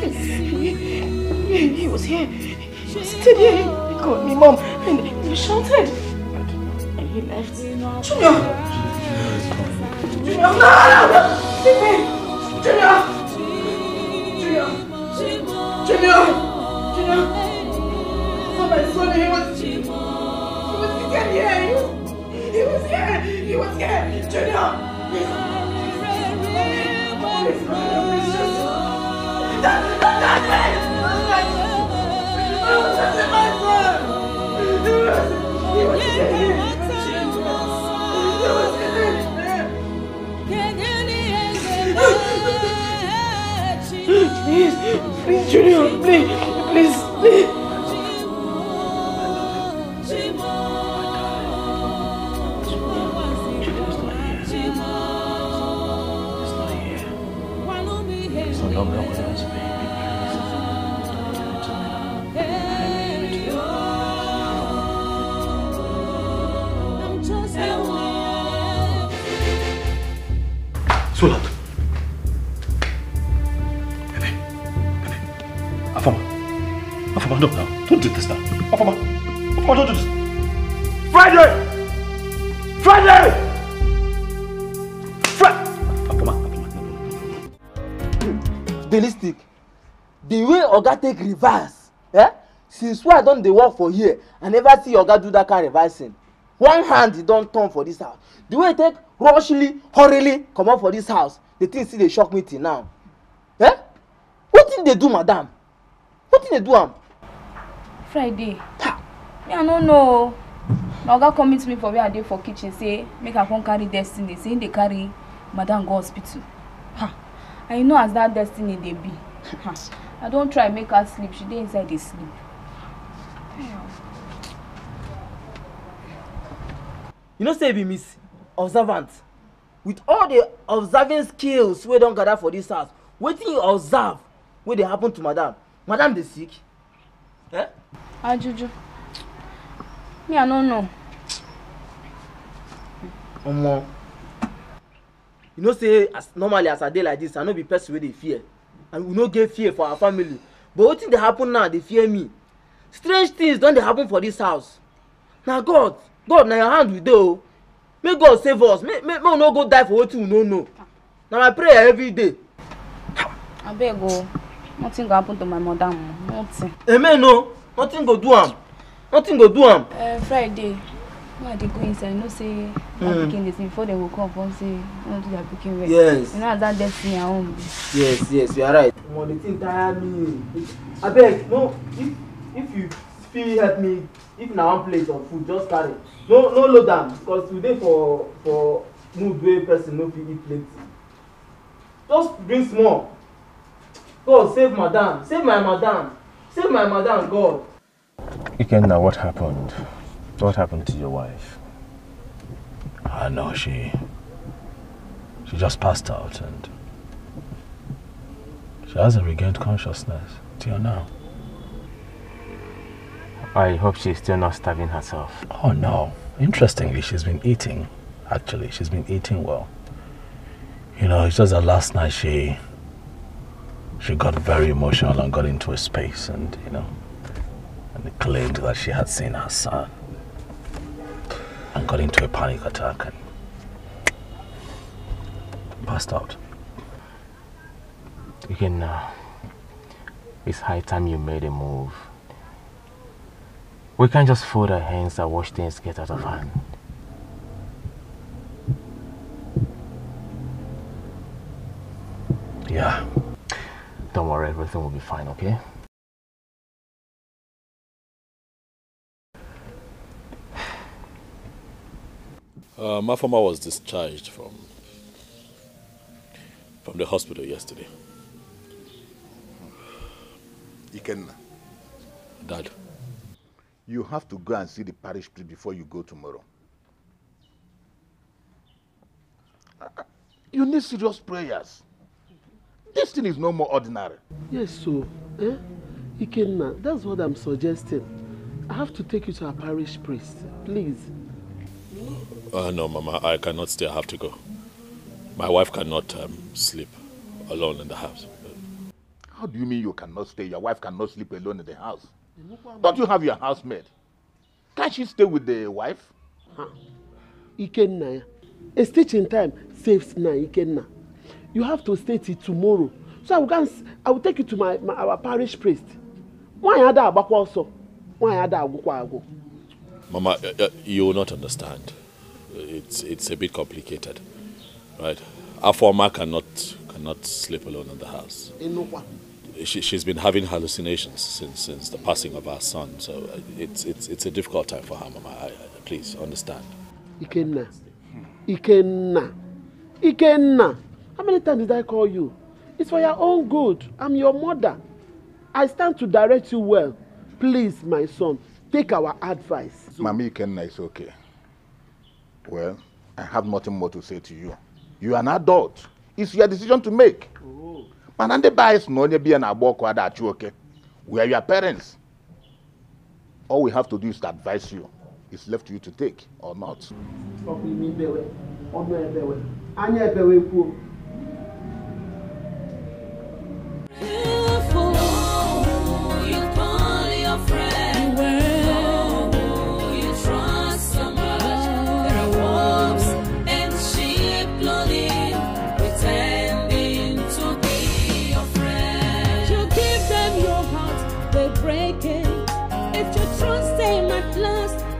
sitting here. He was here. He was sitting here. He called me mom and he shouted. And he left. Junior! Junior! No! Leave me! Junior! Junior! Junior! Junior! Oh, my son, he was sitting here. He was here. He was here. Junior! Please, Junior, please. Sweetheart. Afama, no, don't do this now. Afama, don't do this. Fredrick! Afama, Delistic, the way Oga take reverse, since why I don't dey work for here, I never see Oga do that kind of reversing. One hand he don't turn for this house. The way he take hurriedly come out for this house, the thing still dey shock me till now. What did they do, madam? What did they do, Friday. Me, I don't know. My Oga come meet me for where I dey for kitchen, say make I come carry Destiny. Say they carry madam go hospital. And you know as that Destiny they be. I don't try make her sleep. She dey inside the sleep. You know say be miss observant. With all the observing skills we don't gather for this house, wetin you observe wey dey happen to madam? Madam dey sick? Ajuju. Me, I don't know. Omo. You know say normally as I dey like this, I no be person wey dey fear. And we no get fear for our family. But wetin dey happen now dey fear me. Strange things don dey happen for this house. Na God na your hand we dey o. May God save us. May we no go die for wetin we no know. Na my prayer every day. I beg go. Nothing go happen to my mother. Nothing. Amen, no. Nothing go do am. Nothing go do am. Friday. When they go inside, no say that picking this before they will come and say no do their picking well. Yes. You know that destiny at home. Yes, you are right. The thing tire me. I beg, no. If you feel help me, if na one plate of food, just carry. No load am because today for mood wey person no fit eat plenty. Just bring small. God save madam, save my madam, God. Ikenna, what happened? What happened to your wife? I know she just passed out and she hasn't regained consciousness till now. I hope she's still not starving herself. Oh no. Interestingly, she's been eating. Actually, she's been eating well. You know, it's just that last night she got very emotional and got into a space and, you know, and claimed that she had seen her son and got into a panic attack and passed out. It's high time you made a move. We can't just fold our hands and watch things get out of hand. Yeah. Don't worry, everything will be fine, okay? Mafama was discharged from the hospital yesterday. Ikenna. Dad. You have to go and see the parish priest before you go tomorrow. You need serious prayers. This thing is no more ordinary. Yes, so, Ikenna, that's what I'm suggesting. I have to take you to our parish priest, please. No, Mama, I cannot stay. I have to go. My wife cannot sleep alone in the house. How do you mean you cannot stay? Your wife cannot sleep alone in the house? Don't you have your housemaid? Can't she stay with the wife? Ikenna, a stitch in time saves now, Ikenna. You have to stay till tomorrow. So I will take you to our parish priest. Mama, you will not understand. It's a bit complicated, right? Afoma cannot sleep alone in the house. She's been having hallucinations since the passing of our son, so it's a difficult time for her, Mama. Please understand. Ikenna. How many times did I call you? It's for your own good. I'm your mother. I stand to direct you well. Please, my son, take our advice. Mami Ikenna is okay. Well, I have nothing more to say to you. You are an adult. It's your decision to make. Manande bias no only be an aboko that you okay. We are your parents. All we have to do is to advise you. It's left to you to take or not.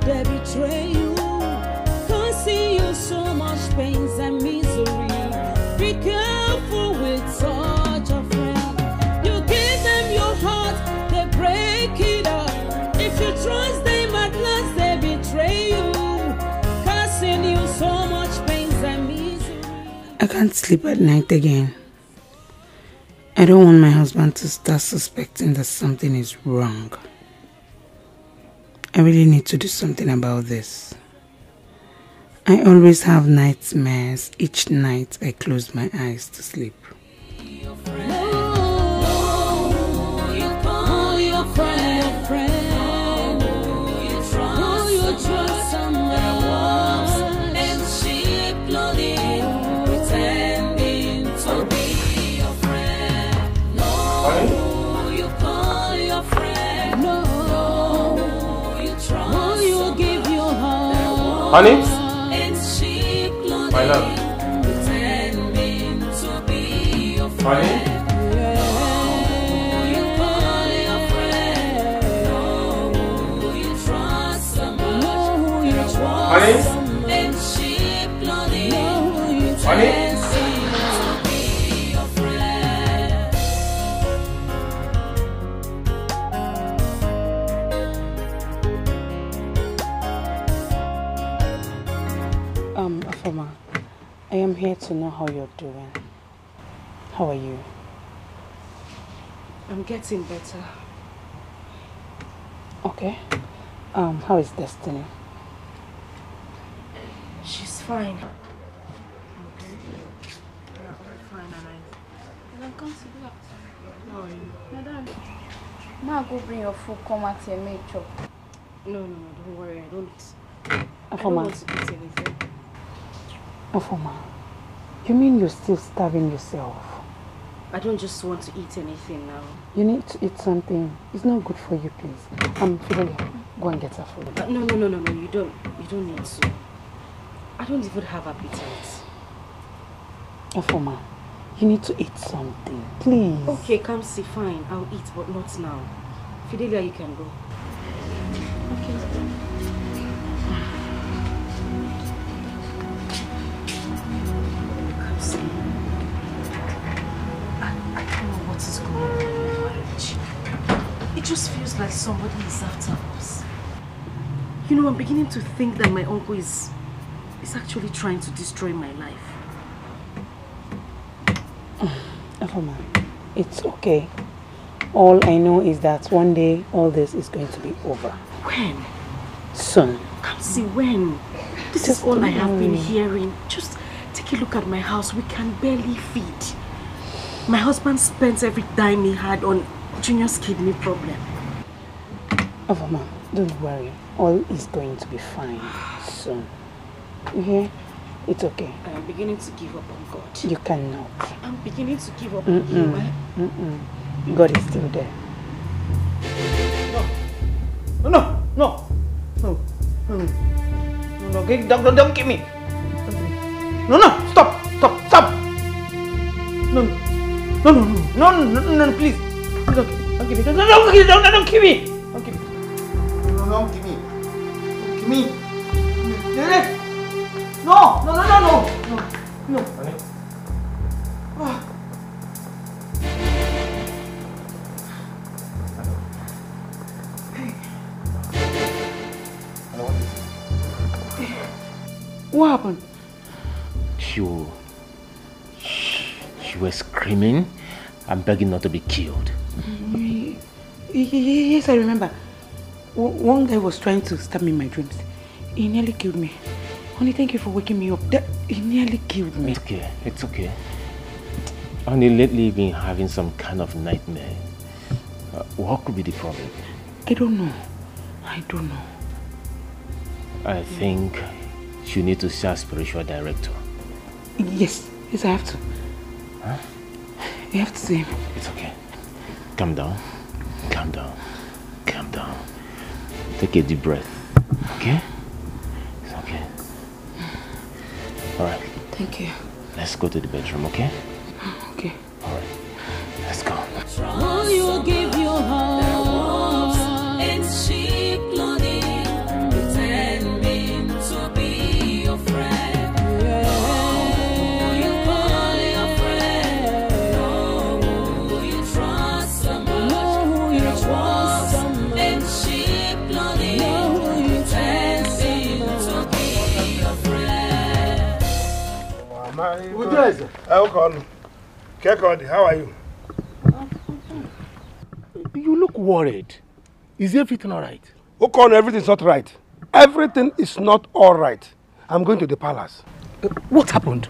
They betray you, causing you so much pains and misery. Be careful with such a friend. You give them your heart, they break it up. If you trust them at last, they betray you, causing you so much pains and misery. I can't sleep at night again. I don't want my husband to start suspecting that something is wrong. I really need to do something about this. I always have nightmares each night I close my eyes to sleep. Honey? My love. Honey? here to know how you're doing. How are you? I'm getting better. Okay. How is Destiny? She's fine. I'm fine, and I come to do that. How are you? Madam, ma go bring your food, come out and make chop. No, don't worry. I don't Afoma. want to eat anything. Afoma, you mean you're still starving yourself? I don't just want to eat anything now. You need to eat something. It's not good for you, please. Fidelia, go and get her food. No, you don't need to. I don't even have appetite. Afoma, you need to eat something, please. Okay, come see, fine. I'll eat, but not now. Fidelia, you can go. Okay. Come see. I don't know what is going on in my marriage. It just feels like somebody is after us. You know, I'm beginning to think that my uncle is actually trying to destroy my life. Afoma, it's okay. All I know is that one day all this is going to be over. When? Soon. Come see, when? This is all I have been hearing. Just take a look at my house. We can barely feed. My husband spent every dime he had on Junior's kidney problem. Afoma, don't worry. All is going to be fine soon. You hear? It's okay. I am beginning to give up on God. You cannot. I'm beginning to give up on you. God is still there. No, don't kill me. No, stop, no, please, don't kill me, don't kill me, no. What happened? You were screaming and begging not to be killed. Yes, I remember. One guy was trying to stab me in my dreams. He nearly killed me. Honey, thank you for waking me up. He nearly killed me. It's okay. Honey, lately you've been having some kind of nightmare. What could be the problem? I don't know. I think you need to see a spiritual director. Yes, I have to. Huh? You have to see him. It's okay. Calm down. Take a deep breath. Okay? It's okay. Alright. Thank you. Let's go to the bedroom, okay? Okay. Alright. Let's go. Will you give your heart in sheep clothing, pretending to be your friend? Oh, you call your friend. Oh, who you trust so much. You're in sheep clothing, pretending to be your friend. How are you? You look worried. Is everything all right? Okon, everything's not right. Everything is not all right. I'm going to the palace. What happened?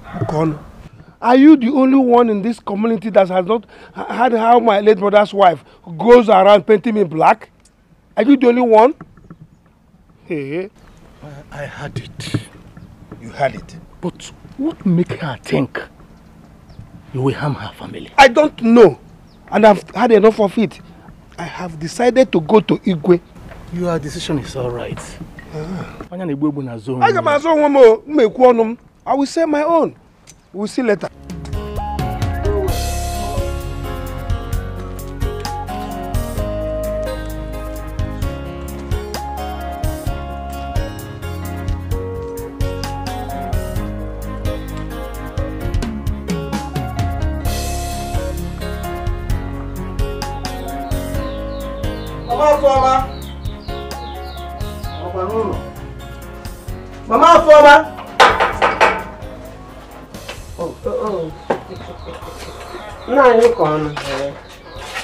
Okon, are you the only one in this community that has not heard how my late brother's wife goes around painting me black? Are you the only one? Hey. I heard it. You heard it? But what make her think you will harm her family? I don't know. And I've had enough of it. I have decided to go to Igwe. Your decision is all right. I will say my own. We'll see later. Mama Foma. Now you come.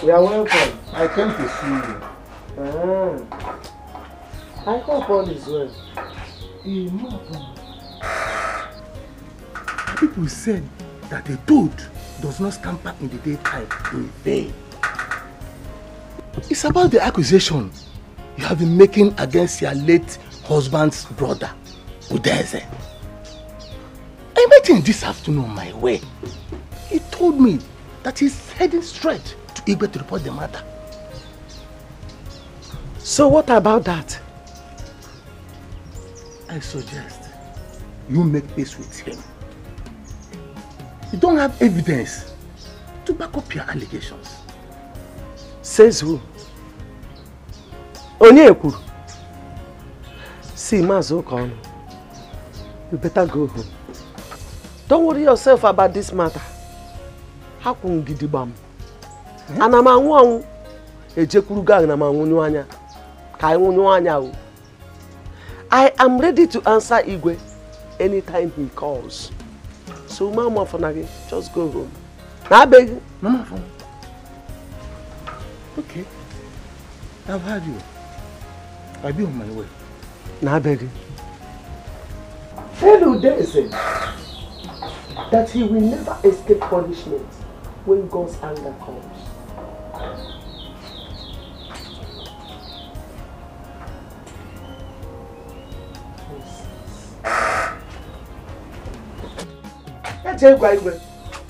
You are welcome. I came to see you. I hope all is well. People said that a toad does not scamper in the daytime in vain. It's about the accusation you have been making against your late husband's brother, Udeze. I met him this afternoon on my way. He told me that he's heading straight to Igwe to report the matter. So what about that? I suggest you make peace with him. You don't have evidence to back up your allegations. Says who? Onyeku. See, Mazokon, you better go home. Don't worry yourself about this matter. How can you bam? And I'm a one. I am ready to answer Igwe anytime he calls. So, Mama Fonagi, just go home. I beg you. Mama Fonagi. Okay. I've heard you. I'll be on my way. Now, I beg you. Tell Udeze that he will never escape punishment when God's anger comes.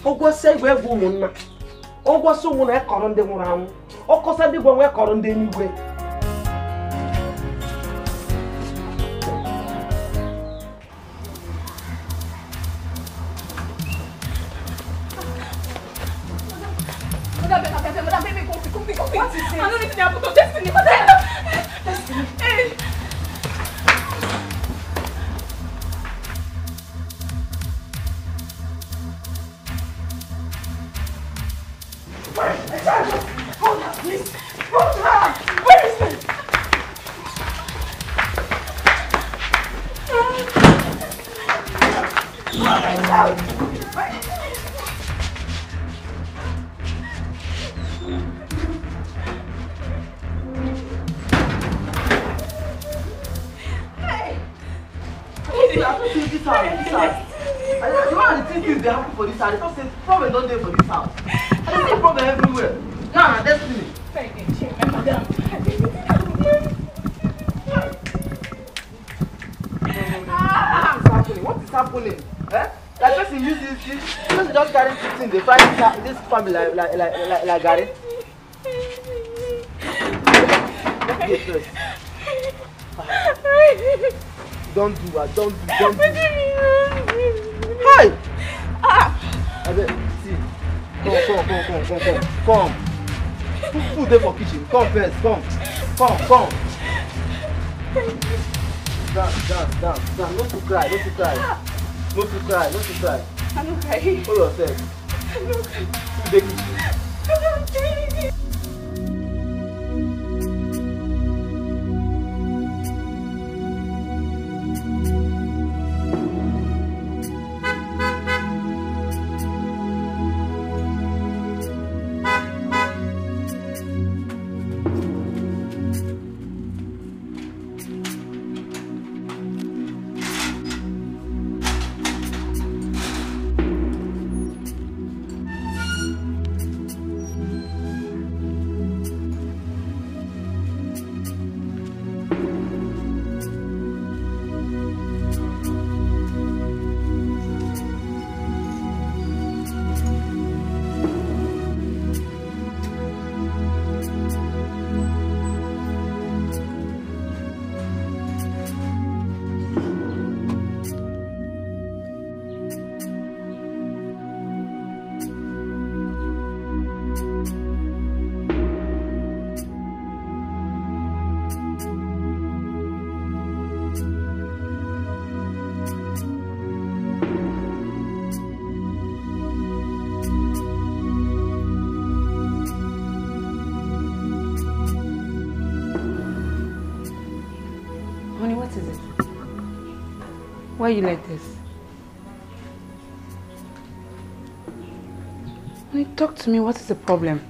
Ogwo se igwe egwu ụmụnna ogwo so ụmụ na ekọrọ ndị nwụrụ anwụ ọkọsa ndị gwa nwe ekọrọ ndị n'igwe like Gary. Don't do that. Don't do. Hi. See. Come. Put food there for kitchen. Come first. Come. Dance. Not to cry. I'm okay. Hold yourself. I'm okay. Why are you like this? Honey, talk to me. What is the problem?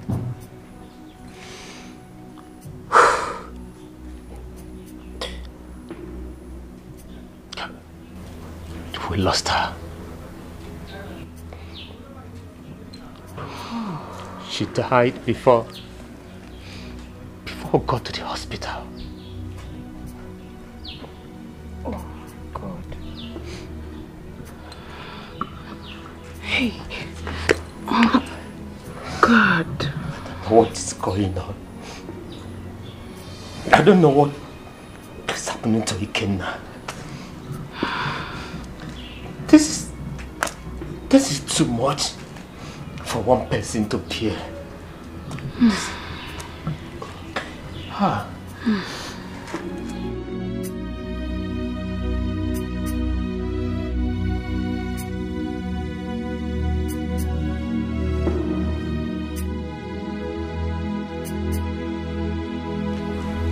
We lost her. She died before we got to the hospital. Oh, God. Hey. Oh, God. What is going on? I don't know what is happening to Ikenna. This is too much for one person to bear.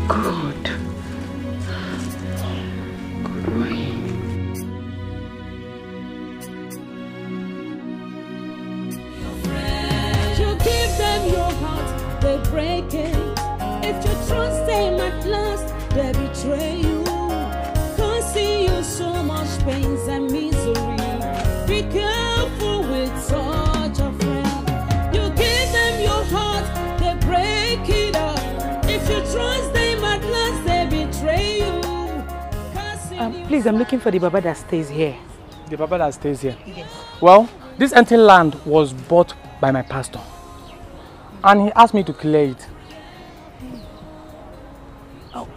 Good. Good boy. You give them your heart, they break it. If you trust them at last, they betray you. Causing you so much pains and misery. Be careful with such a friend. You give them your heart, they break it up. If you trust them at last, they betray you. Please, I'm looking for the Baba that stays here. The Baba that stays here? Yes. Well, this empty land was bought by my pastor. And he asked me to clear it. Oh,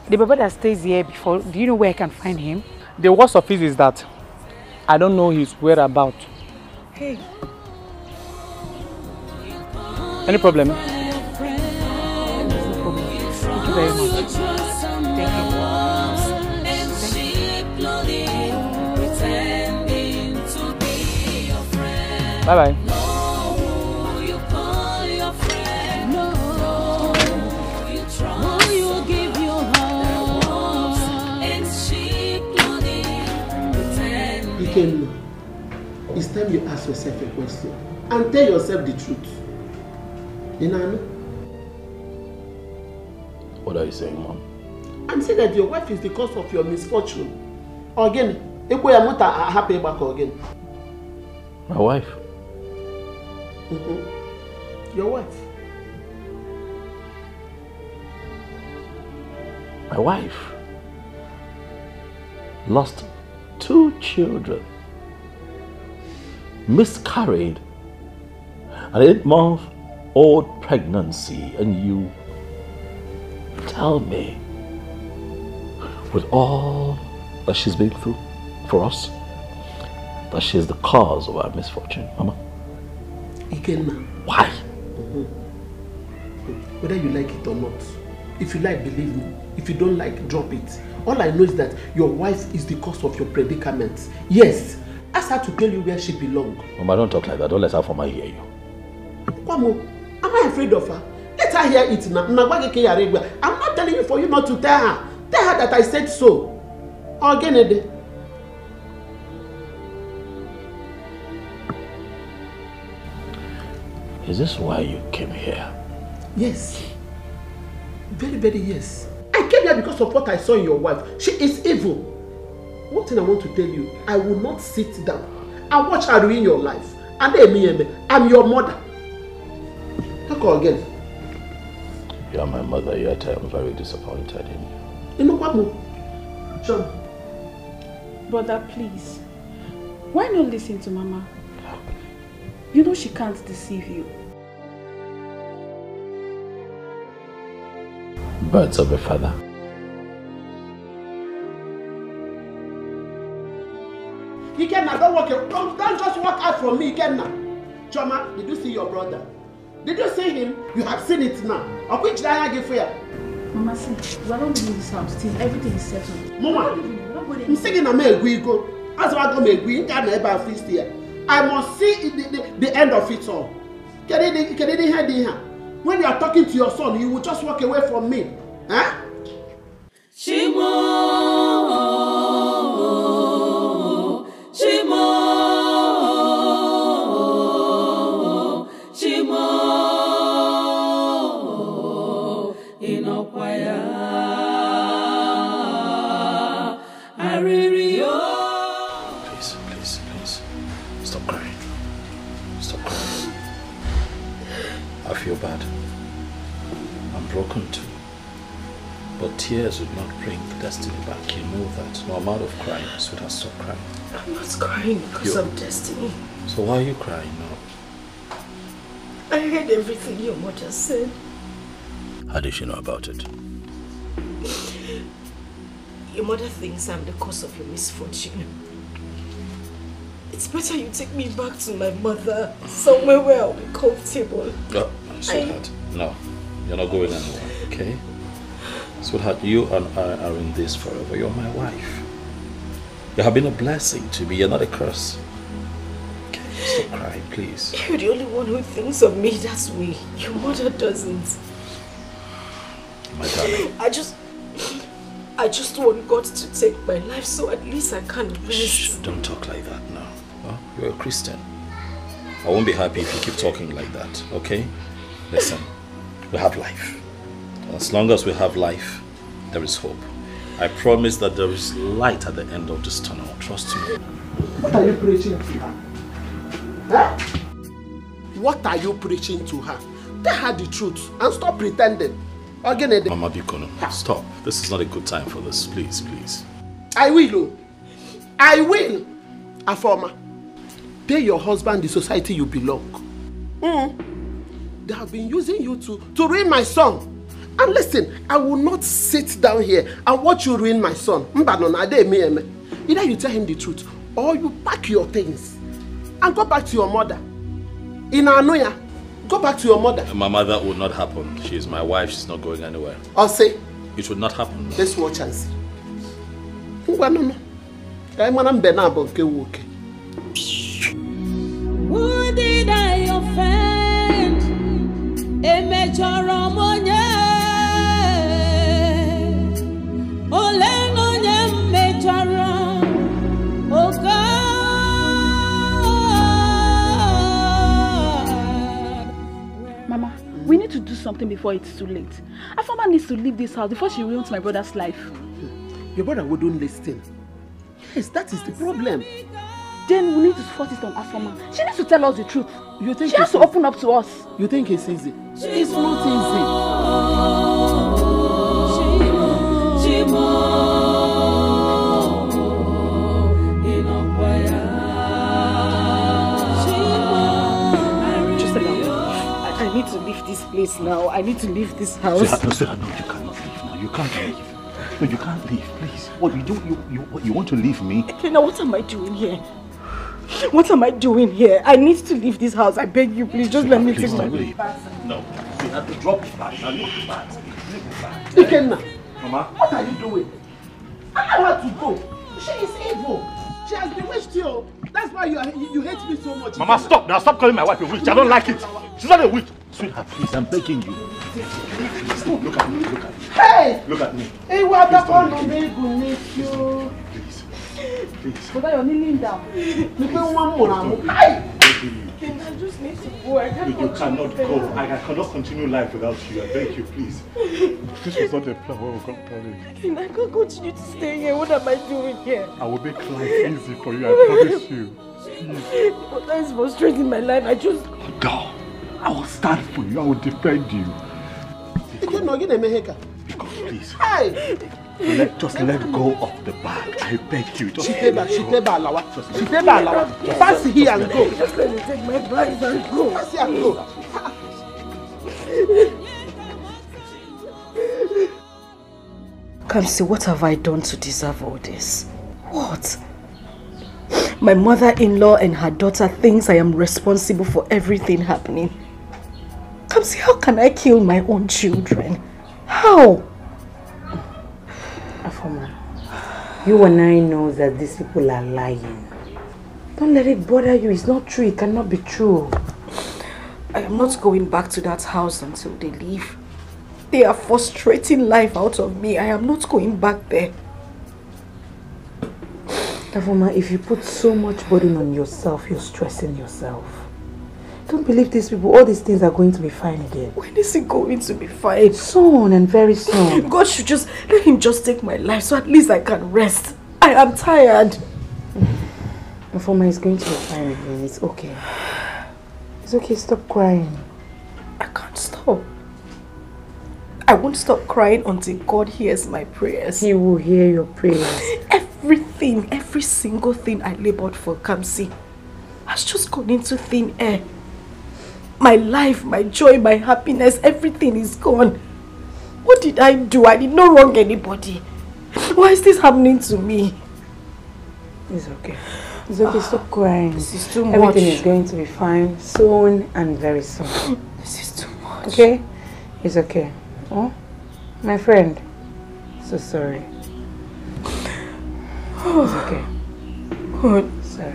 the Baba that stays here before, do you know where I can find him? The worst of it is that I don't know his whereabouts. Hey. Any problem? Thank you very much. Bye-bye. It's time you ask yourself a question and tell yourself the truth. You know? What are you saying, Mom? I'm saying that your wife is the cause of your misfortune. Again, if we are not happy back again. My wife? Your wife. My wife lost 2 children, miscarried, an 8-month-old pregnancy, and you tell me, with all that she's been through for us, that she's the cause of our misfortune, Mama? Ikenna. Why? Whether you like it or not, if you like, believe me. If you don't like, drop it. All I know is that your wife is the cause of your predicament. Yes, ask her to tell you where she belongs. Mama, don't talk like that. Don't let her from hear you. Kwamo, am I afraid of her? Let her hear it now. I'm not telling you for you not to tell her. Tell her that I said so. Again, is this why you came here? Yes. Very, very yes. I came here because of what I saw in your wife. She is evil. One thing I want to tell you, I will not sit down and watch her ruin your life. And I'm your mother. Talk again. You are my mother, yet I am very disappointed in you. You know what, Mo? John. Brother, please. Why not listen to Mama? You know she can't deceive you. Birds of a feather. Ikenna, don't just walk out from me, Ikenna. Choma, did you see your brother? Did you see him? You have seen it now. Of which did I give for you? Mama, see, we are not leaving this house till everything is settled. Mama, I'm saying I'm a go. As I go, I must see the end of it all. When you are talking to your son, you will just walk away from me. Huh? Shimo, Stop crying. I feel bad. I'm broken too. But tears would not bring Destiny back. You know that. No amount of crying, sweetheart, stop crying. I'm not crying because of Destiny. So why are you crying now? I heard everything your mother said. How did she know about it? Your mother thinks I'm the cause of your misfortune. It's better you take me back to my mother, somewhere where I'll be comfortable. No, sweetheart, no. You're not going anywhere, okay? Sweetheart, you and I are in this forever. You're my wife. You have been a blessing to me. You're not a curse. Okay, stop crying, please. You're the only one who thinks of me that way. Your mother doesn't. My darling. I just want God to take my life so at least I can rest. Shh, don't talk like that now. Well, you're a Christian. I won't be happy if you keep talking like that, okay? Listen, we have life. As long as we have life, there is hope. I promise that there is light at the end of this tunnel. Trust me. What are you preaching to her? Huh? What are you preaching to her? Tell her the truth and stop pretending. Mama Bikono, stop. This is not a good time for this. Please, please. I will. I will. Afoma, pay your husband the society you belong. They have been using you to ruin my son. And listen, I will not sit down here and watch you ruin my son. Either you tell him the truth or you pack your things and go back to your mother. In Anoya, go back to your mother. Mama, that would not happen. She is my wife. She's not going anywhere. I'll say. It would not happen. Let's watch and see. No. I'm okay. Who did I offend? A major Ramonia. Mama, we need to do something before it's too late. Afoma needs to leave this house before she ruins my brother's life. Your brother wouldn't listen. Yes, that is the problem. Then we need to force it on Afoma. She needs to tell us the truth. You think she has to open up to us. You think it's easy? It's not easy. Just allow me. I need to leave this place now. I need to leave this house. No, you cannot leave now. You can't leave. No, you can't leave, please. What you do? You want to leave me? Okay, now what am I doing here? What am I doing here? I need to leave this house. I beg you, please, just let me take my leave. No, you have to drop the bag. Now leave the bag. Ikenna, Mama, what are you doing? Allow her to go. She is evil. She has bewitched you. That's why you hate me so much. Mama, stop now. Stop calling my wife a witch. I don't like it. She's not a witch. Sweetheart, please, I'm begging you. Please, look at me. Look at me. Hey! Look at me. Hey, what happened to me? Please. So that you're kneeling down. You don't want more. Hey! I just need to go. I can't You cannot go. I cannot continue life without you. I beg you, please. This was not a plan where we got married. I can't continue to stay here. What am I doing here? I will make life easy for you, I promise you. But that is frustrating my life. No. I will stand for you. I will defend you. Because please. Hey! Just let go of the bag. I beg you. Just Pass here and go. Just let me take my bags and go. Pass here and go. Kamsi, what have I done to deserve all this? What? My mother-in-law and her daughter thinks I am responsible for everything happening. Kamsi, how can I kill my own children? How? Afoma, you and I know that these people are lying. Don't let it bother you. It's not true. It cannot be true. I am not going back to that house until they leave. They are frustrating life out of me. I am not going back there. Afoma, if you put so much burden on yourself, you're stressing yourself. Don't believe these people. All these things are going to be fine again. When is it going to be fine? Soon, and very soon. God should just let him just take my life so at least I can rest. I am tired. Afoma, it's going to be fine again. It's okay. It's okay, stop crying. I can't stop. I won't stop crying until God hears my prayers. He will hear your prayers. Everything, every single thing I labored for, Kamsi, has just gone into thin air. My life, my joy, my happiness, everything is gone. What did I do? I did not wrong anybody. Why is this happening to me? It's okay. It's okay, stop crying. This is too much. Everything is going to be fine soon and very soon. This is too much. Okay? It's okay. Oh, my friend. So sorry. It's okay. God. Sorry.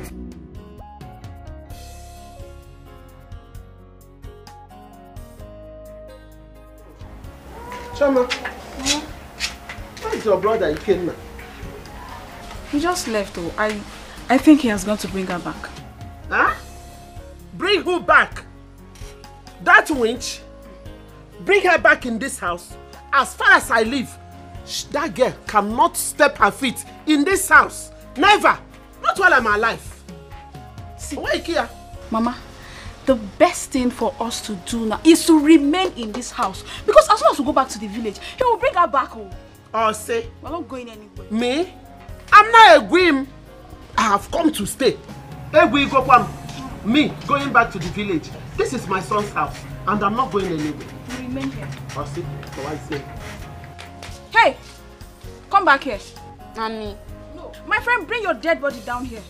Chama, where's your brother Ikenna? He just left though. I think he has gone to bring her back. Huh? Bring who back? That wench? Bring her back in this house. As far as I live, that girl cannot step her feet in this house. Never. Not while I'm alive. See, why here? Mama, the best thing for us to do now is to remain in this house. Because as soon as we go back to the village, he will bring her back home. Oh, say. We're not going anywhere. Me? I'm not a gwim. I have come to stay. Me going back to the village. This is my son's house. And I'm not going anywhere. We remain here. Oh, see. So I say. Hey! Come back here. Mommy. No. My friend, bring your dead body down here.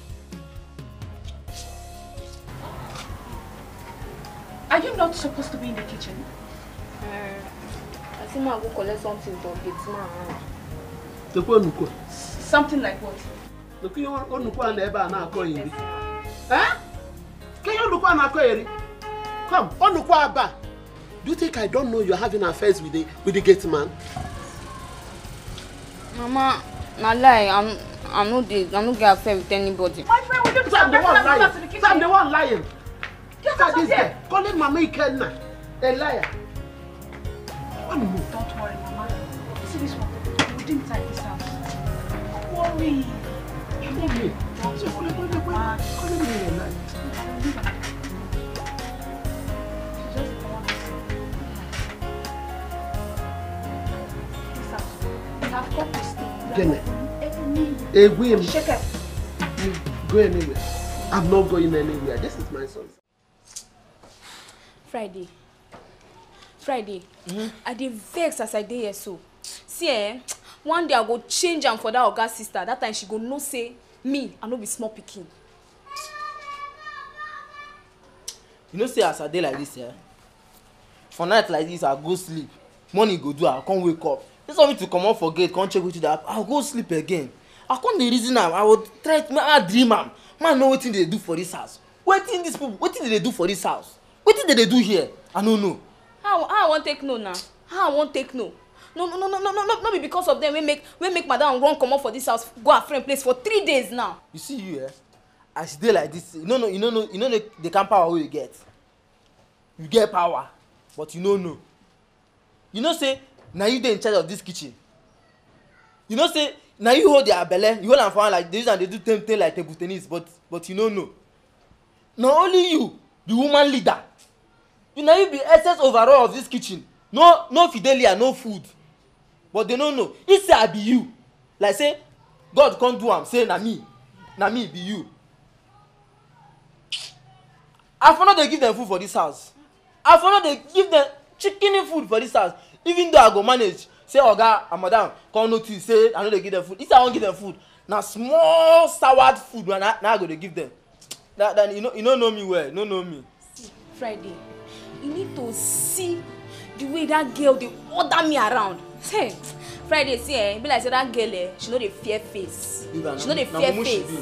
Are you not supposed to be in the kitchen? I think I'll go collect something from the Something like what? Huh? Can you look on Come, do you think I don't know you're having affairs with the gate man? Mama, na lie. I'm not get affair with anybody. My friend, will you Sam the one lying. Sam the one lying. Get out of here. Calling Mama Ikenna a liar. Don't worry, Mama. See this one. We didn't inside this house. Don't worry. Don't worry. Calling me a liar. Shake it. Go anywhere. I'm not going anywhere. This is my son. Friday. I dey vex as I dey here so. See one day I go change am for that Oga sister. That time she go know say me, I no be small pikin. You know say as I dey like this, for night like this I go sleep. Morning go do, I can't wake up. This want me to come out for gate, can't check with you that I'll go sleep again. I can't the reason I would try to dream am. Man know wetin they do for this house. Wetin these people, wetin they do for this house? Wetin they do here? I don't know. How I won't take no now? How I won't take no? No be because of them we make madam run come out for this house, go her friend place for 3 days now. You see you as you dey like this, you know the kind power wey you get. You get power, but you don't know. You know say now you dey in charge of this kitchen. You know say now you hold their belle, you hold am for like this and they do thing like table tennis, but you don't know. Not only you, the woman leader. You know you be excess overall of this kitchen. No fidelia, no food. But they don't know. He say I be you. Like say God can't do am. Say na me be you. I for not they give them food for this house. I for not they give them chicken food for this house. Even though I go manage, say Oga and madam come notice say I know they give them food. If I won't give them food, now small soured food when now I go to give them. That you don't know me well. You don't know me. Friday, you need to see the way that girl they order me around. Say, Friday, see, be like say that girl, she know the fear face. She know the fear face.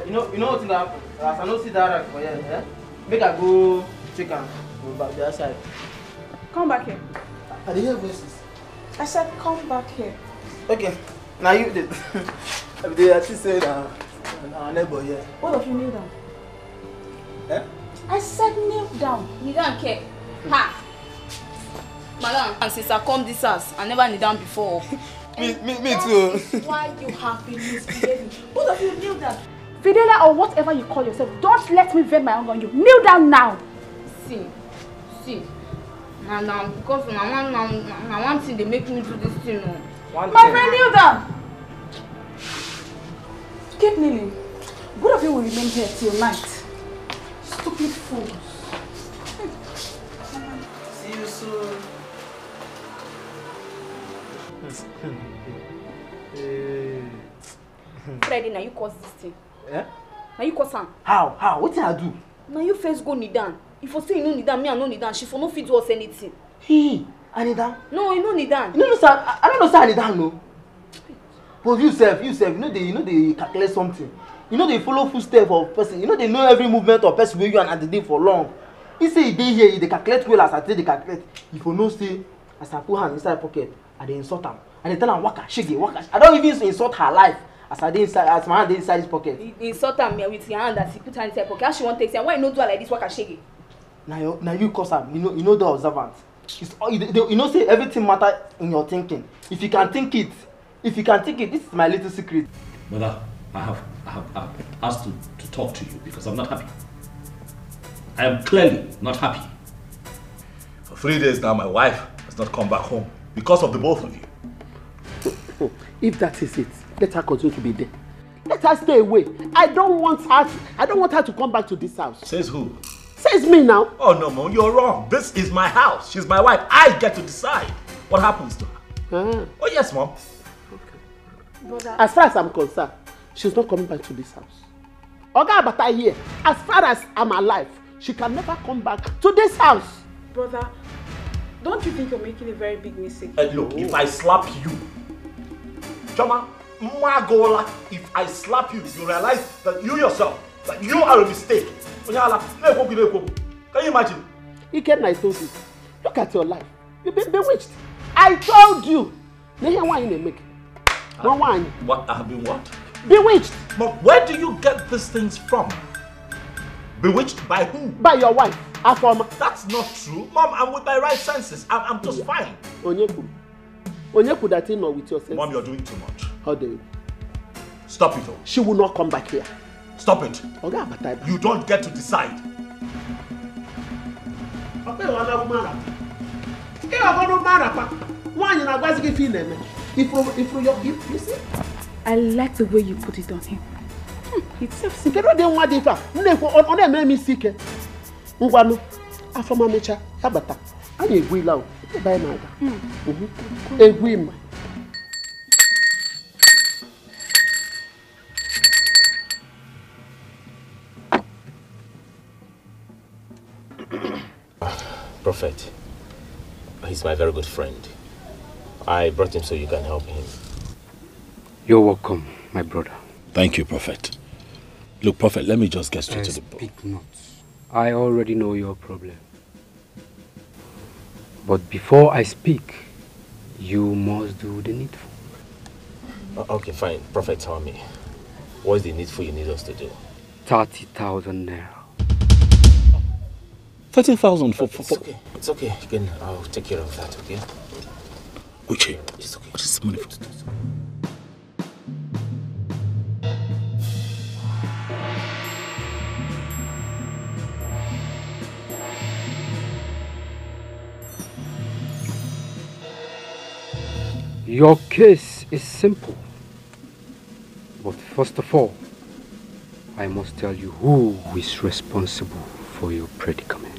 You know what happen? As I don't see that rack for here, make I go check am back the other side. Come back here. I dey hear voices. I said come back here. Okay. Now you did. They actually say our neighbor here. Both of you kneel down. Eh? I said kneel down. Kneel down, care. Ha! Madam and sister come this house. I never kneel down before. Me too. Why you have been misbehaving? Both of you kneel down. Fidelia or whatever you call yourself, don't let me vent my anger on you. Kneel down now. See. Now, because I want to, they make me do this thing. My friend, kneel down. Keep kneeling. Both of you will remain here till night. Stupid fools. See you soon. Freddy, now you cause this thing. Eh? Now you cause her. How? What did I do? Now you first go kneel down. If you say you no kneel down, me I no kneel down. She for no fit do us anything. He, I kneel down? No, you no kneel down. You know, sir, I don't know, sir, I kneel down, no. But you self, you know they calculate something. You know they follow footsteps of person. You know they know every movement of person where you and at the day for long. He say he dey here, they calculate well as I say they calculate. If you know say, as I put hand inside pocket, I dey insult am. And they tell am waka, shege, waka. I don't even insult her life as I dey inside, as my hand dey inside his pocket. He insult am with your hand as he put her inside pocket. How she want take say, why you no do her like this waka shege? Now you cause am. You know the observant. You know say everything matter in your thinking. If you can think it, this is my little secret. Mother, I have asked to talk to you because I'm not happy. I am clearly not happy. For 3 days now, my wife has not come back home because of the both of you. If that is it, let her continue to be there. Let her stay away. I don't want her to come back to this house. Says who? Says me now. Oh no, Mom, you're wrong. This is my house. She's my wife. I get to decide what happens to her. Oh yes, Mom. As far as I'm concerned, she's not coming back to this house. Oga Abata here, as far as I'm alive, she can never come back to this house. Brother, don't you think you're making a very big mistake? Look, if I slap you, Choma, Magola, if I slap you, you realize that you yourself, that you are a mistake. Can you imagine? Iken, I told you, look at your life. You've been bewitched. I told you. What? I have been what? Bewitched. Mom, where do you get these things from? Bewitched by who? By your wife, Afoma. That's not true. Mom, I'm with my right senses. I'm just fine. Onyeku that in or with your senses. Mom, you're doing too much. How dare you? Stop it all. She will not come back here. Stop it. Okay, you don't get to decide. You see? I like the way you put it on him. It's self-seeking. Prophet, he's my very good friend. I brought him so you can help him. You're welcome, my brother. Thank you, Prophet. Look, Prophet, let me just get straight to the point. Speak not. I already know your problem. But before I speak, you must do the needful. Okay, fine. Prophet, tell me. What's the needful you need us to do? 30,000 naira. 30,000 for... It's okay. I'll take care of that, okay? Uche, it's okay. What is the money for? Your case is simple. But first of all, I must tell you who is responsible for your predicament.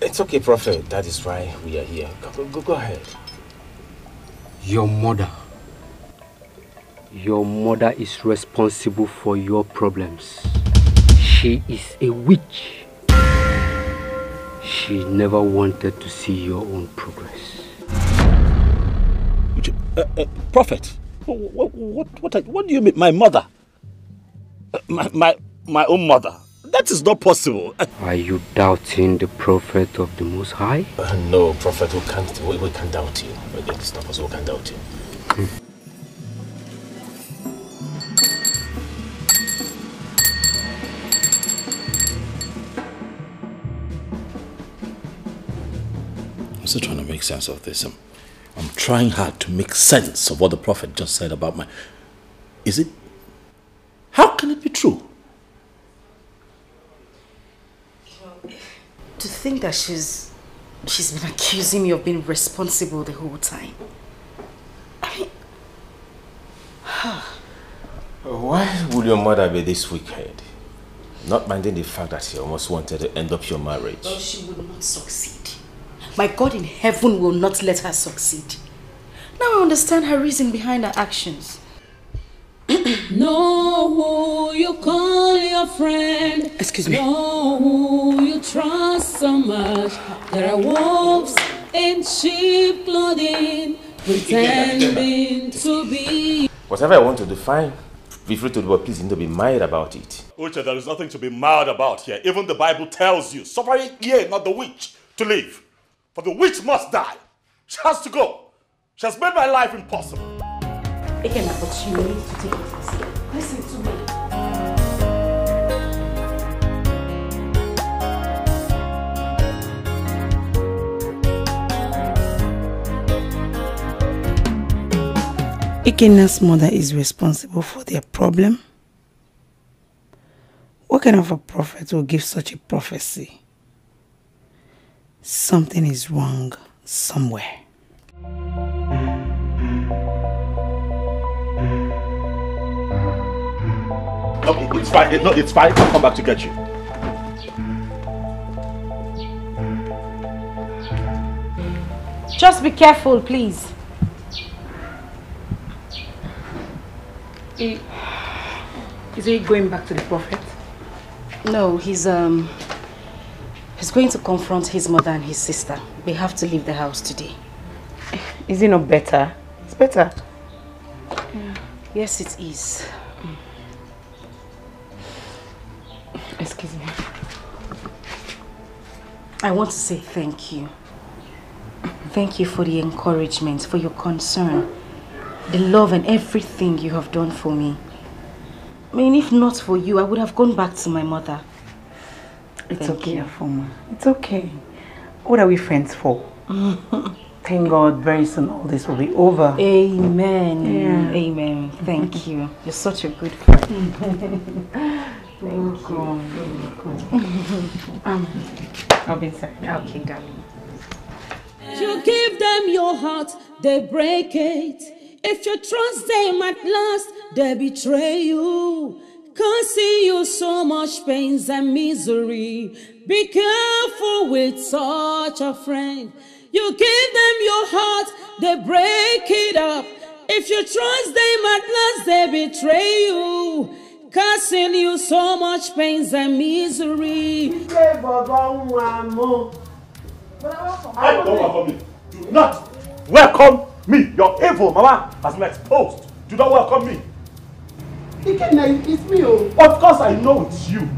It's okay, Prophet. That is why we are here. Go ahead. Your mother. Your mother is responsible for your problems. She is a witch. She never wanted to see your own progress. Prophet, what do you mean? My mother? My own mother? That is not possible. Are you doubting the prophet of the Most High? No, Prophet, we can't doubt you. It's not possible, we can't doubt you. I'm still trying to make sense of this. I'm trying hard to make sense of what the prophet just said about my... Is it... How can it be true? To think that she's been accusing me of being responsible the whole time. I mean... Why would your mother be this wicked? Not minding the fact that she almost wanted to end up your marriage. Well, she would not succeed. My God in heaven will not let her succeed. Now I understand her reason behind her actions. Know who you call your friend. Excuse me. Know who you trust so much. There are wolves in sheep clothing, pretending to be. Whatever I want to do, fine. Be free to do, but please don't be mad about it. Uche, there is nothing to be mad about here. Even the Bible tells you, suffering ye, not the witch, to live. For the witch must die. She has to go. She has made my life impossible. Again, but you need to take it easy. Listen to me. Ikenna's mother is responsible for their problem. What kind of a prophet will give such a prophecy? Something is wrong somewhere. No, it's fine. No, it's fine. I'll come back to get you. Just be careful, please. Is he going back to the prophet? No, he's going to confront his mother and his sister. We have to leave the house today. Is it not better? It's better. Yeah. Yes, it is. Excuse me. I want to say thank you. Thank you for the encouragement, for your concern, the love and everything you have done for me. I mean, if not for you, I would have gone back to my mother. It's okay, Afoma. It's okay. What are we friends for? Thank God, very soon all this will be over. Amen. Yeah. Amen. Thank you. You're such a good friend. Thank you. I'll be inside. Okay, darling. You give them your heart, they break it. If you trust them at last, they betray you. Causing you so much pains and misery. Be careful with such a friend. You give them your heart, they break it up. If you trust them at last, they betray you. Causing you so much pains and misery. Hey, don't welcome me. Do not welcome me. Your evil mama has been exposed. Do not welcome me. It's me. Of course I know it's you.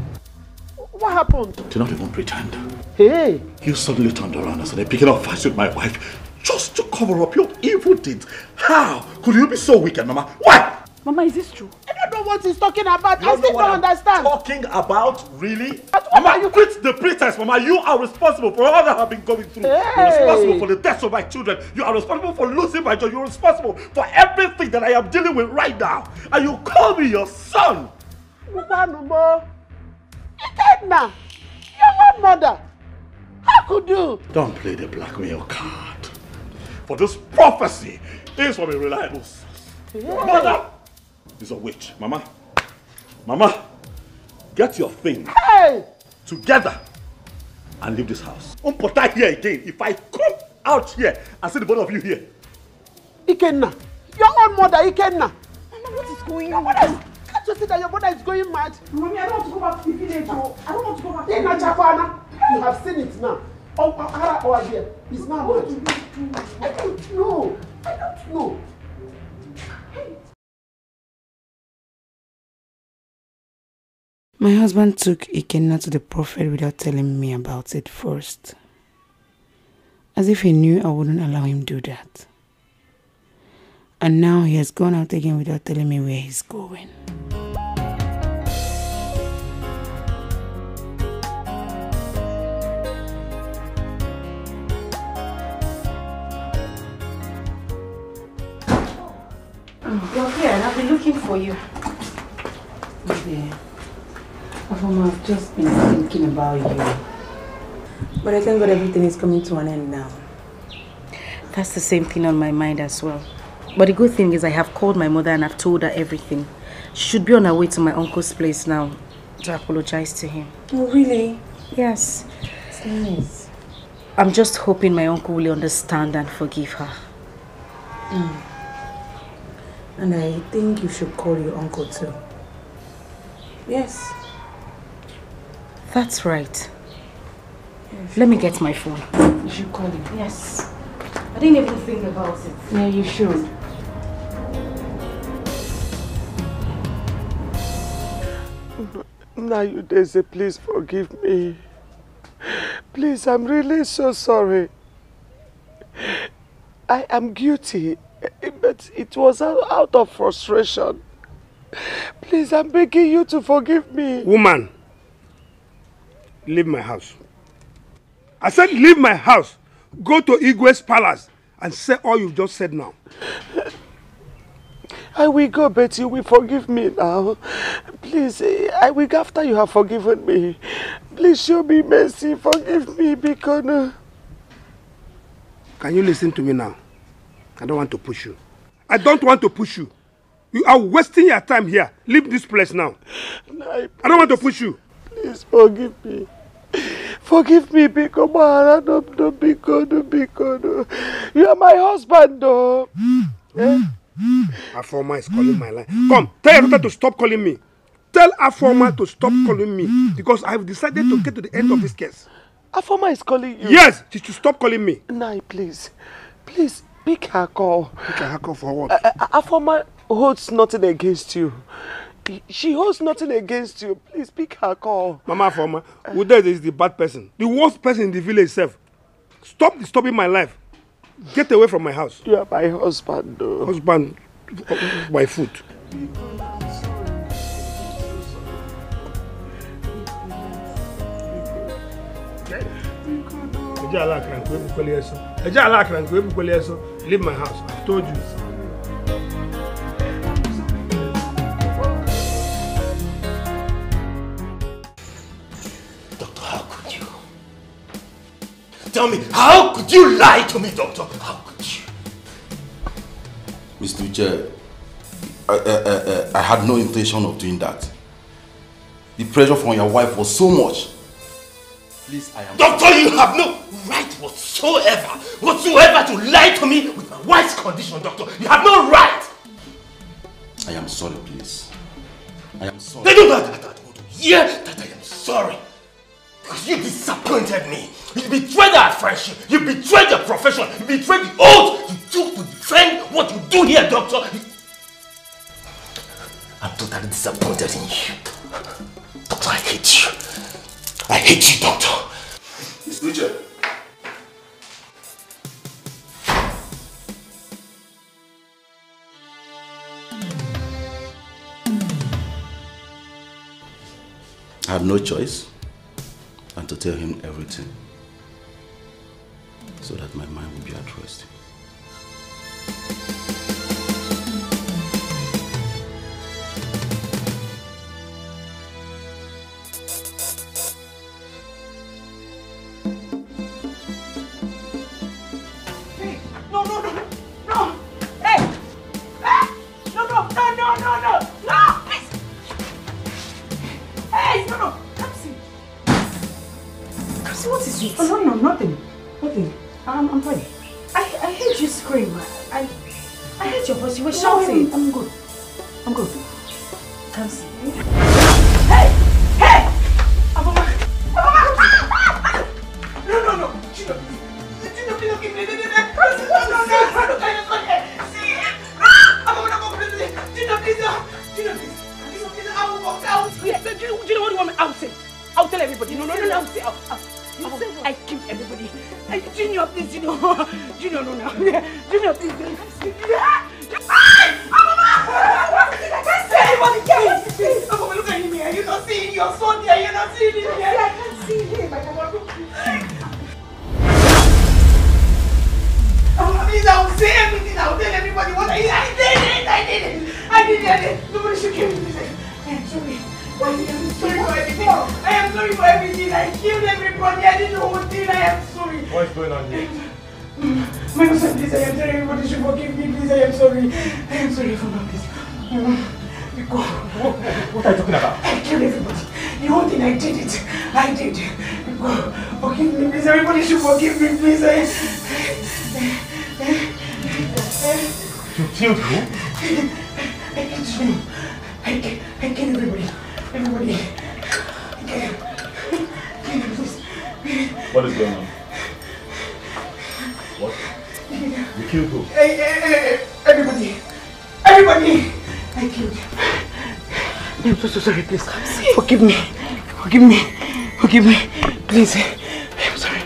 What happened? Do not even pretend. Hey. You suddenly turned around and started picking up fights with my wife just to cover up your evil deeds. How could you be so wicked, Mama? Why? Mama, is this true? I don't know what he's talking about. I still don't understand. Talking about? Really? Mama, you quit the pretense, Mama. You are responsible for all that I've been going through. Hey. You're responsible for the deaths of my children. You are responsible for losing my job. You're responsible for everything that I am dealing with right now. And you call me your son. Mama, Ikenna, your own mother. How could you? Don't play the blackmail card. For this prophecy is from a reliable source. Your mother is a witch. Mama, get your thing together and leave this house. Don't put that here again. If I come out here and see the both of you here. Ikenna, your own mother, Ikenna. Mama, what is going on? Can't you see that your mother is going mad? Mommy, I don't want to go back to the village. I don't want to go back to the village. You have seen it now. Oh, dear. It's not mad. I don't know. My husband took Ikenna to the prophet without telling me about it first. As if he knew I wouldn't allow him do that. And now he has gone out again without telling me where he's going. You're here and I've been looking for you. Yeah. I've just been thinking about you. But I thank God everything is coming to an end now. That's the same thing on my mind as well. But the good thing is I have called my mother and I've told her everything. She should be on her way to my uncle's place now to apologize to him. Oh, really? Yes. It's nice. I'm just hoping my uncle will understand and forgive her. And I think you should call your uncle too. Yes. That's right. Let me get my phone. You should call him. Yes. I didn't even think about it. Yeah, you should. Now you Daisy, please forgive me. Please, I'm really so sorry. I am guilty, but it was out of frustration. Please, I'm begging you to forgive me. Woman, leave my house. I said leave my house. Go to Igwe's palace and say all you've just said now. I will go, but you will forgive me now. Please, I will go after you have forgiven me. Please show me mercy, forgive me, because... Can you listen to me now? I don't want to push you. I don't want to push you. You are wasting your time here. Leave this place now. I don't want to push you. Please forgive me. Forgive me, because you are my husband, though. Afoma is calling my line. Come, tell your daughter to stop calling me. Tell Afoma to stop calling me, because I've decided to get to the end of this case. Afoma is calling you? Yes, she should stop calling me. Nai, please. Please, pick her call. Pick her call for what? Afoma holds nothing against you. She holds nothing against you. Please pick her call. Mama Afoma, Ude is the bad person. The worst person in the village itself. Stop disturbing my life. Get away from my house. You are my husband, though. Husband, my foot. Leave my house. I've told you. Doctor, how could you? Tell me, how could you lie to me, doctor? How could you? Mr. Uche, I had no intention of doing that. The pressure from your wife was so much. Please, I am... Doctor, you have no right whatsoever to lie to me with my wife's condition, doctor. You have no right. I am sorry, please. I am sorry. They don't want to hear that I am sorry. Because you disappointed me. You betrayed our friendship. You betrayed your profession. You betrayed the oath you took to defend what you do here, doctor. I'm totally disappointed in you. Doctor, I hate you. I hate you, doctor. Mr. Uche. I had no choice than to tell him everything so that my mind would be at rest. I'm fine. I heard you scream. I heard your voice. You were shouting. I'm good. I'm good. Come see. Hey! Hey! Aboma! No! Gino, please don't give me. See? Aboma, please. Gino, please. I will walk out. Gino, what do you want me? I'll say. I'll tell everybody. No. I'll say. I killed everybody. Junior, please, Junior. Junior, no. Junior, please. Aboma, look at him here. You're not seeing your son here. You're not seeing him here. I can't see him. Aboma, look. Aboma, please, I will say everything. I will tell everybody what I did it. Nobody should kill me. I'm sorry. am sorry for everything. I killed everybody. I did the whole thing. I am sorry. What is going on here? My husband, please, I am sorry. Everybody should forgive me, please. I am sorry. I am sorry for my please. What are you talking about? I killed everybody. The whole thing, I did it. I did. Forgive me, please. Everybody should forgive me, please. You killed who? I killed you. I killed everybody. Everybody. What is going on? What? You killed who? Everybody. Everybody. I killed you. I'm so sorry, please. Forgive me. Forgive me. Forgive me. Please. I'm sorry.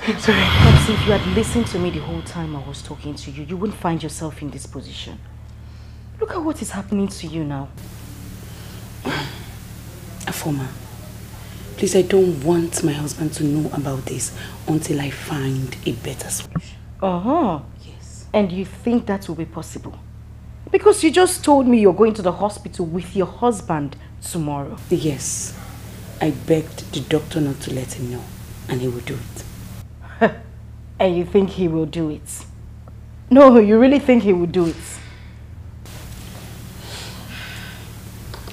I'm sorry. Kamsi, if you had listened to me the whole time I was talking to you, you wouldn't find yourself in this position. Look at what is happening to you now. Afoma, please, I don't want my husband to know about this until I find a better solution. Yes. And you think that will be possible? Because you just told me you're going to the hospital with your husband tomorrow. Yes. I begged the doctor not to let him know, and he will do it. And you think he will do it? No, you really think he will do it?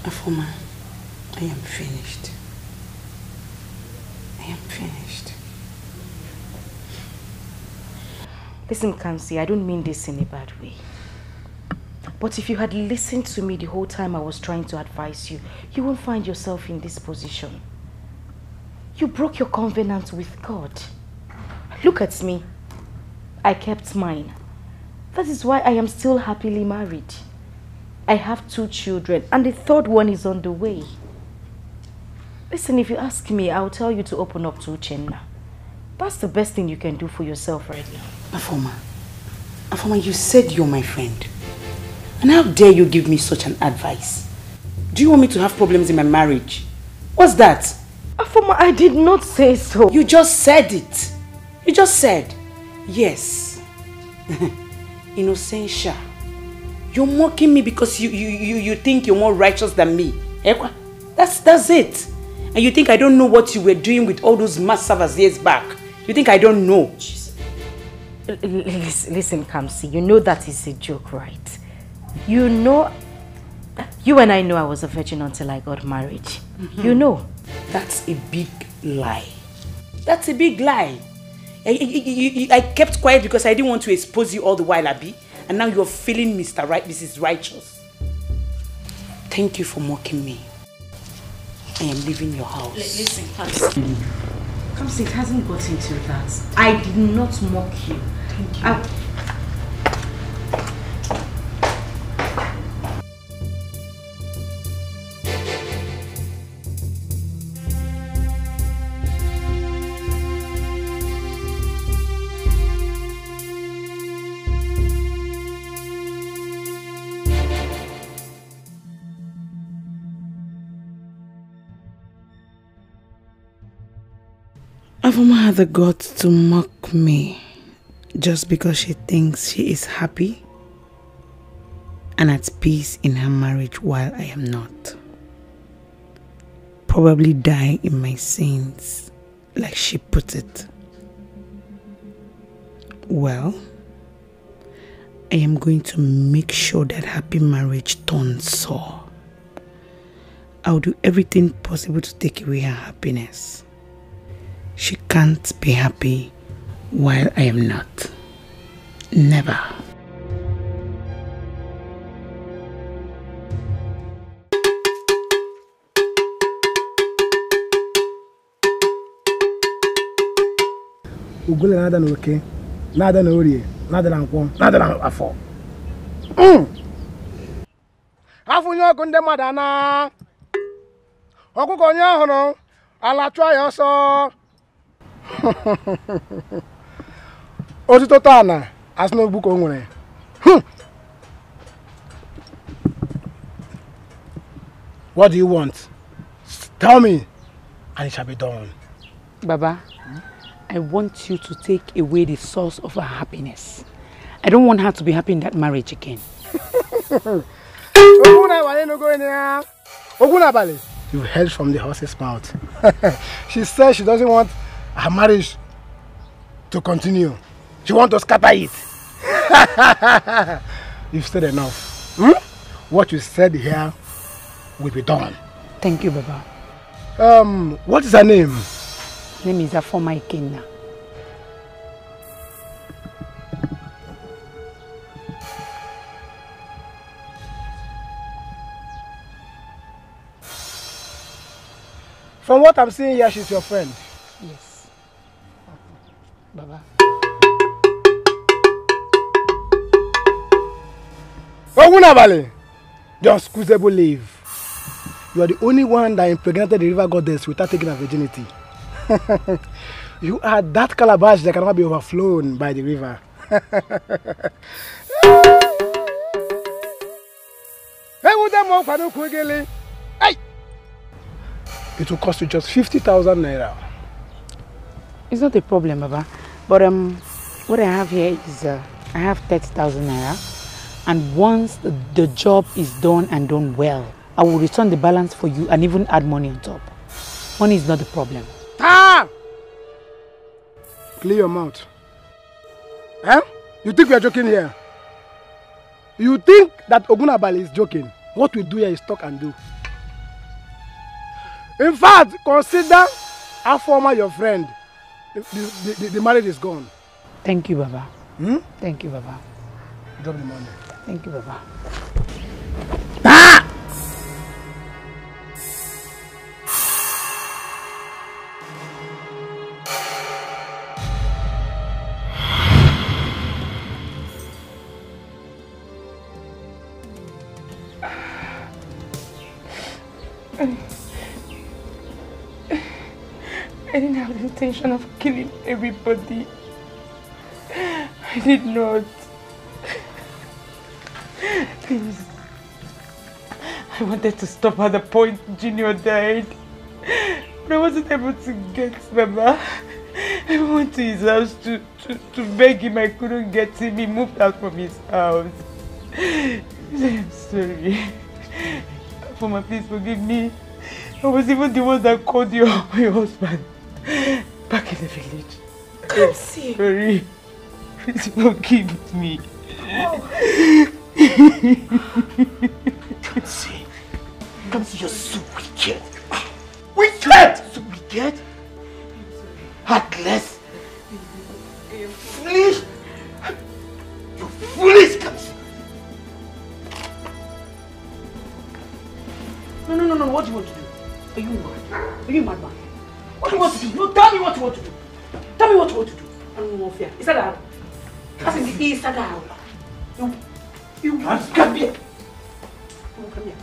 Afoma, I am finished. I am finished. Listen, Kamsi, I don't mean this in a bad way. But if you had listened to me the whole time I was trying to advise you, you won't find yourself in this position. You broke your covenant with God. Look at me. I kept mine. That is why I am still happily married. I have 2 children and the 3rd one is on the way. Listen, if you ask me, I'll tell you to open up to Uchenna. That's the best thing you can do for yourself right now. Afoma, you said you're my friend. And how dare you give me such an advice? Do you want me to have problems in my marriage? What's that? Afoma, I did not say so. You just said it. You just said, yes. Innocentia. You're mocking me because you think you're more righteous than me. That's it. And you think I don't know what you were doing with all those mass servers years back. You think I don't know? Listen, Kamsi, you know that is a joke, right? You know, you and I know I was a virgin until I got married. You know. That's a big lie. That's a big lie. I kept quiet because I didn't want to expose you all the while, Abi. And now you're feeling Mrs. Righteous. Thank you for mocking me. I am leaving your house. Listen, Kamsi. Kamsi, it hasn't gotten to that. I did not mock you. Thank you. Afoma had the guts to mock me just because she thinks she is happy and at peace in her marriage while I am not. Probably die in my sins, like she put it. Well, I am going to make sure that happy marriage turns sour. I'll do everything possible to take away her happiness. She can't be happy while I am not. Never. Ugule nada na oke, nada na orie, nada na nkwọ, nada na afọ. Afụnye ọkụ ndị mmadụ ana. Ọkụkọ onye ahụrụ ala chụọ ya ọsọ. Otito tana as no book on. What do you want? Tell me, and it shall be done. Baba, I want you to take away the source of her happiness. I don't want her to be happy in that marriage again. You heard from the horse's mouth. She says she doesn't want her marriage to continue. She wants to scatter it. You've said enough. What you said here will be done. Thank you, Baba. What is her name? Her name is Afoma Ikenna. From what I'm seeing here, she's your friend. Yes. Baba. Ogunabale, the unsqueezable leave. You are the only one that impregnated the river goddess without taking her virginity. You are that calabash that cannot be overflown by the river. It will cost you just 50,000 naira. It's not a problem, Baba. But what I have here is I have 30,000 naira. And once the job is done and done well, I will return the balance for you and even add money on top. Money is not the problem. Ah! Clear your mouth. Eh? You think we are joking here? You think that Ogunabali is joking? What we do here is talk and do. In fact, consider Afoma your friend. The marriage is gone. Thank you, Baba. Thank you, Baba. Drop the money. Thank you, Baba. Ah! I didn't have the intention of killing everybody. I did not. Please. I wanted to stop at the point Junior died. But I wasn't able to get Baba. I went to his house to beg him. I couldn't get him. He moved out from his house. I'm sorry. Foma, please forgive me. I was even the one that called you my husband back in the village. I'm sorry. Please forgive me. See, you're so wicked. Wicked! So wicked? Heartless? Foolish? You foolish Kamsi! No, what do you want to do? Are you mad? Are you mad, man? What do you want to do? No, tell me what you want to do. Tell me what you want to do. I don't know fear. Is that out? That's in the east, that out. You come here. Come here.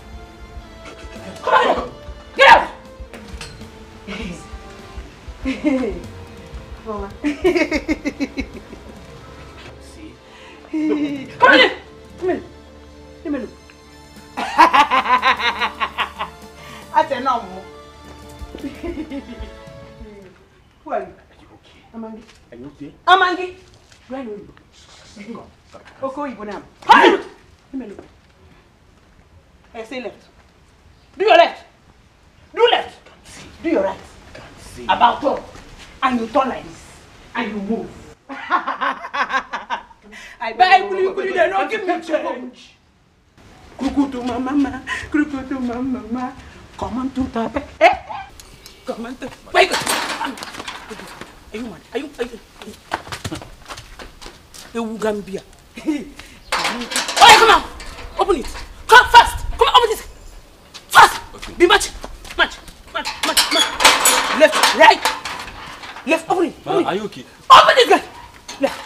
Come on! Get out! Mama. See? Come on! Come here. Let me look. That's enough. Who are you? Are you okay? Amangi. Are you okay? Amangi! Do I know you? Okay, you now. Let me look. I say left. Do your left. Do left. Do your right. About turn. And you turn like this. And you move. I beg you, they don't give me change. Cuckoo to my mama. Cuckoo to my mama. Come on to the bed. Come on to. Wait. Are you mad? Are you? You Gambia. Oh, come on! Open it! Come fast! Come on, open it! Fast! Okay. Be match! Left, right! Left, open it! Man, are you okay? Open it, guys! Left!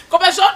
Come on, son!